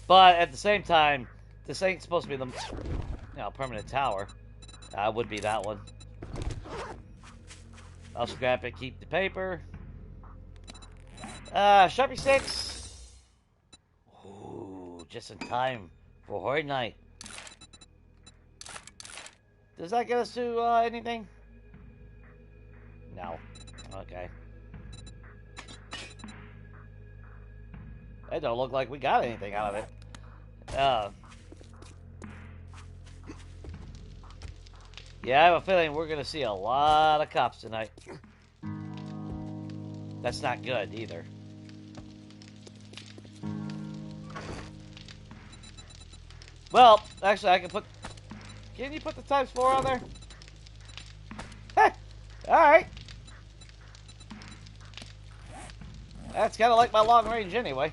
Speaker 1: But at the same time, this ain't supposed to be the permanent tower. Would be that one. I'll scrap it, keep the paper. Sharpie 6. Ooh, just in time for Horde Night. Does that get us to anything? No. Okay. It don't look like we got anything out of it. Yeah, I have a feeling we're going to see a lot of cops tonight. That's not good, either. Well, actually, I can put... Can you put the ×4 on there? Heh! Alright. That's kind of like my long range anyway.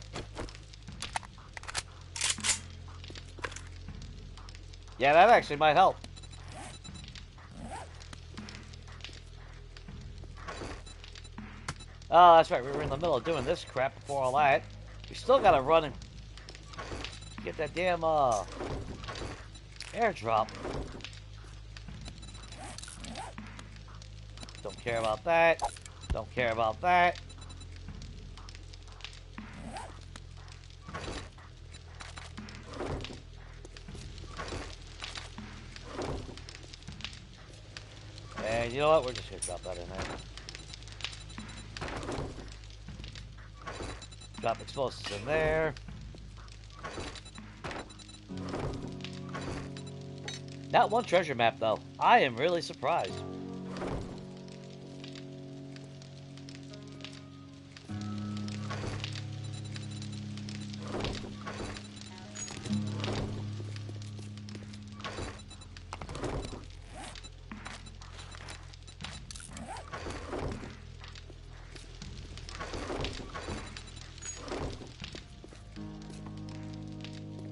Speaker 1: Yeah, that actually might help. Oh, that's right. We were in the middle of doing this crap before all that. We still gotta run and get that damn airdrop. Don't care about that. Don't care about that. And you know what? We're just gonna drop that in there. Drop explosives in there. Not one treasure map, though. I am really surprised.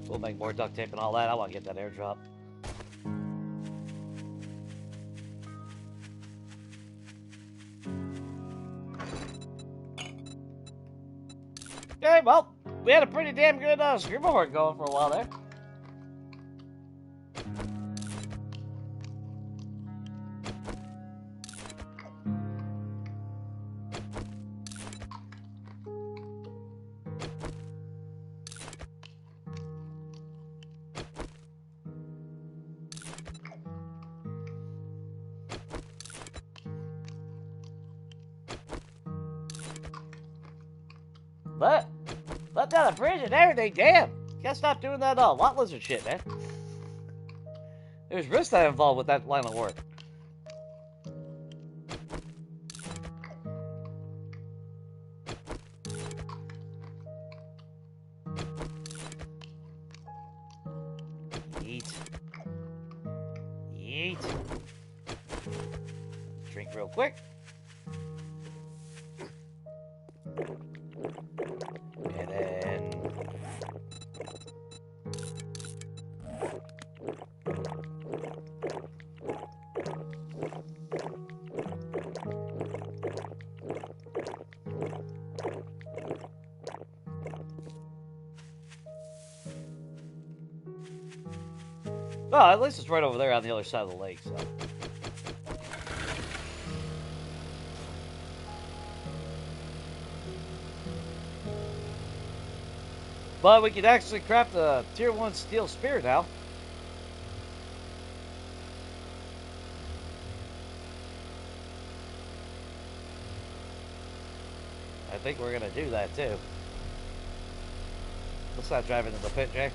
Speaker 1: We'll make more duct tape and all that. I want to get that airdrop. Okay, well, we had a pretty damn good scribble horde going for a while there. Let down a bridge and everything, damn! Gotta stop doing that lot lizard shit, man. There's risk that involved with that line of work. Eat. Eat. Drink real quick. And then... Well, at least it's right over there on the other side of the lake, so... But we could actually craft a tier 1 steel spear now. I think we're going to do that too. Let's not drive into the pit, Jay.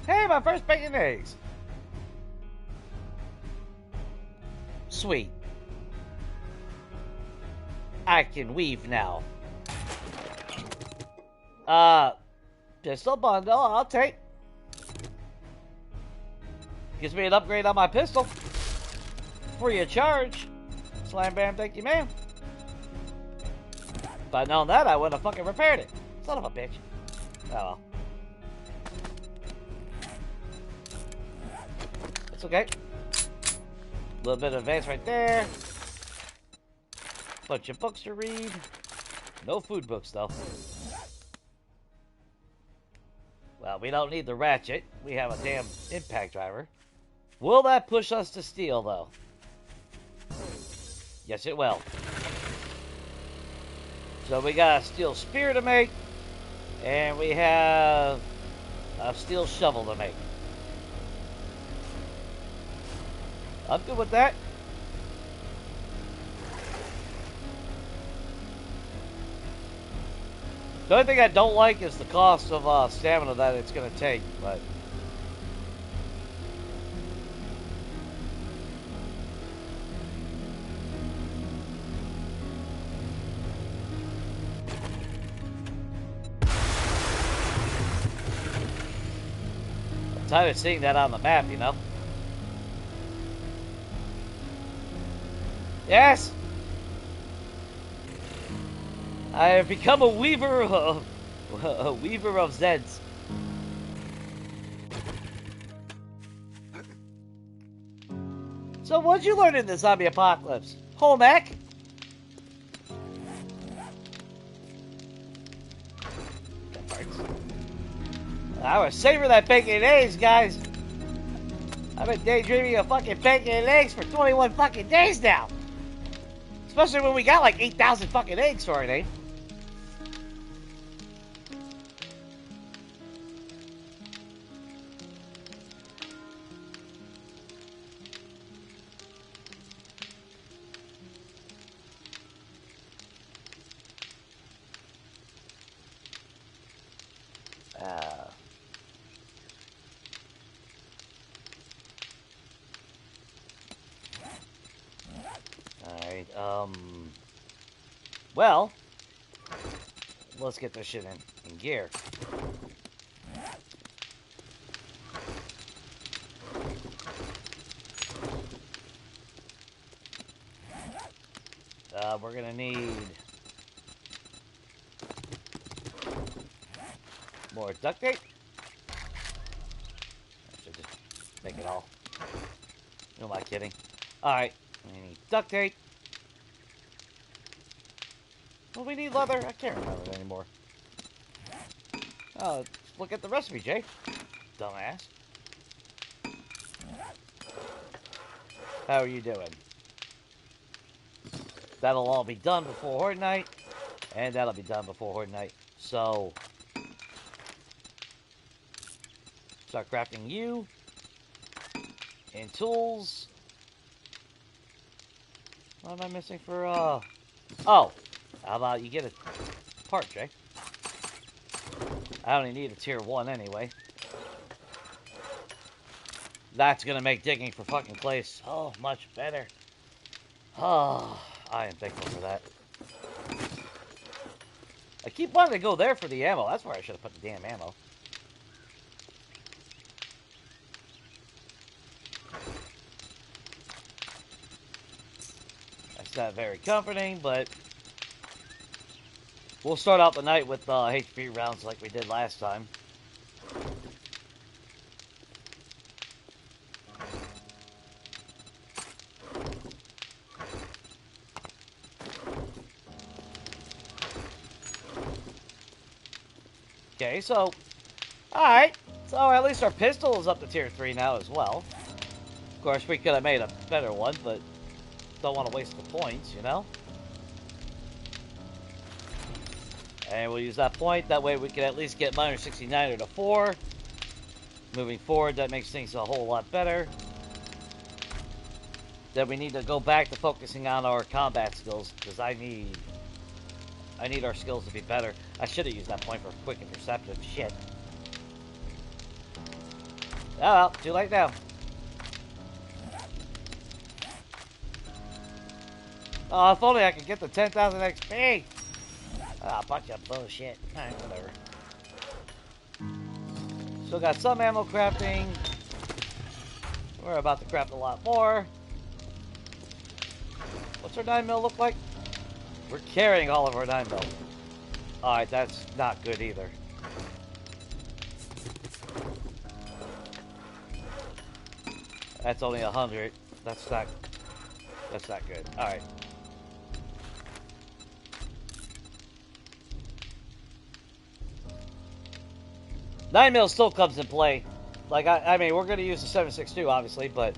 Speaker 1: Hey, my first bacon and eggs. Sweet. I can weave now. Pistol bundle, I'll take. Gives me an upgrade on my pistol. Free of charge. Slam bam, thank you, ma'am. If I'd known that, I wouldn't have fucking repaired it. Son of a bitch. Oh well. That's okay. A little bit of advance right there. Bunch of books to read. No food books, though. Well, we don't need the ratchet. We have a damn impact driver. Will that push us to steel, though? Yes, it will. So we got a steel spear to make. And we have a steel shovel to make. I'm good with that. The only thing I don't like is the cost of stamina that it's going to take, but... I'm tired of seeing that on the map, you know? Yes! I have become a weaver of Zeds. So what'd you learn in the zombie apocalypse? Home ec? I was saving that bacon and eggs, guys. I've been daydreaming of fucking bacon and eggs for 21 fucking days now. Especially when we got like 8,000 fucking eggs for it, eh? Well, let's get this shit in gear. We're gonna need more duct tape. I should just make it all. Who am I kidding? Alright, we need duct tape. Well, we need leather. I can't remember it anymore. Oh, let's look at the recipe, Jay. Dumbass. How are you doing? That'll all be done before Horde Night. And that'll be done before Horde Night. So, start crafting you. And tools. What am I missing for, Oh. How about you get a part, Jay? I only need a tier 1 anyway. That's gonna make digging for fucking clay so much better. Oh, I am thankful for that. I keep wanting to go there for the ammo. That's where I should have put the damn ammo. That's not very comforting, but... we'll start out the night with HP rounds like we did last time. Okay, so... alright. So at least our pistol is up to tier 3 now as well. Of course, we could have made a better one, but don't want to waste the points, you know? And we'll use that point. That way we can at least get minor 69 to 4. Moving forward, that makes things a whole lot better. Then we need to go back to focusing on our combat skills, because I need our skills to be better. I should have used that point for quick and perceptive shit. well, too late now. Oh, if only I could get the 10,000 XP. Ah, a bunch of bullshit. Alright, whatever. Still got some ammo crafting. We're about to craft a lot more. What's our 9mm look like? We're carrying all of our 9mm. Alright, that's not good either. That's only 100. That's not good. Alright. Nine mil still comes in play. Like, I mean, we're going to use the 7.62, obviously, but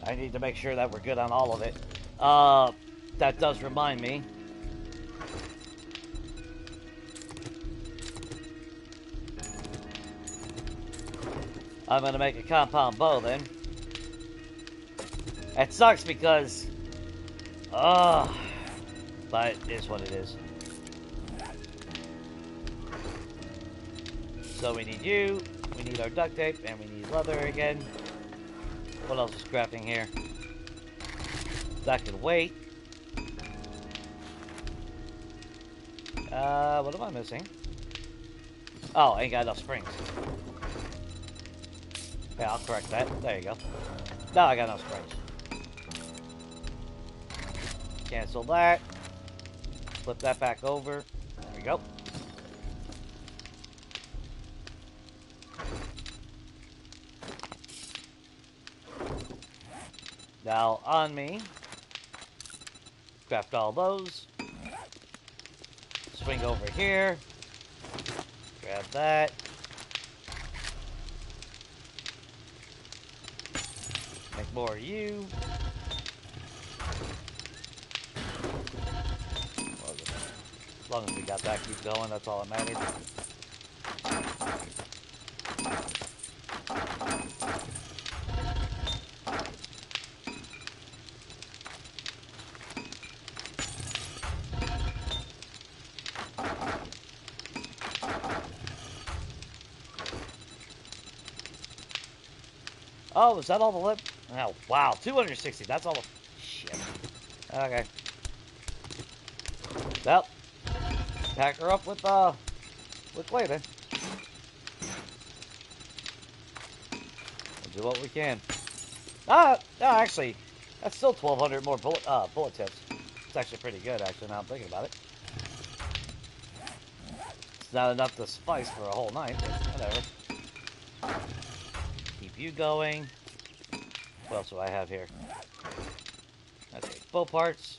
Speaker 1: I need to make sure that we're good on all of it. That does remind me. I'm going to make a compound bow, then. It sucks because... but it is what it is. So we need you, we need our duct tape, and we need leather again. What else is crafting here? That can wait. What am I missing? Oh, I ain't got enough springs. Yeah, I'll correct that. There you go. Now I got enough springs. Cancel that. Flip that back over. There we go. Now, on me, craft all those, swing over here, grab that, make more of you, as long as we got that, keep going, that's all that matters. Oh, is that all the lip? Oh, wow, 260. That's all the... Shit. Okay. Well, pack her up with clay then. We'll do what we can. No, actually, that's still 1,200 more bullet tips. It's actually pretty good, actually, now I'm thinking about it. It's not enough to suffice for a whole night, but whatever. Keep you going. What else do I have here? Okay, bow parts.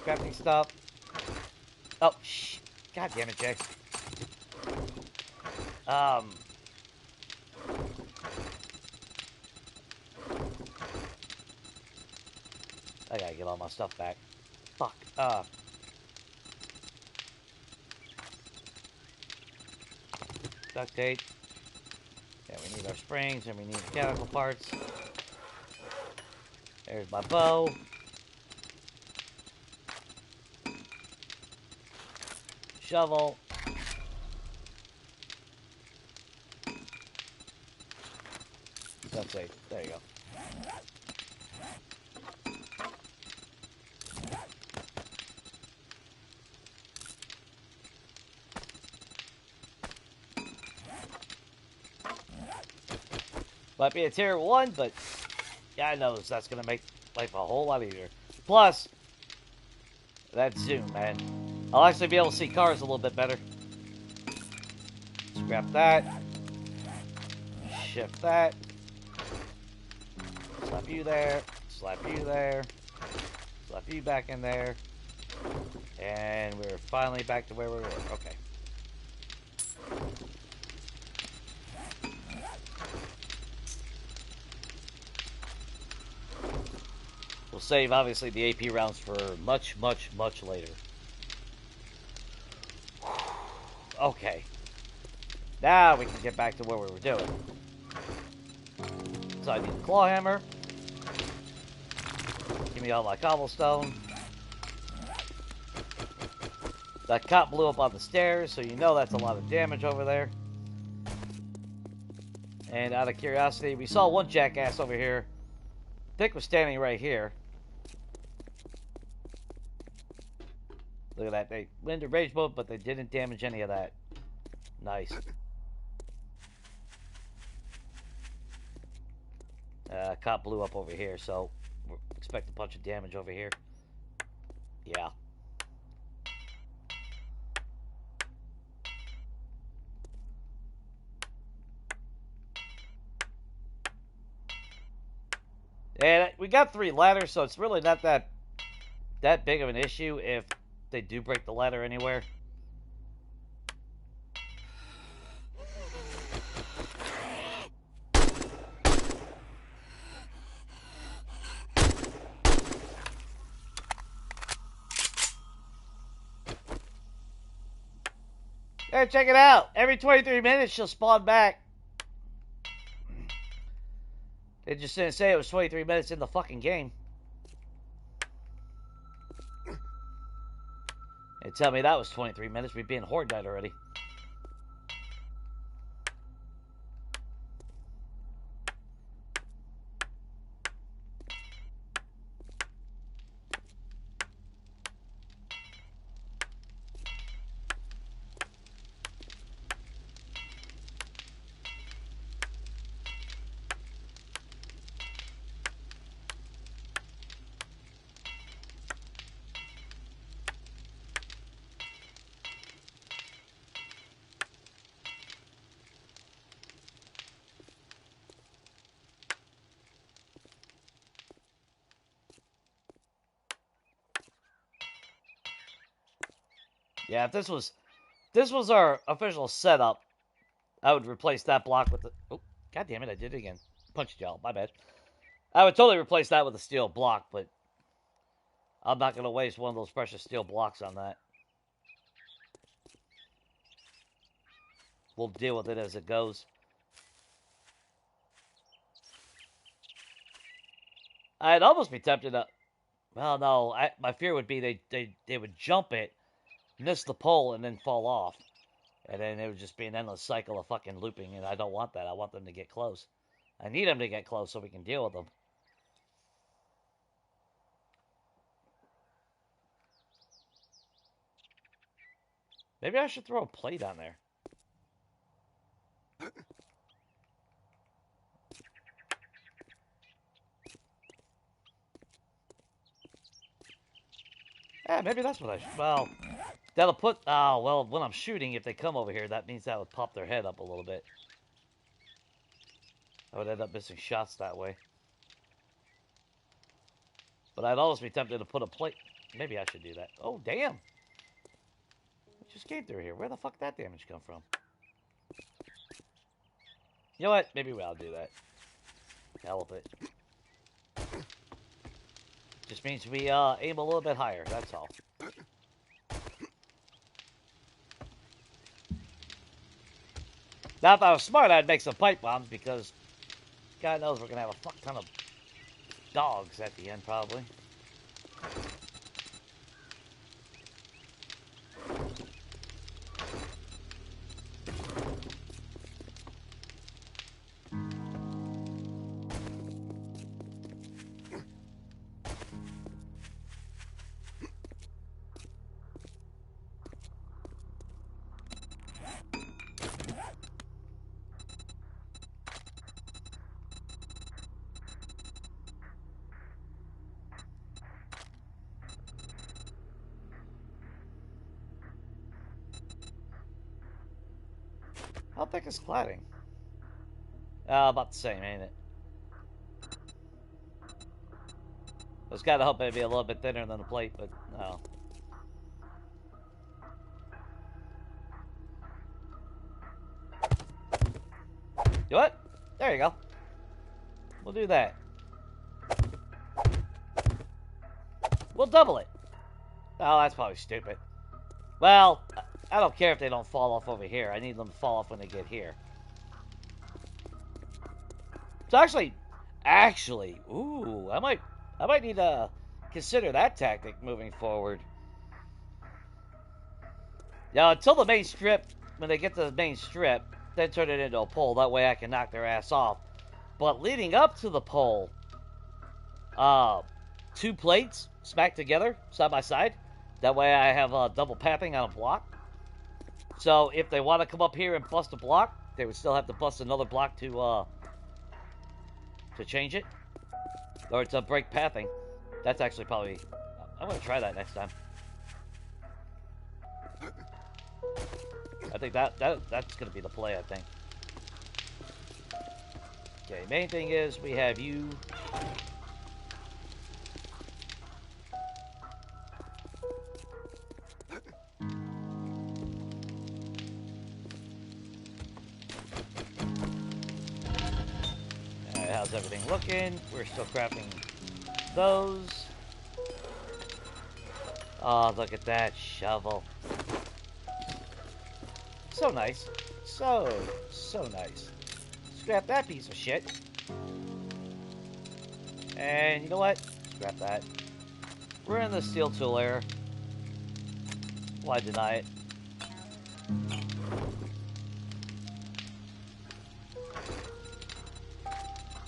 Speaker 1: Crafting stuff. Oh, shh. God damn it, Jay. I gotta get all my stuff back. Fuck. Duct tape. Yeah, we need our springs and we need mechanical parts. There's my bow. Shovel. Duct tape. There you go. Might be a tier 1, but God knows that's going to make life a whole lot easier. Plus, that zoom, man. I'll actually be able to see cars a little bit better. Scrap that. Shift that. Slap you there. Slap you there. Slap you back in there. And we're finally back to where we were. Okay. We'll save, obviously, the AP rounds for much, much, much later. Okay. Now we can get back to what we were doing. So I need a claw hammer. Give me all my cobblestone. That cop blew up on the stairs, so you know that's a lot of damage over there. And out of curiosity, we saw one jackass over here. Dick was standing right here. Look at that. They went into rage mode, but they didn't damage any of that. Nice. Cop blew up over here, so we expect a bunch of damage over here. Yeah. And we got 3 ladders, so it's really not that big of an issue if they do break the ladder anywhere. Hey, check it out. Every 23 minutes, she'll spawn back. They just didn't say it was 23 minutes in the fucking game. They tell me that was 23 minutes. We'd be in Horde Night already. Yeah, if this was our official setup, I would replace that block with the... Oh, god damn it, I did it again. Punched y'all, my bad. I would totally replace that with a steel block, but I'm not going to waste one of those precious steel blocks on that. We'll deal with it as it goes. I'd almost be tempted to... Well, no, my fear would be they would jump it, miss the pole, and then fall off. And then it would just be an endless cycle of fucking looping, and I don't want that. I want them to get close. I need them to get close so we can deal with them. Maybe I should throw a plate on there. Yeah, maybe that's what I should... Well, that'll put... Oh, well, when I'm shooting, if they come over here, that means that would pop their head up a little bit. I would end up missing shots that way. But I'd almost be tempted to put a plate... Maybe I should do that. Oh, damn! It just came through here. Where the fuck did that damage come from? You know what? Maybe I'll do that. Hell with it. Just means we aim a little bit higher, that's all. Now, if I was smart, I'd make some pipe bombs, because God knows we're going to have a fuck ton of dogs at the end, probably. How thick is cladding? About the same, ain't it? I was kind of hoping it'd be a little bit thinner than the plate, but no. You what? There you go. We'll do that. We'll double it. Oh, that's probably stupid. Well, I don't care if they don't fall off over here. I need them to fall off when they get here. So actually, ooh, I might need to consider that tactic moving forward. Now, until the main strip, when they get to the main strip, then turn it into a pole. That way I can knock their ass off. But leading up to the pole, 2 plates smacked together, side by side. That way I have double pathing on a block. So if they want to come up here and bust a block, they would still have to bust another block to change it. Or to break pathing. That's actually probably... I'm going to try that next time. I think that's going to be the play, I think. Okay, main thing is we have you... Alright, how's everything looking? We're still crafting those. Oh, look at that shovel. So nice. So nice. Scrap that piece of shit. And you know what? Scrap that. We're in the steel tool era. Why deny it?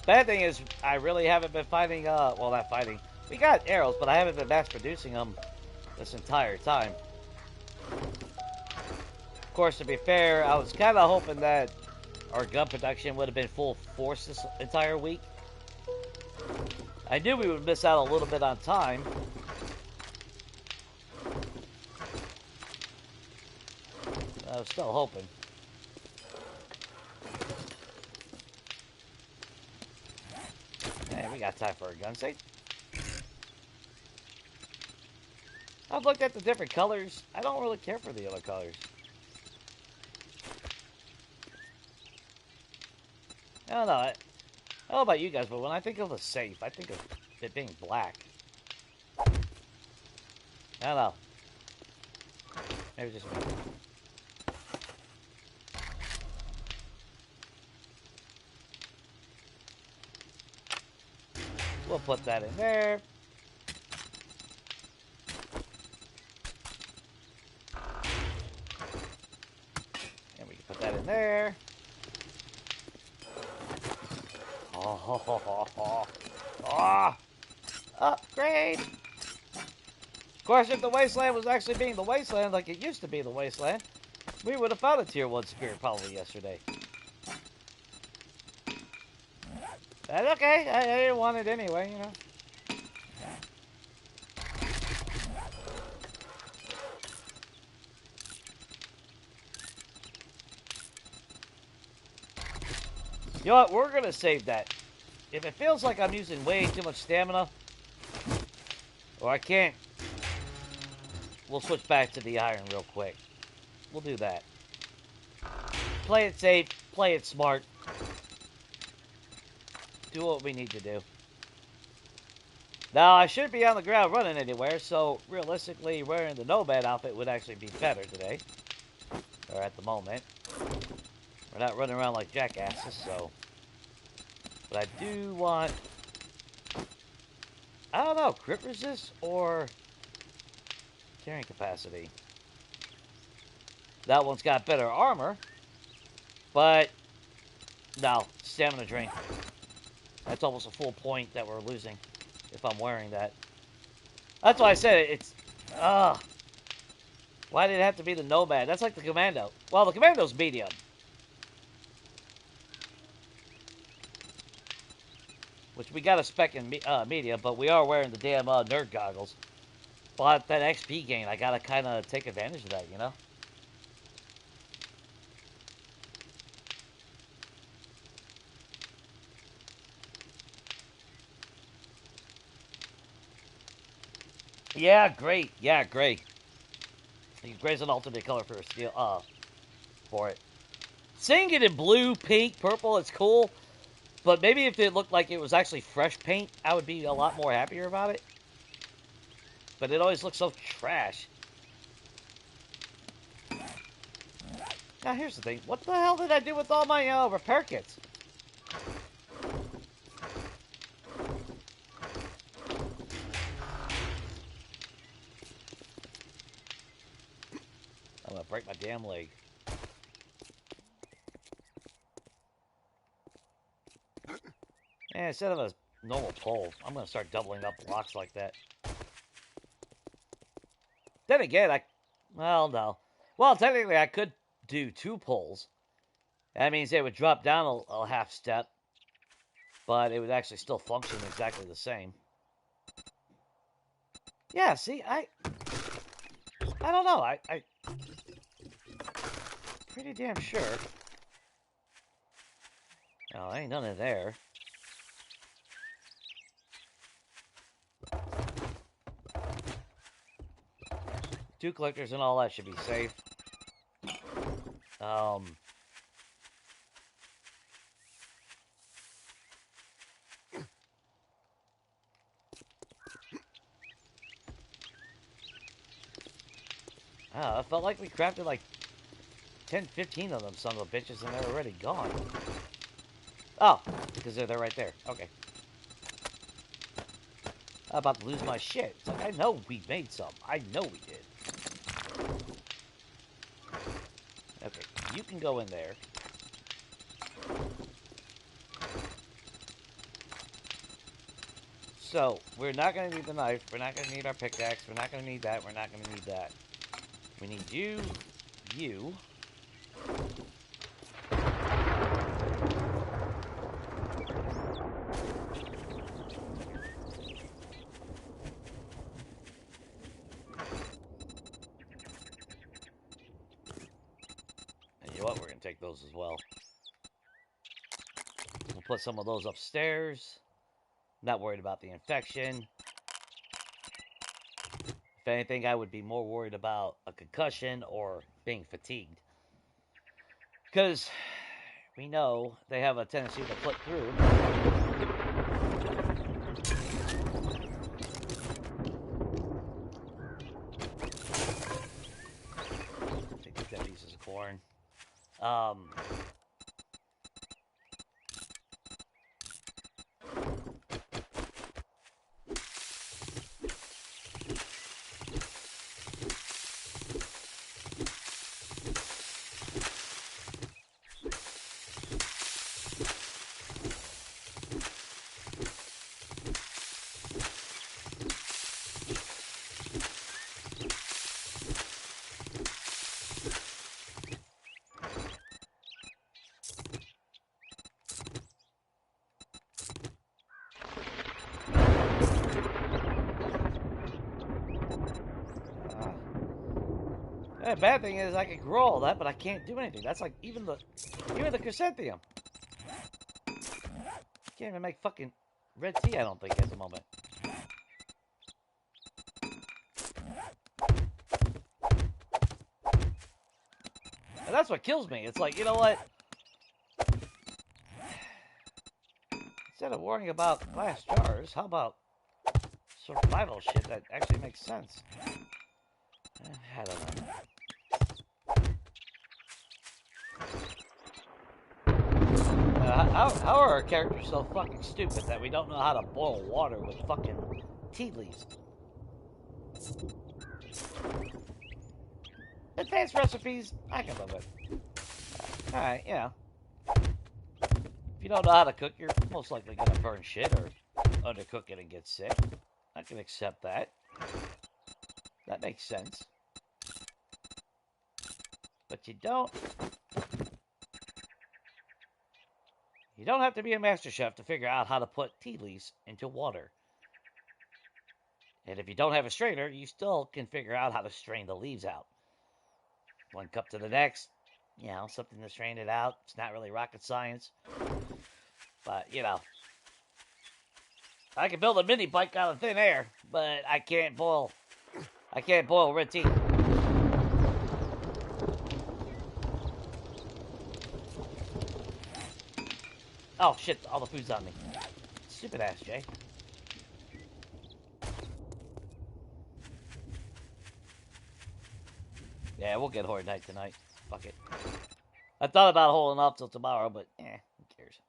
Speaker 1: Bad thing is, I really haven't been finding, well, not fighting. We got arrows, but I haven't been mass producing them this entire time. Of course, to be fair, I was kind of hoping that our gun production would have been full force this entire week. I knew we would miss out a little bit on time. I was still hoping. Man, we got time for a gun safe. I've looked at the different colors. I don't really care for the other colors. I don't know. I don't know about you guys, but when I think of a safe, I think of it being black. I don't know. Maybe just me. We'll put that in there. And we can put that in there. Oh, upgrade! Of course, if the Wasteland was actually being the Wasteland like it used to be the Wasteland, we would have found a Tier 1 Spirit probably yesterday. That's okay. I didn't want it anyway, you know. You know what? We're going to save that. If it feels like I'm using way too much stamina, or I can't, we'll switch back to the iron real quick. We'll do that. Play it safe. Play it smart. Do what we need to do. Now, I should be on the ground running anywhere, so realistically, wearing the Nomad outfit would actually be better today. Or at the moment. We're not running around like jackasses, so... But I do want... I don't know, crit resist or carrying capacity. That one's got better armor, but no, stamina drain. That's almost a full point that we're losing if I'm wearing that. That's why I said it. It's... why did it have to be the Nomad? That's like the Commando. Well, the Commando's medium. Which we got a spec in medium, but we are wearing the damn nerd goggles. But that XP gain, I gotta kind of take advantage of that, you know? Yeah, great. Yeah, great. Gray's an alternate color for a steel, for it. Seeing it in blue, pink, purple, it's cool. But maybe if it looked like it was actually fresh paint, I would be a lot more happier about it. But it always looks so trash. Now, here's the thing. What the hell did I do with all my repair kits? I'm gonna my damn leg. Yeah, instead of a normal pole, I'm gonna start doubling up blocks like that. Then again, well, no. Well, technically, I could do 2 poles. That means they would drop down a half step, but it would actually still function exactly the same. Yeah, see, I don't know. I pretty damn sure. No, ain't none in there. Two collectors and all that should be safe. I felt like we crafted like 10, 15 of them son of a bitches and they're already gone. Oh, because they're right there. Okay. I'm about to lose my shit. It's like, I know we made some. I know we did. Okay, you can go in there. So, we're not going to need the knife. We're not going to need our pickaxe. We're not going to need that. We're not going to need that. We need you. And you know what? We're going to take those as well. We'll put some of those upstairs. Not worried about the infection. If anything, I would be more worried about a concussion or being fatigued. Because we know they have a tendency to flip through. Take that pieces of corn. The bad thing is I could grow all that, but I can't do anything. That's like even the chrysanthemum. Can't even make fucking red tea, I don't think, at the moment. And that's what kills me. It's like, you know what? Instead of worrying about glass jars, how about survival shit that actually makes sense? I don't know. How are our characters so fucking stupid that we don't know how to boil water with fucking tea leaves? Advanced recipes, I can live with. Alright, yeah. If you don't know how to cook, you're most likely gonna burn shit or undercook it and get sick. I can accept that. That makes sense. But you don't have to be a master chef to figure out how to put tea leaves into water. And if you don't have a strainer, you still can figure out how to strain the leaves out. One cup to the next, you know, something to strain it out. It's not really rocket science. But, you know, I can build a mini bike out of thin air, but I can't boil red tea. Oh shit, all the food's on me. Stupid ass, Jay. Yeah, we'll get Horde Night tonight. Fuck it. I thought about holding off till tomorrow, but who cares?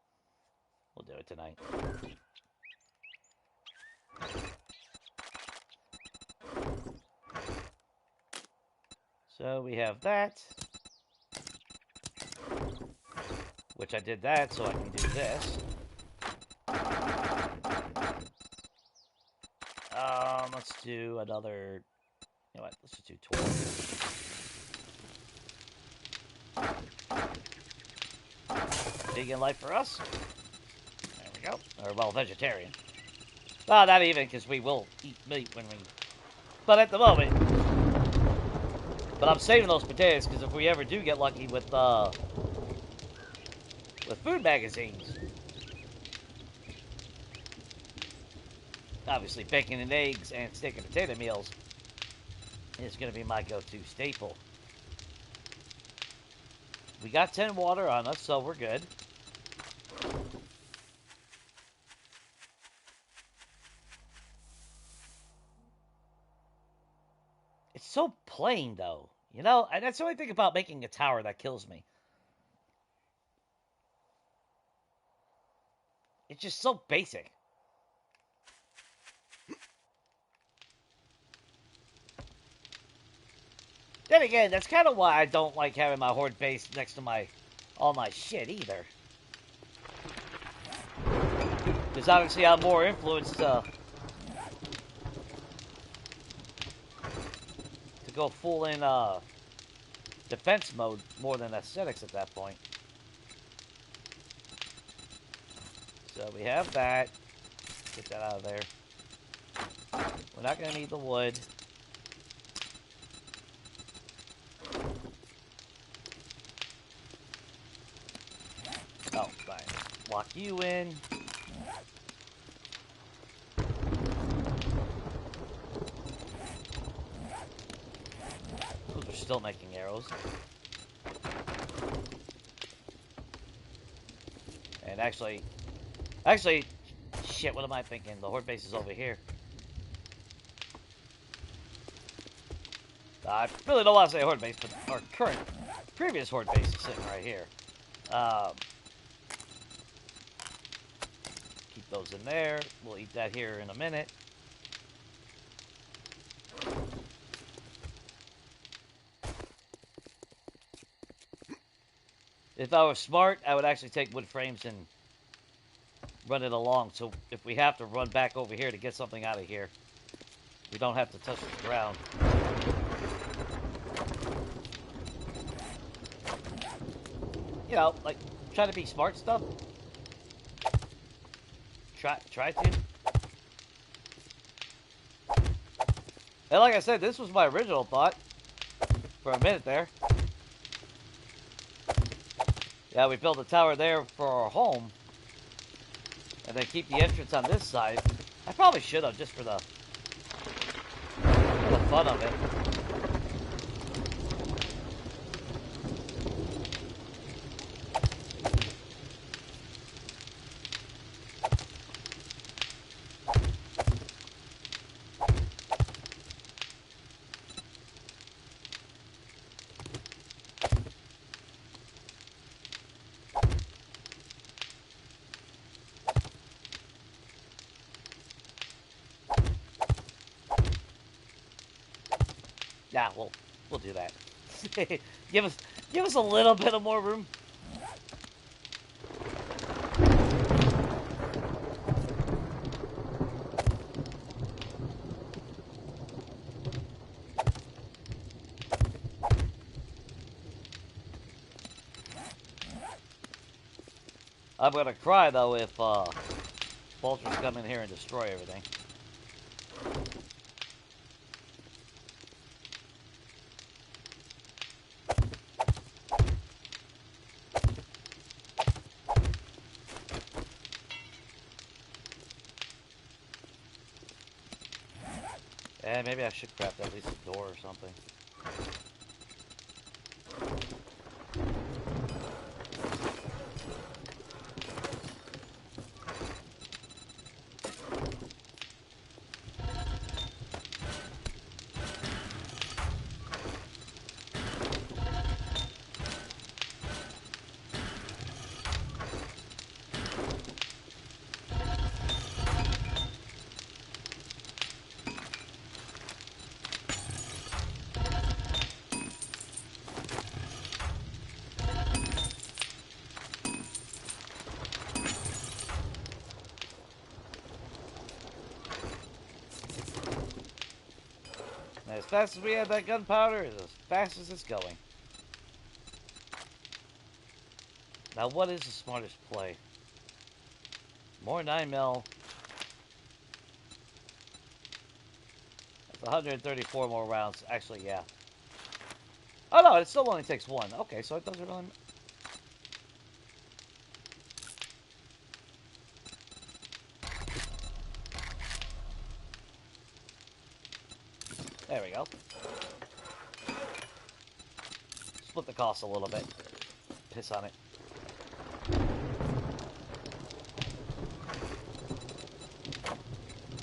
Speaker 1: We'll do it tonight. So we have that. Which I did that so I can do this. Let's do another... You know what? Let's just do 12. Vegan life for us. There we go. Or, well, vegetarian. Well, not even, because we will eat meat when we... But at the moment... But I'm saving those potatoes, because if we ever do get lucky with food magazines... Obviously, bacon and eggs and steak and potato meals is going to be my go-to staple. We got 10 water on us, so we're good. It's so plain, though. You know, and that's the only thing about making a tower that kills me. It's just so basic. Then again, that's kind of why I don't like having my horde base next to all my shit either. Because obviously I'm more influenced to go full in defense mode more than aesthetics at that point. So we have that. Get that out of there. We're not going to need the wood. Oh, fine. Lock you in. Those are still making arrows. And actually, shit, what am I thinking? The horde base is over here. I really don't want to say horde base, but our previous horde base is sitting right here. Keep those in there. We'll eat that here in a minute. If I was smart, I would actually take wood frames and run it along. So if we have to run back over here to get something out of here, we don't have to touch the ground. You know, like, trying to be smart stuff. Try to. And like I said, this was my original thought for a minute there. Yeah, we built a tower there for our home. And then keep the entrance on this side. I probably should have, just for the fun of it. Yeah, we'll do that. give us a little bit of more room. I'm gonna cry though if vultures come in here and destroy everything. And maybe I should craft at least a door or something. fast as we had that gunpowder is as fast as it's going. Now, what is the smartest play? More 9mm. That's 134 more rounds. Actually, yeah. Oh, no, it still only takes one. Okay, so it doesn't really... There we go. Split the cost a little bit. Piss on it.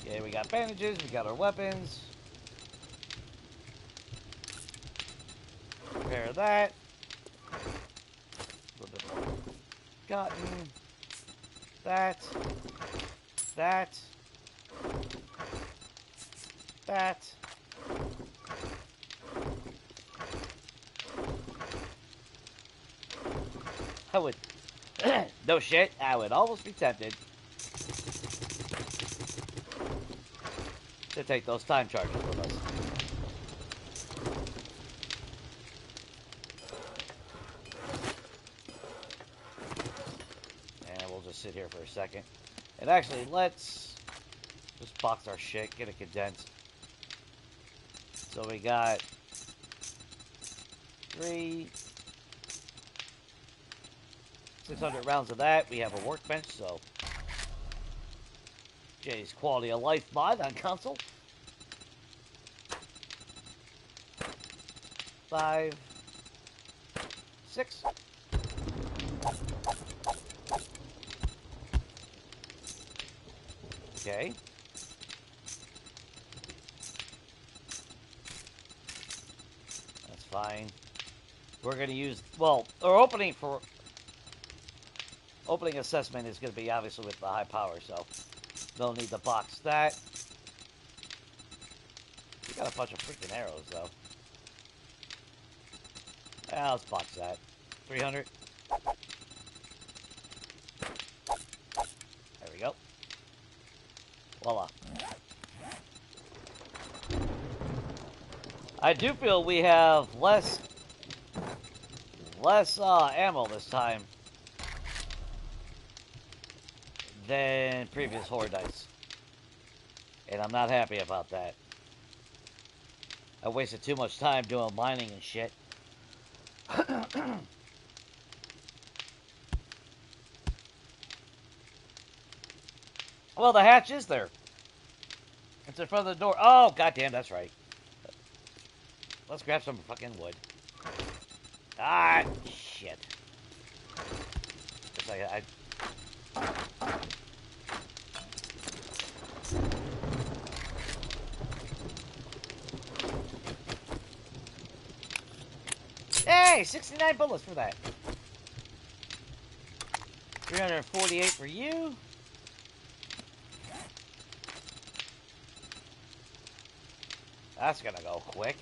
Speaker 1: Okay, we got bandages, we got our weapons. Repair that. A little bit more cotton. That. That. That. I would... no shit, I would almost be tempted to take those time charges with us. And we'll just sit here for a second. And actually, let's just box our shit, get it condensed. So we got 600 rounds of that. We have a workbench, so Jay's quality of life mod on console. 5, 6. Okay. That's fine. We're going to use, well, our opening assessment is going to be obviously with the high power, so they'll need to box that. We got a bunch of freaking arrows, though. Yeah, let's box that. 300. There we go. Voila. I do feel we have less ammo this time than previous Horde nights. And I'm not happy about that. I wasted too much time doing mining and shit. Well, the hatch is there. It's in front of the door. Oh, goddamn, that's right. Let's grab some fucking wood. Ah, shit. It's like Hey, 69 bullets for that. 348 for you. That's gonna go quick.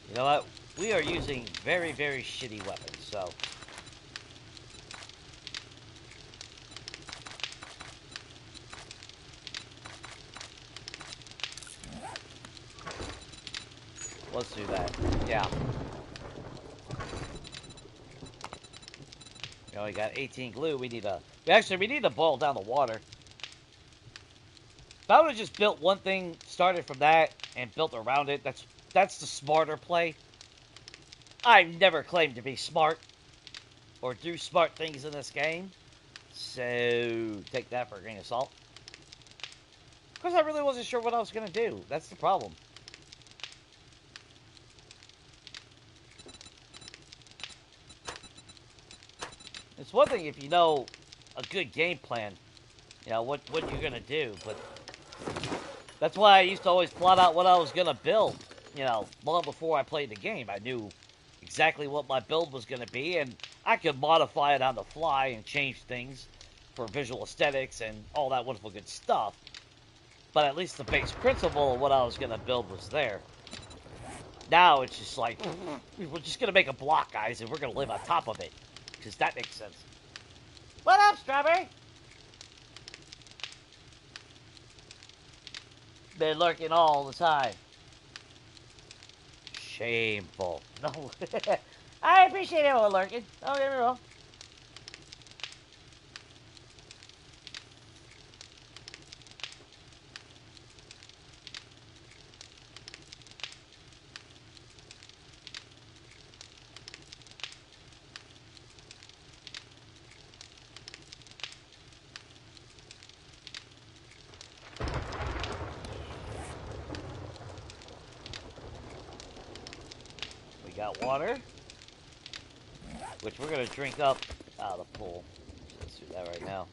Speaker 1: You know what? We are using very, very shitty weapons, so... let's do that. Yeah. You know, we got 18 glue. We need to boil down the water. If I would have just built one thing, started from that, and built around it, that's the smarter play. I've never claimed to be smart or do smart things in this game, so take that for a grain of salt. Because I really wasn't sure what I was going to do. That's the problem. It's one thing if you know a good game plan, you know, what you're going to do, but that's why I used to always plot out what I was going to build, you know, long before I played the game. I knew exactly what my build was going to be, and I could modify it on the fly and change things for visual aesthetics and all that wonderful good stuff. But at least the base principle of what I was going to build was there. Now it's just like, we're just going to make a block, guys, and we're going to live on top of it. Because that makes sense. What up, Strawberry? Been lurking all the time. Shameful. No. I appreciate everyone lurking. Don't get me wrong. We got water, which we're going to drink up out of the pool. So let's do that right now.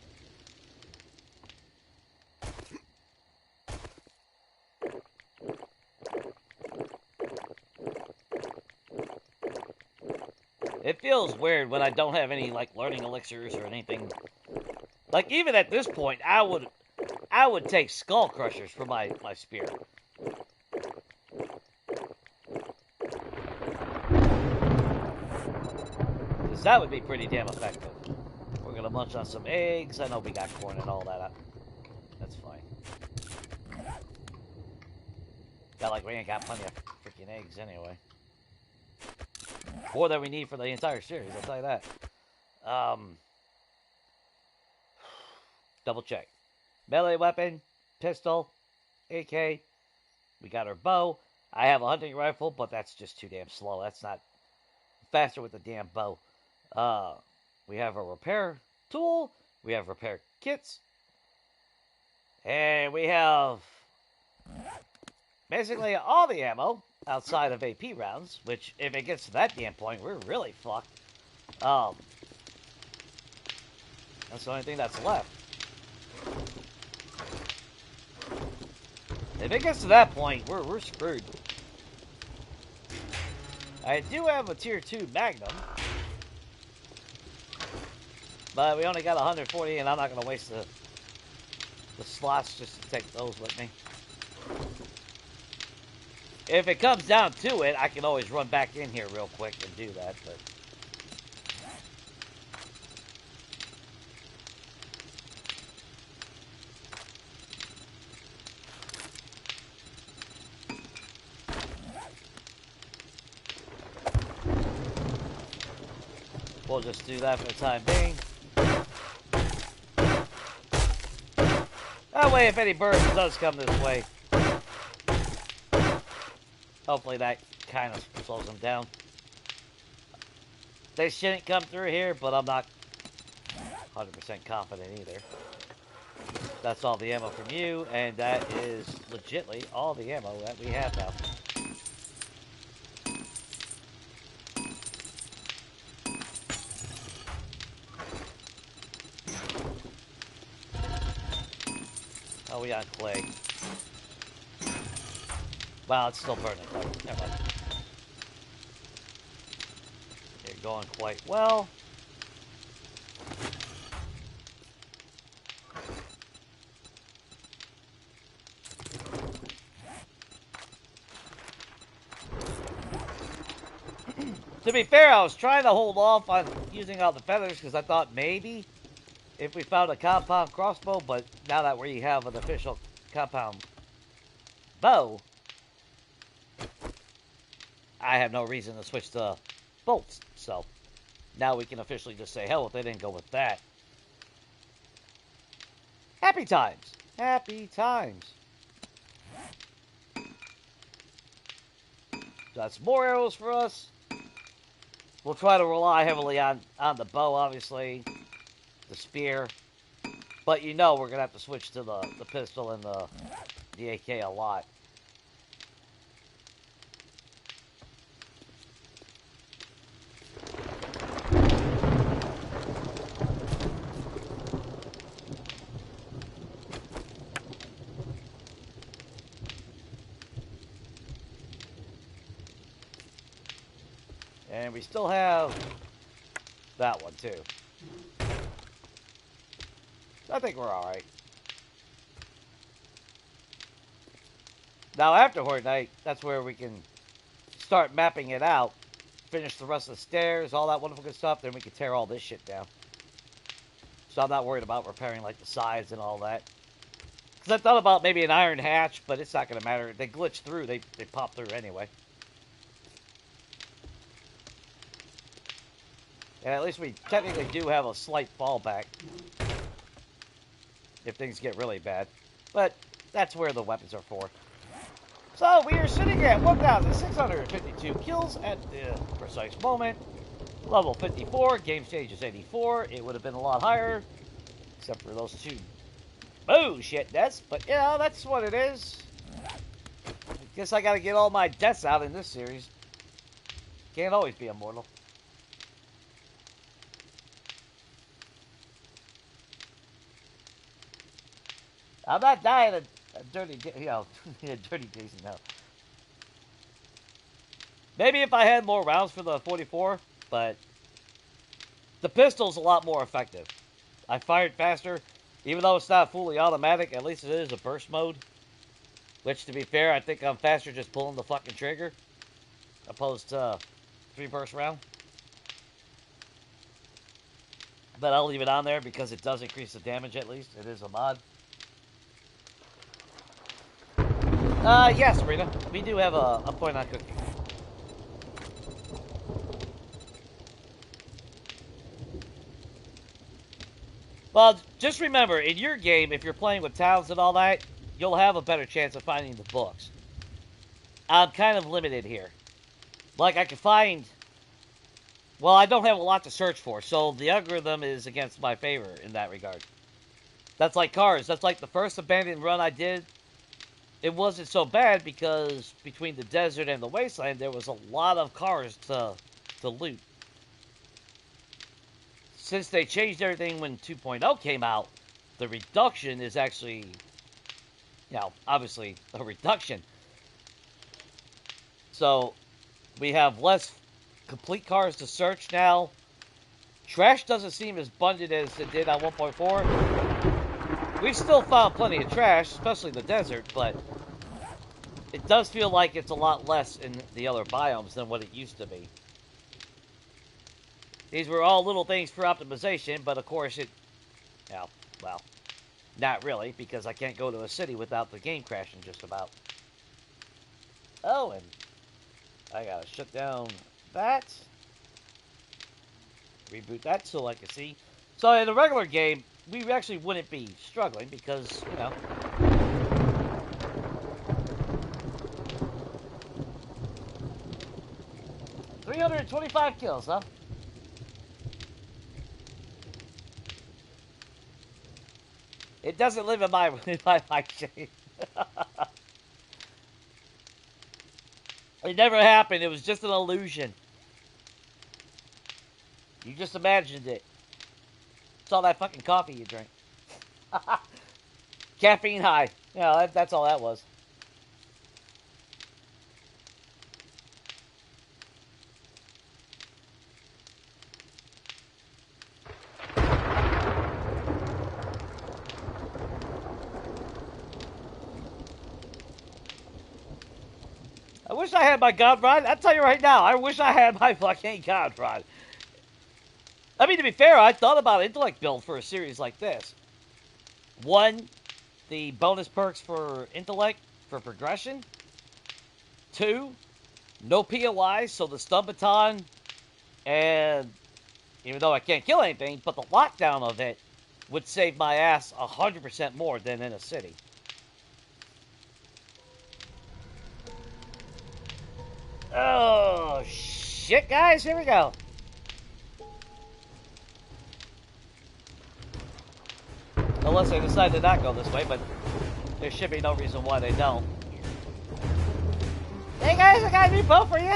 Speaker 1: It feels weird when I don't have any, like, learning elixirs or anything. Like, even at this point, I would take skull crushers for my spear. Because that would be pretty damn effective. We're going to munch on some eggs. I know we got corn and all that. That's fine. Got like we ain't got plenty of freaking eggs anyway. More than we need for the entire series, I'll tell you that. Double check. Melee weapon, pistol, AK. We got our bow. I have a hunting rifle, but that's just too damn slow. That's not faster with the damn bow. We have a repair tool. We have repair kits. And we have basically all the ammo outside of AP rounds, which if it gets to that damn point, we're really fucked. That's the only thing that's left. If it gets to that point, we're screwed. I do have a tier 2 Magnum, but we only got 140, and I'm not going to waste the slots just to take those with me. If it comes down to it, I can always run back in here real quick and do that, but... we'll just do that for the time being. That way, if any birds does come this way, hopefully that kind of slows them down. They shouldn't come through here, but I'm not 100% confident either. That's all the ammo from you, and that is legitly all the ammo that we have now. Oh, we got clay. Wow, it's still burning. Oh, never mind. You're going quite well. To be fair, I was trying to hold off on using all the feathers because I thought maybe if we found a compound crossbow, but now that we have an official compound bow, I have no reason to switch to bolts. So now we can officially just say hell with it and go with that. Happy times. Happy times. That's more arrows for us. We'll try to rely heavily on the bow, obviously. The spear. But you know we're going to have to switch to the pistol and the AK a lot. And we still have that one, too. I think we're alright. Now, after Horde Night, that's where we can start mapping it out. Finish the rest of the stairs, all that wonderful good stuff. Then we can tear all this shit down. So I'm not worried about repairing like the sides and all that. Because I thought about maybe an iron hatch, but it's not going to matter. They glitch through. They pop through anyway. And at least we technically do have a slight fallback if things get really bad. But that's where the weapons are for. So we are sitting at 1,652 kills at the precise moment. Level 54, game stage is 84. It would have been a lot higher, except for those two bullshit deaths. But yeah, that's what it is. I guess I gotta get all my deaths out in this series. Can't always be immortal. I'm not dying a dirty, dirty Jason now. Maybe if I had more rounds for the 44, but the pistol's a lot more effective. I fired faster, even though it's not fully automatic. At least it is a burst mode, which, to be fair, I think I'm faster just pulling the fucking trigger, opposed to 3 burst round. But I'll leave it on there because it does increase the damage. At least it is a mod. Yes, Rita. We do have a point on cooking. Well, just remember, in your game, if you're playing with towns and all that, you'll have a better chance of finding the books. I'm kind of limited here. Like, I can find... Well, I don't have a lot to search for, so the algorithm is against my favor in that regard. That's like cars. That's like the first abandoned run I did. It wasn't so bad because between the desert and the wasteland, there was a lot of cars to loot. Since they changed everything when 2.0 came out, the reduction is actually, you know, obviously a reduction. So we have less complete cars to search now. Trash doesn't seem as abundant as it did on 1.4. We've still found plenty of trash, especially in the desert, but it does feel like it's a lot less in the other biomes than what it used to be. These were all little things for optimization, but of course it... Yeah, well, not really, because I can't go to a city without the game crashing just about. Oh, and I gotta shut down that. Reboot that so I can see. So in a regular game, we actually wouldn't be struggling because, you know... $325 kills, huh? It doesn't live in my shape. It never happened. It was just an illusion. You just imagined it. It's all that fucking coffee you drink. Caffeine high. Yeah, that's all that was. I wish I had my God Rod. I'll tell you right now, I wish I had my fucking God Rod. I mean, to be fair, I thought about an intellect build for a series like this. 1, the bonus perks for intellect for progression. 2, no POIs, so the stun baton, and even though I can't kill anything, but the lockdown of it would save my ass 100% more than in a city. Oh, shit, guys. Here we go. Unless they decide to not go this way, but there should be no reason why they don't. Hey, guys, I got a new boat for you.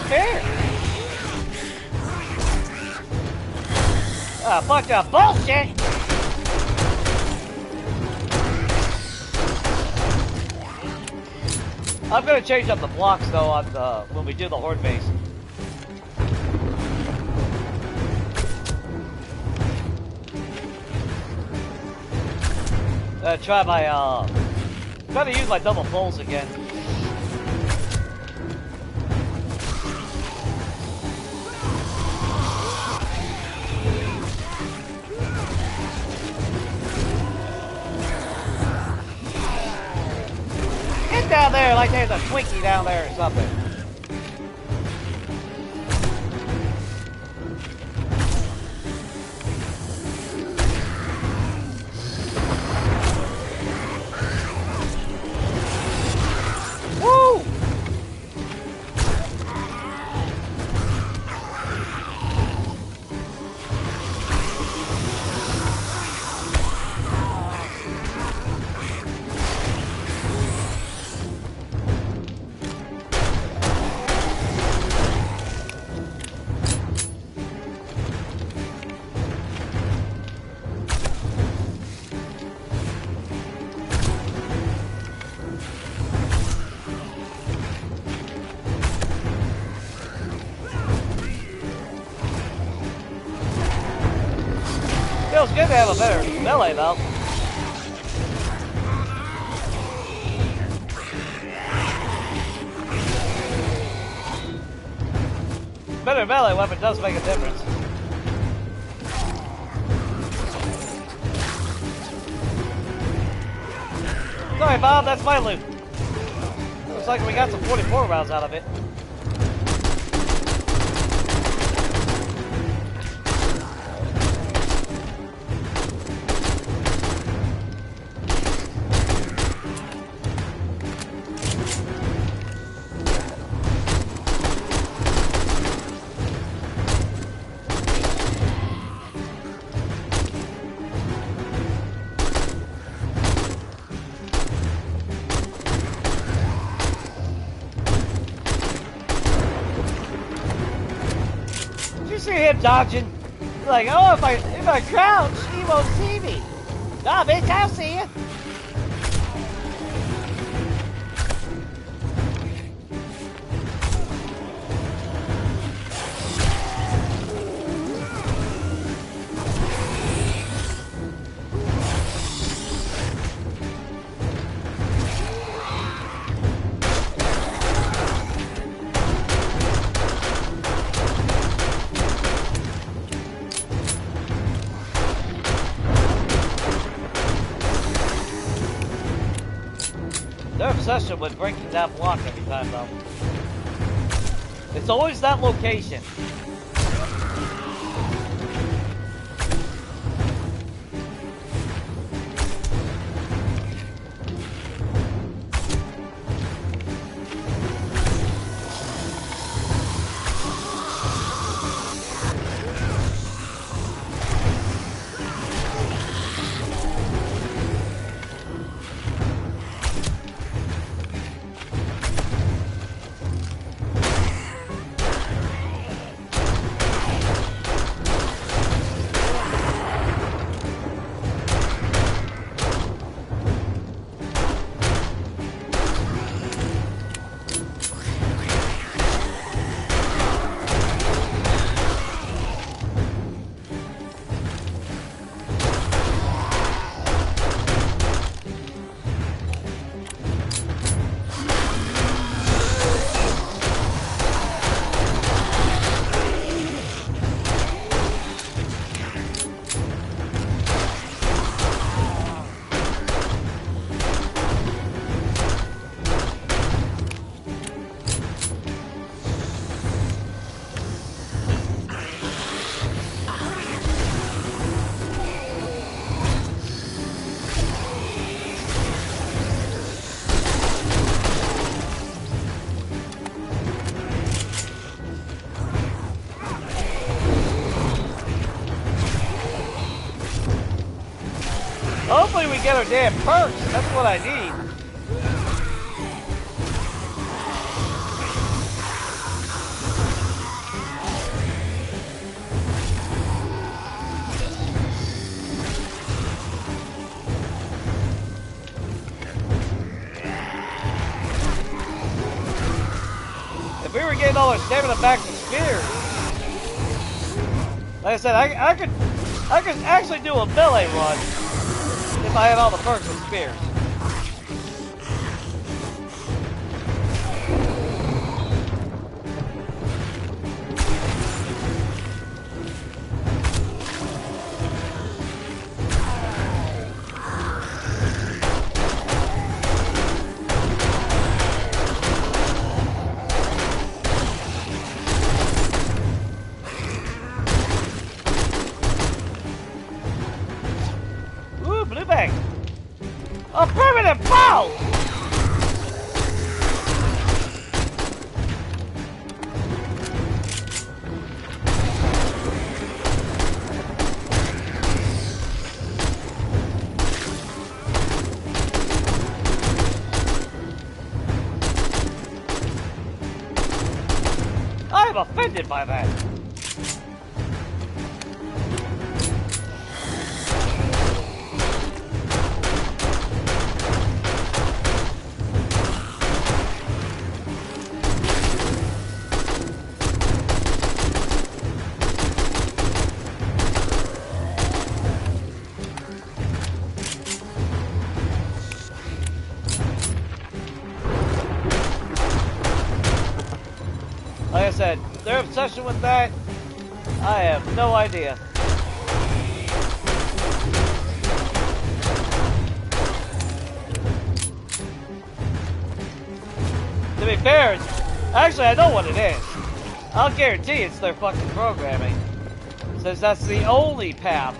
Speaker 1: Fair. A bunch of bullshit. I'm gonna change up the blocks though on the when we do the horde base. Try to use my double poles again. Get down there like there's a Twinkie down there or something. Woo! Feels good to have a better melee though. Better melee weapon does make a difference. Sorry, Bob, that's my loot. Looks like we got some 44 rounds out of it. See him dodging. Like, oh, if I crouch, he won't see me. Nah, bitch, I'll see you. Their obsession with breaking that block every time, though. It's always that location. Hopefully we get our damn perks. That's what I need. all their stamina back from spears. Like I said, I could actually do a melee run if I had all the perks of spears. A permanent bow! I am offended by that. Like I said, their obsession with that, I have no idea. To be fair, actually I know what it is. I'll guarantee it's their fucking programming. Since that's the only path.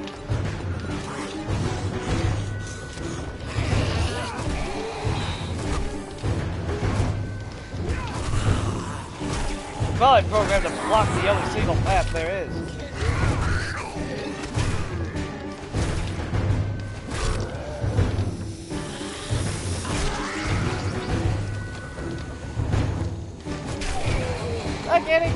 Speaker 1: Probably programmed to block the only single path there is. I get it.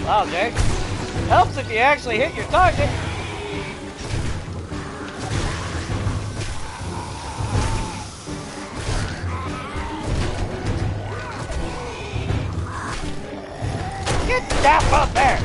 Speaker 1: Wow, Jake. Helps if you actually hit your target. Get down up there!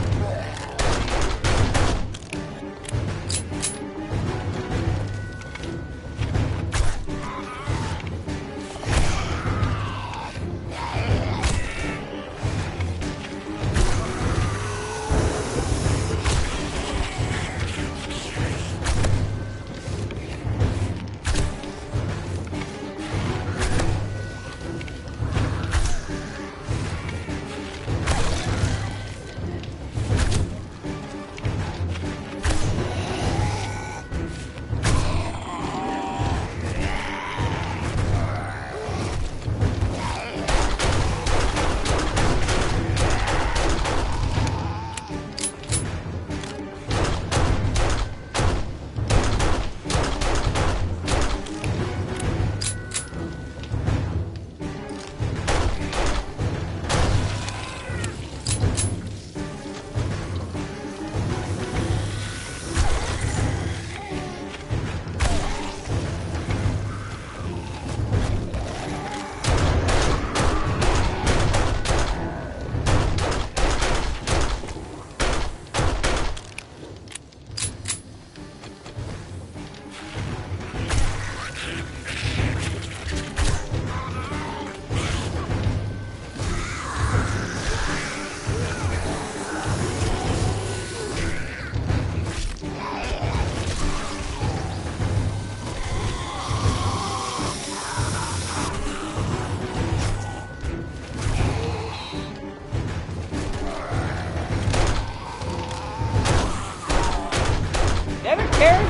Speaker 1: carry?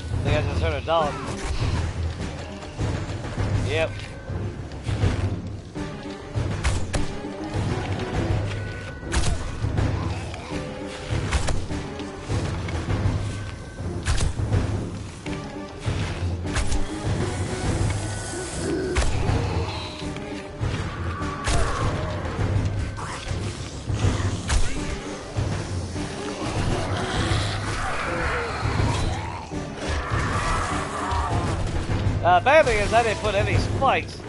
Speaker 1: I think I just heard a dog. Yep. Bad thing is I didn't put any spikes.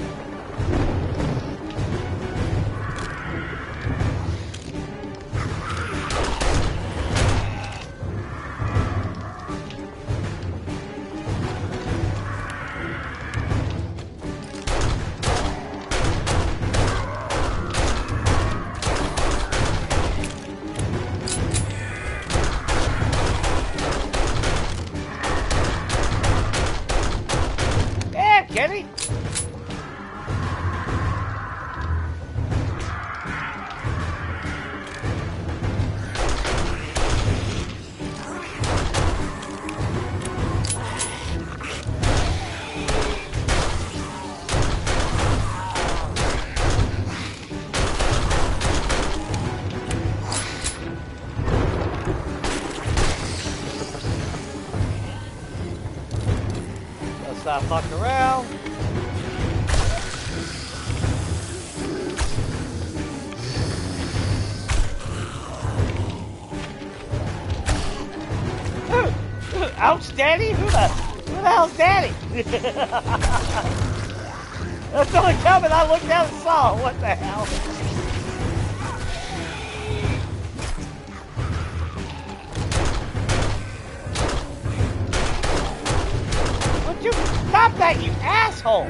Speaker 1: Kenny? Let's stop fucking around. Ouch, Daddy? Who the hell's Daddy? That's someone coming. I looked down and saw. What the hell? Would you stop that, you asshole?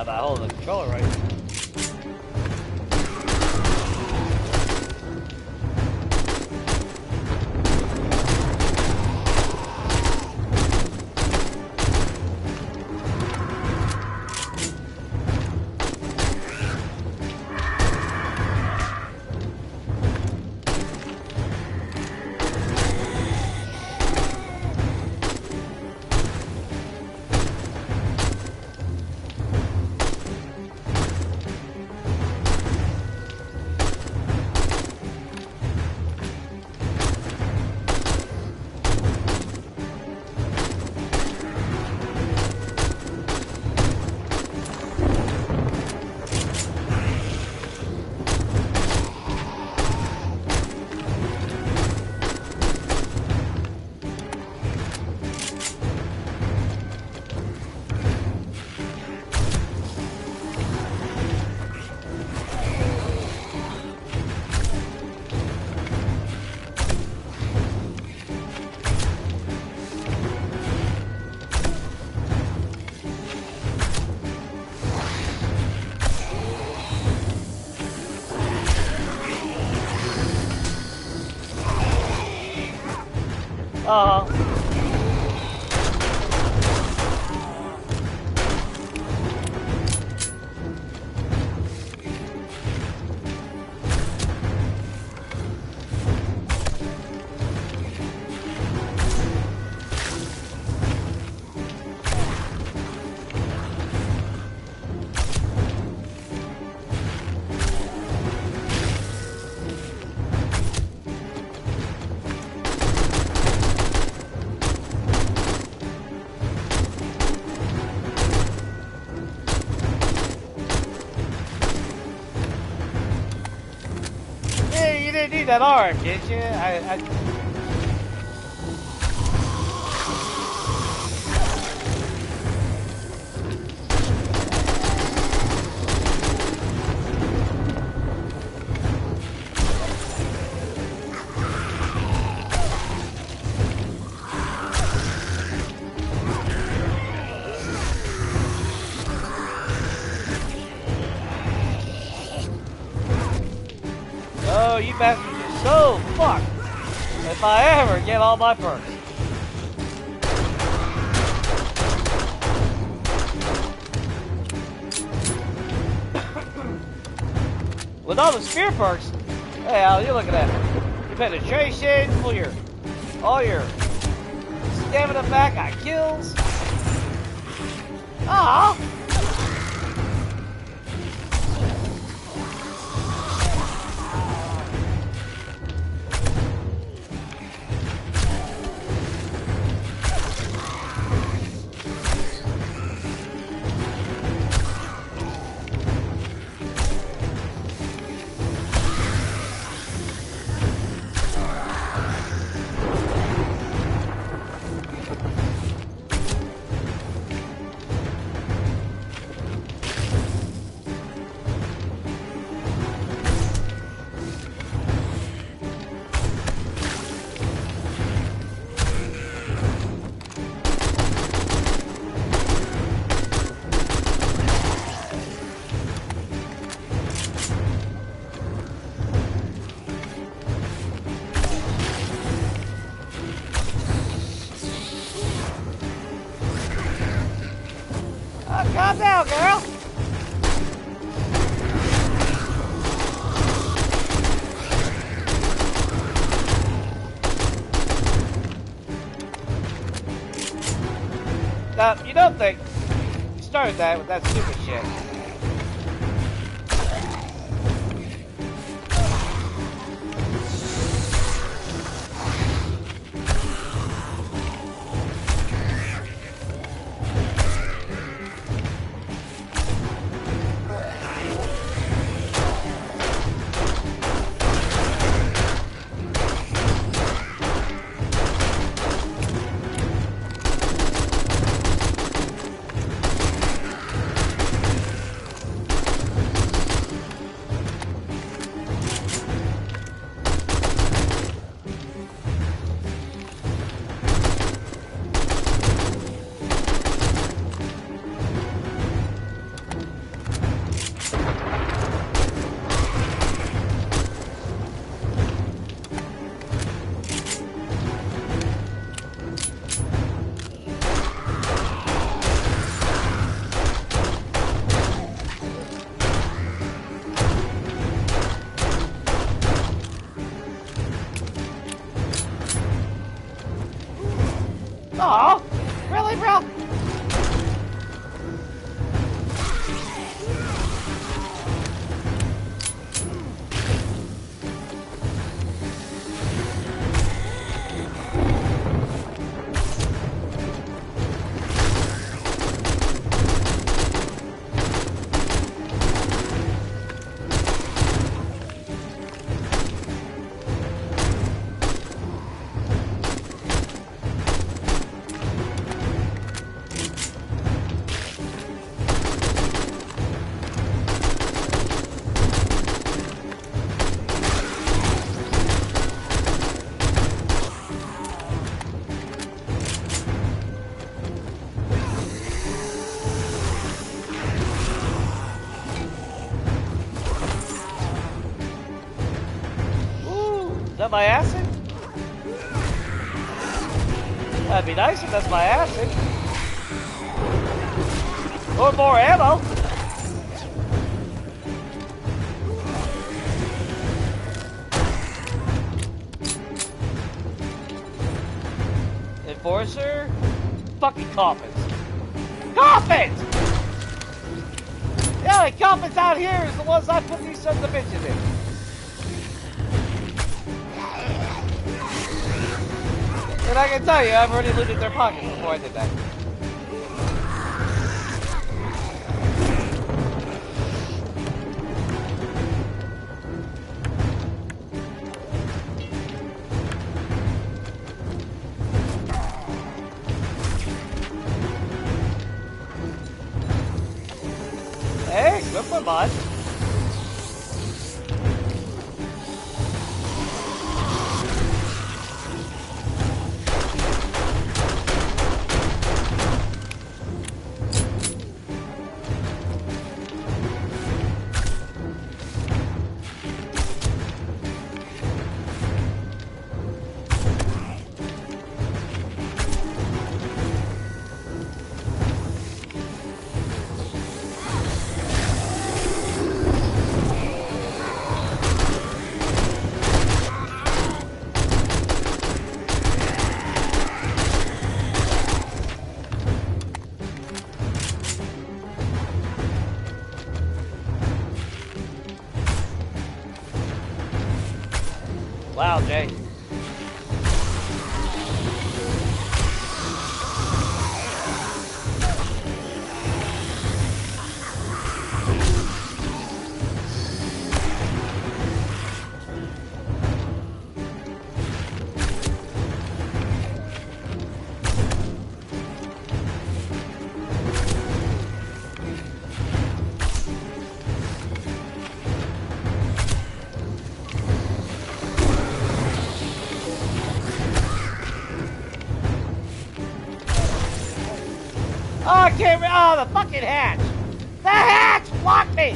Speaker 1: By holding the controller right. need that arm, can't you? Oh, you bastards are so fucked if I ever get all my perks. With all the spear perks, hey Al, you looking at it. Your penetration, all your stamina back on kills. Ah. Calm down, girl. Now, you don't think you started that with that stupid shit. Aw, really, bro? Is that my acid? That'd be nice if that's my acid. Or more ammo. Enforcer? Fucking coffins. Coffins! The only coffins out here is the ones I put these sons of bitches in. And I can tell you, I've already looted their pockets before I did that. my mind. Wow, Jay. Oh, I can't. Oh, the fucking hatch! The hatch blocked me!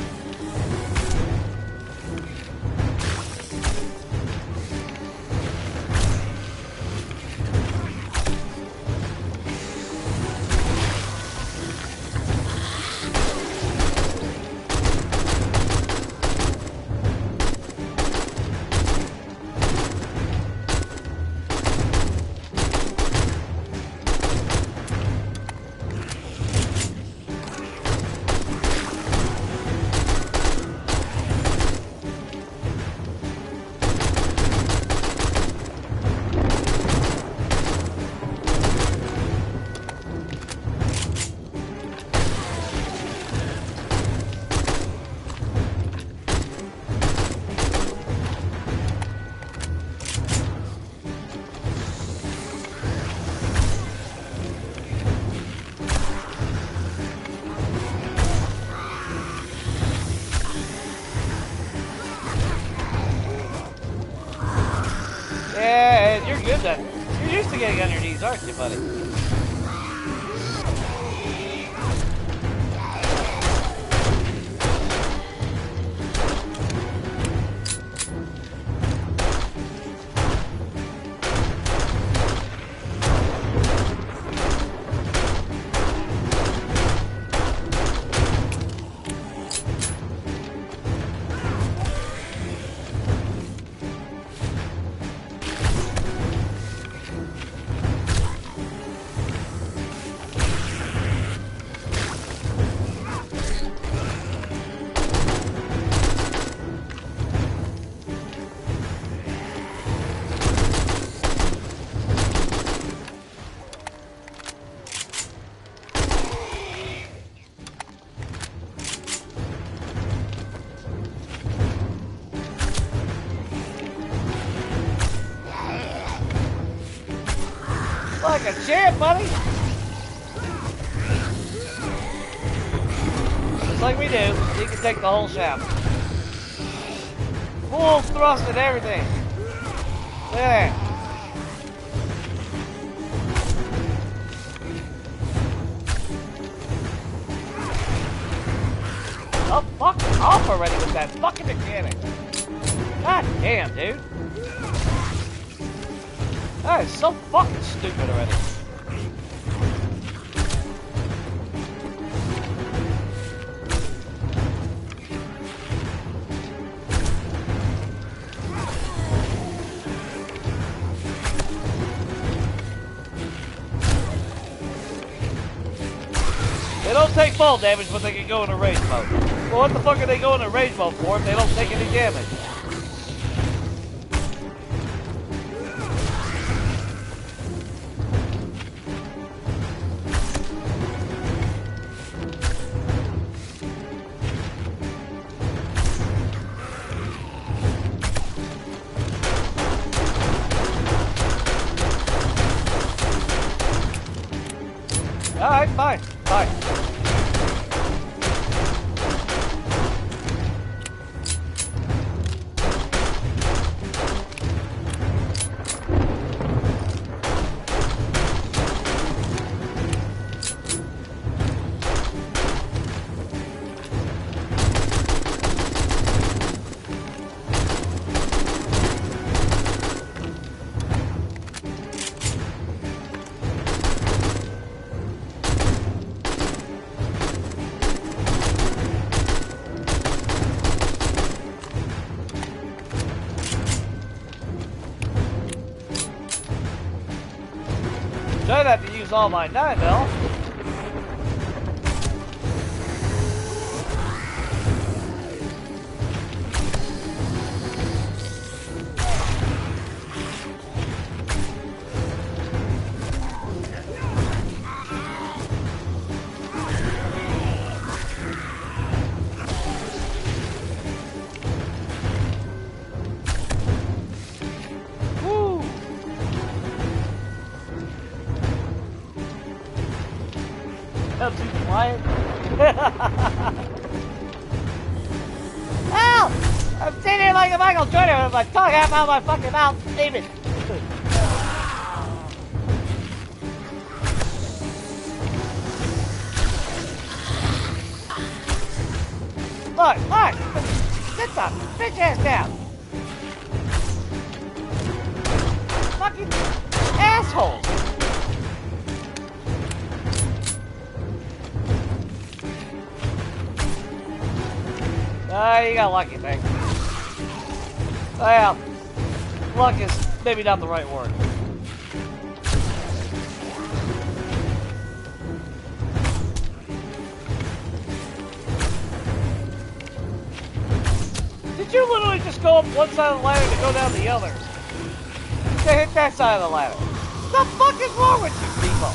Speaker 1: Yeah, you're good then. You're used to getting on your knees, aren't you, buddy? Like a champ, buddy. Just like we do. You can take the whole shaft. Full thrust and everything. Look at that. Oh, fuck off already with that fucking mechanic. God damn, dude. That is so fucking stupid already. They don't take fall damage, but they can go into rage mode. Well, what the fuck are they going into rage mode for if they don't take any damage? Alright, fine, fine. use all my 9mm. I'm too quiet. Help! I'm sitting here like a Michael Jordan with my tongue half out of my fucking mouth. Damn it. Look, sit the bitch ass down. Fucking asshole. You got lucky, thing. Well, luck is maybe not the right word. Did you literally just go up one side of the ladder to go down the other? To hit that side of the ladder. What the fuck is wrong with you people?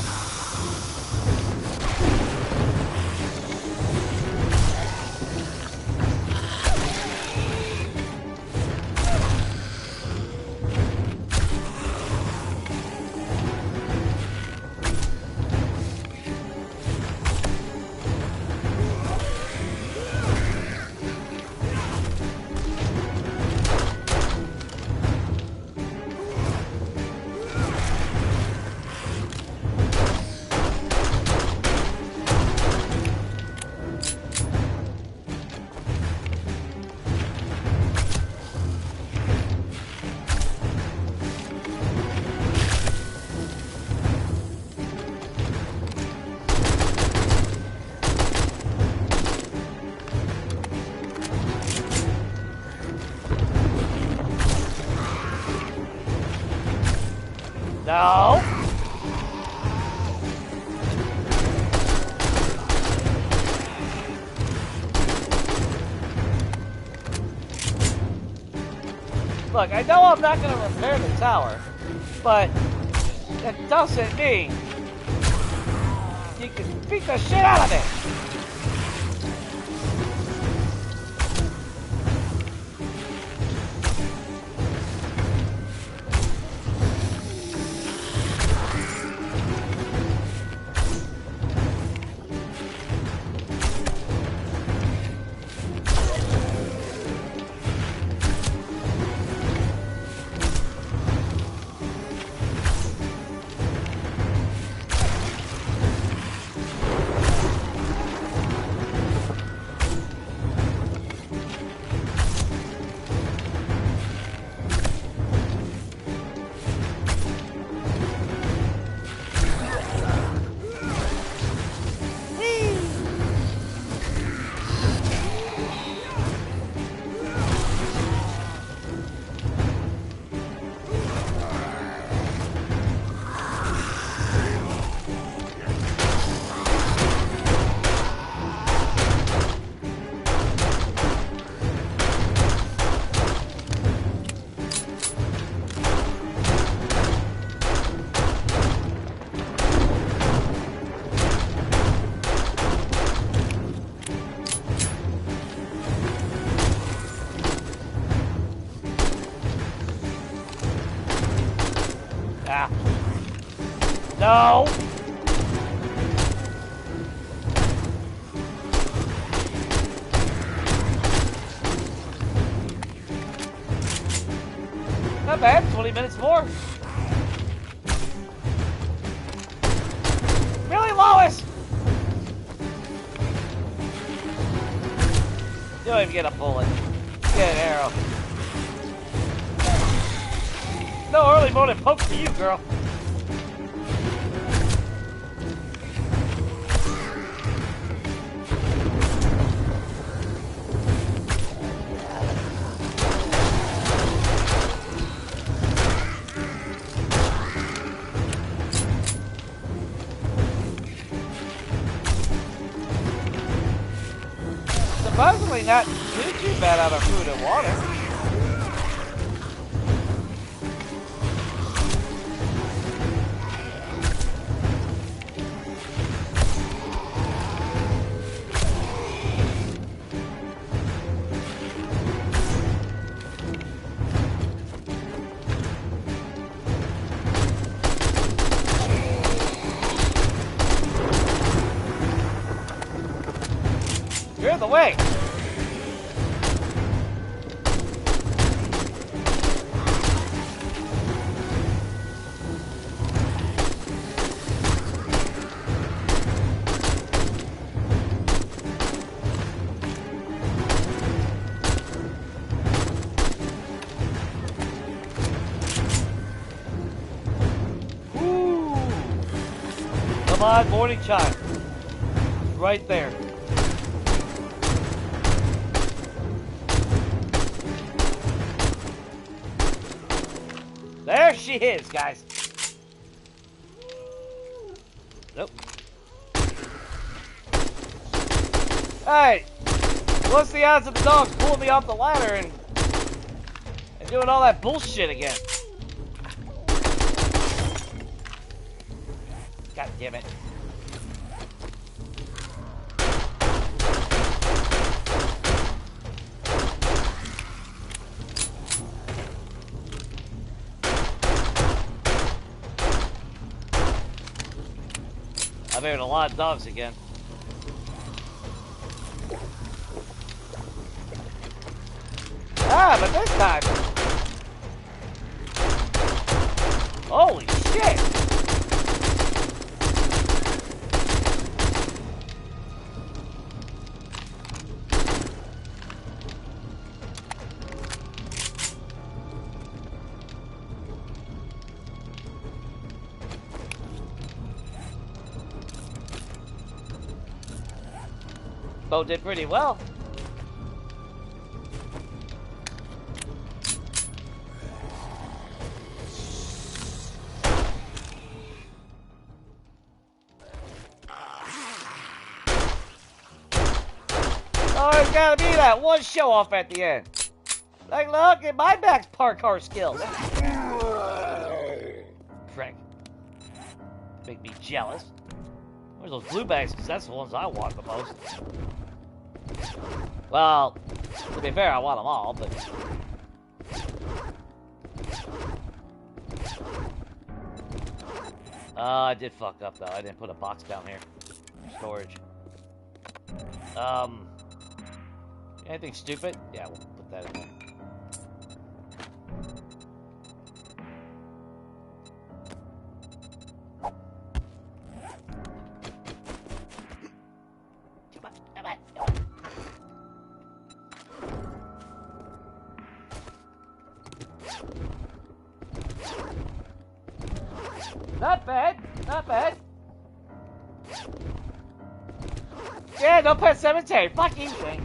Speaker 1: No. Look, I know I'm not going to repair the tower, but that doesn't mean you can beat the shit out of it. No! Not bad, 20 minutes more. Really, Lois? You don't even get a bullet. Get an arrow. No early morning poke for you, girl. surprisingly not too bad out of food and water. You're in the way. Ooh. Come on, morning chime. Right there. There she is, guys. Nope. Hey, what's the odds of the dogs pulling me off the ladder and doing all that bullshit again? God damn it. I've heard a lot of dogs again. Ah, but this time... Holy shit! Bo did pretty well. Oh, there's gotta be that one show off at the end. Like, look at my back's parkour skills. Frick. Make me jealous. Where's those blue bags? Because that's the ones I want the most. Well, to be fair, I want them all, but... I did fuck up, though. I didn't put a box down here. Storage. Anything stupid? Yeah, we'll put that in there. Not bad, not bad. Yeah, no pet cemetery. Fuck you, thing.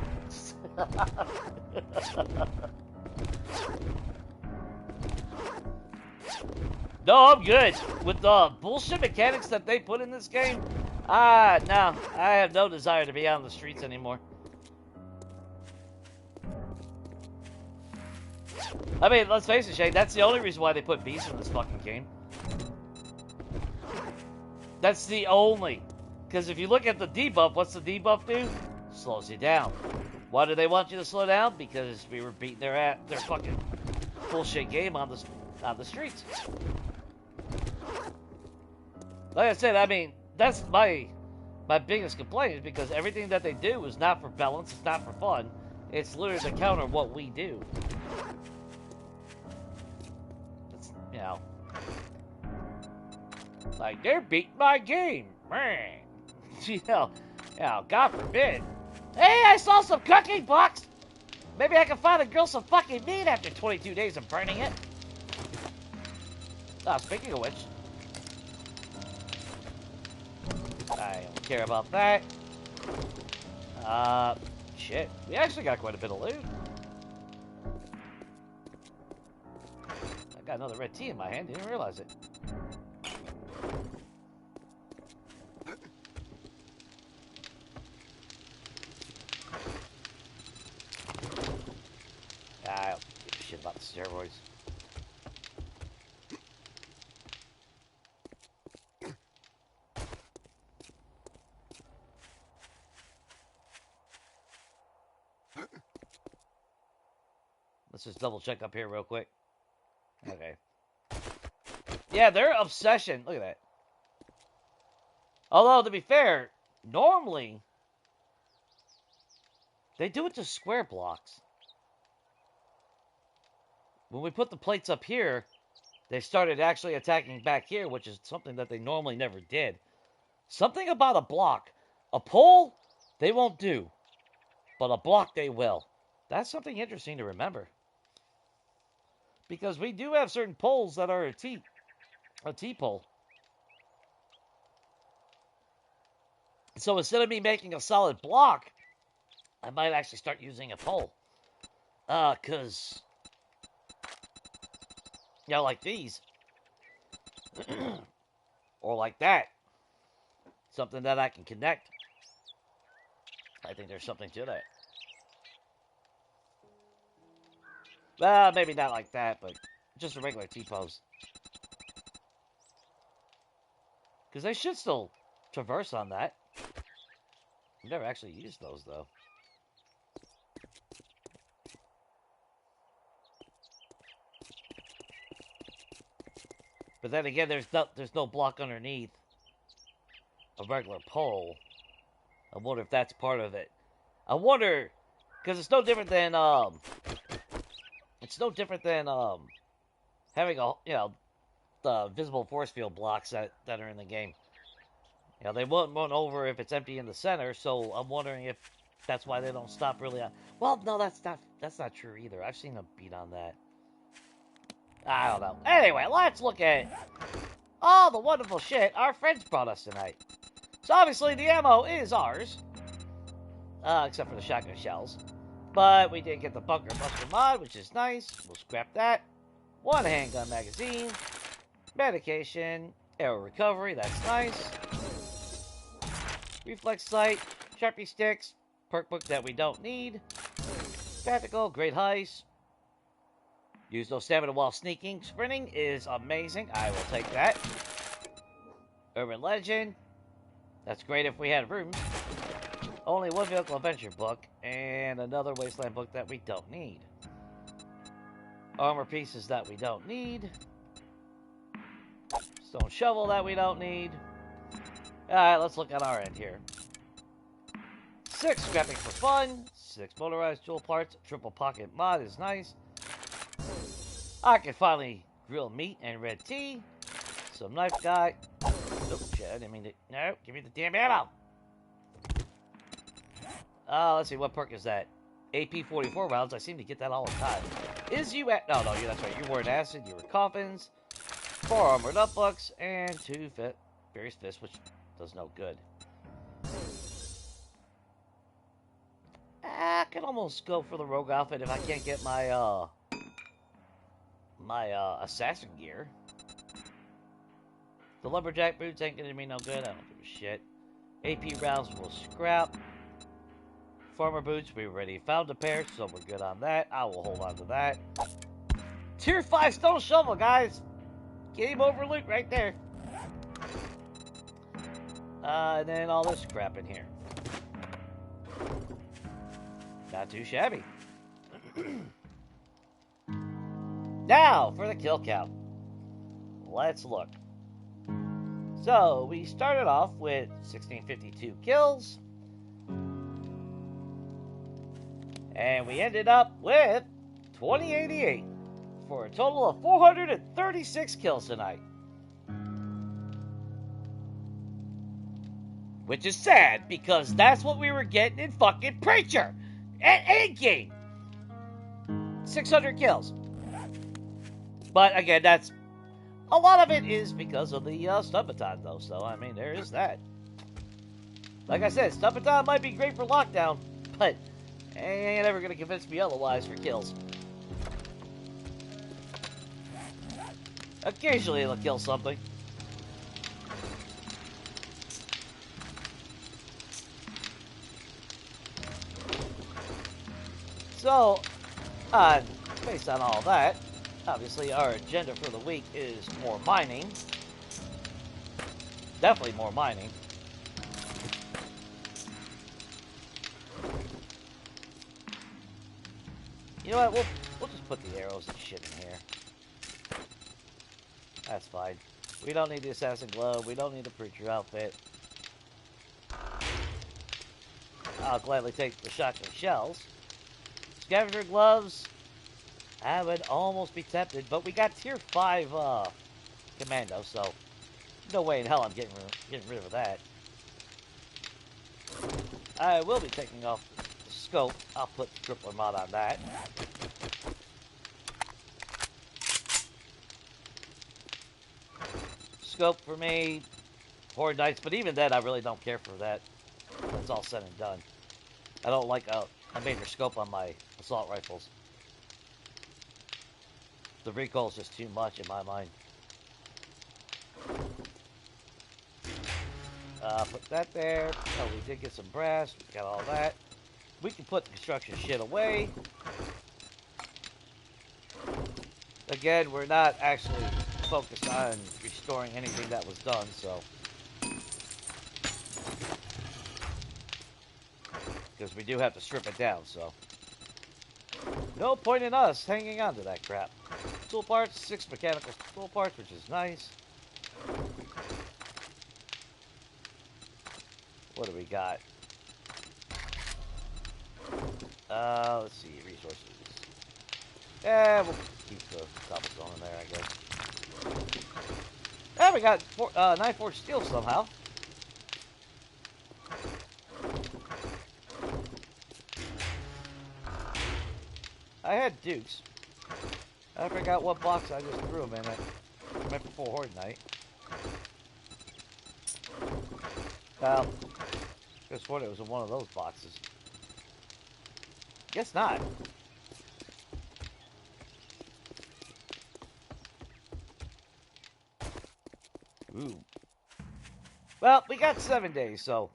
Speaker 1: No, I'm good. With the bullshit mechanics that they put in this game, no, I have no desire to be out on the streets anymore. I mean, let's face it, Shane, that's the only reason why they put beasts in this fucking game. That's the only. Because if you look at the debuff, what's the debuff do? Slows you down. Why do they want you to slow down? Because we were beating their fucking bullshit game on the streets. Like I said, I mean, that's my biggest complaint is because everything that they do is not for balance, it's not for fun. It's literally to counter what we do. It's, you know, like they're beating my game, man. You know, God forbid. Hey, I saw some cooking books. Maybe I can find a girl some fucking meat after 22 days of burning it. Speaking of which, I don't care about that. Shit. We actually got quite a bit of loot. I got another red tea in my hand. Didn't realize it. shit about the steroids. Let's just double check up here real quick. Okay. Yeah, their obsession. Look at that. Although, to be fair, normally they do it to square blocks. When we put the plates up here, they started actually attacking back here, which is something that they normally never did. Something about a block. A pole, they won't do. But a block, they will. That's something interesting to remember. Because we do have certain poles that are a T-pole. So instead of me making a solid block, I might actually start using a pole. Because, you know, like these. Or like that. Something that I can connect. I think there's something to that. Well, maybe not like that, but just a regular T-post. Because they should still traverse on that. I've never actually used those, though. But then again, there's no block underneath a regular pole. I wonder if that's part of it. I wonder, because it's no different than having the visible force field blocks that are in the game. You know, they won't run over if it's empty in the center, so I'm wondering if that's why they don't stop really on. Well, no, that's not true either. I've seen them beat on that. I don't know. Anyway, let's look at all the wonderful shit our friends brought us tonight. So obviously the ammo is ours, except for the shotgun shells. But we did get the Bunker Buster mod, which is nice. We'll scrap that. One handgun magazine, medication, arrow recovery. That's nice. Reflex sight, Sharpie sticks, perk book that we don't need. Tactical, great heist. Use no stamina while sneaking. Sprinting is amazing. I will take that. Urban Legend. That's great if we had room. Only one vehicle adventure book. And another Wasteland book that we don't need. Armor pieces that we don't need. Stone shovel that we don't need. Alright, let's look at our end here. 6 scrapping for fun. 6 motorized tool parts. Triple pocket mod is nice. I can finally grill meat and red tea. Some knife guy. Oh, shit, I didn't mean to. No, give me the damn ammo. Let's see, what perk is that? AP44 rounds. I seem to get that all the time. Is you at. No, that's right. You were an acid. You were coffins. 4 armored up bucks. And 2 Furious Fists, which does no good. I can almost go for the rogue outfit if I can't get my assassin gear. The lumberjack boots ain't gonna be no good. I don't give a shit. AP rounds will scrap. Farmer boots, we already found a pair, so we're good on that. I will hold on to that. Tier 5 stone shovel, guys. Game over loot right there. And then all this crap in here. Not too shabby. Now, for the kill count. Let's look. So, we started off with 1652 kills. And we ended up with 2088. For a total of 436 kills tonight. Which is sad, because that's what we were getting in fucking Preacher. At endgame. 600 kills. But again, that's a lot of it is because of the stun baton, though. So I mean, there is that. Like I said, stun baton might be great for lockdown, but ain't ever gonna convince me otherwise for kills. Occasionally, it'll kill something. So, on based on all that, obviously our agenda for the week is more mining. Definitely more mining. You know what? We'll just put the arrows and shit in here. That's fine. We don't need the assassin glove. We don't need the preacher outfit. I'll gladly take the shotgun shells. Scavenger gloves. I would almost be tempted, but we got tier 5 commando, so no way in hell I'm getting rid of that. I will be taking off the scope. I'll put the crippler mod on that. Scope for me, Horde Knights, but even then I really don't care for that. That's all said and done. I don't like a major scope on my assault rifles. The recoil is just too much in my mind. Put that there. Oh, we did get some brass. We got all that. We can put the construction shit away. Again, we're not actually focused on restoring anything that was done, so. Because we do have to strip it down, so. No point in us hanging on to that crap. Tool parts, 6 mechanical tool parts, which is nice. What do we got? Let's see, resources. Yeah, we'll keep the cobblestone in there, I guess. Yeah, we got 9 forged steel somehow. I had dukes. I forgot what box I just threw them in it. Right before Horde Night. Well, guess what? It was in one of those boxes. Guess not. Ooh. Well, we got 7 days, so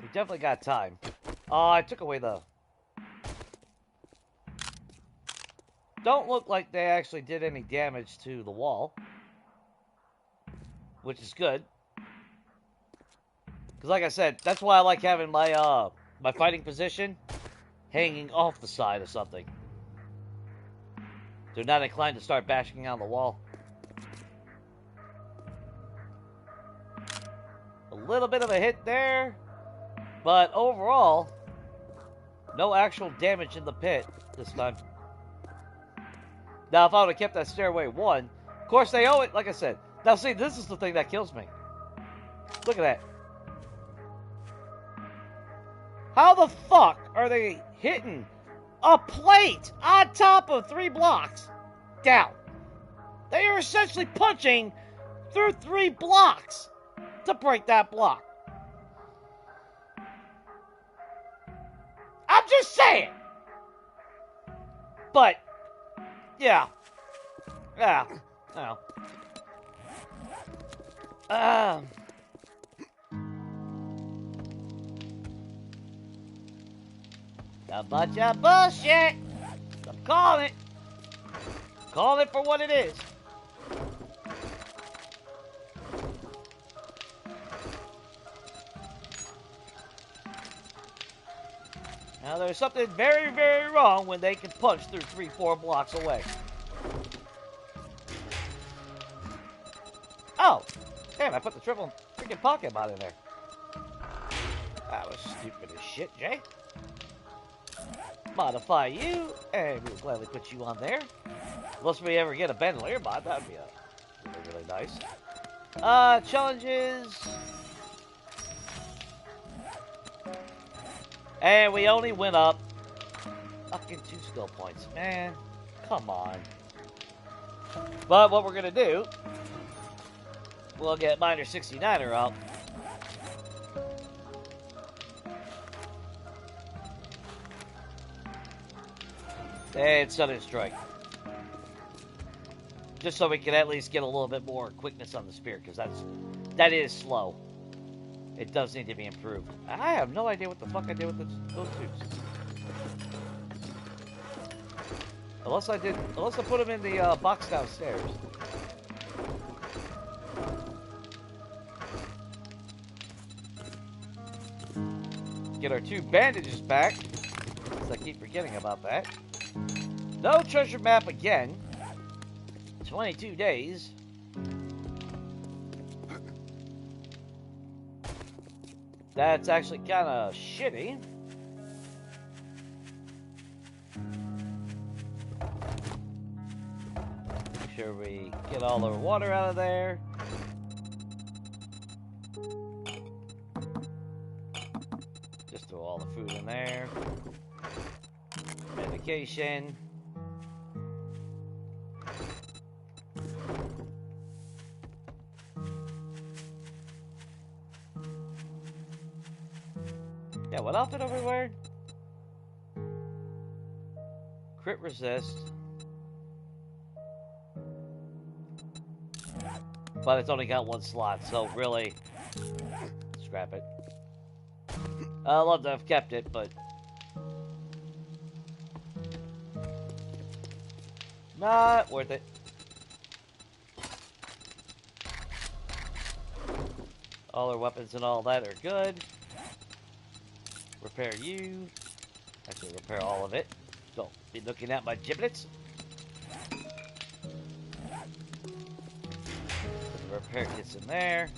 Speaker 1: we definitely got time. Oh, I took away the... Don't look like they actually did any damage to the wall, which is good. Because like I said, that's why I like having my my fighting position hanging off the side of something. They're not inclined to start bashing on the wall. A little bit of a hit there, but overall, no actual damage in the pit this time. Now, if I would have kept that stairway 1, of course they owe it, like I said. Now, see, this is the thing that kills me. Look at that. How the fuck are they hitting a plate on top of 3 blocks down? They are essentially punching through 3 blocks to break that block. I'm just saying. But, yeah. Yeah. No. A bunch of bullshit. I'm calling it. Calling it for what it is. Now there's something very, very wrong when they can punch through 3-4 blocks away. Oh, damn! I put the triple freaking pocket mod in there. That was stupid as shit, Jay. Modify you, and we'll gladly put you on there. Unless we ever get a bandolier mod, that'd be really, really nice. Challenges. And we only went up fucking 2 skill points, man. Come on. But what we're gonna do, we'll get Miner 69er up. And Southern Strike. Just so we can at least get a little bit more quickness on the spear, because that is slow. It does need to be improved. I have no idea what the fuck I did with those tubes. Unless I put them in the box downstairs. Get our 2 bandages back, since I keep forgetting about that. No treasure map again. 22 days. That's actually kind of shitty. Make sure we get all our water out of there. Just throw all the food in there. Medication. Yeah, what outfit are we wearing? Crit resist. But it's only got 1 slot, so really, scrap it. I'd love to have kept it, but not worth it. All our weapons and all that are good. Repair you. Actually, repair all of it. Don't be looking at my giblets. Put the repair kits in there.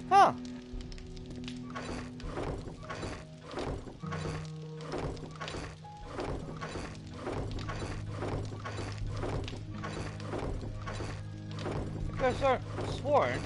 Speaker 1: Huh. I could have sworn.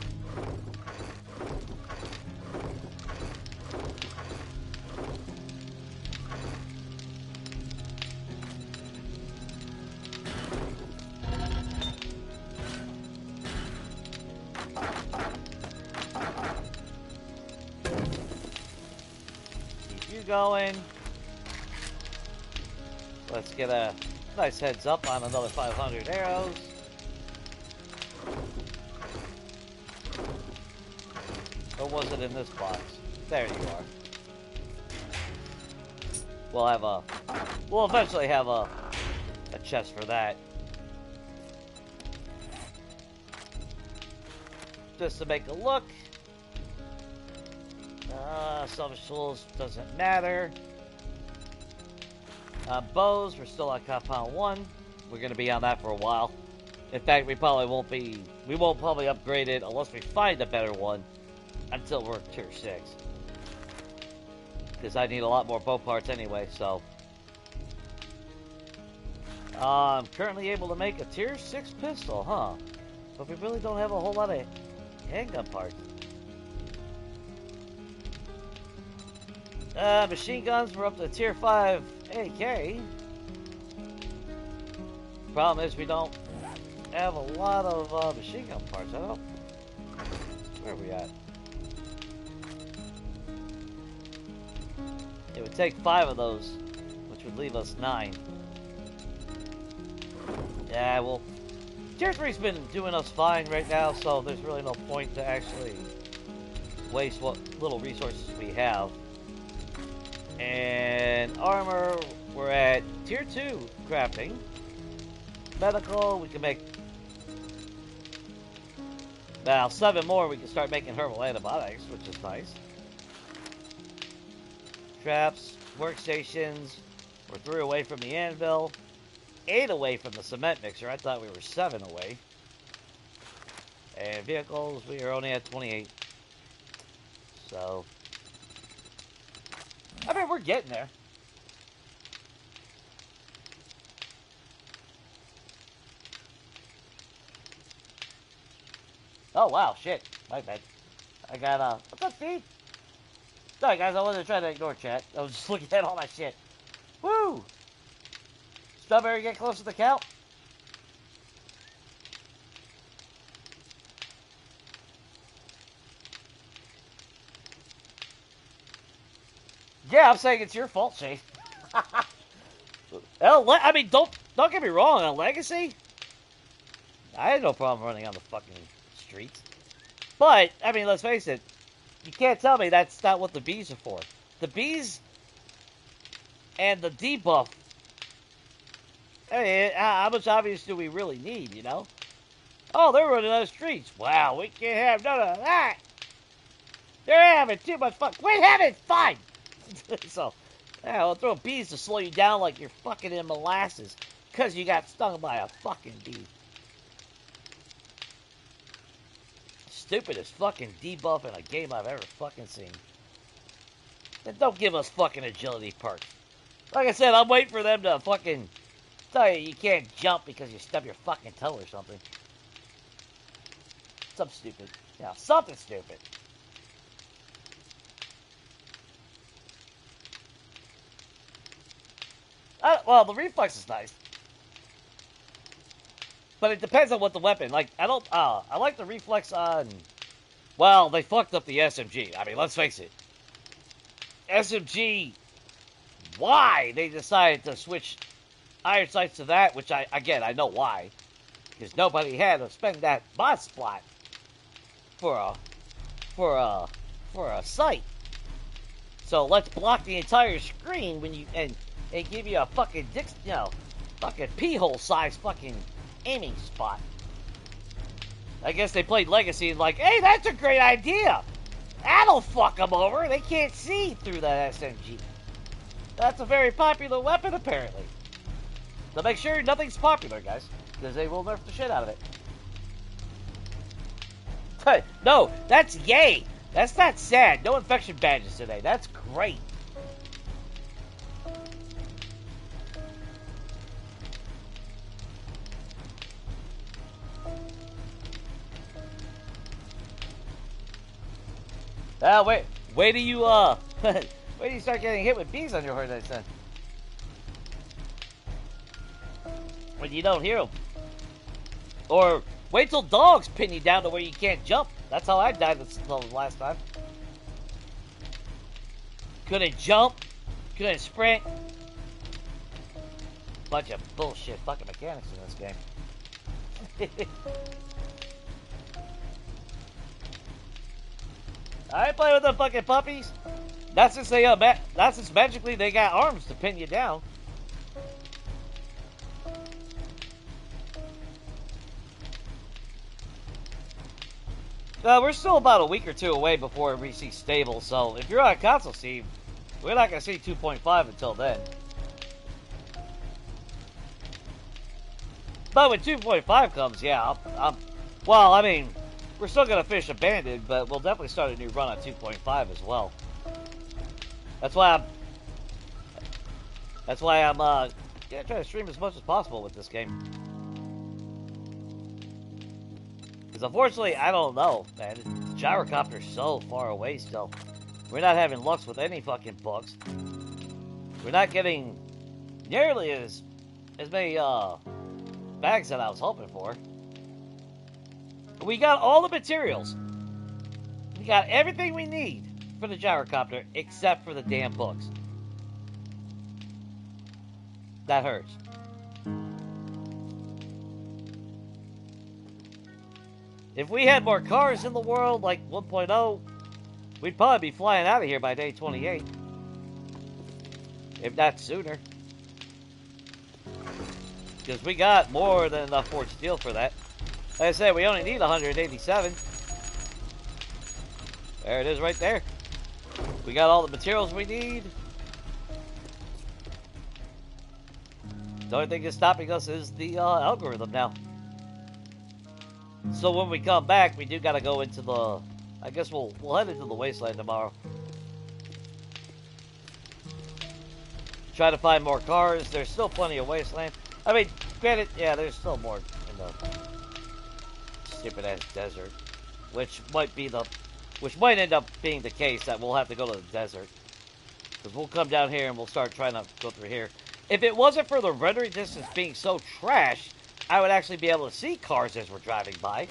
Speaker 1: Going. Let's get a nice heads up on another 500 arrows. Or was it in this box? There you are. We'll eventually have a chest for that. Just to make a look. Salvage tools doesn't matter. Bows, we're still on compound 1. We're going to be on that for a while. In fact, we won't probably upgrade it unless we find a better one until we're tier 6. Because I need a lot more bow parts anyway, so. I'm currently able to make a tier 6 pistol, huh? But we really don't have a whole lot of handgun parts. Machine guns, we're up to tier 5 AK. Problem is we don't have a lot of machine gun parts. Where are we at? It would take 5 of those, which would leave us 9. Yeah, well, tier 3's been doing us fine right now, so there's really no point to actually waste what little resources we have. And armor, we're at tier 2 crafting. Medical, we can make now 7 more. We can start making herbal antibiotics, which is nice. Traps, workstations, we're 3 away from the anvil, 8 away from the cement mixer. I thought we were 7 away. And vehicles, we are only at 28. So I mean, we're getting there. Oh, wow, shit. My bad. I got, what's up, Steve? Sorry, guys, I wasn't trying to ignore chat. I was just looking at all my shit. Woo! Strawberry get close to the count? Yeah, I'm saying it's your fault, Shay. I mean, don't get me wrong. On Legacy, I had no problem running on the fucking streets. But I mean, let's face it. You can't tell me that's not what the bees are for. The bees and the debuff Hey, how much obvious do we really need, you know? Oh, they're running out of streets. Wow, we can't have none of that. They're having too much fun. We're having fun! So, yeah, I'll throw bees to slow you down like you're fucking in molasses. Because you got stung by a fucking bee. Stupidest fucking debuff in a game I've ever fucking seen. And don't give us fucking agility perks. Like I said, I'm waiting for them to fucking tell you can't jump because you stub your fucking toe or something. Something stupid. Yeah, something stupid. Well, the reflex is nice. But it depends on what the weapon. Like, I like the reflex on... Well, they fucked up the SMG. I mean, let's face it. SMG... Why they decided to switch iron sights to that, which I know why. Because nobody had to spend that mod splat for a sight. So let's block the entire screen when you and give you a fucking fucking pee hole size fucking aiming spot. I guess they played Legacy and like, hey, that's a great idea. That'll fuck them over. They can't see through that SMG. That's a very popular weapon, apparently. So make sure nothing's popular, guys, because they will nerf the shit out of it. No, that's yay. That's not sad. No infection badges today. That's great. Wait till you wait till you start getting hit with bees on your horse, I said. When you don't hear them. Or wait till dogs pin you down to where you can't jump. That's how I died the last time. Couldn't jump. Couldn't sprint. Bunch of bullshit fucking mechanics in this game. I ain't playing with the fucking puppies. That's since magically they got arms to pin you down. We're still about a week or two away before we see stable, so if you're on console Steve, we're not going to see 2.5 until then. But when 2.5 comes, yeah, well, I mean, we're still going to finish Abandoned, but we'll definitely start a new run on 2.5 as well. That's why I'm trying to stream as much as possible with this game. Because unfortunately, I don't know, man. Gyrocopter's so far away still. We're not having luck with any fucking books. We're not getting nearly as many bags that I was hoping for. We got all the materials. We got everything we need for the gyrocopter except for the damn books. That hurts. If we had more cars in the world, like 1.0, we'd probably be flying out of here by day 28. If not sooner. Because we got more than enough forged steel for that. Like I said, we only need 187. There it is right there. We got all the materials we need. The only thing that's stopping us is the algorithm now. So when we come back, we do gotta go into the... I guess we'll head into the wasteland tomorrow. Try to find more cars. There's still plenty of wasteland. I mean, granted, yeah, there's still more in the stupid ass desert, which might end up being the case that we'll have to go to the desert, because we'll come down here and we'll start trying to go through here. If it wasn't for the rendering distance being so trash, I would actually be able to see cars as we're driving by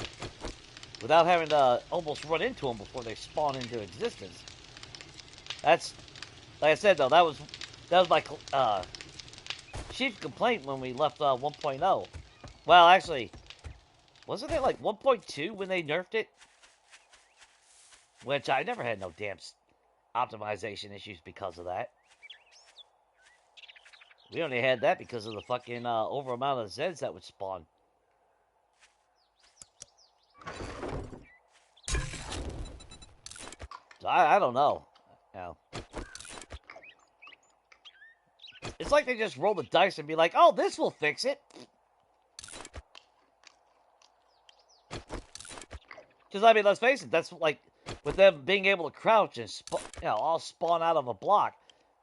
Speaker 1: without having to almost run into them before they spawn into existence. That's, like I said though, that was my chief complaint when we left 1.0. Well, actually, wasn't it like 1.2 when they nerfed it? Which I never had no damn optimization issues because of that. We only had that because of the fucking over amount of Zeds that would spawn. So I don't know. You it's like they just roll the dice and be like, oh, this will fix it. Because, I mean, let's face it, that's like, with them being able to crouch and, all spawn out of a block,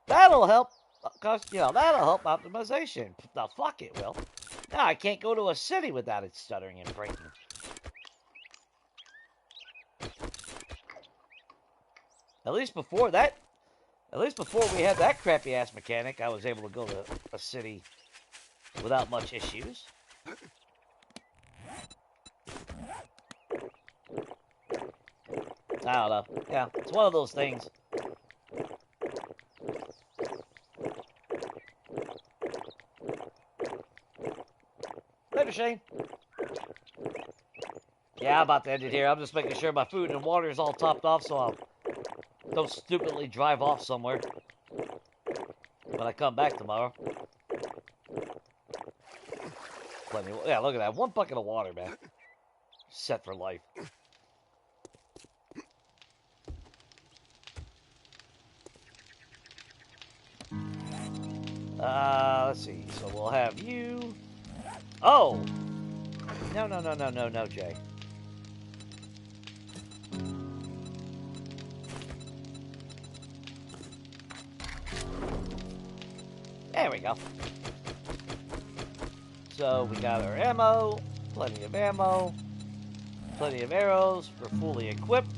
Speaker 1: that'll help, because, that'll help optimization. Now, fuck it, Will. Now, I can't go to a city without it stuttering and breaking. At least before we had that crappy-ass mechanic, I was able to go to a city without much issues. I don't know. Yeah, it's one of those things. Later, Shane. Yeah, I'm about to end it here. I'm just making sure my food and water is all topped off so I don't stupidly drive off somewhere when I come back tomorrow. Yeah, look at that. One bucket of water, man. Set for life. Let's see. So we'll have you. Oh! No, Jay. There we go. So we got our ammo, plenty of ammo, plenty of arrows. We're fully equipped.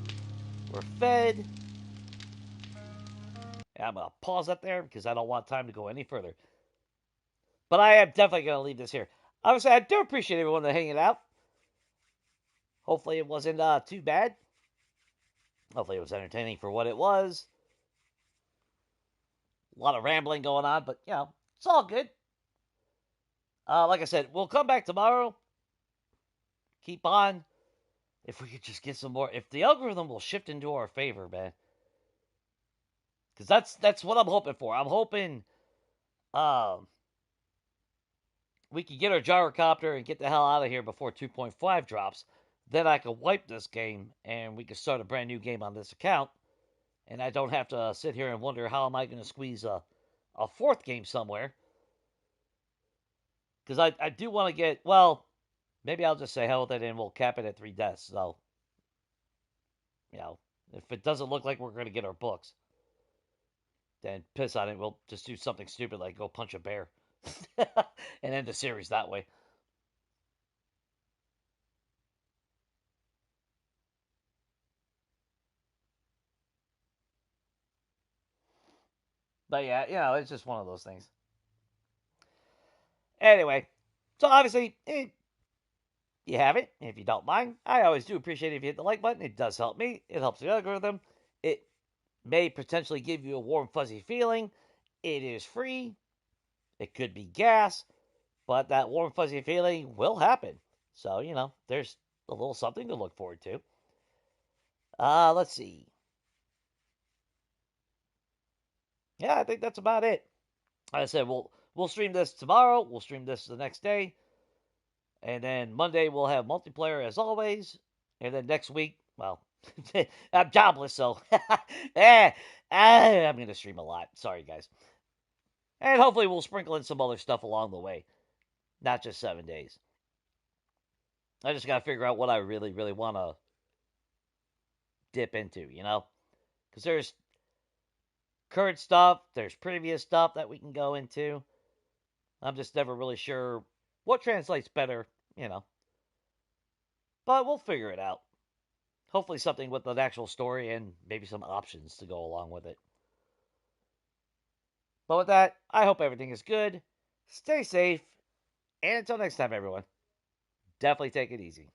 Speaker 1: We're fed. I'm going to pause that there because I don't want time to go any further. But I am definitely going to leave this here. Obviously, I do appreciate everyone that hanging out. Hopefully it wasn't too bad. Hopefully it was entertaining for what it was. A lot of rambling going on, but, it's all good. Like I said, we'll come back tomorrow. Keep on. If we could just get some more. If the algorithm will shift into our favor, man. Because that's what I'm hoping for. I'm hoping we can get our gyrocopter and get the hell out of here before 2.5 drops. Then I can wipe this game and we can start a brand new game on this account. And I don't have to sit here and wonder how am I going to squeeze a fourth game somewhere. Because I do want to get, well, maybe I'll just say hell with it and we'll cap it at 3 deaths. So, if it doesn't look like we're going to get our books, then piss on it. We'll just do something stupid like go punch a bear and end the series that way. But yeah, it's just one of those things. Anyway, so obviously, you have it. If you don't mind, I always do appreciate it if you hit the like button. It does help me. It helps the algorithm. It may potentially give you a warm, fuzzy feeling. It is free. It could be gas, but that warm, fuzzy feeling will happen. So, there's a little something to look forward to. Let's see. Yeah, I think that's about it. Like I said, we'll stream this tomorrow. We'll stream this the next day. And then Monday we'll have multiplayer as always. And then next week, well, I'm jobless, so I'm going to stream a lot. Sorry, guys. And hopefully we'll sprinkle in some other stuff along the way. Not just 7 days. I just got to figure out what I really, really want to dip into, Because there's current stuff, there's previous stuff that we can go into. I'm just never really sure what translates better, But we'll figure it out. Hopefully something with an actual story and maybe some options to go along with it. But with that, I hope everything is good. Stay safe. And until next time, everyone, definitely take it easy.